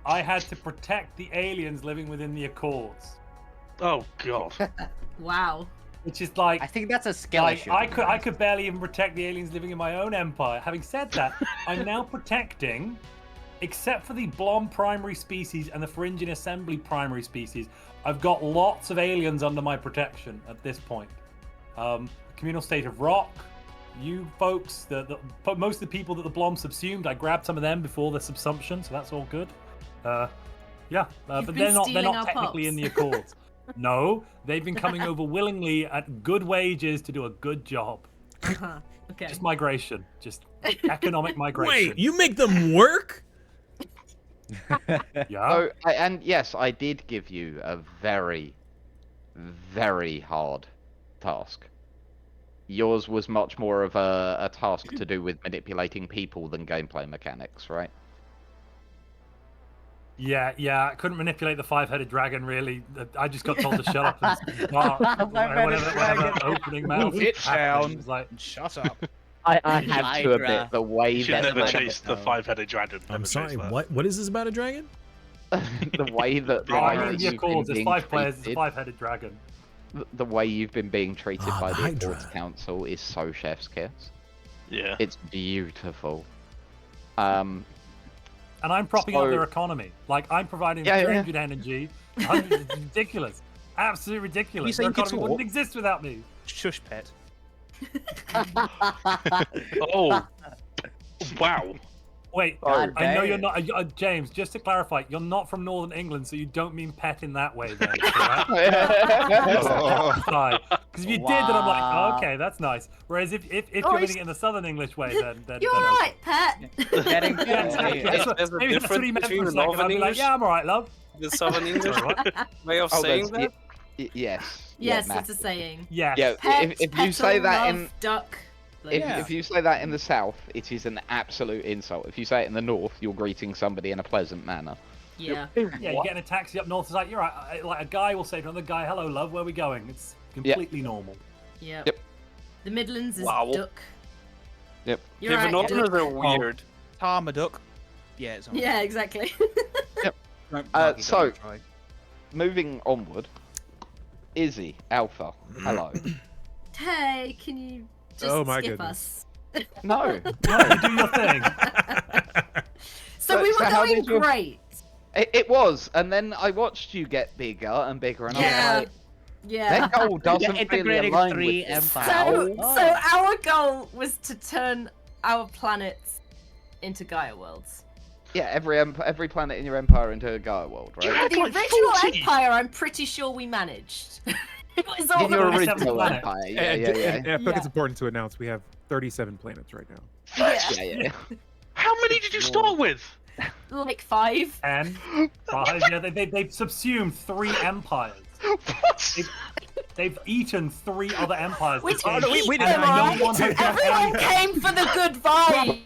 I had to protect the aliens living within the Accords. Oh god. Wow. Which is like, I think that's a skill issue. I could barely even protect the aliens living in my own empire. Having said that, I'm now protecting except for the Blom primary species and the Pharyngean assembly primary species, I've got lots of aliens under my protection at this point. Communal state of rock, you folks, most of the people that the Blom subsumed, I grabbed some of them before the subsumption, so that's all good. But they're not technically in the Accords. No, they've been coming over willingly at good wages to do a good job. Okay. Just migration, just economic migration. Wait, you make them work? Yeah. Oh, and yes, I did give you a very, very hard task. Yours was much more of a task to do with manipulating people than gameplay mechanics, right? Yeah, I couldn't manipulate the five-headed dragon, really. I just got told to shut up and start. Whatever opening mouth. Sit down. It was like, shut up. I have to admit, the way You should that never chase the five-headed dragon. I'm Never sorry, chase that. what is this about a dragon? the way that I need the you've Accords. been There's being 5 players. It's a treated- 5-headed dragon. the way you've been being treated by the the Hydra. Accords Council is so chef's kiss. Yeah. It's beautiful. And I'm propping up So- their economy. Like, I'm providing Yeah, 300 energy. It's ridiculous. Absolutely ridiculous. You say Their you could economy wouldn't talk? exist without me. Shush, pet. Oh. Wow. Wait, God I know damn. you're not... James, just to clarify, you're not from Northern England, so you don't mean pet in that way, then, correct? Because if you did, then I'm like, oh, okay, that's nice. Whereas if you're reading it in the Southern English way, then You're then alright, pet. Getting Yeah, exactly. There's a Maybe that's what he meant difference for between a the second. I'd Northern be like, English, yeah, I'm alright, love. the Southern English way of Oh, saying that's- that. Yes. Yes, yeah, it's a saying. Yes. Yeah, Pet, if you say petal, that love, duck. if you say that in the south, it is an absolute insult. If you say it in the north, you're greeting somebody in a pleasant manner. Yeah. Yeah, you get in a taxi up north, it's like, you're right. Like, a guy will say to another guy, hello, love, where are we going? It's completely normal. Yep. Yep. The Midlands is Wow. duck. Yep. You're Yeah, right, but Northerners duck. are weird. Tarmaduck. Yeah, it's alright. Yeah, exactly. Don't So- try. Moving onward, Izzy, Alpha, hello. Hey, can you just Oh my skip goodness. us? No. You do your thing. So we were how going did your- great. It was, and then I watched you get bigger and bigger, and I Yeah. was like, Yeah. that goal doesn't really integrating align 3 with this. empires. So our goal was to turn our planets into Gaia worlds. Yeah, every planet in your empire into a Gaia world, right? Yeah. The like original 40. empire, I'm pretty sure we managed. It was all In your the original planet. empire, yeah, And, yeah, yeah. and I think Yeah. it's important to announce we have 37 planets right now. Yeah, yeah. How many did you start with? Like 5. And 5, yeah, they've subsumed 3 empires. What? They've eaten 3 other empires. We this didn't game. eat And them, no right? one has done Everyone anything. came for the good vibe.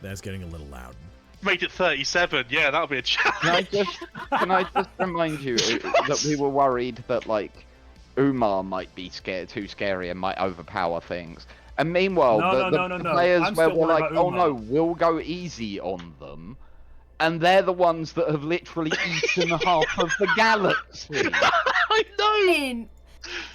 That's getting a little loud. Made it 37. Yeah, that'll be a challenge. Can I just remind you that we were worried that like Umar might be too scary and might overpower things. And meanwhile, the players I'm where still we're worried like, about oh no, Umar. we'll go easy on them, and they're the ones that have literally eaten half of the galaxy. I know.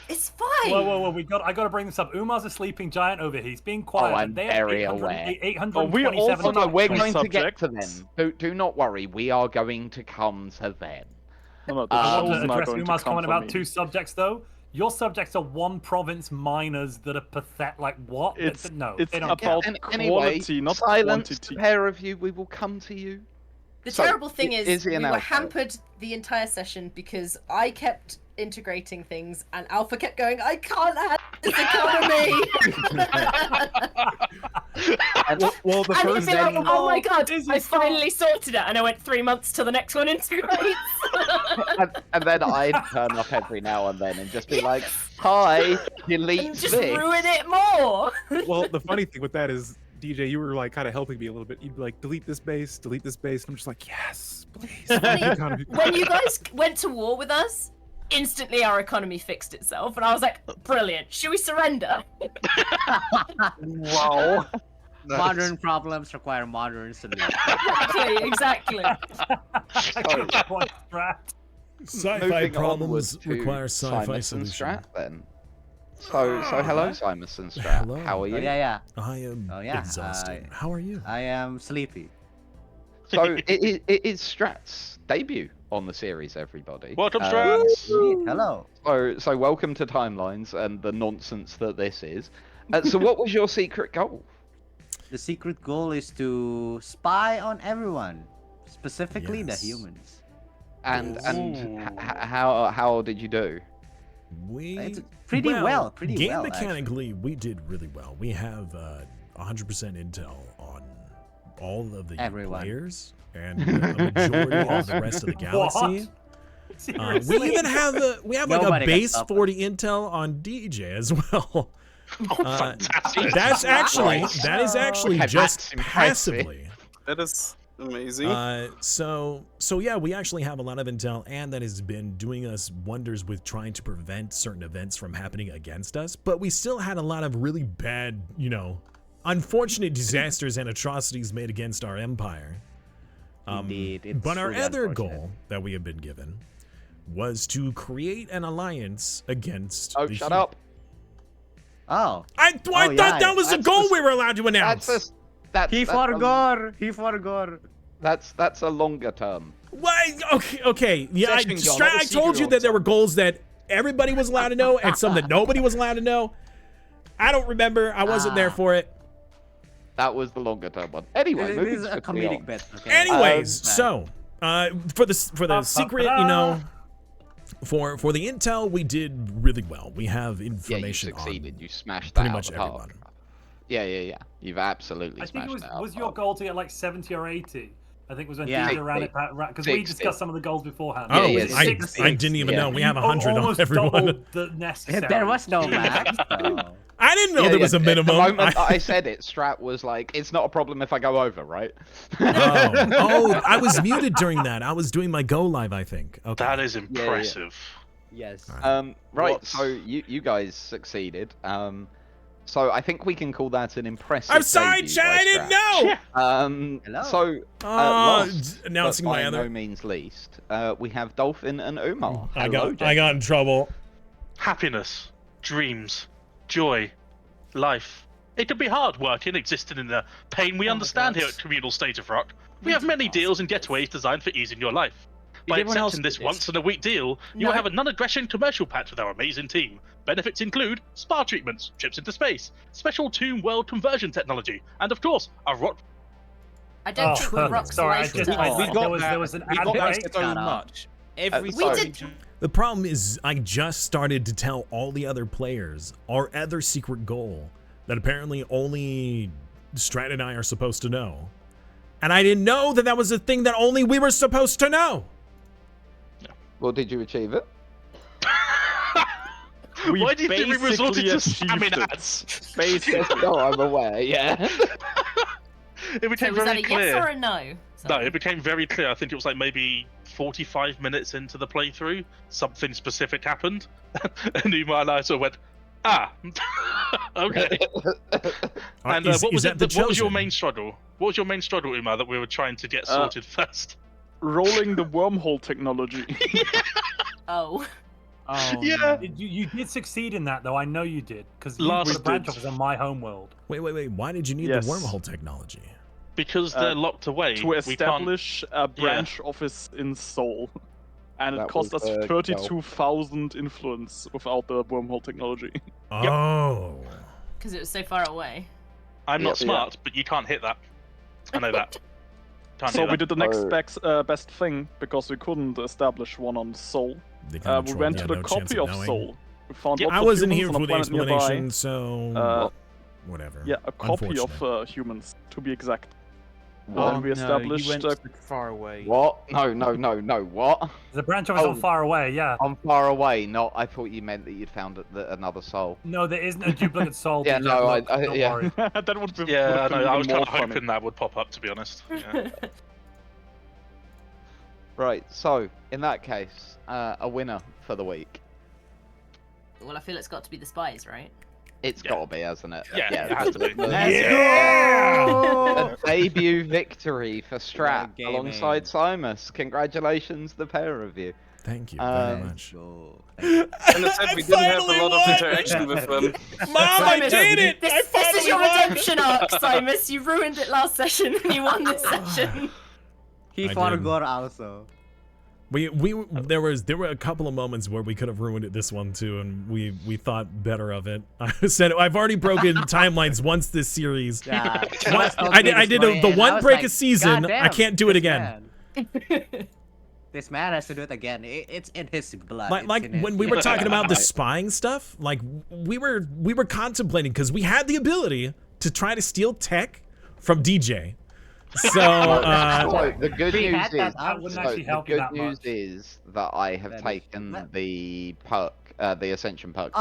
It's fine. Whoa! I got to bring this up. Umar's a sleeping giant over here. He's being quiet. I'm They have very 800 aware. 827. Oh no, we're going to get subjects. to them. Do not worry, we are going to come to them. No, the I want show's to not address going to Umar's come comment for about me. 2 subjects, though. Your subjects are 1 province miners that are pathetic. Like what? It's no, it's they don't. about Anyway, quality, not silence quantity. the pair of you. We will come to you. The So, terrible thing is, Izzy we and were Alpha. hampered the entire session because I kept integrating things and Alpha kept going, I can't handle this economy. Well, the And he'd first be like, oh my god, Izzy, I stop. finally sorted it. And I went 3 months till the next one integrates. and then I'd turn up every now and then and just be like, "Hi, delete And just this." ruin it more. well, the funny thing with that is, DJ, you were like kind of helping me a little bit. You'd be like, delete this base, delete this base. And I'm just like, yes, please. Economy. When you guys went to war with us, instantly our economy fixed itself. And I was like, brilliant. Should we surrender? Wow. Modern problems require modern solutions. Exactly. Good point, Strat. Sci-fi Moving problems onward to require sci-fi Simus and solution. Strat, then. So hello, Simus and Strat. Hello. How are you? Oh, yeah. I am Oh, yeah. exhausted. How are you? I am sleepy. So it is Strat's debut on the series, everybody. Welcome, Strats. Hello. So welcome to Timelines and the nonsense that this is. So what was your secret goal? The secret goal is to spy on everyone, specifically the humans. And how did you do? It's pretty well. Game mechanically, we did really well. We have 100% intel on all of the players and a majority of the rest of the galaxy. We even have like a base 40 intel on DJ as well. That is actually just passively. That is amazing. So yeah, we actually have a lot of intel, and that has been doing us wonders with trying to prevent certain events from happening against us. But we still had a lot of really bad, unfortunate disasters and atrocities made against our empire. Indeed, but our other goal that we have been given was to create an alliance against. Oh, shut up! Oh, I thought that was a goal we were allowed to announce. He forgot. That's a longer term. Why? Okay. Yeah, I told you that there were goals that everybody was allowed to know and some that nobody was allowed to know. I don't remember. I wasn't there for it. That was the longer term one. Anyway, this is a comedic bit. Okay? Anyways, so for the secret, for the intel, we did really well. We have information. Yeah, you succeeded. You smashed pretty that much everyone. Yeah. You've absolutely smashed it. I think was your goal to get like 70 or 80? I think was when DJ ran it because 60. we discussed some of the goals beforehand. Oh, I didn't even know. We have 100 on everyone. The necessary. There was no max. I didn't know there was a minimum. The moment I said it, Strat was like, "It's not a problem if I go over, right?" Oh, I was muted during that. I was doing my go live, I think. Okay. That is impressive. Yes. Right. So you guys succeeded. So I think we can call that an impressive. I'm sorry, Chad. I didn't know. Hello. So last, announcing but my by other. no means least, we have Dolphin and Umar. I got in trouble. Happiness, dreams, joy, life. It can be hard working, existing in the pain we understand here at Communal State of Rock. We have many deals and getaways designed for easing your life. By accepting this once-in-a-week deal, you will have a non-aggression commercial pact with our amazing team. Benefits include spa treatments, trips into space, special Tomb World conversion technology, and of course, a rock. I don't think Rock's life was there was an ad break. So much. The problem is, I just started to tell all the other players our other secret goal that apparently only Strat and I are supposed to know. And I didn't know that that was a thing that only we were supposed to know. Well, did you achieve it? Why do you think we resorted to spamming ads? No, I'm aware, yeah. It became was very that a clear. yes or a no? No, it became very clear. I think it was like maybe 45 minutes into the playthrough, something specific happened. And Umar and I sort of went, okay. And what was your main struggle? What was your main struggle, Umar, that we were trying to get sorted first? Rolling the wormhole technology. Oh. Oh, yeah. You did succeed in that, though. I know you did, because the branch office on my homeworld. Wait. Why did you need the wormhole technology? Because they're locked away. To establish a branch office in Seoul. And it cost us 32,000 influence without the wormhole technology. Oh. Because it was so far away. I'm not smart, but you can't hit that. I know that. So we did the next best thing, because we couldn't establish one on Seoul. We went to the copy of Seoul. We found lots I of wasn't humans here for the explanation, nearby. so whatever. Yeah, a copy of humans, to be exact. And we established. You went far away. What? No. What? The branch office on far away, yeah. On far away, not. I thought you meant that you'd found another soul. No, there isn't a duplicate soul. Yeah, no, don't worry. That would be. Yeah, no, I was kind of hoping that would pop up, to be honest. Yeah. Right. So, in that case, a winner for the week. Well, I feel it's got to be the spies, right? It's got to be, hasn't it? Yeah, it has to be. A debut victory for Strat alongside Simas. Congratulations, the pair of you. Thank you very much. And I said we didn't have a lot of interaction with them. Mom, I did it! This is your redemption arc, Simas. You ruined it last session and you won this session. He fought Gore also. There were a couple of moments where we could have ruined this one too, and we thought better of it. I said I've already broken timelines once this series. Yeah, I did the one break a season. I can't do it again. This man has to do it again. It's in his blood. Like when we were talking about the spying stuff, like we were contemplating because we had the ability to try to steal tech from DJ. So the good news is that I have taken the perk, the ascension perk.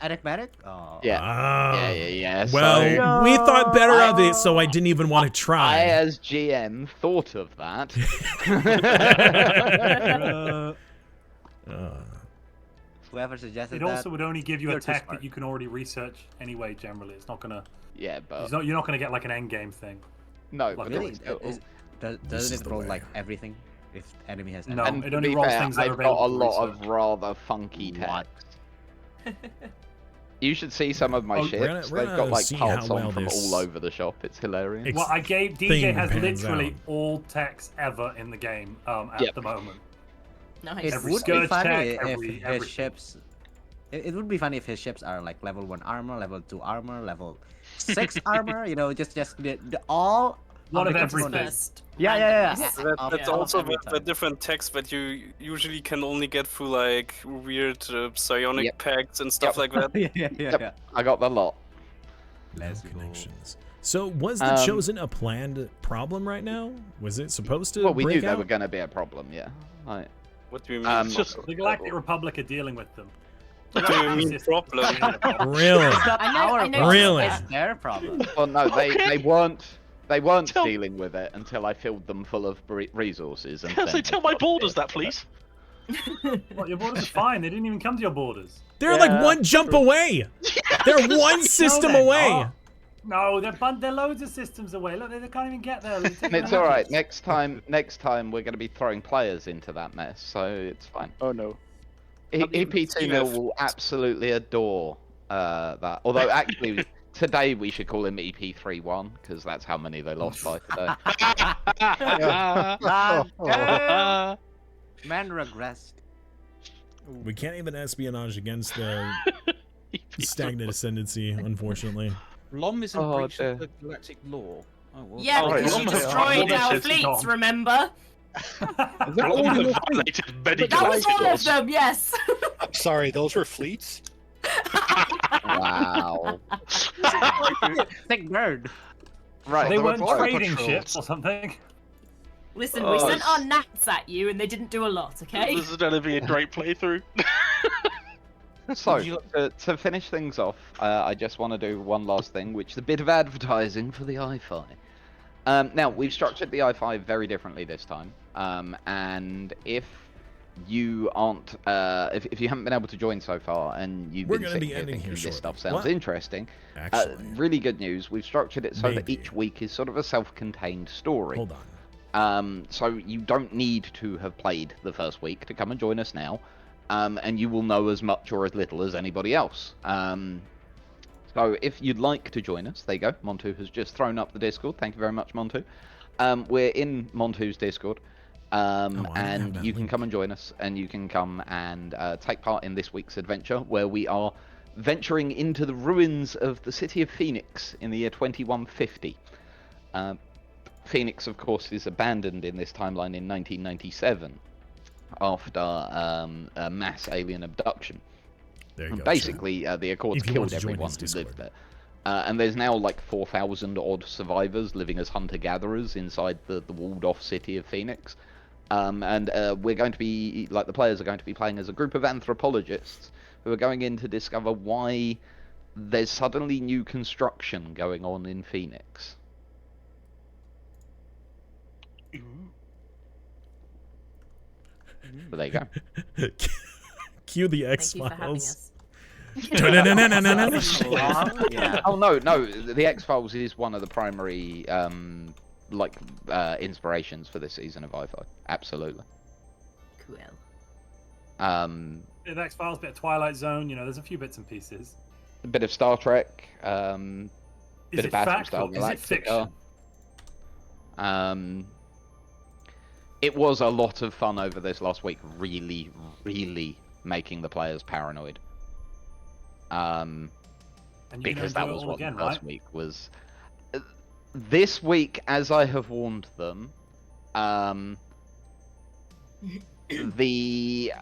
Enigmatic? Oh. Yeah. Well, we thought better of it, so I didn't even want to try. I, as GM, thought of that. Whoever suggested it also would only give you a tech that you can already research anyway. Generally, it's not gonna. Yeah, but you're not gonna get like an end game thing. No, like, really? Does it roll like everything if enemy has? No, and it only rolls things that are I've got a lot of rather funky text. You should see some of my ships. They've got like parts on from all over the shop. It's hilarious. Well, I gave DJ has literally all techs ever in the game at the moment. Nice. It would be funny if his ships. It would be funny if his ships are like level 1 armor, level 2 armor, level 6 armor. You know, just the all. One of everything. Yeah. That's also the different techs that you usually can only get through like weird psionic packs and stuff like that. Yeah. I got the lot. Let's go. Connections. So was the Chosen a planned problem right now? Was it supposed to? Well, we knew they were going to be a problem. Yeah. Right. What do you mean? The Galactic Republic are dealing with them. What do you mean problem? Really? I know. Really? It's their problem. Well, no, they weren't. They weren't dealing with it until I filled them full of resources. And Can I tell my borders that, please? Well, your borders are fine. They didn't even come to your borders. They're like one jump away. They're one system away. No, they're loads of systems away. Look, they can't even get there. It's all right. Next time we're going to be throwing players into that mess, so it's fine. Oh no. EP2 will absolutely adore that. Although actually. Today we should call him EP31 because that's how many they lost by today. Man regressed. We can't even espionage against the stagnant ascendancy, unfortunately. Lom is in breach of the galactic law. Oh, well. Yeah, because you destroyed our fleets, remember? That was all of them, yes. I'm sorry, those were fleets? Wow. Sick nerd. Right. They weren't trading ships or something. Listen, we sent our gnats at you and they didn't do a lot, okay? This is going to be a great playthrough. So, to finish things off, I just want to do one last thing, which is a bit of advertising for the i5. Now, we've structured the i5 very differently this time, and if you aren't, if you haven't been able to join so far, and you've been sitting here thinking this stuff sounds interesting, really good news. We've structured it so that each week is sort of a self-contained story. Hold on. So you don't need to have played the first week to come and join us now, and you will know as much or as little as anybody else. So if you'd like to join us, there you go. Montu has just thrown up the Discord. Thank you very much, Montu. We're in Montu's Discord. And you can come and join us, and you can come and take part in this week's adventure, where we are venturing into the ruins of the city of Phoenix in the year 2150. Phoenix, of course, is abandoned in this timeline in 1997 after a mass alien abduction. There you go. Basically, the Accords killed everyone who lived there. And there's now like 4,000 odd survivors living as hunter-gatherers inside the walled-off city of Phoenix. And we're going to be, like, the players are going to be playing as a group of anthropologists who are going in to discover why there's suddenly new construction going on in Phoenix. But there you go. Cue the X-Files. Oh no, the X-Files is one of the primary inspirations for this season of i5. Absolutely. Cool. The X-Files, bit of Twilight Zone, you know, there's a few bits and pieces. A bit of Star Trek, bit of Battlestar Galactica. Is it fiction? it was a lot of fun over this last week. Really, really making the players paranoid. Because that was what the first week was. This week, as I have warned them, the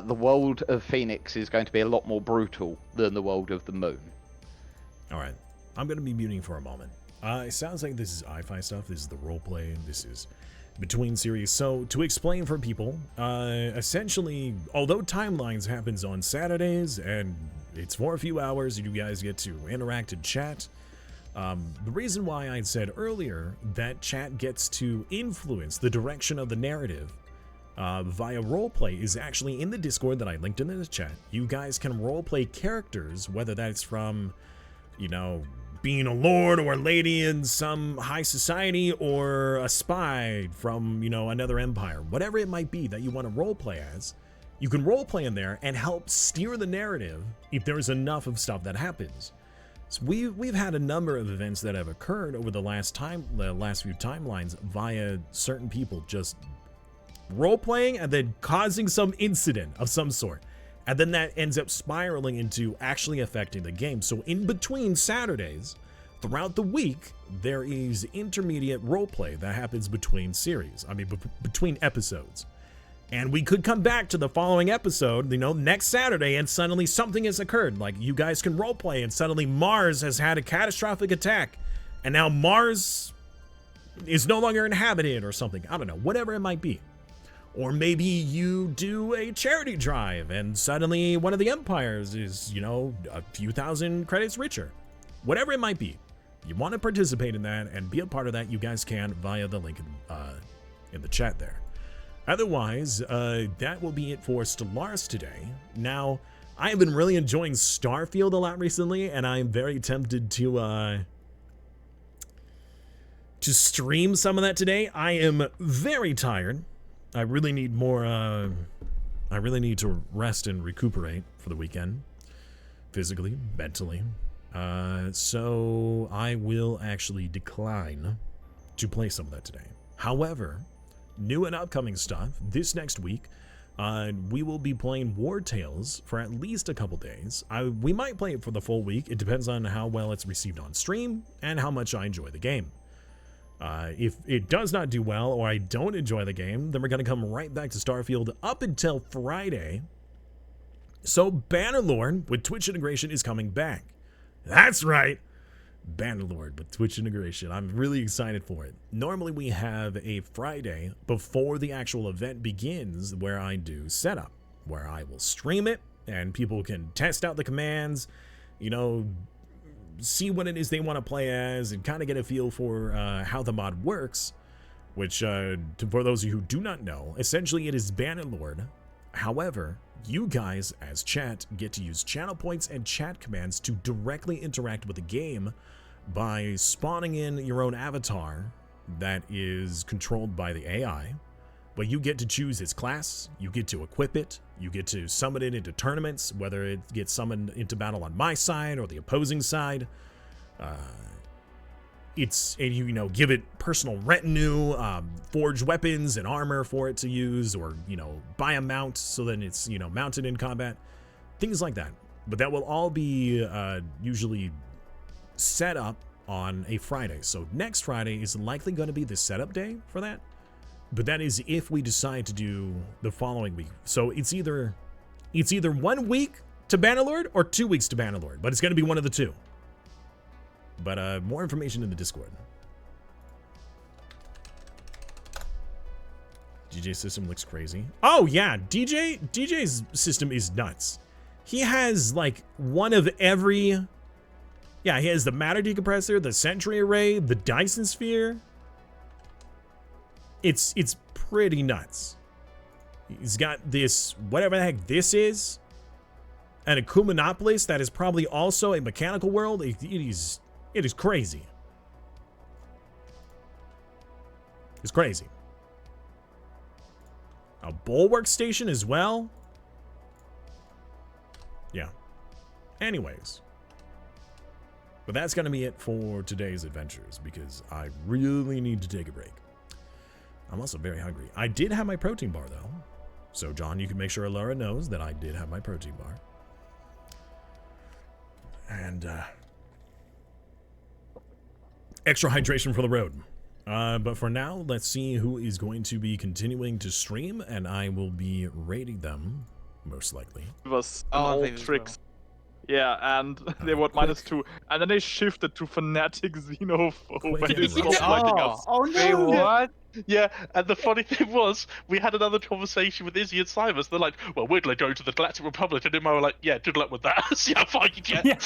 world of Phoenix is going to be a lot more brutal than the world of the Moon. All right, I'm going to be muting for a moment. It sounds like this is I-Fi stuff. This is the roleplay. This is between series. So to explain for people, essentially, although Timelines happens on Saturdays and it's for a few hours, you guys get to interact and chat. The reason why I said earlier that chat gets to influence the direction of the narrative via roleplay is actually in the Discord that I linked in the chat. You guys can roleplay characters, whether that's from, you know, being a lord or a lady in some high society or a spy from, you know, another empire. Whatever it might be that you want to roleplay as, you can roleplay in there and help steer the narrative if there's enough of stuff that happens. So we've had a number of events that have occurred over the last few timelines via certain people just role-playing and then causing some incident of some sort. And then that ends up spiraling into actually affecting the game. So in between Saturdays, throughout the week, there is intermediate roleplay that happens between series. I mean, between episodes. And we could come back to the following episode, you know, next Saturday, and suddenly something has occurred. Like, you guys can roleplay, and suddenly Mars has had a catastrophic attack. And now Mars is no longer inhabited or something. I don't know, whatever it might be. Or maybe you do a charity drive and suddenly one of the empires is, you know, a few thousand credits richer. Whatever it might be. You want to participate in that and be a part of that, you guys can via the link in the chat there. Otherwise, that will be it for Stellaris today. Now, I have been really enjoying Starfield a lot recently, and I'm very tempted to stream some of that today. I am very tired. I really need more, I really need to rest and recuperate for the weekend. Physically, mentally. So I will actually decline to play some of that today. However, new and upcoming stuff, this next week, we will be playing War Tales for at least a couple days. We might play it for the full week. It depends on how well it's received on stream and how much I enjoy the game. If it does not do well or I don't enjoy the game, then we're going to come right back to Starfield up until Friday. So Bannerlord with Twitch integration is coming back. That's right. Bannerlord with Twitch integration. I'm really excited for it. Normally we have a Friday before the actual event begins where I do setup, where I will stream it and people can test out the commands, you know, see what it is they want to play as and kind of get a feel for how the mod works, which for those of you who do not know, essentially it is Bannerlord. However, you guys as chat get to use channel points and chat commands to directly interact with the game by spawning in your own avatar that is controlled by the AI. But you get to choose its class, you get to equip it, you get to summon it into tournaments, whether it gets summoned into battle on my side or the opposing side. And you know, give it personal retinue, forge weapons and armor for it to use, or, you know, buy a mount so then it's, you know, mounted in combat, things like that. But that will all be usually set up on a Friday. So next Friday is likely going to be the setup day for that. But that is if we decide to do the following week. So it's either 1 week to Bannerlord or 2 weeks to Bannerlord, but it's going to be one of the two. But more information in the Discord. DJ system looks crazy. Oh yeah, DJ's system is nuts. He has like one of every. Yeah, he has the matter decompressor, the Sentry Array, the Dyson Sphere. It's pretty nuts. He's got this, whatever the heck this is, and a Kumanopolis that is probably also a mechanical world. It is crazy. It's crazy. A bulwark station as well. Yeah. Anyways. But that's going to be it for today's adventures because I really need to take a break. I'm also very hungry. I did have my protein bar, though. So, John, you can make sure Laura knows that I did have my protein bar. And, extra hydration for the road. But for now, let's see who is going to be continuing to stream, and I will be rating them, most likely. It was old tricks. Yeah, and they were -2, and then they shifted to fanatic xenophobe, and they stopped liking us. Oh no! Wait, what? Yeah, and the funny thing was, we had another conversation with Izzy and Simas. They're like, well, we're going to go to the Galactic Republic, and Immo were like, yeah, good luck with that. See how far you get. Yeah.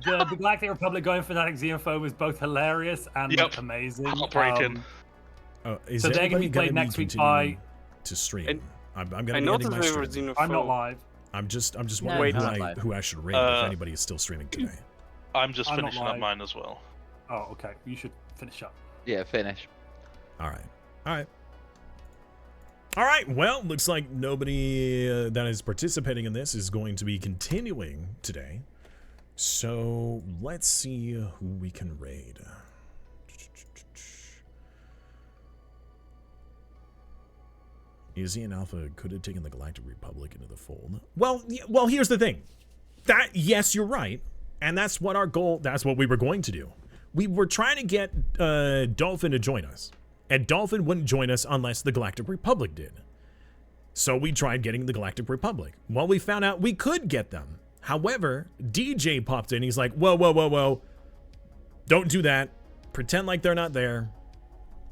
The Galactic Republic going fanatic xenophobe is both hilarious and amazing. Heartbreaking. So they're going to be played next week by... to stream. I'm going to I be noticed ending my they were stream. xenophobe. I'm not live. I'm just wondering who I should rate if anybody is still streaming today. I'm just finishing up mine as well. Oh, okay. You should finish up. Yeah, finish. All right. Well, looks like nobody that is participating in this is going to be continuing today. So let's see who we can raid. Izzy and Alpha could have taken the Galactic Republic into the fold. Well, here's the thing. Yes, you're right. And that's what our goal, that's what we were going to do. We were trying to get Dolphin to join us. And Dolphin wouldn't join us unless the Galactic Republic did. So we tried getting the Galactic Republic. Well, we found out we could get them. However, DJ popped in. He's like, whoa. Don't do that. Pretend like they're not there.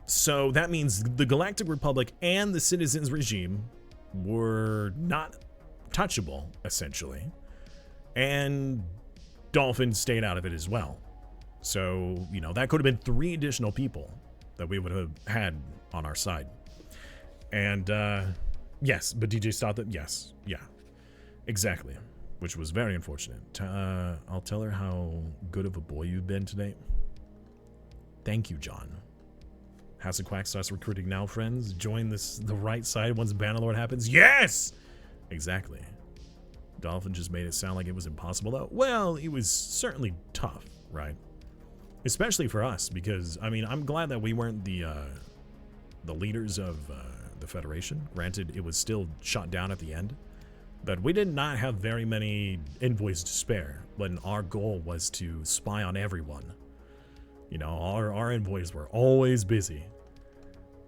So that means the Galactic Republic and the Citizens regime were not touchable, essentially. And Dolphin stayed out of it as well. So, that could have been 3 additional people that we would have had on our side. And, yes, but DJ stopped it. Yes. Yeah, exactly. Which was very unfortunate. I'll tell her how good of a boy you've been today. Thank you, John. House of Quack starts recruiting now, friends. Join the right side once Bannerlord happens. Yes! Exactly. Dolphin just made it sound like it was impossible, though. Well, it was certainly tough, right? Especially for us, because, I'm glad that we weren't the leaders of the Federation. Granted, it was still shot down at the end. But we did not have very many envoys to spare when our goal was to spy on everyone. Our envoys were always busy.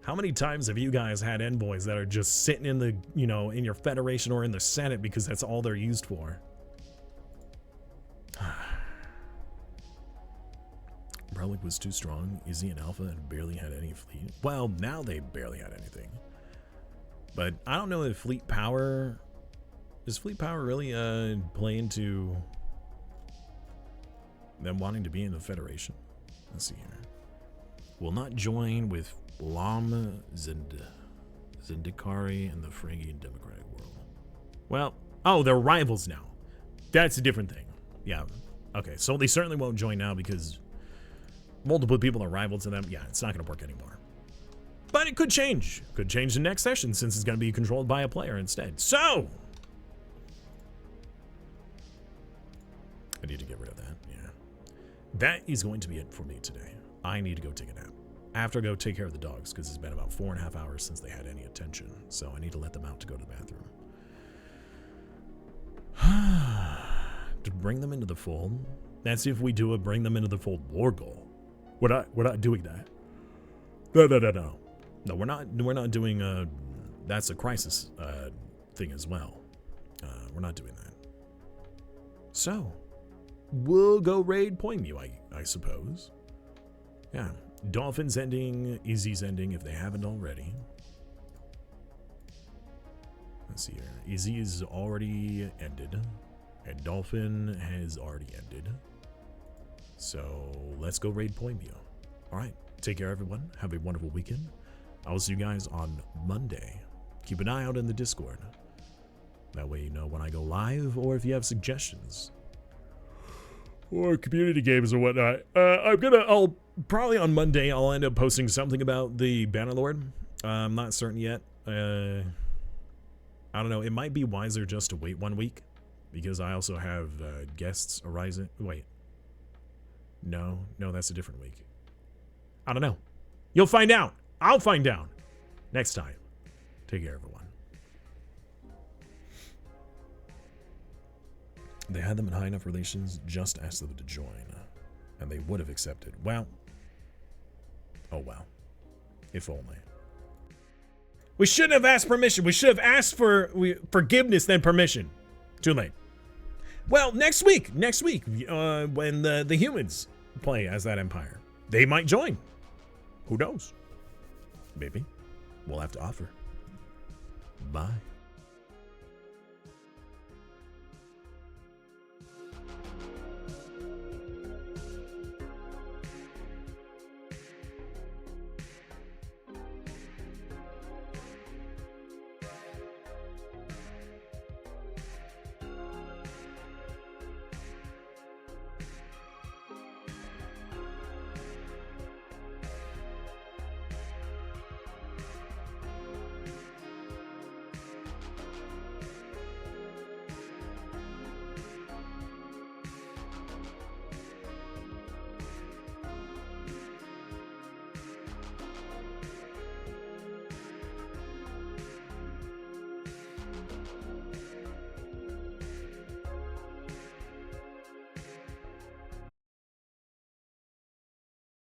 How many times have you guys had envoys that are just sitting in the, in your Federation or in the Senate because that's all they're used for? Relic was too strong. Izzy and Alpha had barely had any fleet. Well, now they barely had anything. But I don't know if fleet power... Does fleet power really play into them wanting to be in the Federation? Let's see here. Will not join with Blam, Zendikari, and the Phrygian Democratic World. Well, they're rivals now. That's a different thing. Yeah. Okay, so they certainly won't join now because multiple people are rival to them. Yeah, it's not going to work anymore. But it could change. Could change the next session since it's going to be controlled by a player instead. So... I need to get rid of that, yeah. That is going to be it for me today. I need to go take a nap. I have to go take care of the dogs because it's been about 4.5 hours since they had any attention. So I need to let them out to go to the bathroom. To bring them into the fold? That's if we do a bring them into the fold war goal. We're not doing that. No. No, we're not doing that's a crisis thing as well. We're not doing that. So we'll go raid Poimu, I suppose. Yeah. Dolphin's ending, Izzy's ending if they haven't already. Let's see here. Izzy is already ended. And Dolphin has already ended. So let's go raid Poimu. Alright. Take care, everyone. Have a wonderful weekend. I will see you guys on Monday. Keep an eye out in the Discord. That way you know when I go live or if you have suggestions. Or community games or whatnot. I'll probably on Monday, I'll end up posting something about the Bannerlord. I'm not certain yet. I don't know. It might be wiser just to wait 1 week because I also have guests arising. Wait. No, that's a different week. I don't know. You'll find out. I'll find out. Next time. Take care, everyone. They had them in high enough relations, just asked them to join. And they would have accepted. Well. Oh, well. If only. We shouldn't have asked permission. We should have asked for forgiveness, then permission. Too late. Well, next week, when the humans play as that empire, they might join. Who knows? Maybe. We'll have to offer. Bye.